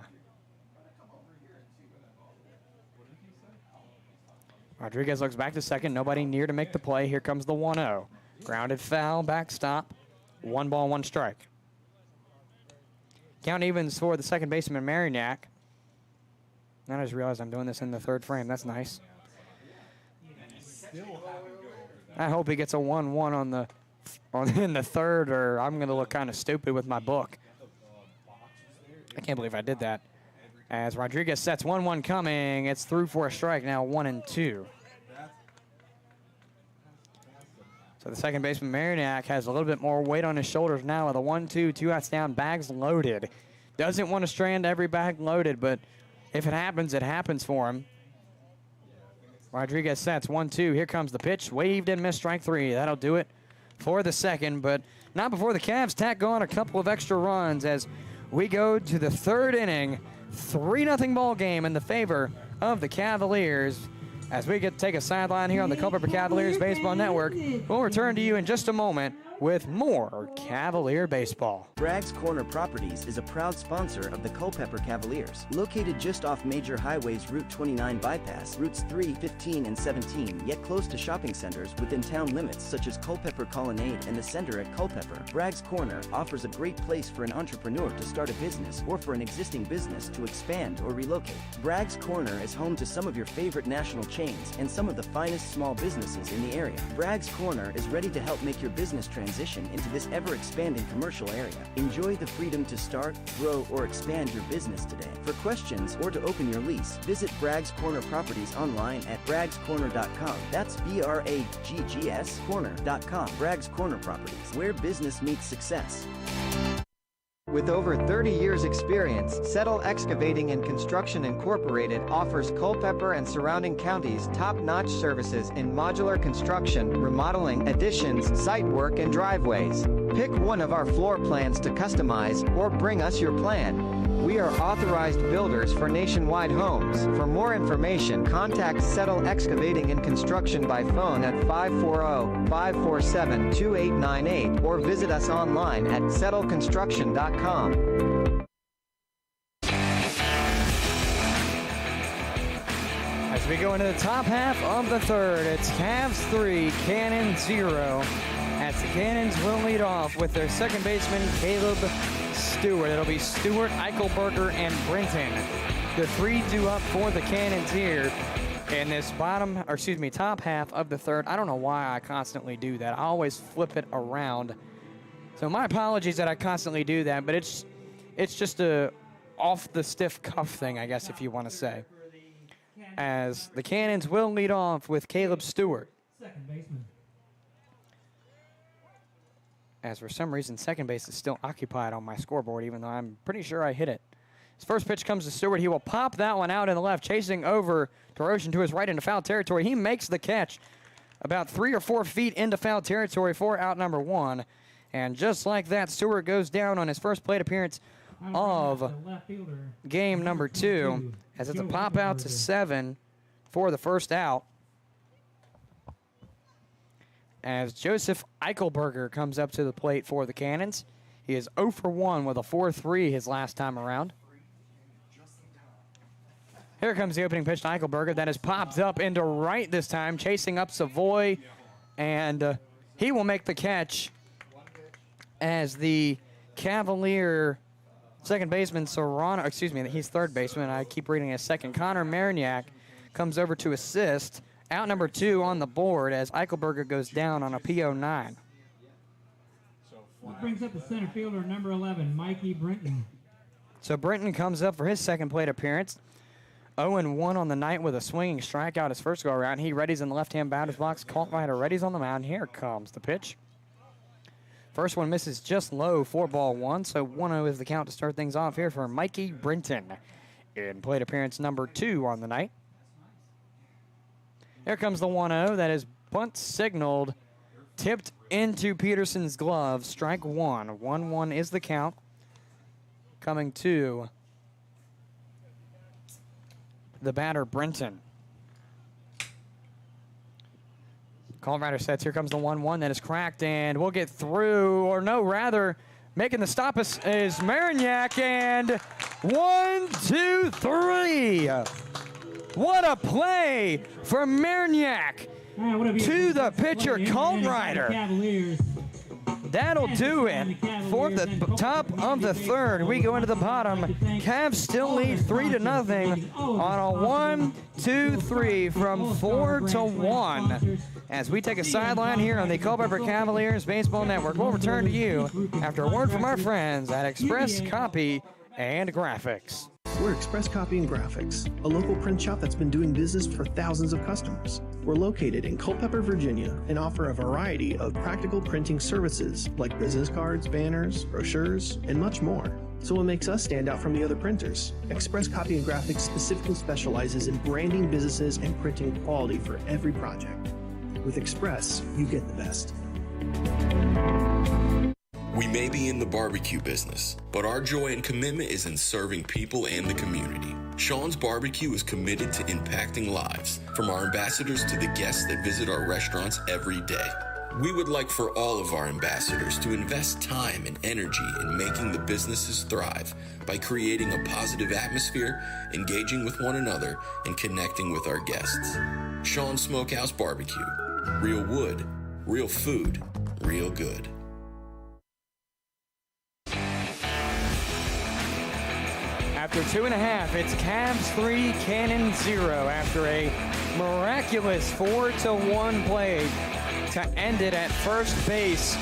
Rodriguez looks back to second. Nobody near to make the play. Here comes the 1-0. Grounded foul, backstop. 1 ball, 1 strike. Count evens for the second baseman, Mariniak. Now I just realized I'm doing this in the third frame. That's nice. I hope he gets a 1-1 in the third, or I'm going to look kind of stupid with my book. I can't believe I did that. As Rodriguez sets, 1-1 coming. It's through for a strike now, 1-2. So the second baseman, Mariniak, has a little bit more weight on his shoulders now with a 1-2, 2 outs down, bags loaded. Doesn't want to strand every bag loaded, but if it happens for him. Rodriguez sets, 1-2. Here comes the pitch. Waved and missed, strike 3. That'll do it for the second, but not before the Cavs tack on a couple of extra runs as we go to the third inning. 3-0 ball game in the favor of the Cavaliers. As we get to take a sideline here on the Culpeper Cavaliers Baseball Network, we'll return to you in just a moment with more Cavalier baseball. Bragg's Corner Properties is a proud sponsor of the Culpeper Cavaliers. Located just off major highways Route 29 bypass, routes 3, 15, and 17, yet close to shopping centers within town limits such as Culpeper Colonnade and the Center at Culpeper, Bragg's Corner offers a great place for an entrepreneur to start a business or for an existing business to expand or relocate. Bragg's Corner is home to some of your favorite national chains and some of the finest small businesses in the area. Bragg's Corner is ready to help make your business transition into this ever-expanding commercial area. Enjoy the freedom to start, grow, or expand your business today. For questions or to open your lease, visit Bragg's Corner Properties online at braggscorner.com. That's BRAGGS corner.com. Bragg's Corner Properties, where business meets success. With over 30 years experience, Settle Excavating and Construction Incorporated offers Culpeper and surrounding counties top-notch services in modular construction, remodeling, additions, site work, and driveways. Pick one of our floor plans to customize or bring us your plan. We are authorized builders for nationwide homes. For more information, contact Settle Excavating and Construction by phone at 540-547-2898 or visit us online at settleconstruction.com. As we go into the top half of the third, it's Cavs 3, Cannons 0. As the Cannons will lead off with their second baseman, Caleb Stewart. It'll be Stewart, Eichelberger, and Brenton. The 3-2 up for the Cannons here in this top half of the third. I don't know why I constantly do that. I always flip it around. So my apologies that I constantly do that, but it's just a off the stiff cuff thing, I guess, if you want to say. As the Cannons will lead off with Caleb Stewart. Second baseman. As for some reason, second base is still occupied on my scoreboard, even though I'm pretty sure I hit it. His first pitch comes to Stewart. He will pop that one out in the left, chasing over DeRochen to his right into foul territory. He makes the catch about 3 or 4 feet into foul territory for out number 1. And just like that, Stewart goes down on his first plate appearance of game number 2, as it's a pop out to 7 for the first out. As Joseph Eichelberger comes up to the plate for the Cannons. He is 0 for 1 with a 4-3 his last time around. Here comes the opening pitch to Eichelberger. That is popped up into right this time, chasing up Savoy, and he will make the catch as the Cavalier second baseman, he's third baseman. I keep reading a second. Connor Marignac comes over to assist. Out number 2 on the board as Eichelberger goes down on a PO9. That brings up the center fielder, number 11, Mikey Brenton. So Brenton comes up for his second plate appearance. 0-1 on the night with a swinging strikeout his first go-around. He readies in the left-hand batter's box. Culpeper readies on the mound. Here comes the pitch. First one misses just low, 4-1, so 1-0 is the count to start things off here for Mikey Brenton in plate appearance number 2 on the night. Here comes the 1-0. That is bunt signaled, tipped into Peterson's glove. Strike 1. 1-1 is the count. Coming to the batter, Brenton. Call rider sets. Here comes the 1-1 that is cracked, and we'll get through, or no, rather, making the stop is Marignac, and 1, 2, 3. What a play for Marignac to the pitcher, Culpeper. That'll do it for the top of the third. We go into the bottom. Cavs still lead 3-0 on a 1, 2, 3 from 4-1. As we take a sideline here on the Culpeper Cavaliers Baseball Network. We'll return to you after a word from our friends at Express Copy and Graphics. We're Express Copy and Graphics, a local print shop that's been doing business for thousands of customers. We're located in Culpeper, Virginia, and offer a variety of practical printing services like business cards, banners, brochures, and much more. So what makes us stand out from the other printers? Express Copy and Graphics specifically specializes in branding businesses and printing quality for every project. With Express, you get the best. We may be in the barbecue business, but our joy and commitment is in serving people and the community. Sean's Barbecue is committed to impacting lives, from our ambassadors to the guests that visit our restaurants every day. We would like for all of our ambassadors to invest time and energy in making the businesses thrive by creating a positive atmosphere, engaging with one another, and connecting with our guests. Sean's Smokehouse Barbecue. Real wood, real food, real good. After 2.5, it's Cavs 3, Cannons 0 after a miraculous 4-1 play to end it at first base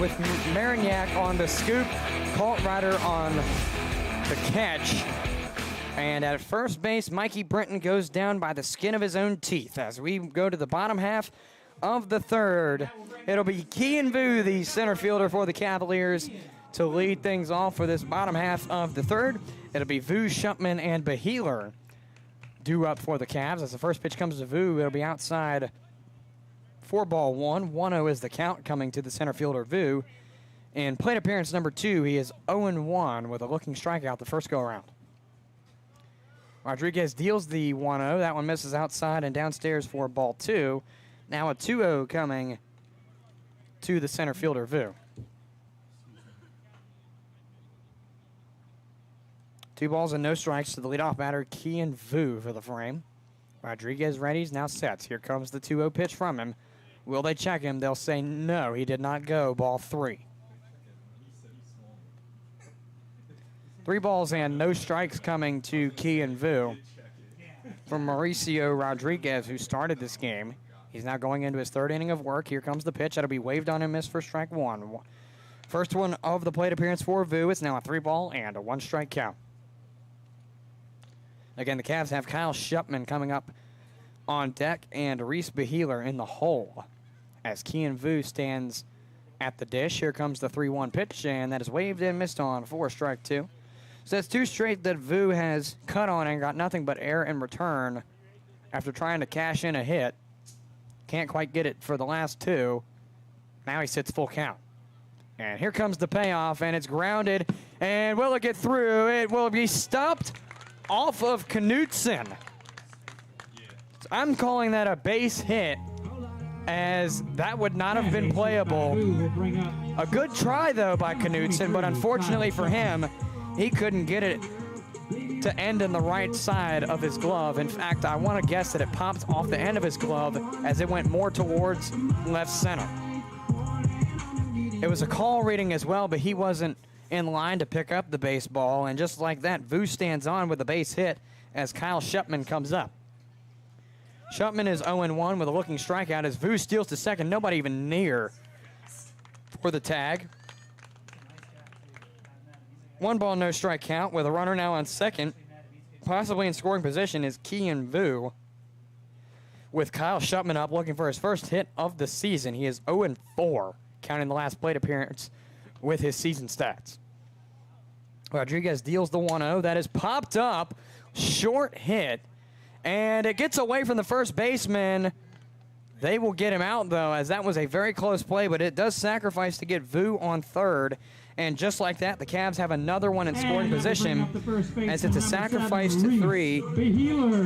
with Marignac on the scoop, Colt Ryder on the catch. And at first base, Mikey Brenton goes down by the skin of his own teeth. As we go to the bottom half of the third, it'll be Kean Vu, the center fielder for the Cavaliers, to lead things off for this bottom half of the third. It'll be Vu, Shupman, and Beheeler due up for the Cavs. As the first pitch comes to Vu, it'll be outside for ball one. 1-0 is the count coming to the center fielder, Vu. In plate appearance number 2, he is 0-1 with a looking strikeout the first go-around. Rodriguez deals the 1-0. That one misses outside and downstairs for ball 2. Now a 2-0 coming to the center fielder, Vu. 2 balls and no strikes to the leadoff batter, Kean Vu, for the frame. Rodriguez readies, now sets. Here comes the 2-0 pitch from him. Will they check him? They'll say no, he did not go. Ball 3. 3 balls and no strikes coming to Kean Vu from Mauricio Rodriguez, who started this game. He's now going into his third inning of work. Here comes the pitch. That'll be waved on and missed for strike 1. First one of the plate appearance for Vu. It's now a 3-ball and a 1-strike count. Again, the Cavs have Kyle Shupman coming up on deck and Reese Beheeler in the hole as Kean Vu stands at the dish. Here comes the 3-1 pitch, and that is waved and missed on for strike 2. So that's 2 straight that Vu has cut on and got nothing but air in return after trying to cash in a hit. Can't quite get it for the last 2. Now he sits full count. And here comes the payoff, and it's grounded. And will it get through? It will be stopped off of Knutson. I'm calling that a base hit, as that would not have been playable. A good try, though, by Knutson, but unfortunately for him, he couldn't get it to end in the right side of his glove. In fact, I want to guess that it popped off the end of his glove as it went more towards left center. It was a call reading as well, but he wasn't in line to pick up the baseball, and just like that, Vu stands on with a base hit as Kyle Shupman comes up. Shupman is 0-1 with a looking strikeout as Vu steals to second. Nobody even near for the tag. 1 ball, no strike count with a runner now on second. Possibly in scoring position is Kean Vu with Kyle Shupman up looking for his first hit of the season. He is 0-4, counting the last plate appearance with his season stats. Rodriguez deals the 1-0. That is popped up. Short hit. And it gets away from the first baseman. They will get him out, though, as that was a very close play, but it does sacrifice to get Vu on third. And just like that, the Cavs have another one in scoring position as it's a sacrifice to 3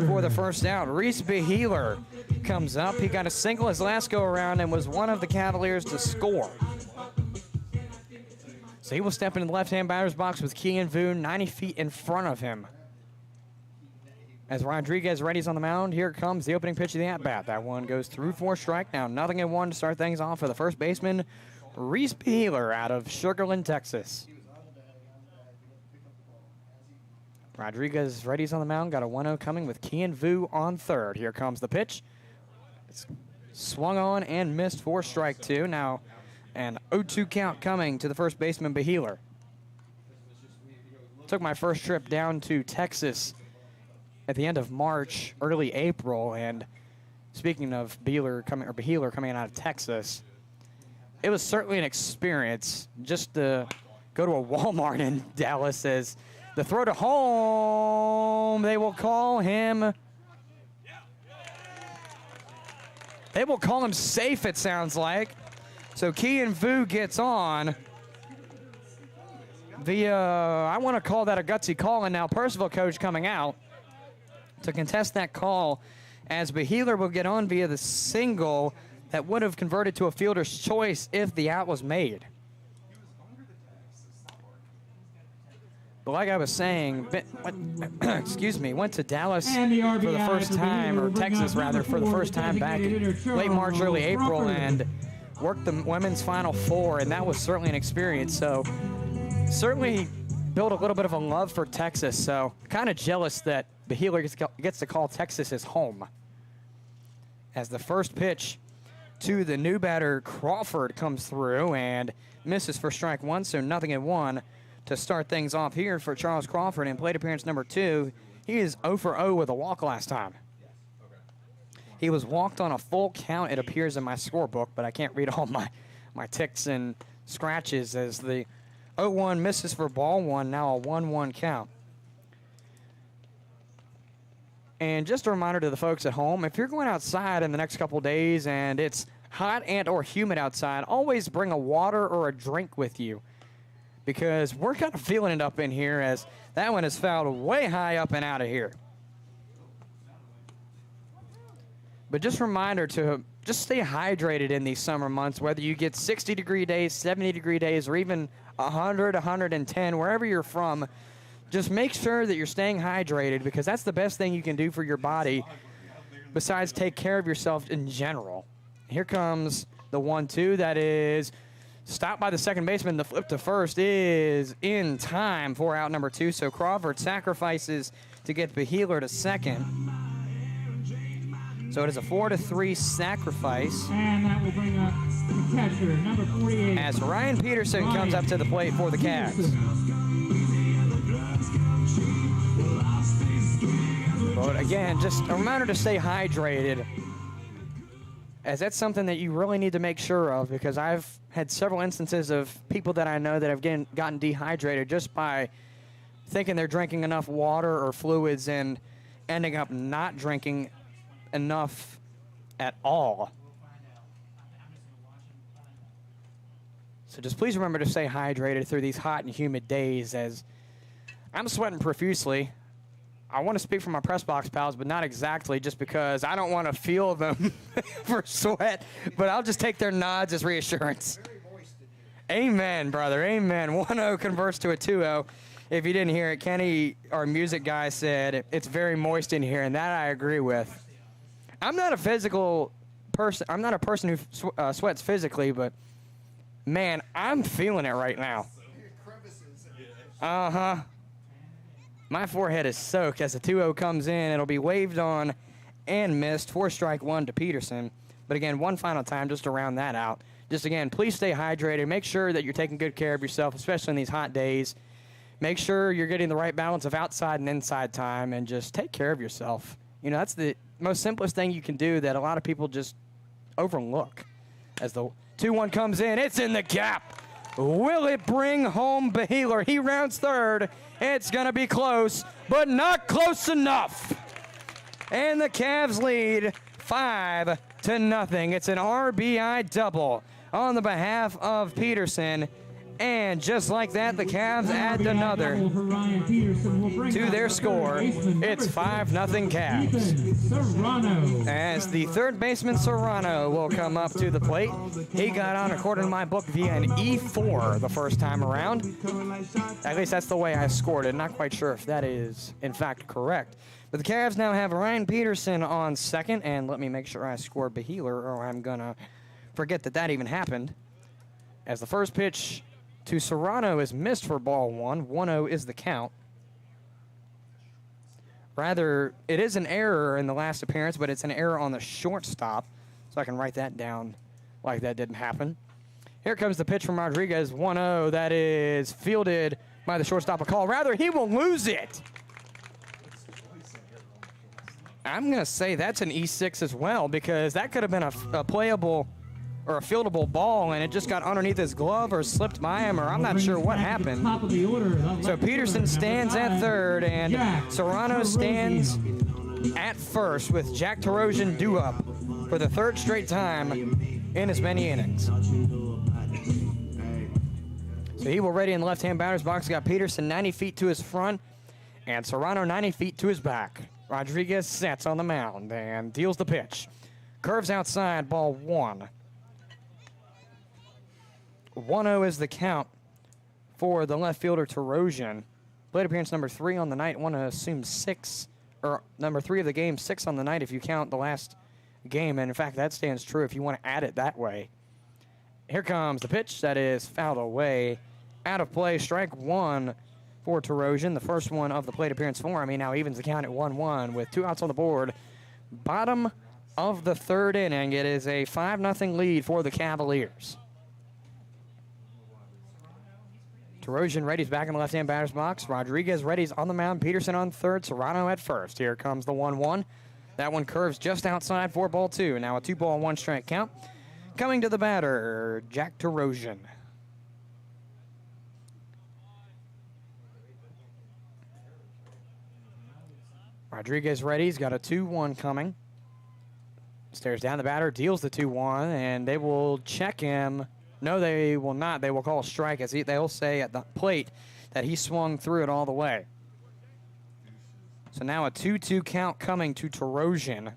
for the first out. Reese Beheeler comes up. He got a single his last go-around and was one of the Cavaliers to score. So he will step into the left-hand batter's box with Kean Vu 90 feet in front of him. As Rodriguez readies on the mound, here comes the opening pitch of the at-bat. That one goes through for a strike. Now 0-1 to start things off for the first baseman, Reese Beheeler out of Sugarland, Texas. Rodriguez readies on the mound, got a 1-0 coming with Kean Vu on third. Here comes the pitch. It's swung on and missed for strike 2. Now an 0-2 count coming to the first baseman, Beheeler. Took my first trip down to Texas at the end of March, early April, and speaking of Beheeler coming out of Texas, it was certainly an experience just to go to a Walmart in Dallas. As the throw to home, they will call him safe, it sounds like. So Kean Vu gets on. I want to call that a gutsy call, and now Purcellville coach coming out to contest that call as Beheeler will get on via the single that would have converted to a fielder's choice if the out was made. But like I was saying, excuse me, went to Dallas for the first time, or Texas rather, for the first time back in late March, early April, and worked the women's Final Four, and that was certainly an experience. So certainly built a little bit of a love for Texas. So kind of jealous that Beheeler gets to call Texas his home. As the first pitch to the new batter, Crawford, comes through and misses for strike one, so 0-1 to start things off here for Charles Crawford in plate appearance number 2. He is 0 for 0 with a walk last time. He was walked on a full count, it appears in my scorebook, but I can't read all my ticks and scratches as the 0-1 misses for ball one, now a 1-1 count. And just a reminder to the folks at home, if you're going outside in the next couple days and it's hot and or humid outside, always bring a water or a drink with you, because we're kind of feeling it up in here as that one is fouled way high up and out of here. But just a reminder to just stay hydrated in these summer months, whether you get 60-degree days, 70-degree days, or even 100, 110, wherever you're from. Just make sure that you're staying hydrated, because that's the best thing you can do for your body besides take care of yourself in general. Here comes the 1-2 that is stopped by the second baseman. The flip to first is in time for out number 2. So Crawford sacrifices to get Beheeler to second. So it is a 4-3 sacrifice. And that will bring up the catcher, number 48. As Ryan Peterson comes up to the plate for the Cavs. But again, just a reminder to stay hydrated, as that's something that you really need to make sure of, because I've had several instances of people that I know that have gotten dehydrated just by thinking they're drinking enough water or fluids and ending up not drinking enough at all. So just please remember to stay hydrated through these hot and humid days, as I'm sweating profusely. I want to speak for my press box pals, but not exactly, just because I don't want to feel them for sweat, but I'll just take their nods as reassurance. Amen, brother, amen. 1-0 converts to a 2-0. If you didn't hear it, Kenny, our music guy, said it's very moist in here, and that I agree with. I'm not a physical person. I'm not a person who sweats physically, but, man, I'm feeling it right now. Uh-huh. My forehead is soaked as the 2-0 comes in. It'll be waved on and missed for strike one to Peterson. But again, one final time just to round that out. Just again, please stay hydrated. Make sure that you're taking good care of yourself, especially in these hot days. Make sure you're getting the right balance of outside and inside time, and just take care of yourself. You know, that's the most simplest thing you can do that a lot of people just overlook. As the 2-1 comes in, it's in the gap. Will it bring home Beheeler? He rounds third. It's going to be close, but not close enough. And the Cavs lead 5-0. It's an RBI double on the behalf of Peterson. And just like that, the Cavs add another to their score. It's 5-0 Cavs. As the third baseman, Serrano, will come up to the plate. He got on, according to my book, via an E4 the first time around. At least that's the way I scored it. Not quite sure if that is, in fact, correct. But the Cavs now have Ryan Peterson on second. And let me make sure I score Beheeler, or I'm going to forget that even happened. As the first pitch to Serrano is missed for ball one. 1-0 is the count. Rather, it is an error in the last appearance, but it's an error on the shortstop. So I can write that down like that didn't happen. Here comes the pitch from Rodriguez. 1-0. That is fielded by the shortstop. A call. Rather, he will lose it. I'm going to say that's an E6 as well, because that could have been a playable or a fieldable ball, and it just got underneath his glove or slipped by him, or I'm not sure what happened. So Peterson stands at third, and Serrano stands at first with Jack Tarosian due up for the third straight time in as many innings. So So he will ready in the left-hand batter's box. Got Peterson 90 feet to his front and Serrano 90 feet to his back. Rodriguez sets on the mound and deals the pitch. Curves outside, ball 1. 1-0 is the count for the left fielder, Terosian. Plate appearance number 3 on the night. Want to assume 6, or number 3 of the game, 6 on the night if you count the last game. And in fact, that stands true if you want to add it that way. Here comes the pitch that is fouled away. Out of play, strike 1 for Terosian. The first one of the plate appearance for him. He now evens the count at 1-1 with 2 outs on the board. Bottom of the 3rd inning. It is a 5-0 lead for the Cavaliers. Terosian readies back in the left-hand batter's box. Rodriguez readies on the mound. Peterson on 3rd. Serrano at 1st. Here comes the 1-1. That one curves just outside for ball 2. Now a 2-ball, 1-strike count. Coming to the batter, Jack Terosian. Rodriguez ready. He's got a 2-1 coming. Stares down the batter, deals the 2-1, and they will check him. No, they will not. They will call a strike as they'll say at the plate that he swung through it all the way. So now a 2-2 count coming to Terosian.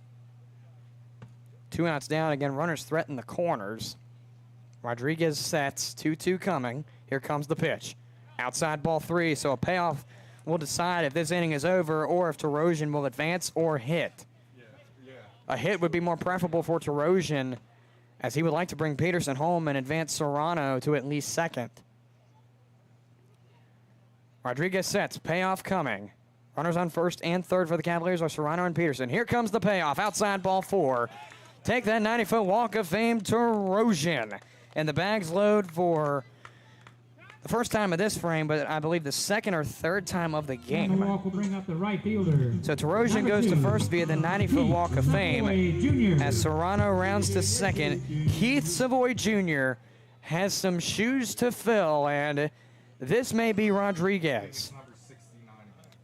2 outs down. Again, runners threaten the corners. Rodriguez sets. 2-2 coming. Here comes the pitch. Outside ball 3, so a payoff will decide if this inning is over or if Terosian will advance or hit. A hit would be more preferable for Terosian, as he would like to bring Peterson home and advance Serrano to at least 2nd. Rodriguez sets. Payoff coming. Runners on 1st and 3rd for the Cavaliers are Serrano and Peterson. Here comes the payoff. Outside ball 4. Take that 90-foot walk of fame, Terosian. And the bags load for the first time of this frame, but I believe the 2nd or 3rd time of the game. And the walk will bring up the right fielder. So Terosian goes to 1st via the 90-foot walk of fame. As Serrano rounds to 2nd, Keith Savoy Jr. has some shoes to fill, and this may be Rodriguez.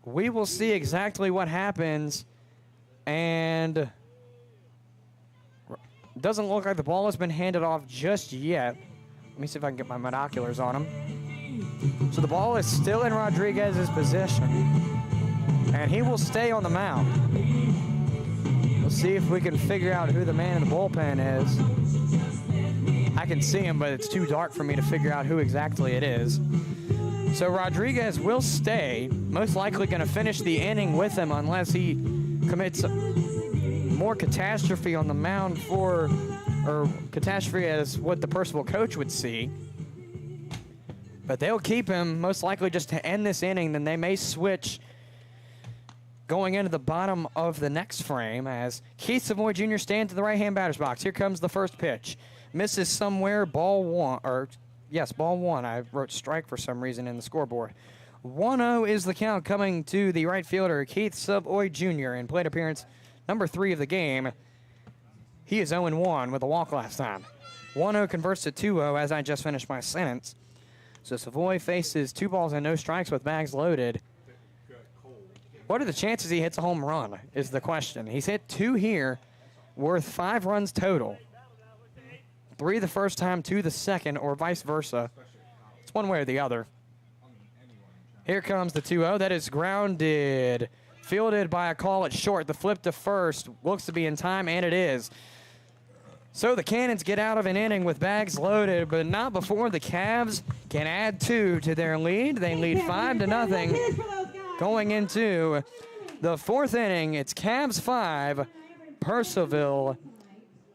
We will see exactly what happens, and doesn't look like the ball has been handed off just yet. Let me see if I can get my binoculars on him. So the ball is still in Rodriguez's possession, and he will stay on the mound. We'll see if we can figure out who the man in the bullpen is. I can see him, but it's too dark for me to figure out who exactly it is. So Rodriguez will stay, most likely going to finish the inning with him unless he commits more catastrophe on the mound or catastrophe as what the Purcellville coach would see. But they'll keep him most likely just to end this inning. Then they may switch going into the bottom of the next frame as Keith Savoy Jr. stands in the right-hand batter's box. Here comes the first pitch. Misses somewhere, ball 1, or yes, ball 1. I wrote strike for some reason in the scoreboard. 1-0 is the count coming to the right fielder, Keith Savoy Jr. in plate appearance number 3 of the game. He is 0-1 with a walk last time. 1-0 converts to 2-0 as I just finished my sentence. So Savoy faces 2 balls and no strikes with bags loaded. What are the chances he hits a home run is the question. He's hit 2 here, worth 5 runs total. 3 the first time, 2 the second, or vice versa. It's one way or the other. Here comes the 2-0. That is grounded. Fielded by a call at short. The flip to first looks to be in time, and it is. So the Cannons get out of an inning with bags loaded, but not before the Cavs can add 2 to their lead. They lead 5-0 going into the 4th inning. It's Cavs 5, Purcellville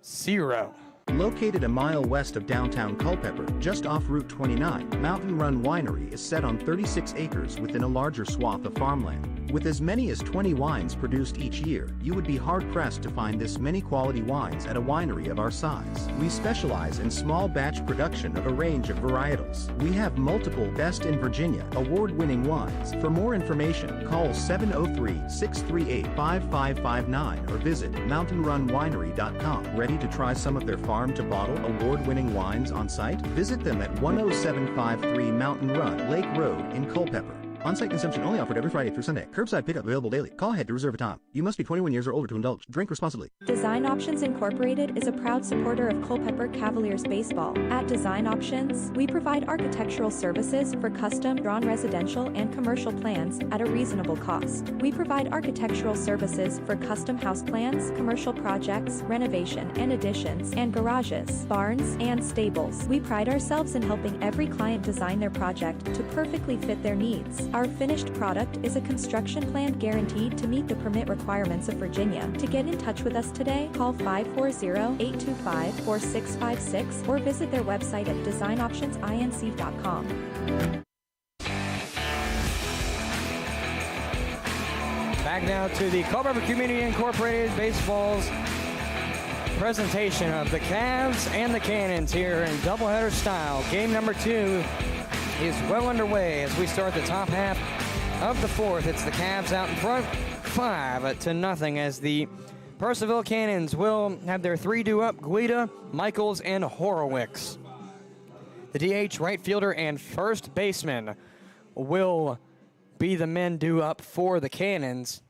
0. Located a mile west of downtown Culpeper, just off Route 29, Mountain Run Winery is set on 36 acres within a larger swath of farmland. With as many as 20 wines produced each year, you would be hard-pressed to find this many quality wines at a winery of our size. We specialize in small batch production of a range of varietals. We have multiple Best in Virginia award-winning wines. For more information, call 703-638-5559 or visit mountainrunwinery.com. Ready to try some of their farm-to-bottle award-winning wines on site? Visit them at 10753 Mountain Run, Lake Road in Culpeper. On-site consumption only offered every Friday through Sunday. Curbside pickup available daily. Call ahead to reserve a time. You must be 21 years or older to indulge. Drink responsibly. Design Options Incorporated is a proud supporter of Culpeper Cavaliers baseball. At Design Options, we provide architectural services for custom, drawn residential and commercial plans at a reasonable cost. We provide architectural services for custom house plans, commercial projects, renovation and additions, and garages, barns, and stables. We pride ourselves in helping every client design their project to perfectly fit their needs. Our finished product is a construction plan guaranteed to meet the permit requirements of Virginia. To get in touch with us today, call 540-825-4656 or visit their website at designoptionsinc.com. Back now to the Culpeper Community Incorporated Baseball's presentation of the Cavs and the Cannons here in doubleheader style. Game number 2 is well underway as we start the top half of the 4th. It's the Cavs out in front, 5-0, as the Purcellville Cannons will have their 3 due up: Guida, Michaels, and Horowitz. The DH, right fielder, and first baseman will be the men due up for the Cannons.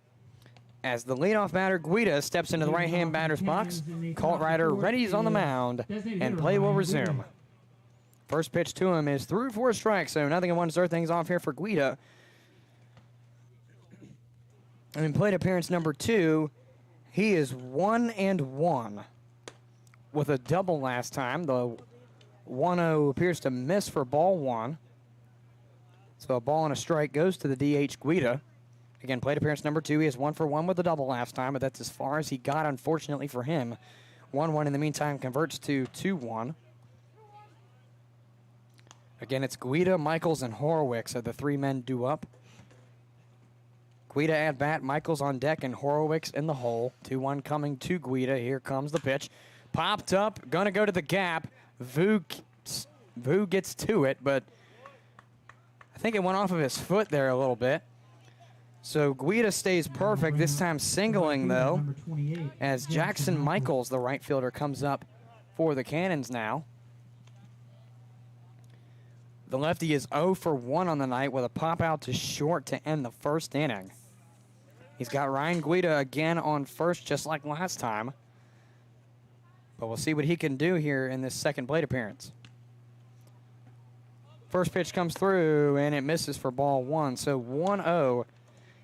As the leadoff batter, Guida, steps into the right-hand batter's box. Colt Ryder readies on the mound, and play will resume. First pitch to him is through for a strike, so 0-1 to start things off here for Guida. And in plate appearance number 2, he is 1-1 with a double last time. The 1-0 appears to miss for ball 1. So a ball and a strike goes to the DH Guida. Again, plate appearance number 2, he is 1-for-1 with a double last time, but that's as far as he got, unfortunately for him. 1-1 in the meantime converts to 2-1. Again, it's Guida, Michaels, and Horowitz are the 3 men due up. Guida at bat, Michaels on deck, and Horowitz in the hole. 2-1 coming to Guida. Here comes the pitch. Popped up, gonna go to the gap. Vu gets to it, but I think it went off of his foot there a little bit. So Guida stays perfect, this time singling, though, as Jackson Michaels, the right fielder, comes up for the Cannons now. The lefty is 0-for-1 on the night with a pop out to short to end the first inning. He's got Ryan Guida again on first, just like last time. But we'll see what he can do here in this second plate appearance. First pitch comes through, and it misses for ball 1. So 1-0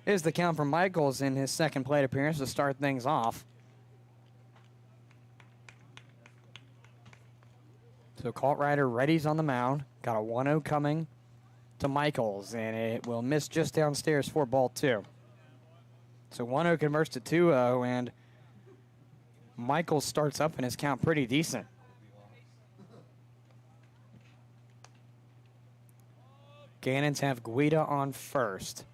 is the count for Michaels in his second plate appearance to start things off. So Colt Ryder readies on the mound. Got a 1-0 coming to Michaels, and it will miss just downstairs for ball 2. So 1-0 converts to 2-0, and Michaels starts up in his count pretty decent. Cannons have Guida on first.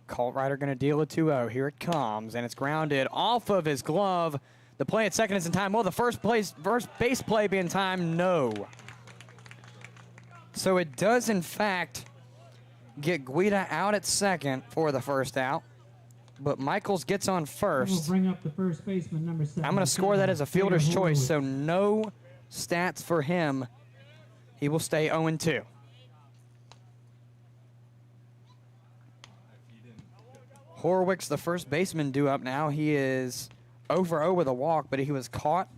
Colt Ryder going to deal a 2-0. Here it comes, and it's grounded off of his glove. The play at second is in time. Will the first base play be in time? No. So it does, in fact, get Guida out at second for the first out, but Michaels gets on first. We'll bring up the first baseman, number 7. I'm going to score that as a fielder's choice, so no stats for him. He will stay 0-2. Horowitz, the first baseman, due up now. He is 0-for-0 with a walk, but he was caught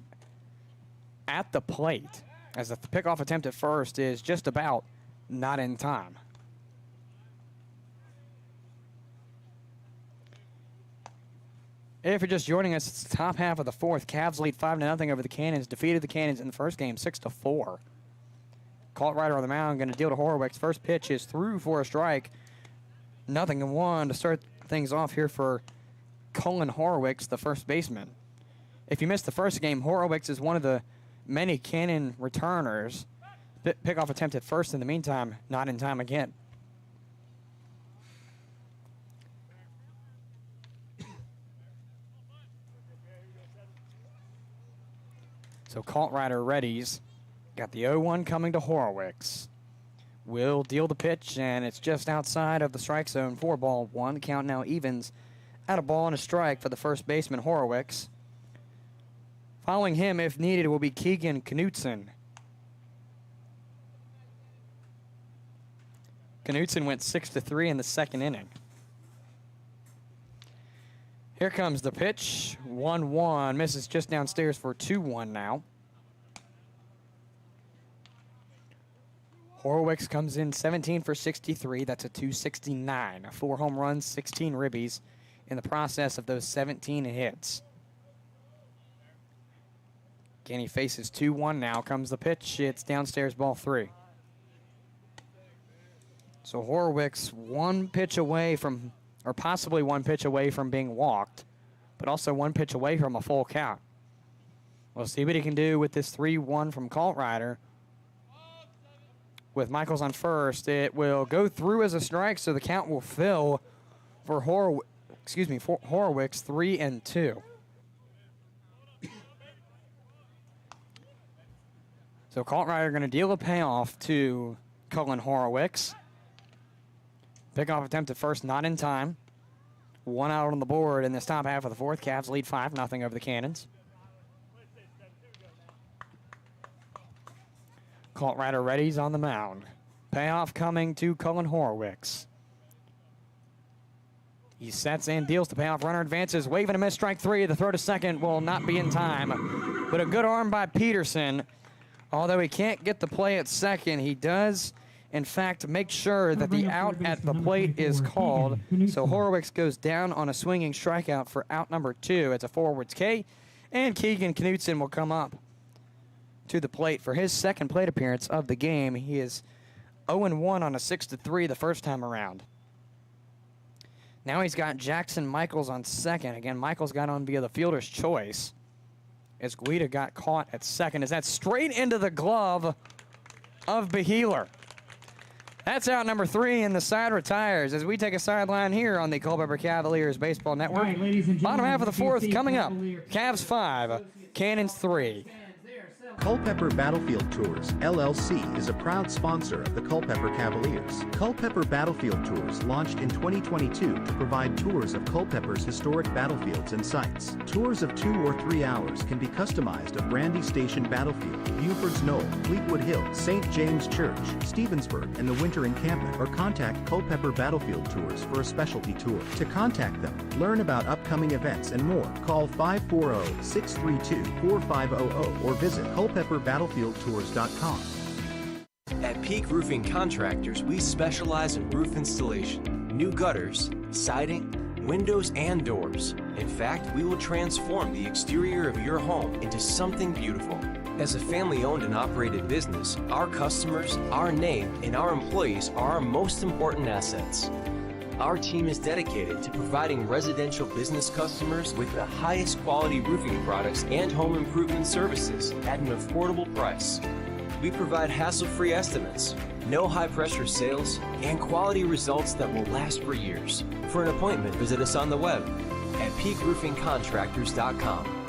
at the plate, as the pickoff attempt at first is just about not in time. If you're just joining us, it's the top half of the 4th. Cavs lead 5-0 over the Cannons. Defeated the Cannons in the first game 6-4. Colt Ryder on the mound, going to deal to Horowitz. First pitch is through for a strike. 0-1 to start things off here for Colin Horowitz, the first baseman. If you missed the first game, Horowitz is one of the many Cannon returners. Pickoff attempt at first in the meantime, not in time again. So Colt Ryder readies. Got the 0-1 coming to Horowitz. Will deal the pitch, and it's just outside of the strike zone for ball 1. The count now evens at a ball and a strike for the first baseman, Horowitz. Following him, if needed, will be Keegan Knutson. Knutson went 6-3 in the second inning. Here comes the pitch. 1-1. Misses just downstairs for 2-1 now. Horwicks comes in 17 for 63. That's a 269. 4 home runs, 16 ribbies in the process of those 17 hits. Again, he faces 2-1 now. Comes the pitch. It's downstairs, ball 3. So Horwicks one pitch away from, or possibly one pitch away from being walked, but also one pitch away from a full count. We'll see what he can do with this 3-1 from Culpeper. With Michaels on first, it will go through as a strike, so the count will fill for Horwicks 3-2. So Culpeper going to deal a payoff to Cullen Horwicks. Pickoff attempt at first, not in time. 1 out on the board in this top half of the fourth. Cavs lead 5-0 over the Cannons. Culpeper ready's on the mound. Payoff coming to Cullen Horwicks. He sets and deals the payoff. Runner advances, waving a miss, strike 3. The throw to second will not be in time. But a good arm by Peterson. Although he can't get the play at second, he does, in fact, make sure that the out at the plate is called. So Horwicks goes down on a swinging strikeout for out number 2. It's a forwards K. And Keegan Knutson will come up to the plate for his second plate appearance of the game. He is 0-1 on a 6-3 the first time around. Now he's got Jackson Michaels on second. Again, Michaels got on via the fielder's choice, as Guida got caught at second. As that's straight into the glove of Beheeler. That's out number 3, and the side retires as we take a sideline here on the Culpeper Cavaliers Baseball Network. All right, ladies and Bottom half of the fourth coming up. Cavaliers. Cavs 5, Cannons 3. Culpeper Battlefield Tours, LLC is a proud sponsor of the Culpeper Cavaliers. Culpeper Battlefield Tours launched in 2022 to provide tours of Culpeper's historic battlefields and sites. Tours of 2 or 3 hours can be customized of Brandy Station Battlefield, Buford's Knoll, Fleetwood Hill, St. James Church, Stevensburg, and the Winter Encampment, or contact Culpeper Battlefield Tours for a specialty tour. To contact them, learn about upcoming events and more, call 540-632-4500 or visit culpeperbattlefieldtours.com. At Peak Roofing Contractors, we specialize in roof installation, new gutters, siding, windows, and doors. In fact, we will transform the exterior of your home into something beautiful. As a family-owned and operated business, our customers, our name, and our employees are our most important assets. Our team is dedicated to providing residential business customers with the highest quality roofing products and home improvement services at an affordable price. We provide hassle-free estimates, no high-pressure sales, and quality results that will last for years. For an appointment, visit us on the web at peakroofingcontractors.com.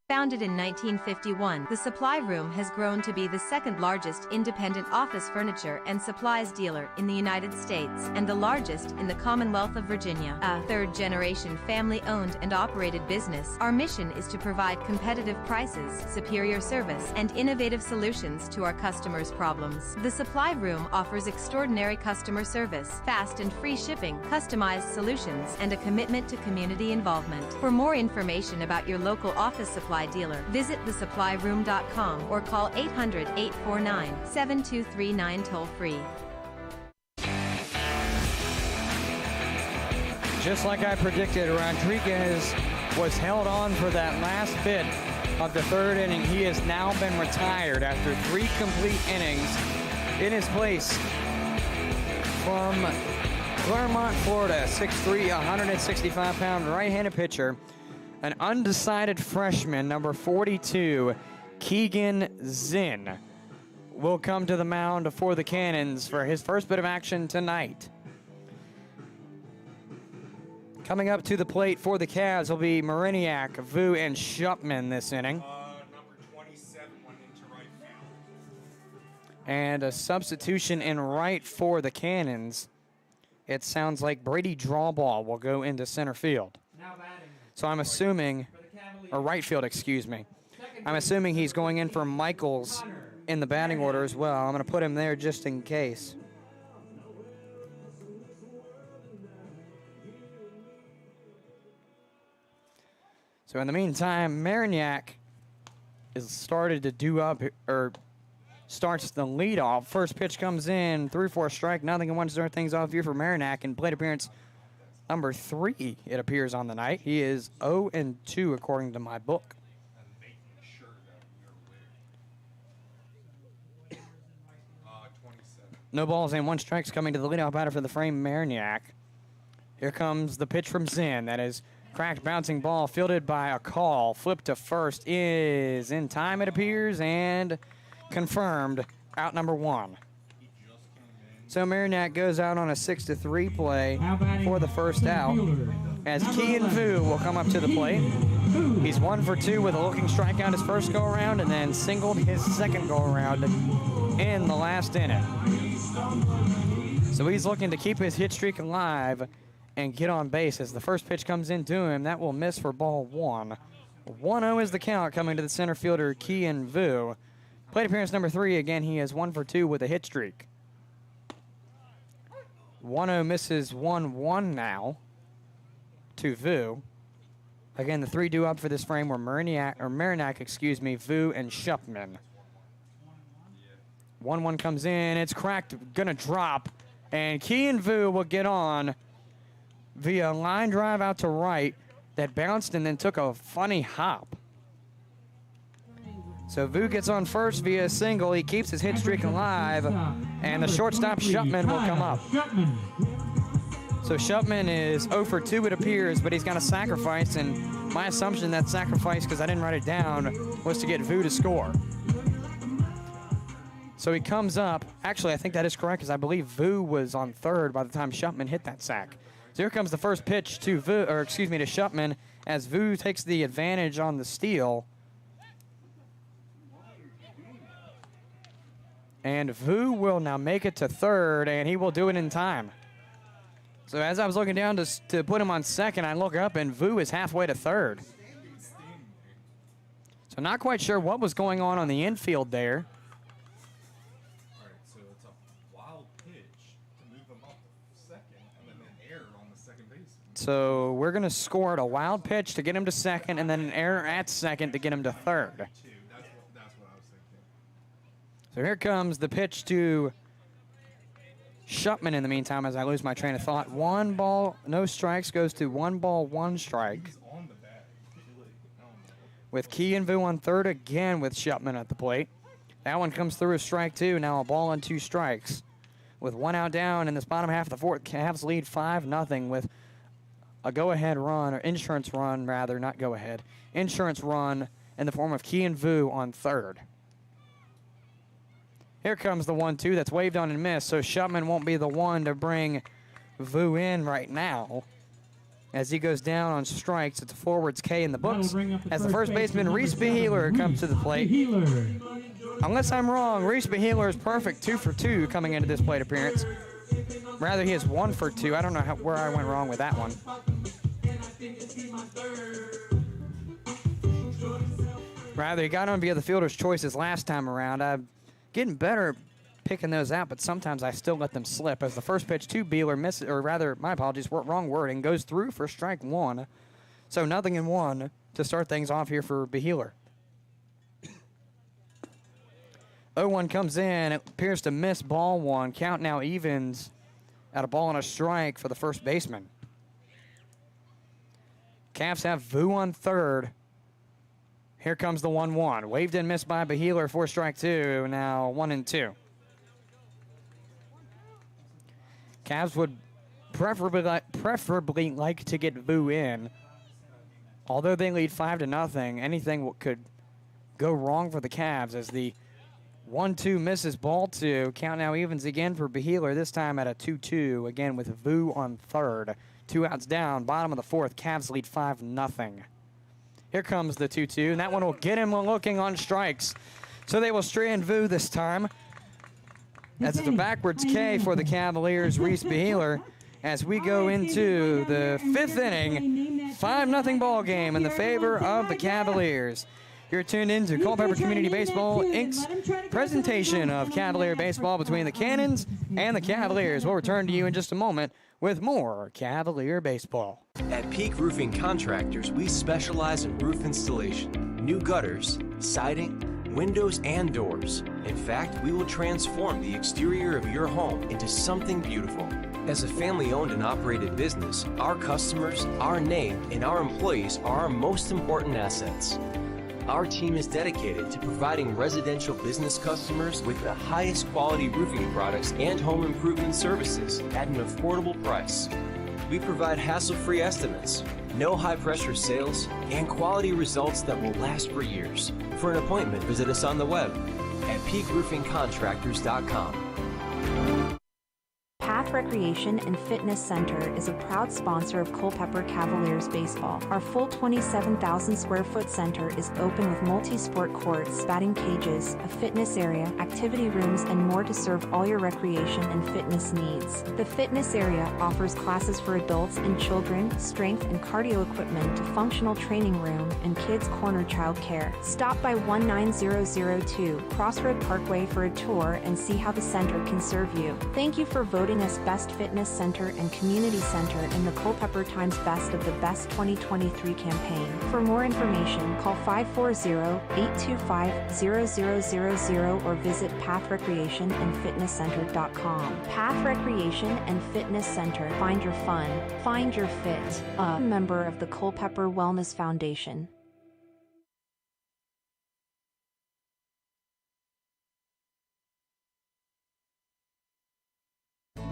Founded in 1951, the Supply Room has grown to be the second largest independent office furniture and supplies dealer in the United States and the largest in the Commonwealth of Virginia. A third-generation family-owned and operated business, our mission is to provide competitive prices, superior service, and innovative solutions to our customers' problems. The Supply Room offers extraordinary customer service, fast and free shipping, customized solutions, and a commitment to community involvement. For more information about your local office supply dealer, visit thesupplyroom.com or call 800-849-7239 toll-free. Just like I predicted, Rodriguez was held on for that last bit of the third inning. He has now been retired after 3 complete innings. In his place, from Claremont, Florida, 6'3", 165-pound right-handed pitcher, an undecided freshman, number 42, Keegan Zinn, will come to the mound for the Cannons for his first bit of action tonight. Coming up to the plate for the Cavs will be Mariniak, Vu, and Shupman this inning. Number 27 went into right field. And a substitution in right for the Cannons. It sounds like Brady Drawball will go into center field. Now batting. So I'm assuming, or right field, excuse me. I'm assuming he's going in for Michaels in the batting order as well. I'm going to put him there just in case. So in the meantime, Marignac is started to do up, or starts the lead off. First pitch comes in, 3-4 strike, nothing, and one to start things off here for Marignac, and plate appearance number 3, it appears, on the night. He is 0-2 according to my book. No balls and 1 strikes coming to the leadoff batter for the frame, Marignac. Here comes the pitch from Zinn. That is cracked bouncing ball fielded by a call. Flip to first is in time, it appears, and confirmed. Out number 1. So Marignac goes out on a 6-3 play for the first out, as Kian Vu will come up to the plate. He's 1 for 2 with a looking strikeout his first go-around, and then singled his second go-around in the last inning. So he's looking to keep his hit streak alive and get on base as the first pitch comes into him. That will miss for ball 1. 1-0 is the count coming to the center fielder, Kian Vu. Plate appearance number 3, again, he is 1 for 2 with a hit streak. 1-0 misses 1-1 now to Vu. Again, the 3 due up for this frame were Marignac, Vu, and Shupman. 1-1 comes in, it's cracked, gonna drop, and Kian Vu will get on via line drive out to right that bounced and then took a funny hop. So Vu gets on first via a single. He keeps his hit streak alive, and the shortstop Shupman will come up. So Shupman is 0 for 2, it appears, but he's got a sacrifice, and my assumption that sacrifice, because I didn't write it down, was to get Vu to score. So he comes up. Actually, I think that is correct, because I believe Vu was on third by the time Shupman hit that sack. So here comes the first pitch to to Shupman, as Vu takes the advantage on the steal. And Vu will now make it to third, and he will do it in time. So as I was looking down to put him on second, I look up, and Vu is halfway to third. So not quite sure what was going on the infield there. All right, so it's a wild pitch to move him up to second, and then an error on the second baseman. So we're going to score at a wild pitch to get him to second, and then an error at second to get him to third. That's what I was thinking. So here comes the pitch to Shupman in the meantime, as I lose my train of thought. 1 ball, no strikes, goes to 1 ball, 1 strike. With Kian Vu on third again with Shupman at the plate. That one comes through as strike 2, now a ball and 2 strikes. With 1 out down in this bottom half of the fourth, Cavs lead 5-0 with a go-ahead run, or insurance run rather, not go-ahead, insurance run in the form of Kian Vu on third. Here comes the 1-2 that's waved on and missed, so Shupman won't be the one to bring Vu in right now. As he goes down on strikes, it's a forwards K in the books. As the first baseman, Reese Beheeler, comes to the plate. Unless I'm wrong, Reese Beheeler is perfect, 2 for 2 coming into this plate appearance. Rather, he is 1 for 2. I don't know where I went wrong with that one. Rather, he got on via the fielder's choices last time around. I'm getting better picking those out, but sometimes I still let them slip. As the first pitch to Beeler misses, or rather, my apologies, wrong wording, goes through for strike 1. So 0-1 to start things off here for Beheeler. 0-1 comes in. It appears to miss ball 1. Count now evens at a ball and a strike for the first baseman. Cavs have Vu on third. Here comes the 1-1. Waved and missed by Beheeler for strike 2. Now 1-2. Cavs would preferably like to get Vu in. Although they lead 5-0, anything could go wrong for the Cavs as the 1-2 misses ball 2. Count now evens again for Beheeler, this time at a 2-2, again with Vu on third. 2 outs down, bottom of the fourth. Cavs lead 5-0. Here comes the 2-2, and that one will get him looking on strikes. So they will strand Vu this time. As it's a backwards K for the Cavaliers, Reese Beheeler, as we go into the 5th inning. 5-0 ball game in the favor of the Cavaliers. You're tuned in to Culpeper Community Baseball Inc.'s presentation of Cavalier Baseball between the Cannons and the Cavaliers. We'll return to you in just a moment with more Cavalier Baseball. At Peak Roofing Contractors, we specialize in roof installation, new gutters, siding, windows, and doors. In fact, we will transform the exterior of your home into something beautiful. As a family-owned and operated business, our customers, our name, and our employees are our most important assets. Our team is dedicated to providing residential business customers with the highest quality roofing products and home improvement services at an affordable price. We provide hassle-free estimates, no high-pressure sales, and quality results that will last for years. For an appointment, visit us on the web at peakroofingcontractors.com. Path Recreation and Fitness Center is a proud sponsor of Culpeper Cavaliers baseball. Our full 27,000 square foot center is open with multi-sport courts, batting cages, a fitness area, activity rooms, and more to serve all your recreation and fitness needs. The fitness area offers classes for adults and children, strength and cardio equipment, a functional training room, and kids corner child care. Stop by 19002 Crossroad Parkway for a tour and see how the center can serve you. Thank you for voting us Best Fitness Center and Community Center in the Culpeper Times Best of the Best 2023 campaign. For more information, call 540-825-0000 or visit pathrecreationandfitnesscenter.com. Path Recreation and Fitness Center. Find your fun. Find your fit. A member of the Culpeper Wellness Foundation.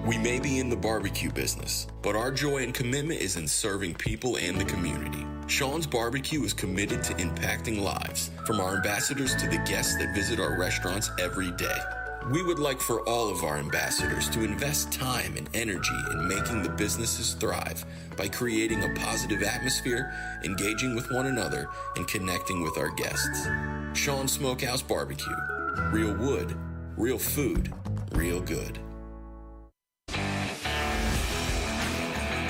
We may be in the barbecue business, but our joy and commitment is in serving people and the community. Sean's Barbecue is committed to impacting lives, from our ambassadors to the guests that visit our restaurants every day. We would like for all of our ambassadors to invest time and energy in making the businesses thrive by creating a positive atmosphere, engaging with one another, and connecting with our guests. Sean's Smokehouse Barbecue. Real wood, real food, real good.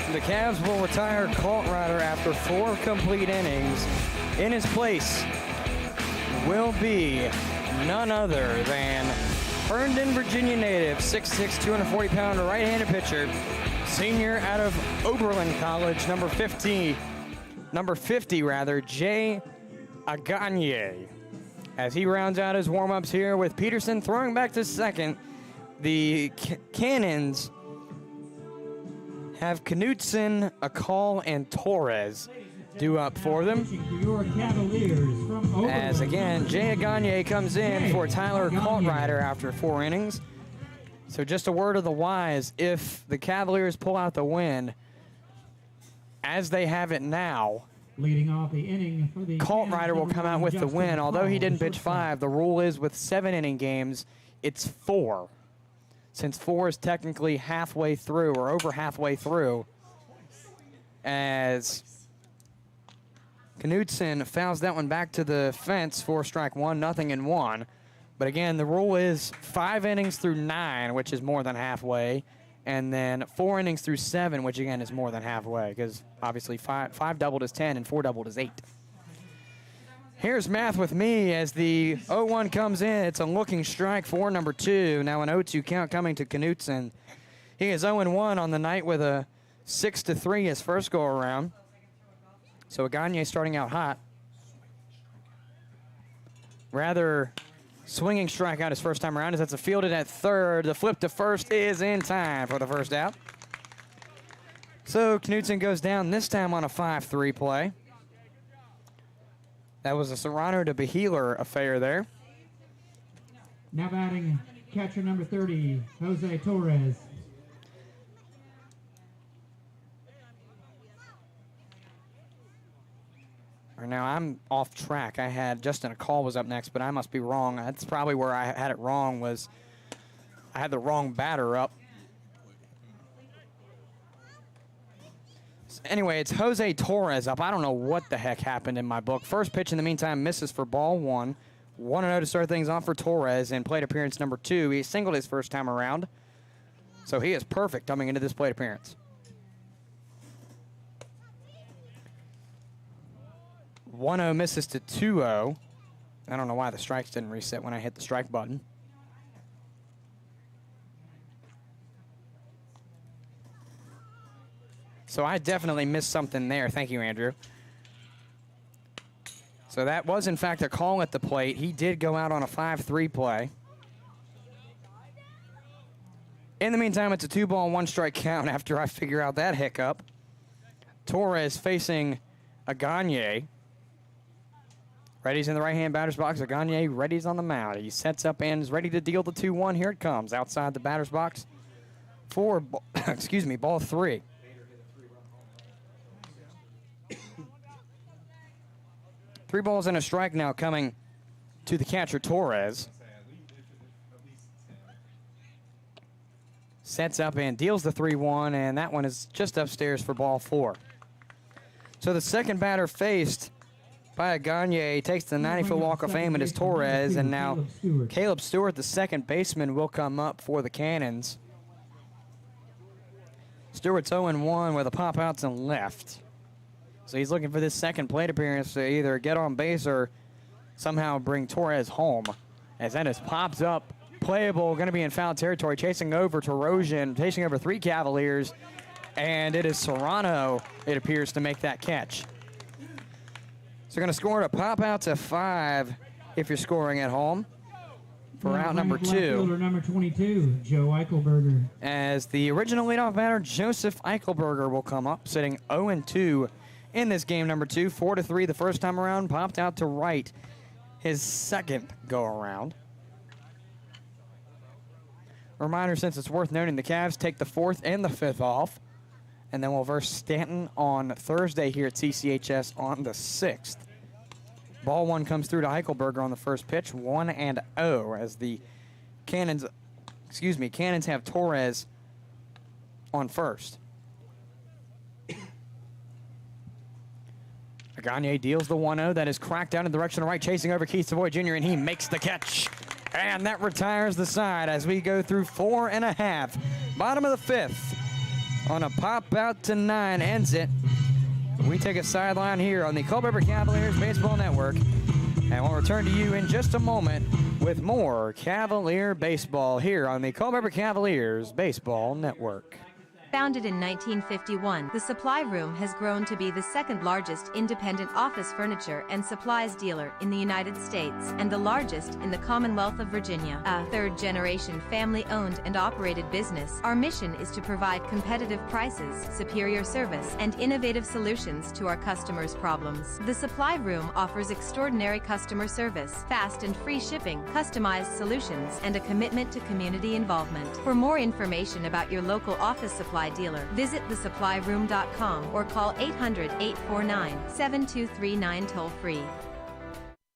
The Cavs will retire Colt Ryder after 4 complete innings. In his place will be none other than Herndon, Virginia native, 6'6", 240-pounder right-handed pitcher, senior out of Oberlin College, number 50, Jay Aganye. As he rounds out his warm-ups here with Peterson throwing back to second, the Cannons have Knutson, Akal, and Torres due up for them. As again, Jay Aganye comes in for Tyler Coltrider after 4 innings. So just a word of the wise, if the Cavaliers pull out the win, as they have it now, leading off the inning for the Coltrider will come out with the win. Although he didn't pitch 5, the rule is with 7-inning games, it's 4. Since 4 is technically halfway through or over halfway through, as Knudsen fouls that one back to the fence for strike 1, 0-1. But again, the rule is 5 innings through 9, which is more than halfway, and then 4 innings through 7, which again is more than halfway, because obviously 5 doubled is 10 and 4 doubled is 8. Here's math with me as the 0-1 comes in. It's a looking strike for number 2. Now an 0-2 count coming to Knutson. He is 0-1 on the night with a 6-3 his first go around. So Aganye starting out hot. Rather swinging strikeout his first time around as that's a fielded at third. The flip to first is in time for the first out. So Knutson goes down this time on a 5-3 play. That was a Serrano to Beheeler affair there. Now batting catcher number 30, Jose Torres. Now I'm off track. I had Justin Akal was up next, but I must be wrong. That's probably where I had it wrong, was I had the wrong batter up. Anyway, it's Jose Torres up. I don't know what the heck happened in my book. First pitch in the meantime misses for ball 1. 1-0 to start things off for Torres in plate appearance number 2. He singled his first time around, so he is perfect coming into this plate appearance. 1-0 misses to 2-0. I don't know why the strikes didn't reset when I hit the strike button. So I definitely missed something there. Thank you, Andrew. So that was, in fact, a call at the plate. He did go out on a 5-3 play. In the meantime, it's a 2-ball, 1-strike count after I figure out that hiccup. Torres facing Agagne. Reddy's in the right-hand batter's box. Agagne, Reddy's on the mound. He sets up and is ready to deal the 2-1. Here it comes outside the batter's box for, ball 3. Three balls and a strike now coming to the catcher, Torres. Sets up and deals the 3-1, and that one is just upstairs for ball 4. So the second batter faced by Gagne takes the 90-foot walk of fame, and is Torres, and now Caleb Stewart, the second baseman, will come up for the Cannons. Stewart's 0-1 with a pop out to left. So he's looking for this second plate appearance to either get on base or somehow bring Torres home. As that is popped up, playable, going to be in foul territory, chasing over Terosian, chasing over 3 Cavaliers, and it is Serrano, it appears, to make that catch. So going to score a pop out to 5 if you're scoring at home for out number 2. Number 22, Joe Eichelberger. As the original leadoff batter, Joseph Eichelberger, will come up, sitting 0-2 in this game number 2. 4-3 the first time around, popped out to right his second go-around. Reminder, since it's worth noting, the Cavs take the 4th and the 5th off, and then we'll verse Stanton on Thursday here at CCHS on the 6th. Ball 1 comes through to Eichelberger on the first pitch, 1-0, as the Cannons have Torres on first. Gagne deals the 1-0. That is cracked down in the direction of right, chasing over Keith Savoy Jr., and he makes the catch. And that retires the side as we go through 4.5. Bottom of the 5th on a pop out to 9 ends it. We take a sideline here on the Culpeper Cavaliers Baseball Network, and we'll return to you in just a moment with more Cavalier baseball here on the Culpeper Cavaliers Baseball Network. Founded in 1951, the Supply Room has grown to be the second largest independent office furniture and supplies dealer in the United States and the largest in the Commonwealth of Virginia. A third-generation family-owned and operated business, our mission is to provide competitive prices, superior service, and innovative solutions to our customers' problems. The Supply Room offers extraordinary customer service, fast and free shipping, customized solutions, and a commitment to community involvement. For more information about your local office supply dealer, visit thesupplyroom.com or call 800-849-7239 toll-free.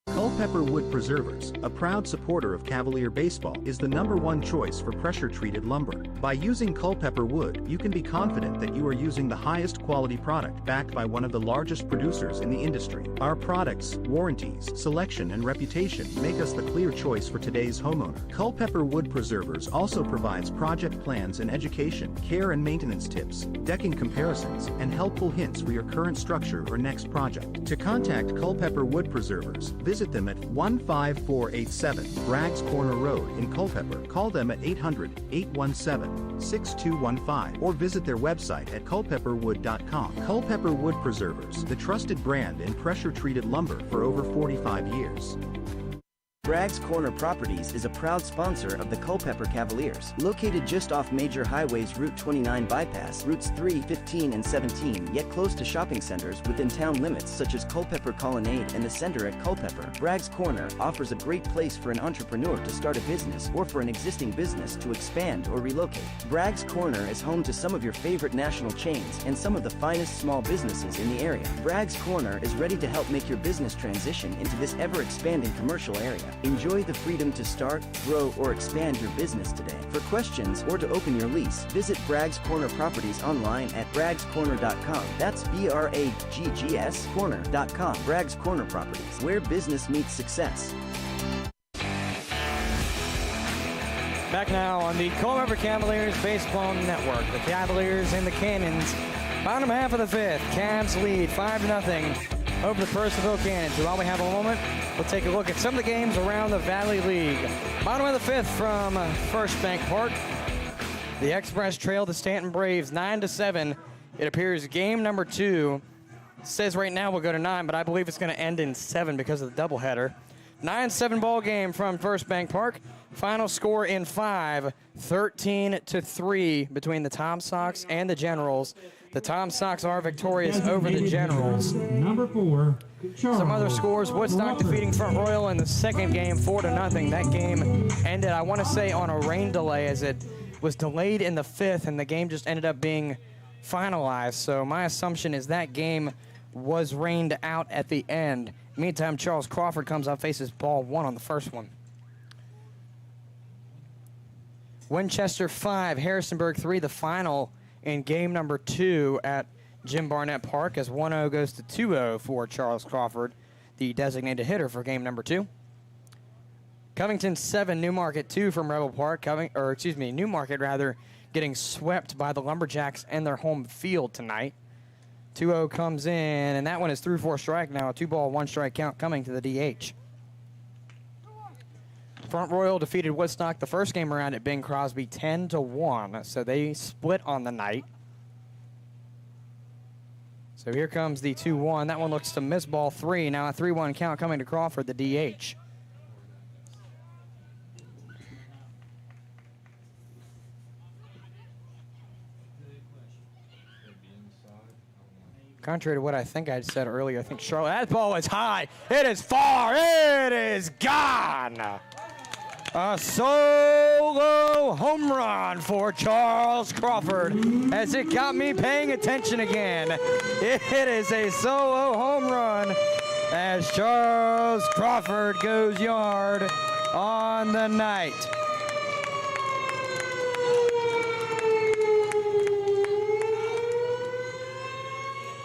Culpeper Wood Preservers, a proud supporter of Cavalier baseball, is the #1 choice for pressure-treated lumber. By using Culpeper Wood, you can be confident that you are using the highest quality product backed by one of the largest producers in the industry. Our products, warranties, selection, and reputation make us the clear choice for today's homeowner. Culpeper Wood Preservers also provides project plans and education, care and maintenance tips, decking comparisons, and helpful hints for your current structure or next project. To contact Culpeper Wood Preservers, visit them at 15487 Braggs Corner Road in Culpeper. Call them at 800-817-6215 or visit their website at culpepperwood.com. Culpeper Wood Preservers, the trusted brand in pressure-treated lumber for over 45 years. Braggs Corner Properties is a proud sponsor of the Culpeper Cavaliers. Located just off major highways Route 29 bypass, routes 3, 15, and 17, yet close to shopping centers within town limits such as Culpeper Colonnade and the Center at Culpeper, Braggs Corner offers a great place for an entrepreneur to start a business or for an existing business to expand or relocate. Braggs Corner is home to some of your favorite national chains and some of the finest small businesses in the area. Braggs Corner is ready to help make your business transition into this ever-expanding commercial area. Enjoy the freedom to start, grow, or expand your business today. For questions or to open your lease, visit Braggs Corner Properties online at braggscorner.com. That's BRAGGS corner.com. Braggs Corner Properties, where business meets success. Back now on the Culpeper Cavaliers Baseball Network. The Cavaliers and the Cannons, bottom half of the 5th. Cavs lead 5-0 over the Purcellville Cannons. While we have a moment, we'll take a look at some of the games around the Valley League. Bottom of the fifth from First Bank Park. The Express trailed the Stanton Braves 9-7. It appears game number 2. It says right now we'll go to 9, but I believe it's going to end in 7 because of the doubleheader. 9-7 ball game from First Bank Park. Final score in 5, 13-3 between the Tom Sox and the Generals. The Tom Sox are victorious over the Generals. Number 4. Some other scores: Woodstock defeating Front Royal in the second game 4-0. That game ended, I want to say, on a rain delay, as it was delayed in the 5th, and the game just ended up being finalized. So my assumption is that game was rained out at the end. Meantime, Charles Crawford comes up, faces ball 1 on the first one. Winchester 5, Harrisonburg 3, the final in game number 2 at Jim Barnett Park, as 1-0 goes to 2-0 for Charles Crawford, the designated hitter for game number 2. Covington 7, Newmarket 2 from Rebel Park. Newmarket rather, getting swept by the Lumberjacks and their home field tonight. 2-0 comes in, and that one is through for a strike now. A 2-ball, 1-strike count coming to the DH. Front Royal defeated Woodstock the first game around at Bing Crosby 10-1, so they split on the night. So here comes the 2-1. That one looks to miss ball 3. Now a 3-1 count coming to Crawford, the DH. Contrary to what I think I said earlier, I think Charlotte, that ball is high. It is far. It is gone. A solo home run for Charles Crawford, as it got me paying attention again. It is a solo home run as Charles Crawford goes yard on the night.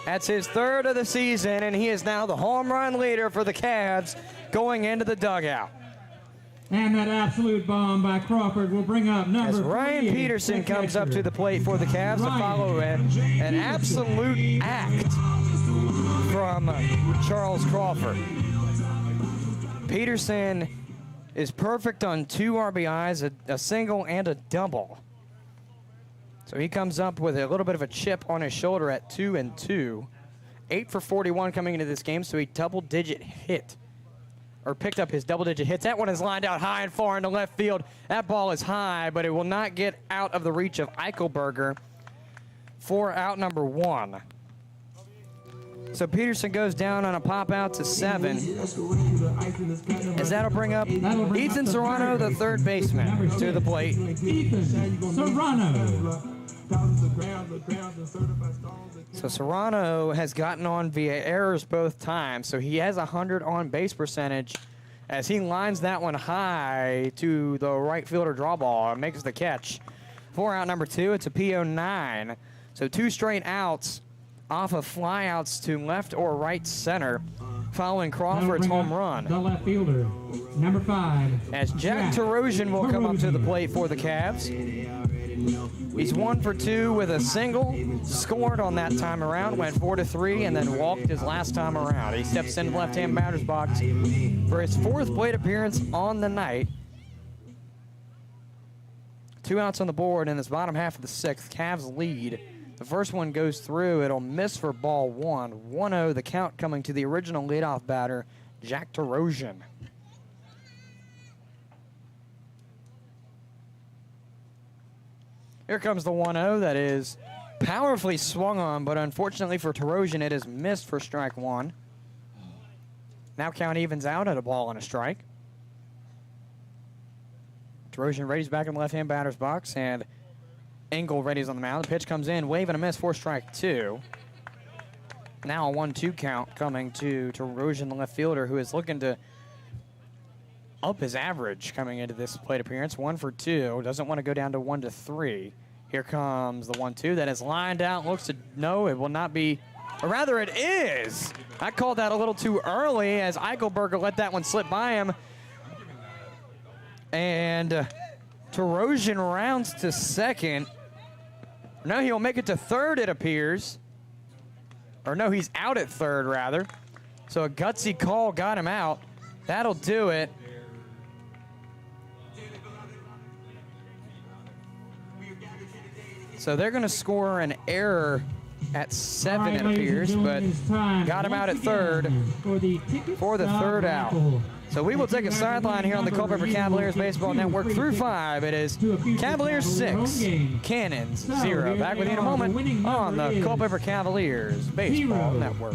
That's his 3rd of the season, and he is now the home run leader for the Cavs going into the dugout. And that absolute bomb by Crawford will bring up number 3. As Ryan Peterson comes up to the plate for the Cavs to follow an absolute act from Charles Crawford. Peterson is perfect on 2 RBIs, a single and a double. So he comes up with a little bit of a chip on his shoulder at 2-2. 8 for 41 coming into this game, so he double-digit hit, or picked up his double-digit hits. That one is lined out high and far into left field. That ball is high, but it will not get out of the reach of Eichelberger for out number 1. So Peterson goes down on a pop out to 7. As that'll bring up Ethan Serrano, the 3rd baseman, to the plate. Ethan Serrano. So Serrano has gotten on via errors both times, so he has 100 on base percentage as he lines that one high to the right fielder draw ball and makes the catch. For out number 2, it's a PO9. So 2 straight outs off of flyouts to left or right center following Crawford's home run. The left fielder, number 5. As Jack Terosian will come up to the plate for the Cavs. He's 1 for 2 with a single, scored on that time around, went 4-3, and then walked his last time around. He steps into the left-hand batter's box for his 4th plate appearance on the night. 2 outs on the board in this bottom half of the 6th. Cavs lead. The first one goes through. It'll miss for ball 1. 1-0, the count coming to the original leadoff batter, Jack Terosian. Here comes the 1-0 that is powerfully swung on, but unfortunately for Terosian, it is missed for strike 1. Now count evens out at a ball and a strike. Terosian readies back in the left-hand batter's box, and Engel readies on the mound. The pitch comes in, wave and a miss for strike 2. Now a 1-2 count coming to Terosian, the left fielder, who is looking to up his average coming into this plate appearance. 1 for 2. Doesn't want to go down to 1-3. Here comes the 1-2 that is lined out. Looks to no, it will not be. Or rather, it is. I called that a little too early as Eichelberger let that one slip by him. And Terosian rounds to second. No, he'll make it to third, it appears. Or no, he's out at third, rather. So a gutsy call got him out. That'll do it. So they're going to score an error at 7, it appears, but got him out at third for the third out. So we will take a sideline here on the Culpeper Cavaliers Baseball Network through 5. It is Cavaliers 6, Cannons 0. Back with you in a moment on the Culpeper Cavaliers Baseball Network.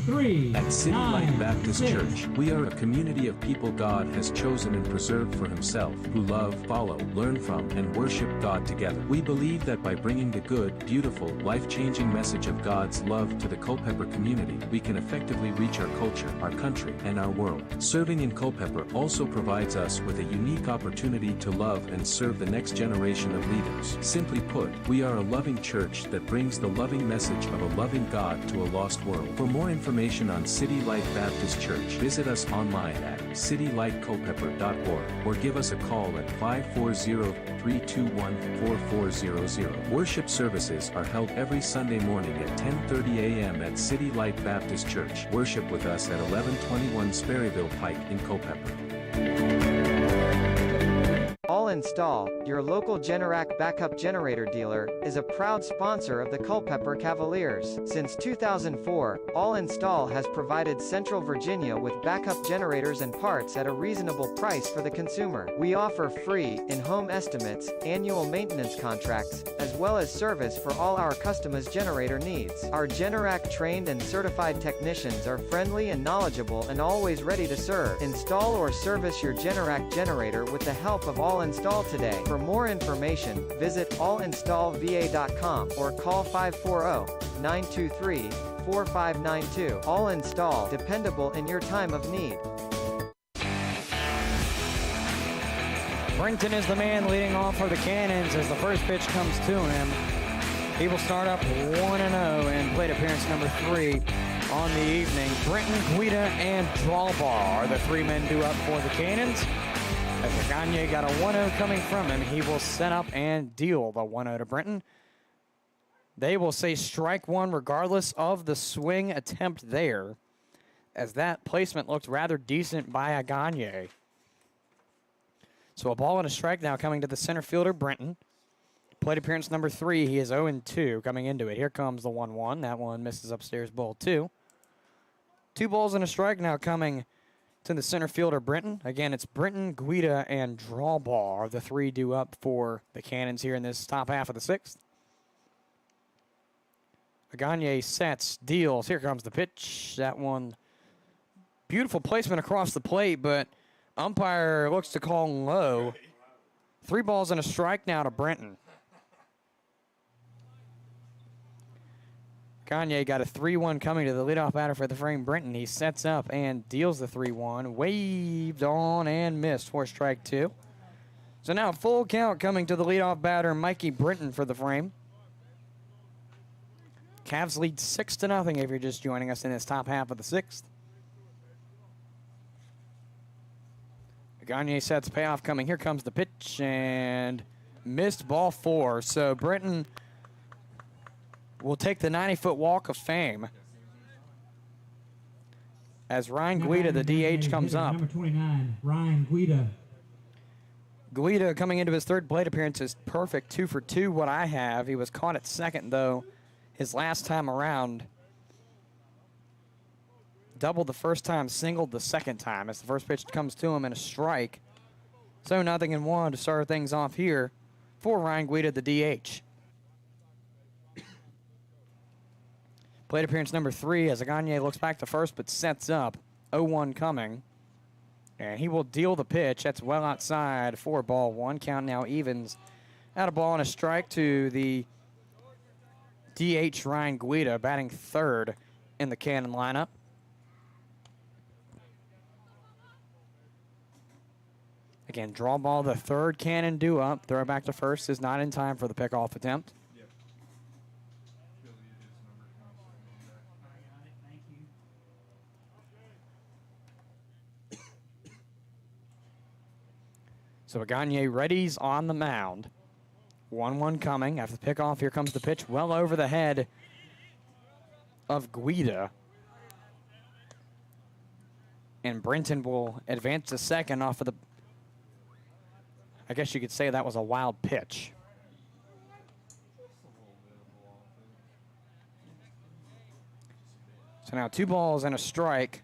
At City Light Baptist Church, we are a community of people God has chosen and preserved for himself, who love, follow, learn from, and worship God together. We believe that by bringing the good, beautiful, life-changing message of God's love to the Culpeper community, we can effectively reach our culture, our country, and our world. Serving in Culpeper also provides us with a unique opportunity to love and serve the next generation of leaders. Simply put, we are a loving church that brings the loving message of a loving God to a lost world. For more information on City Light Baptist Church, visit us online at citylightculpeper.org or give us a call at 540-321-4400. Worship services are held every Sunday morning at 10:30 a.m. at City Light Baptist Church. Worship with us at 1121 Sperryville Pike in Culpeper. All Install, your local Generac backup generator dealer, is a proud sponsor of the Culpeper Cavaliers. Since 2004, All Install has provided Central Virginia with backup generators and parts at a reasonable price for the consumer. We offer free, in-home estimates, annual maintenance contracts, as well as service for all our customers' generator needs. Our Generac trained and certified technicians are friendly and knowledgeable and always ready to serve. Install or service your Generac generator with the help of All Install today. For more information, visit allinstallva.com or call 540-923-4592. All Install, dependable in your time of need. Brinton is the man leading off for the Cannons as the first pitch comes to him. He will start up 1-0 in plate appearance number 3 on the evening. Brinton, Guida, and Drawbar are the 3 men due up for the Cannons. As Gagne got a 1-0 coming from him, he will set up and deal the 1-0 to Brinton. They will say strike one regardless of the swing attempt there, as that placement looked rather decent by Gagne. So a ball and a strike now coming to the center fielder, Brinton. Plate appearance number 3, he is 0-2 coming into it. Here comes the 1-1. That one misses upstairs, ball 2. 2 balls and a strike now coming to the center fielder, Brinton. Again, it's Brinton, Guida, and Drawbar, the 3 due up for the Cannons here in this top half of the 6th. Gagne sets, deals. Here comes the pitch. That one, beautiful placement across the plate, but umpire looks to call low. 3 balls and a strike now to Brinton. Gagne got a 3-1 coming to the leadoff batter for the frame, Brinton. He sets up and deals the 3-1. Waved on and missed for strike 2. So now full count coming to the leadoff batter, Mikey Brinton, for the frame. Cavs lead 6-0 if you're just joining us in this top half of the 6th. Gagne sets, payoff coming. Here comes the pitch and missed, ball 4. So Brinton will take the 90-foot walk of fame as Ryan Guida, the DH, comes up. Number 29, Ryan Guida. Guida coming into his 3rd plate appearance is perfect, 2 for 2 what I have. He was caught at second, though, his last time around. Doubled the first time, singled the second time as the first pitch comes to him in a strike. So 0-1 to start things off here for Ryan Guida, the DH. Plate appearance number 3 as Gagne looks back to first but sets up. 0-1 coming. And he will deal the pitch. That's well outside for ball 1. Count now evens at a ball and a strike to the DH Ryan Guida, batting 3rd in the Cannon lineup. Again, draw ball, the 3rd Cannon due up. Throw back to first is not in time for the pickoff attempt. So Gagne readies on the mound. 1-1 coming. After the pickoff, here comes the pitch well over the head of Guida. And Brenton will advance to second off of the, I guess you could say that was a wild pitch. So now 2 balls and a strike.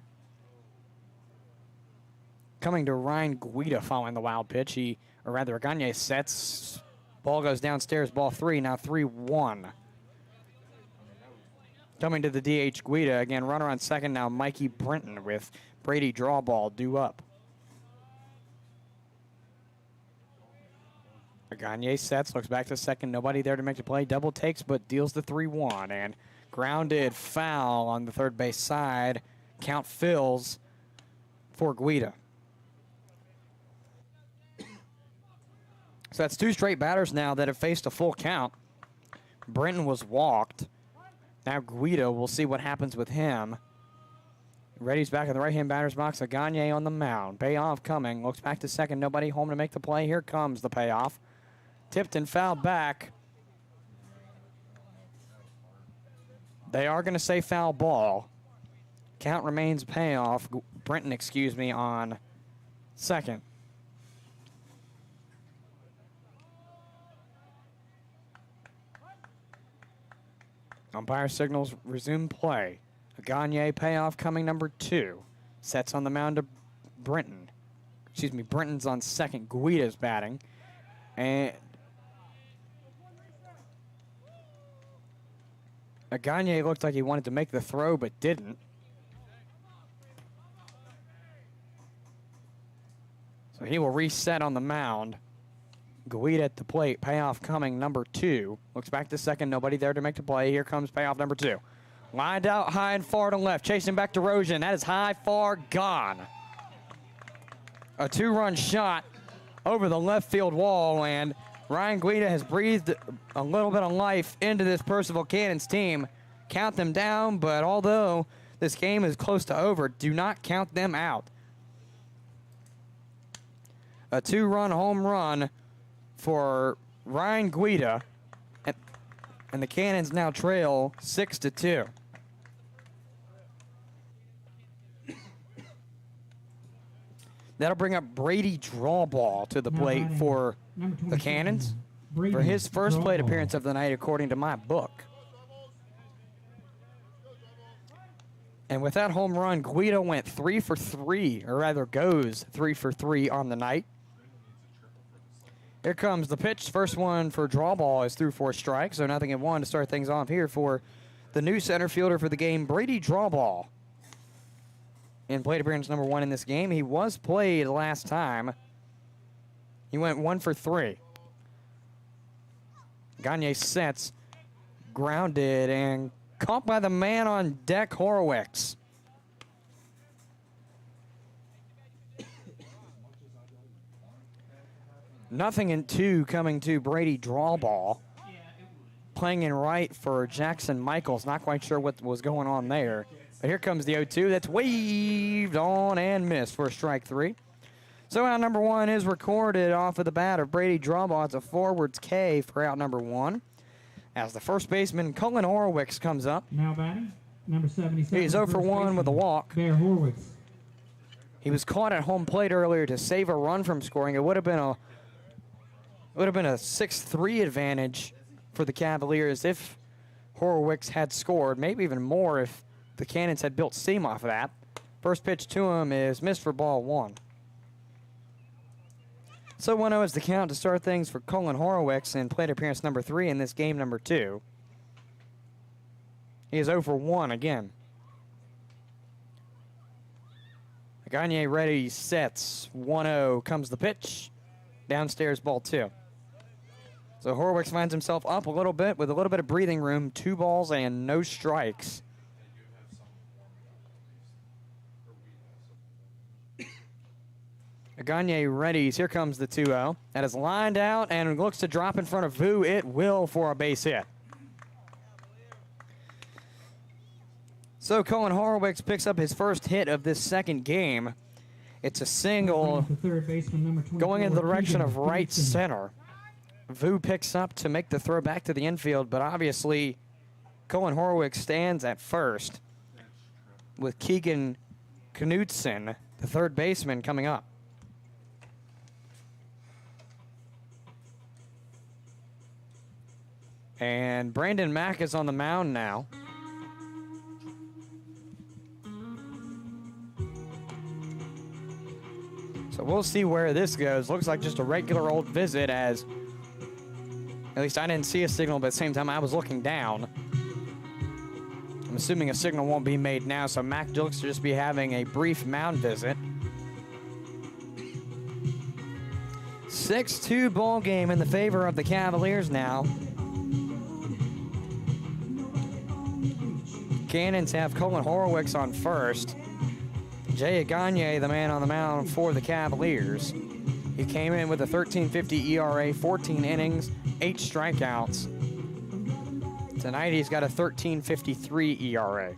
Coming to Ryan Guida following the wild pitch. Or rather, Gagne sets. Ball goes downstairs, ball 3, now 3-1. Coming to the DH, Guida. Again, runner on second now, Mikey Brenton with Brady draw ball due up. Gagne sets, looks back to second, nobody there to make the play. Double takes, but deals the 3-1. And grounded foul on the third base side. Count fills for Guida. So that's 2 straight batters now that have faced a full count. Brenton was walked. Now Guida, we'll see what happens with him. Reddy's back in the right-hand batter's box. Gagne on the mound. Payoff coming. Looks back to second. Nobody home to make the play. Here comes the payoff. Tipped and fouled back. They are going to say foul ball. Count remains payoff. Brenton, excuse me, on second. Umpire signals resume play. Gagne payoff coming number 2. Sets on the mound to Brenton. Excuse me, Brenton's on second. Guida's batting. And Gagne looked like he wanted to make the throw but didn't. So he will reset on the mound. Guida at the plate. Payoff coming, number 2. Looks back to second. Nobody there to make the play. Here comes payoff number 2. Lined out high and far to left. Chasing back to Rosen. That is high, far, gone. A 2-run shot over the left field wall, and Ryan Guida has breathed a little bit of life into this Purcellville Cannons team. Count them down, but although this game is close to over, do not count them out. A 2-run home run for Ryan Guida, and the Cannons now trail 6-2. That'll bring up Brady Drawball to the plate for the Cannons for his first plate appearance of the night, according to my book. And with that home run, Guida went 3 for 3, or rather goes 3 for 3 on the night. Here comes the pitch. First one for Drawball is through for a strike, so 0-1 to start things off here for the new center fielder for the game, Brady Drawball. In plate appearance number 1 in this game. He was played last time. He went 1 for 3. Gagne sets, grounded, and caught by the man on deck, Horowitz. Nothing in 2 coming to Brady Drawball. Playing in right for Jackson Michaels. Not quite sure what was going on there. But here comes the 0-2. That's waved on and missed for strike 3. So out number 1 is recorded off of the bat of Brady Drawball. It's a forwards K for out number 1. As the first baseman, Cullen Horowitz, comes up. Now batting, number 77. He's 0 for 1 with a walk. Bear Horowitz. He was caught at home plate earlier to save a run from scoring. It would have been a 6-3 advantage for the Cavaliers if Horowitz had scored, maybe even more if the Cannons had built steam off of that. First pitch to him is missed for ball 1. So 1-0 is the count to start things for Cullen Horowitz in plate appearance number 3 in this game number 2. He is 0 for 1 again. Gagne ready, sets. 1-0 comes the pitch. Downstairs, ball 2. So Horowitz finds himself up a little bit with a little bit of breathing room. 2 balls and no strikes. Gagne readies. Here comes the 2-0. That is lined out and looks to drop in front of Vu. It will for a base hit. So Cullen Horowitz picks up his first hit of this second game. It's a single going in the direction of right center. Vu picks up to make the throw back to the infield, but obviously Cullen Horowitz stands at first with Keegan Knudsen the third baseman coming up. And Brandon Mack is on the mound now. So we'll see where this goes. Looks like just a regular old visit, as at least I didn't see a signal, but at the same time I was looking down. I'm assuming a signal won't be made now, so Mack looks to just be having a brief mound visit. 6-2 ball game in the favor of the Cavaliers now. Cannons have Colin Horowitz on first. Jay Gagne, the man on the mound for the Cavaliers. He came in with a 13.50 ERA, 14 innings, 8 strikeouts. Tonight he's got a 13.53 ERA.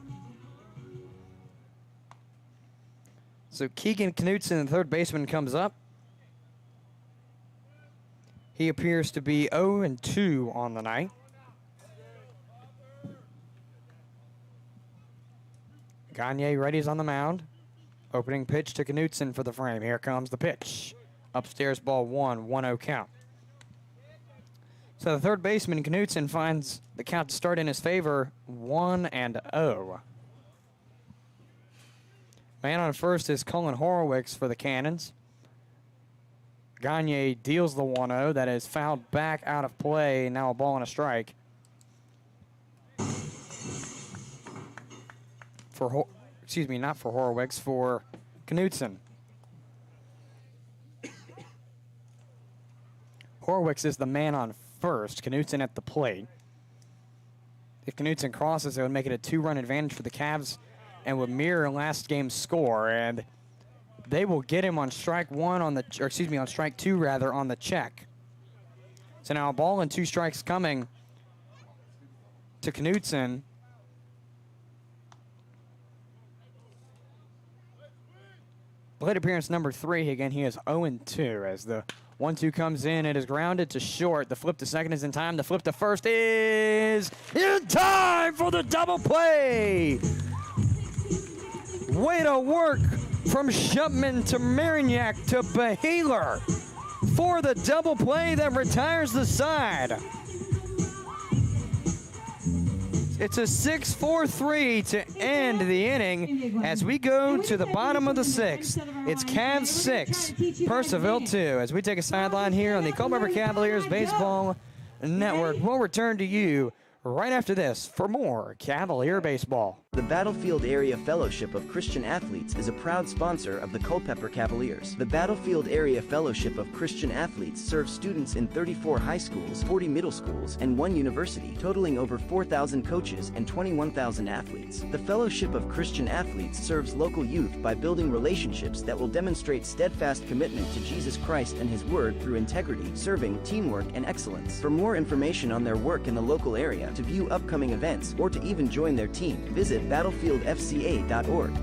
So Keegan Knutson, the third baseman, comes up. He appears to be 0-2 on the night. Gagne ready's on the mound. Opening pitch to Knutson for the frame. Here comes the pitch. Upstairs ball 1-0 count. So the third baseman, Knutson, finds the count to start in his favor, 1-0. Man on first is Colin Horowitz for the Cannons. Gagne deals the 1-0. That is fouled back out of play. Now a ball and a strike. Not for Horowitz, for Knutson. Horowitz is the man on first. Knutson at the plate. If Knutson crosses, it would make it a 2-run advantage for the Cavs and would mirror last game's score. And they will get him on strike on strike 2 rather, on the check. So now a ball and 2 strikes coming to Knutson. Plate appearance number 3. Again, he is 0-2 as the 1-2 comes in. It is grounded to short. The flip to second is in time. The flip to first is in time for the double play. Way to work from Shupman to Marignac to Bahaler for the double play that retires the side. It's a 6-4-3 to end the inning as we go to the bottom of the 6th. It's Cavs 6, Purcellville 2. As we take a sideline here on the Culpeper Cavaliers Baseball Network, we'll return to you right after this for more Cavalier baseball. The Battlefield Area Fellowship of Christian Athletes is a proud sponsor of the Culpeper Cavaliers. The Battlefield Area Fellowship of Christian Athletes serves students in 34 high schools, 40 middle schools, and 1 university, totaling over 4,000 coaches and 21,000 athletes. The Fellowship of Christian Athletes serves local youth by building relationships that will demonstrate steadfast commitment to Jesus Christ and His Word through integrity, serving, teamwork, and excellence. For more information on their work in the local area, to view upcoming events, or to even join their team, visit battlefieldfca.org.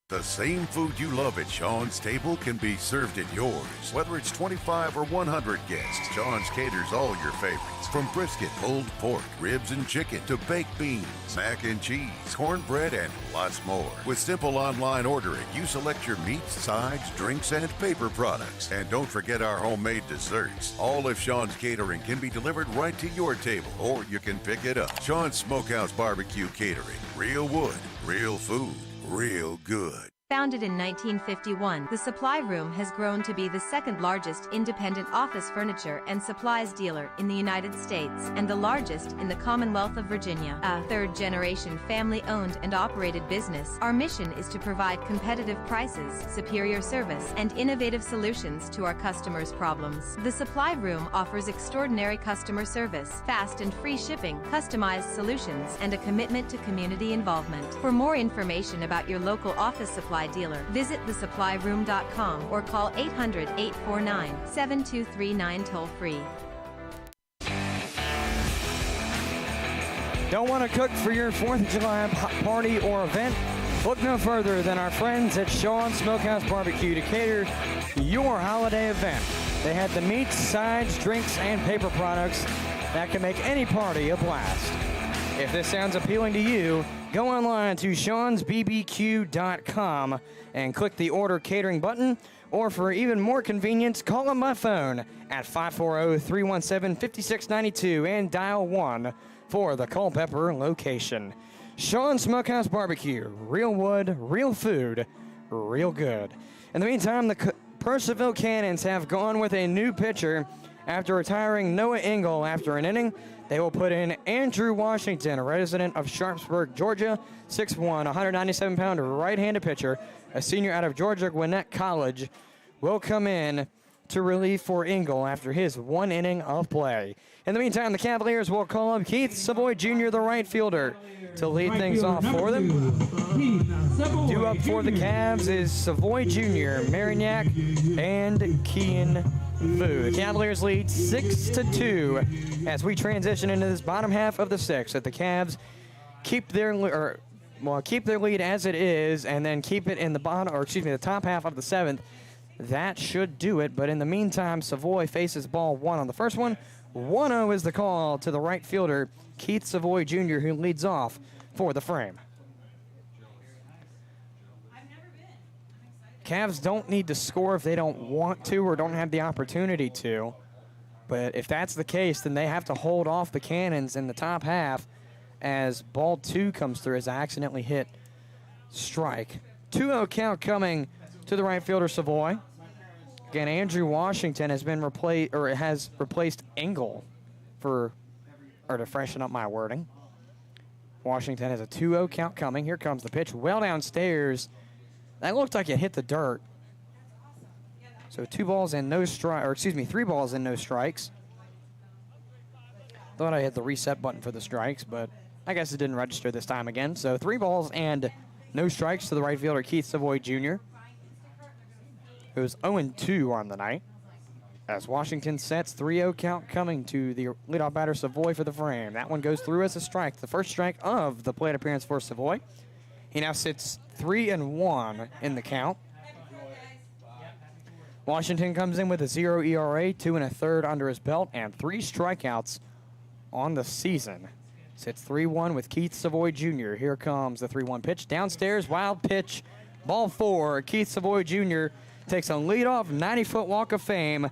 The same food you love at Sean's Table can be served at yours. Whether it's 25 or 100 guests, Sean's caters all your favorites. From brisket, pulled pork, ribs and chicken, to baked beans, mac and cheese, cornbread, and lots more. With simple online ordering, you select your meats, sides, drinks, and paper products. And don't forget our homemade desserts. All of Sean's catering can be delivered right to your table, or you can pick it up. Sean's Smokehouse Barbecue Catering. Real wood, real food, real good. Founded in 1951, the Supply Room has grown to be the second largest independent office furniture and supplies dealer in the United States and the largest in the Commonwealth of Virginia. A third-generation family-owned and operated business, our mission is to provide competitive prices, superior service, and innovative solutions to our customers' problems. The Supply Room offers extraordinary customer service, fast and free shipping, customized solutions, and a commitment to community involvement. For more information about your local office supply dealer, visit thesupplyroom.com or call 800-849-7239 toll-free. Don't want to cook for your 4th of July party or event? Look no further than our friends at Sean's Smokehouse Barbecue to cater your holiday event. They have the meats, sides, drinks, and paper products that can make any party a blast. If this sounds appealing to you, Go online to Sean'sBBQ.com and click the Order Catering button, or for even more convenience, call on my phone at 540-317-5692 and dial 1 for the Culpeper location. Sean's Smokehouse Barbecue, real wood, real food, real good. In the meantime, the Purcellville Cannons have gone with a new pitcher after retiring Noah Engel after an inning. They will put in Andrew Washington, a resident of Sharpsburg, Georgia, 6'1", 197-pound right-handed pitcher, a senior out of Georgia Gwinnett College, will come in to relieve for Engel after his 1 inning of play. In the meantime, the Cavaliers will call up Keith Savoy Jr., the right fielder, to lead things off for them. Due up for the Cavs is Savoy Jr., Marignac, and Kean Vu. The Cavaliers lead 6-2 as we transition into this bottom half of the 6th. That the Cavs keep their lead as it is, and then keep it in the the top half of the 7th. That should do it. But in the meantime, Savoy faces ball 1 on the first one. 1-0 is the call to the right fielder, Keith Savoy Jr., who leads off for the frame. Cavs don't need to score if they don't want to or don't have the opportunity to. But if that's the case, then they have to hold off the Cannons in the top half as ball 2 comes through as I accidentally hit strike. 2-0 count coming to the right fielder, Savoy. Again, Andrew Washington has replaced Engel to freshen up my wording. Washington has a 2-0 count coming. Here comes the pitch, well downstairs. That looked like it hit the dirt. So 3 balls and no strikes. Thought I hit the reset button for the strikes, but I guess it didn't register this time again. So 3 balls and no strikes to the right fielder, Keith Savoy Jr., who's 0-2 on the night. As Washington sets, 3-0 count coming to the leadoff batter, Savoy, for the frame. That one goes through as a strike, the first strike of the plate appearance for Savoy. He now sits 3-1 in the count. Washington comes in with a 0 ERA, 2 1/3 under his belt, and 3 strikeouts on the season. Sits 3-1 with Keith Savoy Jr. Here comes the 3-1 pitch. Downstairs, wild pitch, ball 4. Keith Savoy Jr. takes a leadoff 90-foot walk of fame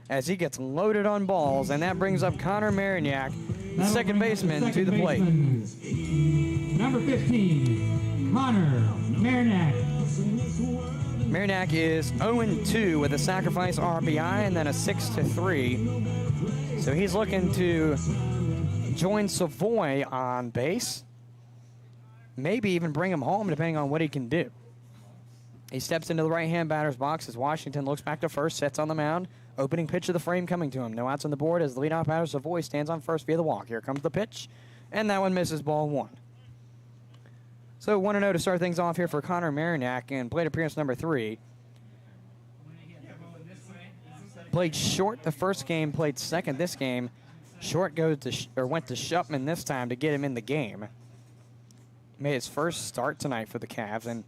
as he gets loaded on balls, and that brings up Connor Marignac, the second baseman, to the plate. Number 15, Connor Marignac. Marignac is 0-2 with a sacrifice RBI and then a 6-3. So he's looking to join Savoy on base. Maybe even bring him home, depending on what he can do. He steps into the right-hand batter's box as Washington looks back to first, sets on the mound. Opening pitch of the frame coming to him. No outs on the board as the leadoff batter, Savoy, stands on first via the walk. Here comes the pitch, and that one misses, ball 1. So 1-0 to start things off here for Connor Marignac in plate appearance number 3. Played short the first game, played second this game. Short went to Shupman this time to get him in the game. Made his first start tonight for the Cavs, and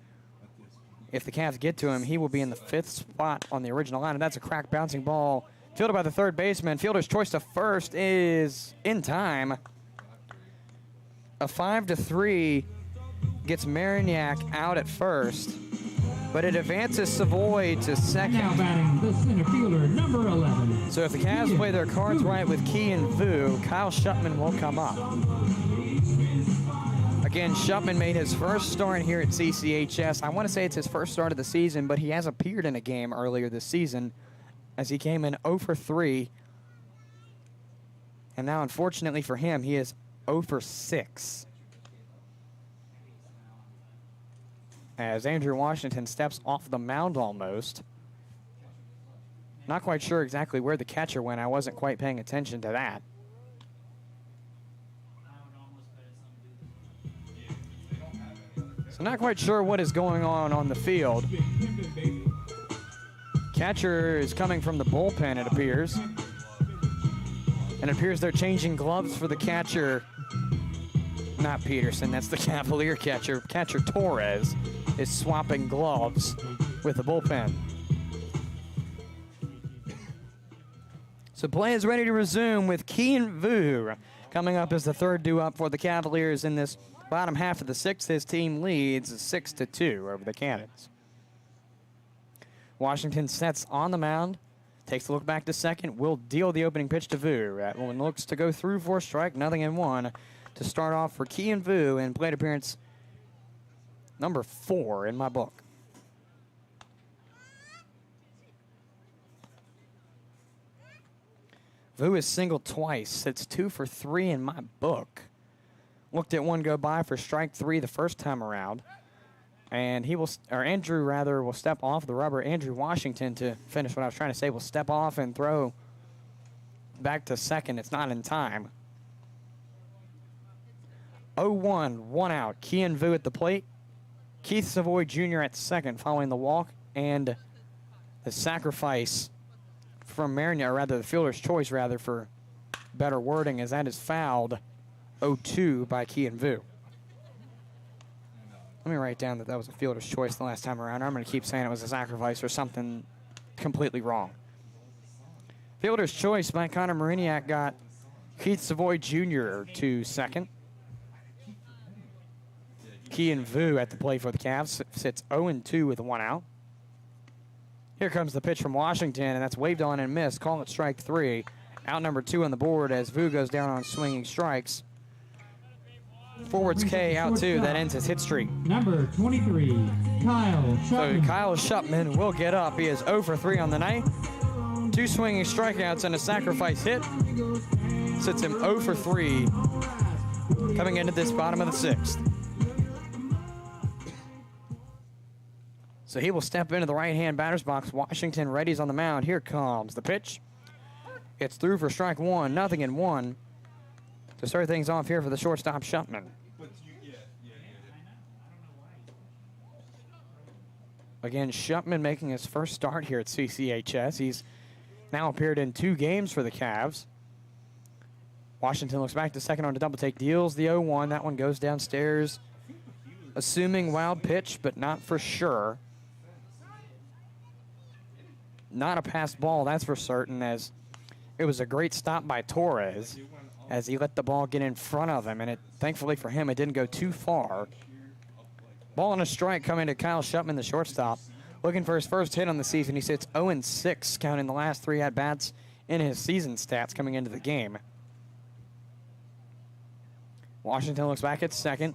if the Cavs get to him, he will be in the 5th spot on the original line, and that's a crack bouncing ball fielded by the third baseman. Fielder's choice to first is in time. A 5-3 gets Marignac out at first, but it advances Savoy to second. Now batting the center fielder, number 11. So if the Cavs play their cards right with Key and Vu, Kyle Shupman will come up. Again, Shupman made his first start here at CCHS. I want to say it's his first start of the season, but he has appeared in a game earlier this season as he came in 0-3. And now, unfortunately for him, he is 0-6. As Andrew Washington steps off the mound almost. Not quite sure exactly where the catcher went. I wasn't quite paying attention to that. So not quite sure what is going on the field. Catcher is coming from the bullpen, it appears. And it appears they're changing gloves for the catcher. Not Peterson, that's the Cavalier catcher. Catcher Torres is swapping gloves with the bullpen. So play is ready to resume with Kean Vu coming up as the third due up for the Cavaliers in this bottom half of the sixth, his team leads 6-2 over the Cannons. Washington sets on the mound, takes a look back to second, will deal the opening pitch to Vu. That one looks to go through for a strike, 0-1 to start off for Kian Vu in plate appearance number 4 in my book. Vu is singled twice. It's 2 for 3 in my book. Looked at one go by for strike 3 the first time around. And Andrew will step off the rubber. Andrew Washington, to finish what I was trying to say, will step off and throw back to second. It's not in time. 0-1, 1 out. Kian Vu at the plate. Keith Savoy Jr. at second following the walk and the sacrifice from Marignac, or rather the fielder's choice, for better wording, as that is fouled 0-2 by Kian Vu. Let me write down that was a fielder's choice the last time around. I'm going to keep saying it was a sacrifice or something completely wrong. Fielder's choice by Connor Marignac got Keith Savoy Jr. to second. Kian Vu at the plate for the Cavs sits 0-2 with 1 out. Here comes the pitch from Washington, and that's waved on and missed. Call it strike 3. Out number 2 on the board as Vu goes down on swinging strikes. Forwards K out 2. That ends his hit streak. Number 23, Kyle Shupman. So Kyle Shupman will get up. He is 0 for 3 on the night. 2 swinging strikeouts and a sacrifice hit. Sits him 0 for 3 coming into this bottom of the 6th. So he will step into the right-hand batter's box. Washington readies on the mound. Here comes the pitch. It's through for strike 1, 0-1. To start things off here for the shortstop, Shupman. Again, Shupman making his first start here at CCHS. He's now appeared in 2 games for the Cavs. Washington looks back to second on a double take, deals the 0-1. That one goes downstairs, assuming wild pitch, but not for sure. Not a passed ball, that's for certain, as it was a great stop by Torres as he let the ball get in front of him, and thankfully for him, it didn't go too far. Ball and a strike coming to Kyle Shupman, the shortstop. Looking for his first hit on the season. He sits 0-6, counting the last 3 at-bats in his season stats coming into the game. Washington looks back at second.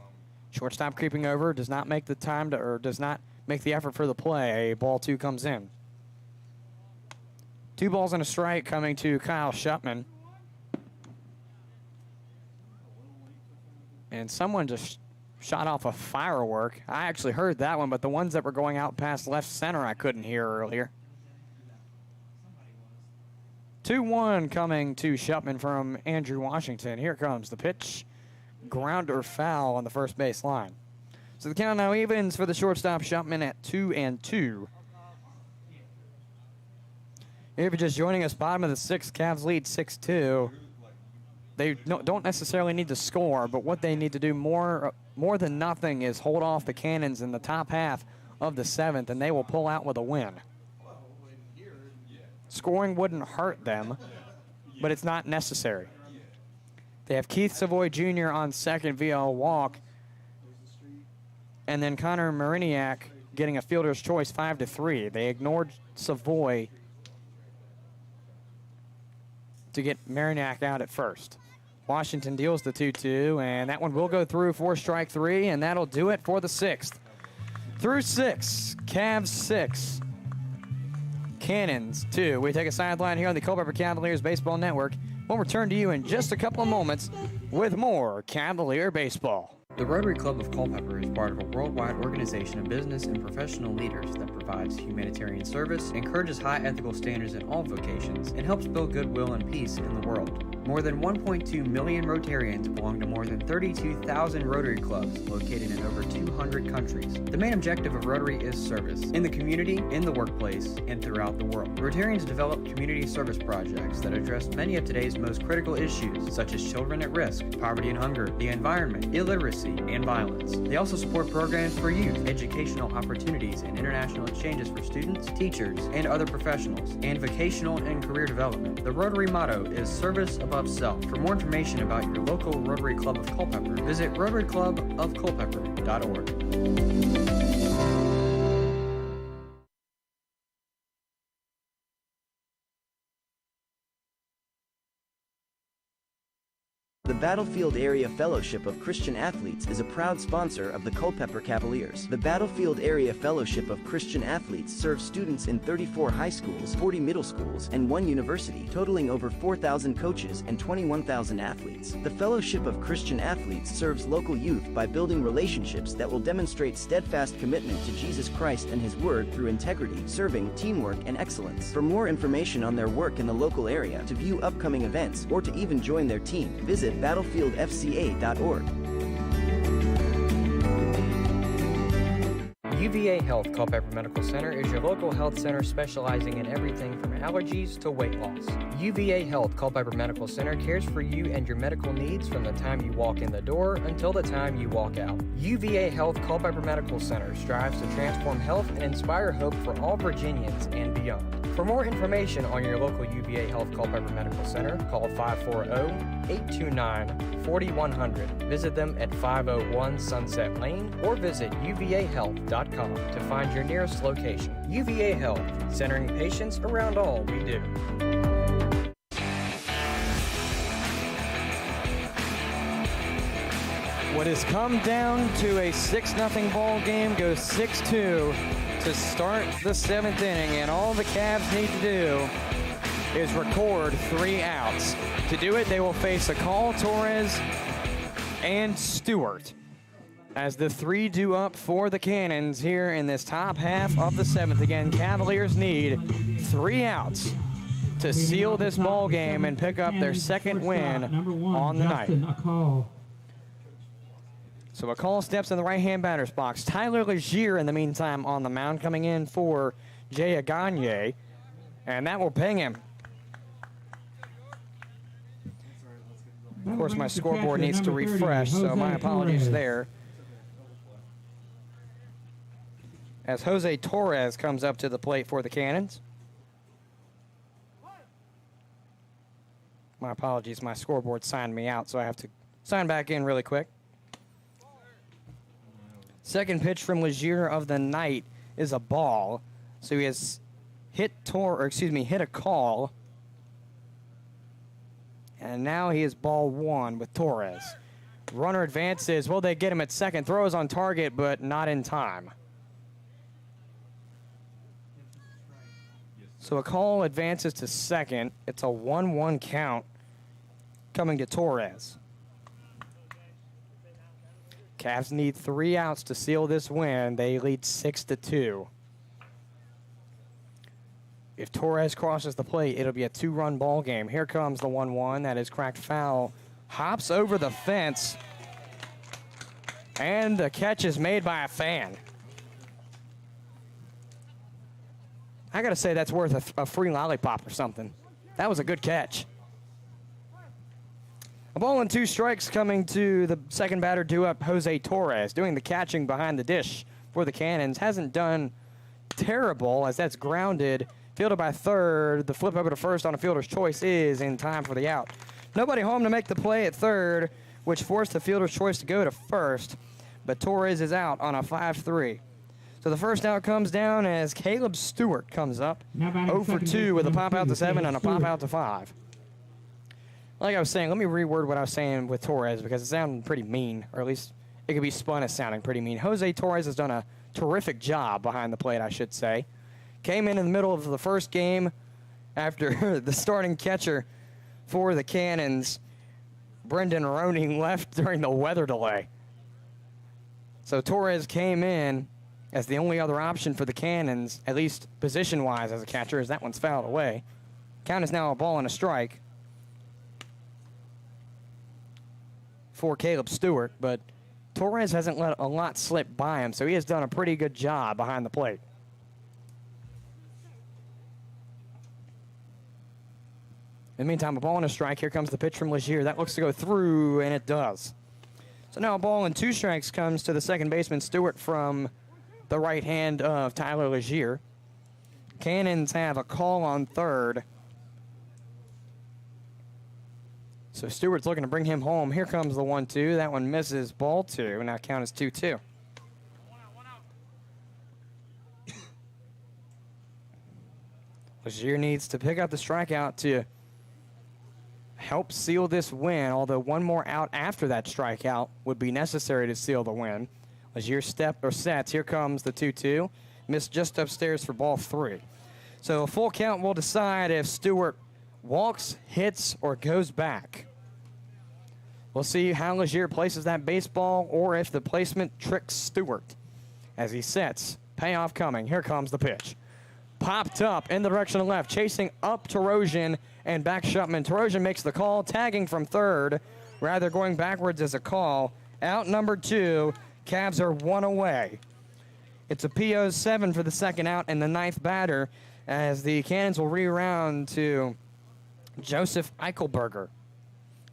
Shortstop creeping over, does not make the time to, or does not make the effort for the play. Ball 2 comes in. 2 balls and a strike coming to Kyle Shupman. And someone just shot off a firework. I actually heard that one, but the ones that were going out past left center I couldn't hear earlier. 2-1 coming to Shupman from Andrew Washington. Here comes the pitch. Grounder foul on the first base line. So the count now evens for the shortstop Shupman at 2-2. If you're just joining us, bottom of the 6th, Cavs lead 6-2. They don't necessarily need to score, but what they need to do more than nothing is hold off the Cannons in the top half of the 7th, and they will pull out with a win. Scoring wouldn't hurt them, but it's not necessary. They have Keith Savoy Jr. on second via a walk, and then Connor Marignac getting a fielder's choice 5-3. They ignored Savoy to get Marignac out at first. Washington deals the 2-2, and that one will go through for strike 3, and that'll do it for the 6th. Through 6, Cavs 6, Cannons 2. We take a sideline here on the Culpeper Cavaliers Baseball Network. We'll return to you in just a couple of moments with more Cavalier baseball. The Rotary Club of Culpeper is part of a worldwide organization of business and professional leaders that provides humanitarian service, encourages high ethical standards in all vocations, and helps build goodwill and peace in the world. More than 1.2 million Rotarians belong to more than 32,000 Rotary clubs located in over 200 countries. The main objective of Rotary is service, in the community, in the workplace, and throughout the world. Rotarians develop community service projects that address many of today's most critical issues, such as children at risk, poverty and hunger, the environment, illiteracy, and violence. They also support programs for youth, educational opportunities, and international exchanges for students, teachers, and other professionals, and vocational and career development. The Rotary motto is service above Club Self. For more information about your local Rotary Club of Culpeper, visit rotaryclubofculpeper.org. The Battlefield Area Fellowship of Christian Athletes is a proud sponsor of the Culpeper Cavaliers. The Battlefield Area Fellowship of Christian Athletes serves students in 34 high schools, 40 middle schools, and 1 university, totaling over 4,000 coaches and 21,000 athletes. The Fellowship of Christian Athletes serves local youth by building relationships that will demonstrate steadfast commitment to Jesus Christ and His Word through integrity, serving, teamwork, and excellence. For more information on their work in the local area, to view upcoming events, or to even join their team, visit battlefieldfca.org. UVA Health Culpeper Medical Center is your local health center specializing in everything from allergies to weight loss. UVA Health Culpeper Medical Center cares for you and your medical needs from the time you walk in the door until the time you walk out. UVA Health Culpeper Medical Center strives to transform health and inspire hope for all Virginians and beyond. For more information on your local UVA Health Culpeper Medical Center, call 540-829-4100. Visit them at 501 Sunset Lane or visit uvahealth.com to find your nearest location. UVA Health, centering patients around all we do. What has come down to a 6-0 ball game goes 6-2 to start the 7th inning, and all the Cavs need to do is record 3 outs. To do it, they will face Akal, Torres, and Stewart as the 3 due up for the Cannons here in this top half of the 7th. Again, Cavaliers need 3 outs to seal this ball game and pick up their 2nd win on the night. So Akal steps in the right-hand batter's box. Tyler Legier, in the meantime, on the mound, coming in for Jay Aganye, and that will ping him. Of course, my scoreboard needs to refresh, so my apologies there. As Jose Torres comes up to the plate for the Cannons. My apologies, my scoreboard signed me out, so I have to sign back in really quick. Second pitch from Legier of the night is a ball. So he has hit a call. And now he is ball 1 with Torres. Runner advances. Will they get him at second? Throws on target, but not in time. So a call advances to second. It's a 1-1 count coming to Torres. Cavs need 3 outs to seal this win. They lead 6-2. If Torres crosses the plate, it'll be a 2-run ball game. Here comes the 1-1. That is cracked foul. Hops over the fence. And the catch is made by a fan. I got to say, that's worth a free lollipop or something. That was a good catch. A ball and 2 strikes coming to the second batter due up, Jose Torres, doing the catching behind the dish for the Cannons. Hasn't done terrible as that's grounded. Fielded by third. The flip over to first on a fielder's choice is in time for the out. Nobody home to make the play at third, which forced the fielder's choice to go to first. But Torres is out on a 5-3. So the first out comes down as Caleb Stewart comes up. 0 for 2 with a pop out to 7 and a pop out to 5. Like I was saying, let me reword what I was saying with Torres because it sounded pretty mean, or at least it could be spun as sounding pretty mean. Jose Torres has done a terrific job behind the plate, I should say. Came in the middle of the first game after the starting catcher for the Cannons, Brendan Roning, left during the weather delay. So Torres came in as the only other option for the Cannons, at least position-wise as a catcher, as that one's fouled away. Count is now a ball and a strike for Caleb Stewart, but Torres hasn't let a lot slip by him, so he has done a pretty good job behind the plate. In the meantime, a ball and a strike. Here comes the pitch from Legier. That looks to go through, and it does. So now a ball and 2 strikes comes to the second baseman, Stewart, from the right hand of Tyler Legier. Cannons have a call on third. So Stewart's looking to bring him home. Here comes the 1-2. That one misses, ball 2. Now count is 2-2. Lazier needs to pick up the strikeout to help seal this win, although one more out after that strikeout would be necessary to seal the win. Lazier sets. Here comes the 2-2. Missed just upstairs for ball 3. So a full count will decide if Stewart walks, hits, or goes back. We'll see how Lazier places that baseball or if the placement tricks Stewart. As he sets, payoff coming. Here comes the pitch. Popped up in the direction of left, chasing up Tarosian and back Shupman. Tarosian makes the call, tagging from third. Rather going backwards as a call. Out number 2, Cavs are 1 away. It's a PO 7 for the second out and the 9th batter as the Cannons will reround to Joseph Eichelberger,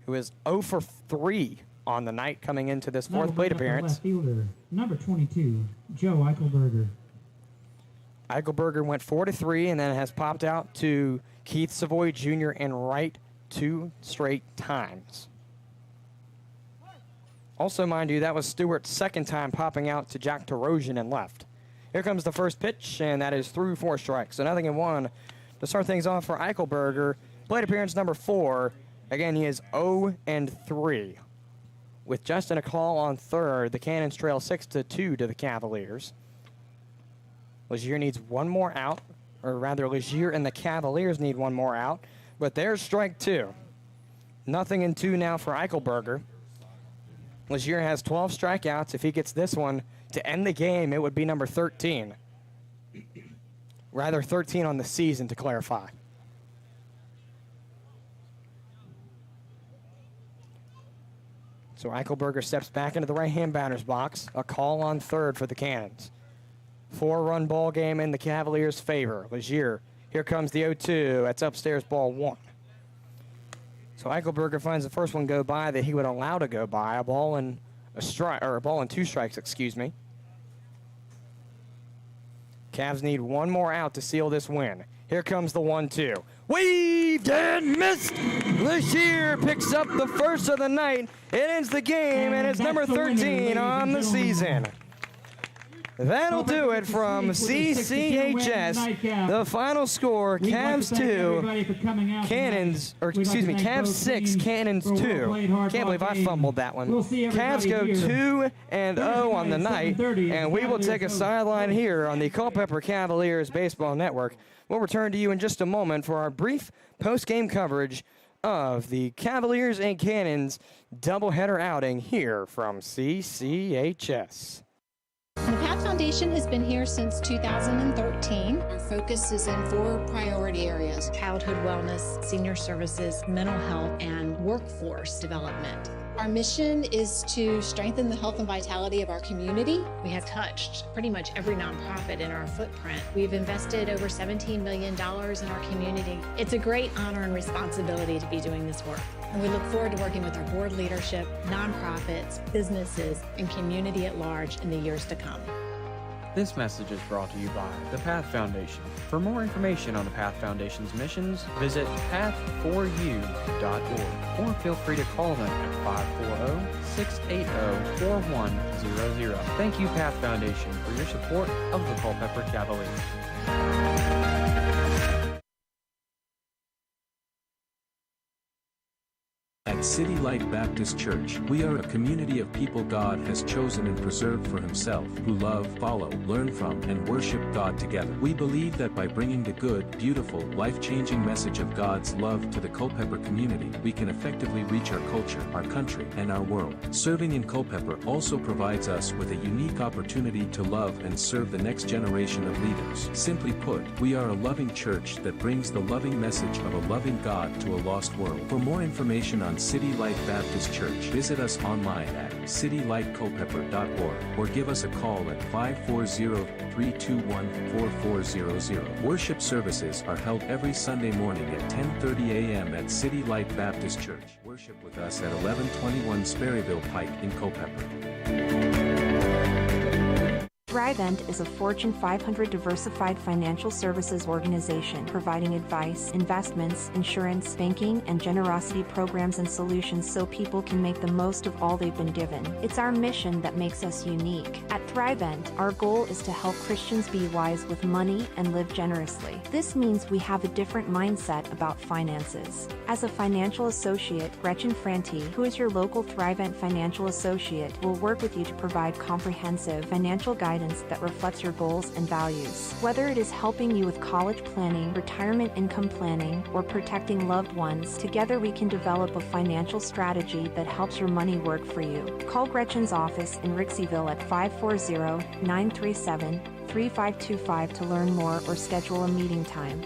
who is 0 for 3 on the night coming into this 4th plate appearance. Left fielder, number 22, Joe Eichelberger. Eichelberger went 4-3 and then has popped out to Keith Savoy Jr. in right 2 straight times. Also, mind you, that was Stewart's second time popping out to Jack Tarosian in left. Here comes the first pitch, and that is through 4 strikes. So 0-1 to start things off for Eichelberger. Plate appearance number 4. Again, he is 0-3. With Justin a call on third, the Cannons trail 6-2 to the Cavaliers. Lazier needs one more out, or rather Lazier and the Cavaliers need one more out, but there's strike 2. 0-2 now for Eichelberger. Lazier has 12 strikeouts. If he gets this one to end the game, it would be number 13. Rather 13 on the season, to clarify. So Eichelberger steps back into the right-hand batter's box. A call on third for the Cannons. 4-run ball game in the Cavaliers' favor. Lazier, here comes the 0-2. That's upstairs, ball 1. So Eichelberger finds the first one go by that he would allow to go by. A ball and 2 strikes, excuse me. Cavs need one more out to seal this win. Here comes the 1-2. Weaved and missed. Lazier picks up the first of the night. It ends the game, and it's number 13 on the season. That'll do it from CCHS. The final score, Cavs 2, Cavs 6, Cannons 2. Can't believe I fumbled that one. Cavs go 2-0 on the night, and we will take a sideline here on the Culpeper Cavaliers Baseball Network. We'll return to you in just a moment for our brief post-game coverage of the Cavaliers and Cannons doubleheader outing here from CCHS. The PATH Foundation has been here since 2013. Our focus is in 4 priority areas: childhood wellness, senior services, mental health, and workforce development. Our mission is to strengthen the health and vitality of our community. We have touched pretty much every nonprofit in our footprint. We've invested over $17 million in our community. It's a great honor and responsibility to be doing this work. And we look forward to working with our board leadership, nonprofits, businesses, and community at large in the years to come. This message is brought to you by the PATH Foundation. For more information on the PATH Foundation's missions, visit path4u.org or feel free to call them at 540-680-4100. Thank you, PATH Foundation, for your support of the Culpeper Cavaliers. At City Light Baptist Church, we are a community of people God has chosen and preserved for Himself, who love, follow, learn from, and worship God together. We believe that by bringing the good, beautiful, life-changing message of God's love to the Culpeper community, we can effectively reach our culture, our country, and our world. Serving in Culpeper also provides us with a unique opportunity to love and serve the next generation of leaders. Simply put, we are a loving church that brings the loving message of a loving God to a lost world. For more information on City Light Baptist Church, visit us online at citylightculpeper.org or give us a call at 540-321-4400. Worship services are held every Sunday morning at 10:30 a.m. at City Light Baptist Church. Worship with us at 1121 Sperryville Pike in Culpeper. Thrivent is a Fortune 500 diversified financial services organization providing advice, investments, insurance, banking, and generosity programs and solutions so people can make the most of all they've been given. It's our mission that makes us unique. At Thrivent, our goal is to help Christians be wise with money and live generously. This means we have a different mindset about finances. As a financial associate, Gretchen Franti, who is your local Thrivent financial associate, will work with you to provide comprehensive financial guidance that reflects your goals and values. Whether it is helping you with college planning, retirement income planning, or protecting loved ones, together we can develop a financial strategy that helps your money work for you. Call Gretchen's office in Rixieville at 540-937-3525 to learn more or schedule a meeting time.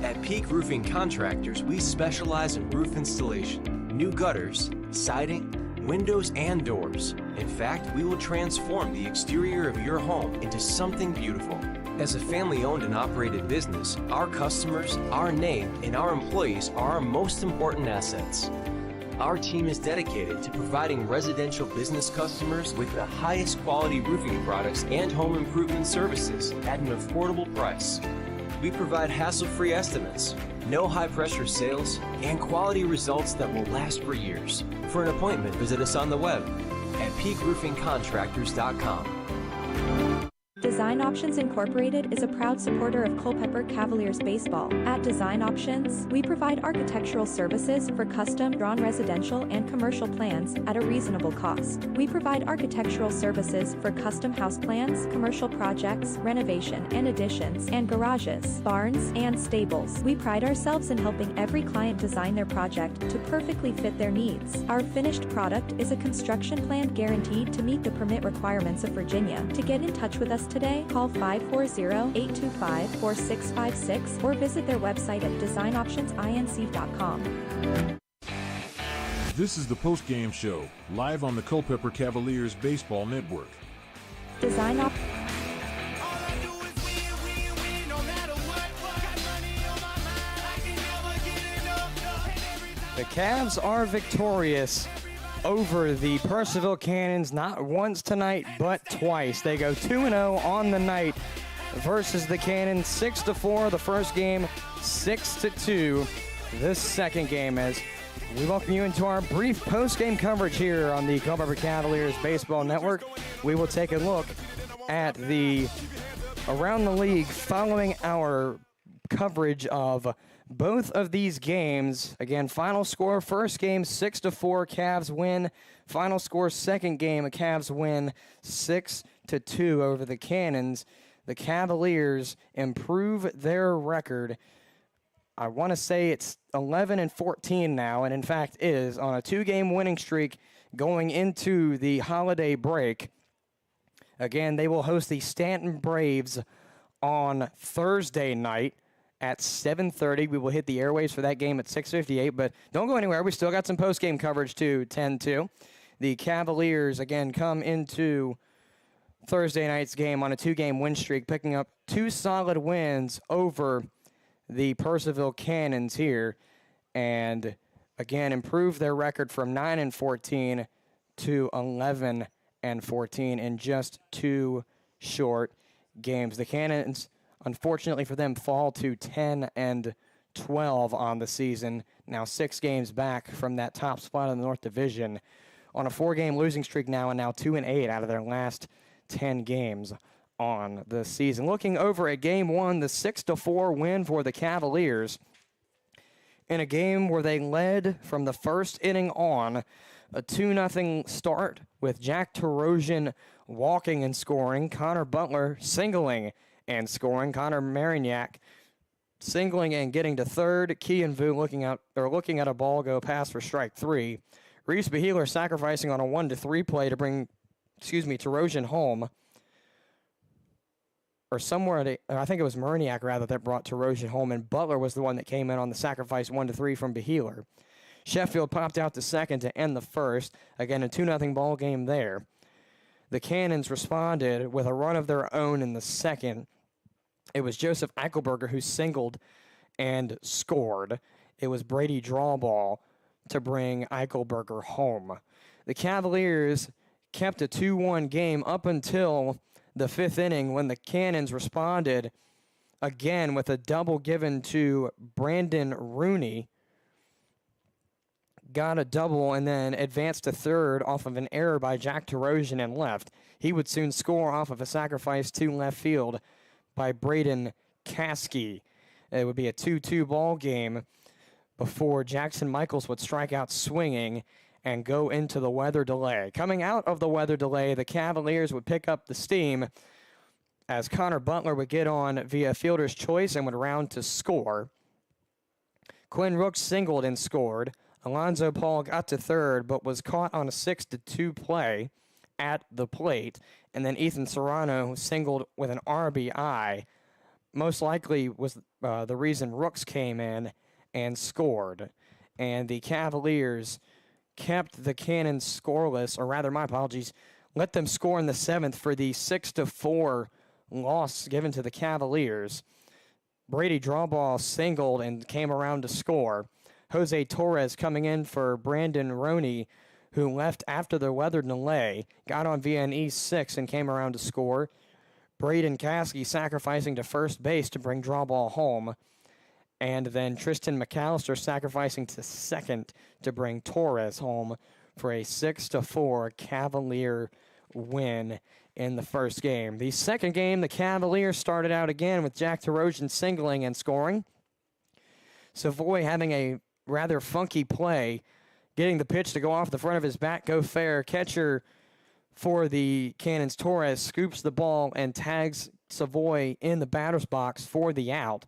At Peak Roofing Contractors, we specialize in roof installation, new gutters, siding, windows, and doors. In fact, we will transform the exterior of your home into something beautiful. As a family-owned and operated business, our customers, our name, and our employees are our most important assets. Our team is dedicated to providing residential business customers with the highest quality roofing products and home improvement services at an affordable price. We provide hassle-free estimates, no high-pressure sales, and quality results that will last for years. For an appointment, visit us on the web at peakroofingcontractors.com. Design Options Incorporated is a proud supporter of Culpeper Cavaliers baseball. At Design Options, we provide architectural services for custom drawn residential and commercial plans at a reasonable cost. We provide architectural services for custom house plans, commercial projects, renovation and additions, and garages, barns, and stables. We pride ourselves in helping every client design their project to perfectly fit their needs. Our finished product is a construction plan guaranteed to meet the permit requirements of Virginia. To get in touch with us today, call 540-825-4656 or visit their website at designoptionsinc.com. This is the post-game show, live on the Culpeper Cavaliers Baseball Network. Design Op. The Cavs are victorious over the Purcellville Cannons, not once tonight, but twice. They go 2-0 on the night versus the Cannons, 6-4 the first game, 6-2 this second game. As we welcome you into our brief post-game coverage here on the Culpeper Cavaliers Baseball Network. We will take a look at the around the league following our coverage of both of these games. Again, final score, first game 6-4, Cavs win. Final score, second game, Cavs win 6-2 over the Cannons. The Cavaliers improve their record. I want to say it's 11-14 now, and in fact is on a two-game winning streak going into the holiday break. Again, they will host the Stanton Braves on Thursday night at 7:30. We will hit the airwaves for that game at 6:58, but don't go anywhere. We still got some post-game coverage too, 10-2. The Cavaliers, again, come into Thursday night's game on a two-game win streak, picking up two solid wins over the Purcellville Cannons here, and again, improve their record from 9-14 to 11-14 in just two short games. The Cannons, unfortunately for them, fall to 10-12 on the season. Now 6 games back from that top spot in the North Division on a 4-game losing streak now, and now 2-8 out of their last 10 games on the season. Looking over at game one, the 6-4 win for the Cavaliers in a game where they led from the first inning on, a 2-0 start with Jack Tarosian walking and scoring, Connor Butler singling and scoring, Connor Marignac singling and getting to third, Kean Vu looking at a ball go past for strike 3. Reese Beheeler sacrificing on a 1-3 play to bring, Tarosian home. Or somewhere, I think it was Marignac rather that brought Tarosian home, and Butler was the one that came in on the sacrifice 1-3 from Beheeler. Sheffield popped out to second to end the first. Again, a 2-0 ball game there. The Cannons responded with a run of their own in the second. It was Joseph Eichelberger who singled and scored. It was Brady Drawball to bring Eichelberger home. The Cavaliers kept a 2-1 game up until the 5th inning when the Cannons responded again with a double given to Brandon Rooney. Got a double and then advanced to third off of an error by Jack Terosian in left. He would soon score off of a sacrifice to left field by Braden Caskey. It would be a 2-2 ball game before Jackson Michaels would strike out swinging and go into the weather delay. Coming out of the weather delay, the Cavaliers would pick up the steam as Connor Butler would get on via fielder's choice and would round to score. Quinn Rooks singled and scored. Alonzo Paul got to third but was caught on a 6-2 play at the plate. And then Ethan Serrano singled with an RBI. Most likely was the reason Rooks came in and scored. And the Cavaliers kept the Cannons scoreless, or rather, my apologies, let them score in the 7th for the 6-4 loss given to the Cavaliers. Brady Drawball singled and came around to score. Jose Torres coming in for Brandon Roney, who left after the weather delay, got on via an E6 and came around to score. Braden Caskey sacrificing to first base to bring Drawball home. And then Tristan McAllister sacrificing to second to bring Torres home for a 6-4 Cavalier win in the first game. The second game, the Cavaliers started out again with Jack Terosian singling and scoring. Savoy having a rather funky play, getting the pitch to go off the front of his bat, go fair. Catcher for the Cannons, Torres, scoops the ball and tags Savoy in the batter's box for the out.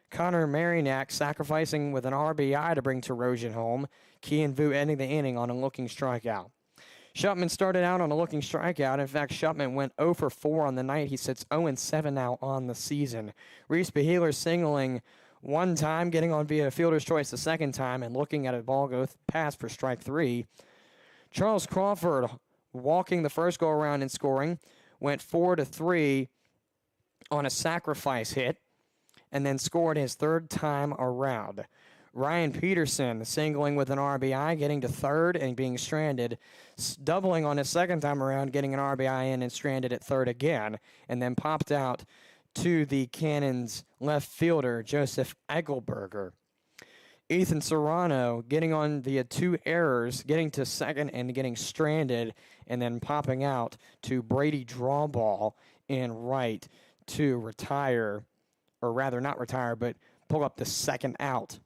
Connor Marinac sacrificing with an RBI to bring Terosian home. Key and Vu ending the inning on a looking strikeout. Shupman started out on a looking strikeout. In fact, Shupman went 0 for 4 on the night. He sits 0-7 now on the season. Reese Beheeler singling one time, getting on via fielder's choice the second time, and looking at a ball go past for strike 3. Charles Crawford walking the first go-around and scoring. Went 4-3 on a sacrifice hit, and then scored his third time around. Ryan Peterson singling with an RBI, getting to third and being stranded, doubling on his second time around, getting an RBI in and stranded at third again, and then popped out to the Cannons left fielder, Joseph Egelberger. Ethan Serrano getting on via 2 errors, getting to second and getting stranded, and then popping out to Brady Drawball in right to retire, or rather not retire, but pull up the second out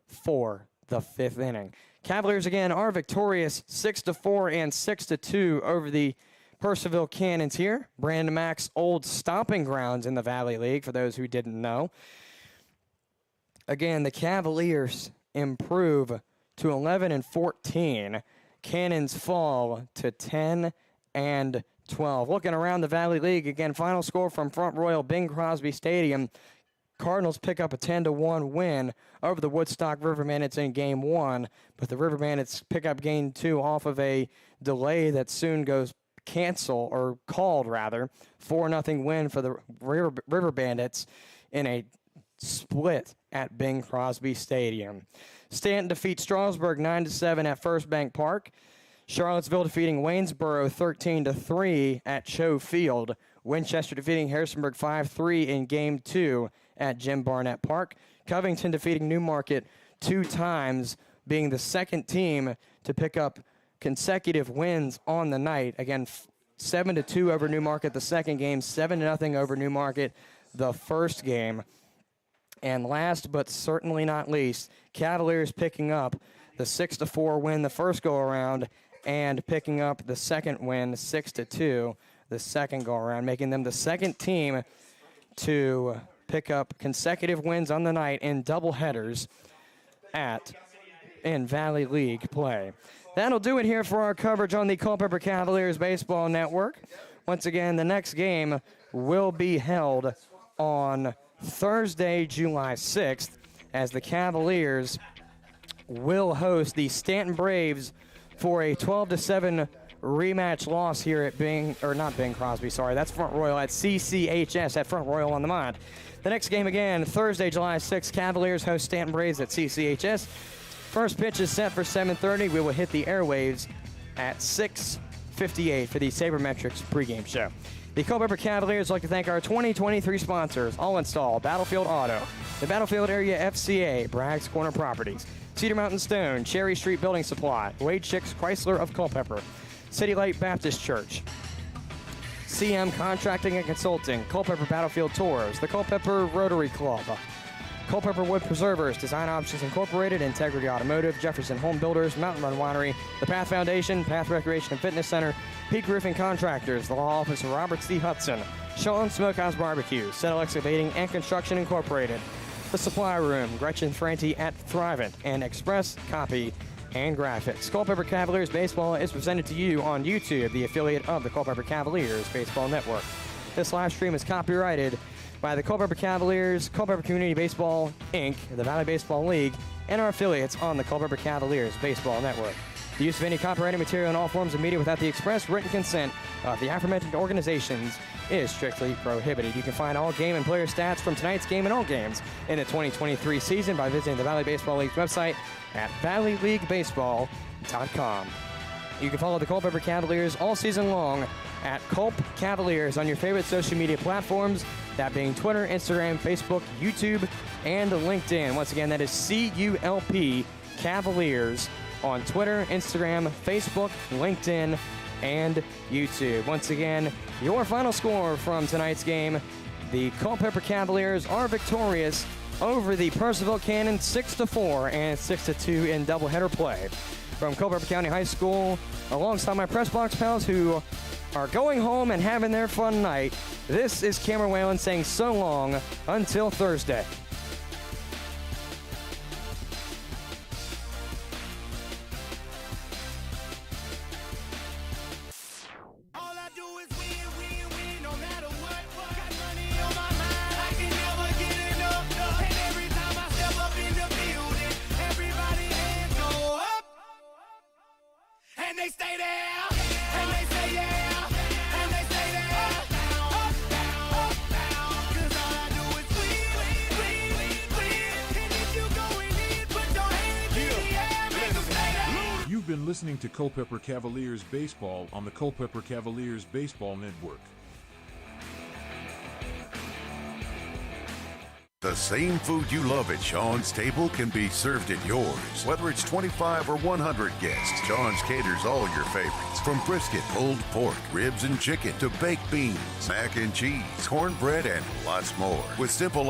for the 5th inning. Cavaliers again are victorious 6-4 and 6-2 over the Purcellville Cannons here. Brandon Mack's old stomping grounds in the Valley League, for those who didn't know. Again, the Cavaliers improve to 11-14. Cannons fall to 10-12. Looking around the Valley League, again, final score from Front Royal Bing Crosby Stadium. Cardinals pick up a 10-1 win over the Woodstock River Bandits in Game 1, but the River Bandits pick up Game 2 off of a delay that soon goes called 4-0 win for the River Bandits in a split at Bing Crosby Stadium. Stanton defeats Strasburg 9-7 at First Bank Park. Charlottesville defeating Waynesboro 13-3 at Cho Field. Winchester defeating Harrisonburg 5-3 in Game 2 at Jim Barnett Park. Covington defeating Newmarket 2 times, being the second team to pick up consecutive wins on the night. Again, 7-2 over Newmarket the second game, 7-0 over Newmarket the first game. And last but certainly not least, Cavaliers picking up the 6-4 win the first go-around and picking up the second win, 6-2, the second go-around, making them the second team to pick up consecutive wins on the night in doubleheaders in Valley League play. That'll do it here for our coverage on the Culpeper Cavaliers Baseball Network. Once again, the next game will be held on Thursday, July 6th, as the Cavaliers will host the Stanton Braves for a 12-7 rematch loss here at that's Front Royal, at CCHS at Front Royal on the Mont. The next game again, Thursday, July 6th, Cavaliers host Stanton Braves at CCHS. First pitch is set for 7:30. We will hit the airwaves at 6:58 for the Saber Metrics pregame show. The Culpeper Cavaliers would like to thank our 2023 sponsors, All Install, Battlefield Auto, the Battlefield Area FCA, Bragg's Corner Properties, Cedar Mountain Stone, Cherry Street Building Supply, Wade Chicks Chrysler of Culpeper, City Light Baptist Church, CM Contracting and Consulting, Culpeper Battlefield Tours, the Culpeper Rotary Club, Culpeper Wood Preservers, Design Options Incorporated, Integrity Automotive, Jefferson Home Builders, Mountain Run Winery, the Path Foundation, Path Recreation and Fitness Center, Peak Roofing Contractors, the Law Office of Robert C. Hudson, Sean Smokehouse Barbecue, Settle Excavating and Construction Incorporated, The Supply Room, Gretchen Franti at Thrivent, and Express Copy and Graphics. Culpeper Cavaliers Baseball is presented to you on YouTube, the affiliate of the Culpeper Cavaliers Baseball Network. This live stream is copyrighted by the Culpeper Cavaliers, Culpeper Community Baseball, Inc., the Valley Baseball League, and our affiliates on the Culpeper Cavaliers Baseball Network. The use of any copyrighted material in all forms of media without the express written consent of the aforementioned organizations is strictly prohibited. You can find all game and player stats from tonight's game and all games in the 2023 season by visiting the Valley Baseball League's website at valleyleaguebaseball.com. You can follow the Culpeper Cavaliers all season long at Culp Cavaliers on your favorite social media platforms, that being Twitter, Instagram, Facebook, YouTube, and LinkedIn. Once again, that is CULP Cavaliers on Twitter, Instagram, Facebook, LinkedIn, and YouTube. Once again, your final score from tonight's game, the Culpeper Cavaliers are victorious over the Purcellville Cannons 6-4 and 6-2 in doubleheader play. From Culpeper County High School, alongside my press box pals who are going home and having their fun night, this is Cameron Whalen saying so long until Thursday. They stay there, and they say yeah, and they stay there, up, down, 'cause all I do is win, and if you going in, put your hands in the air, make them stay there. You've been listening to Culpeper Cavaliers Baseball on the Culpeper Cavaliers Baseball Network. The same food you love at Sean's table can be served at yours. Whether it's 25 or 100 guests, Sean's caters all your favorites. From brisket, pulled pork, ribs and chicken, to baked beans, mac and cheese, cornbread, and lots more. With simple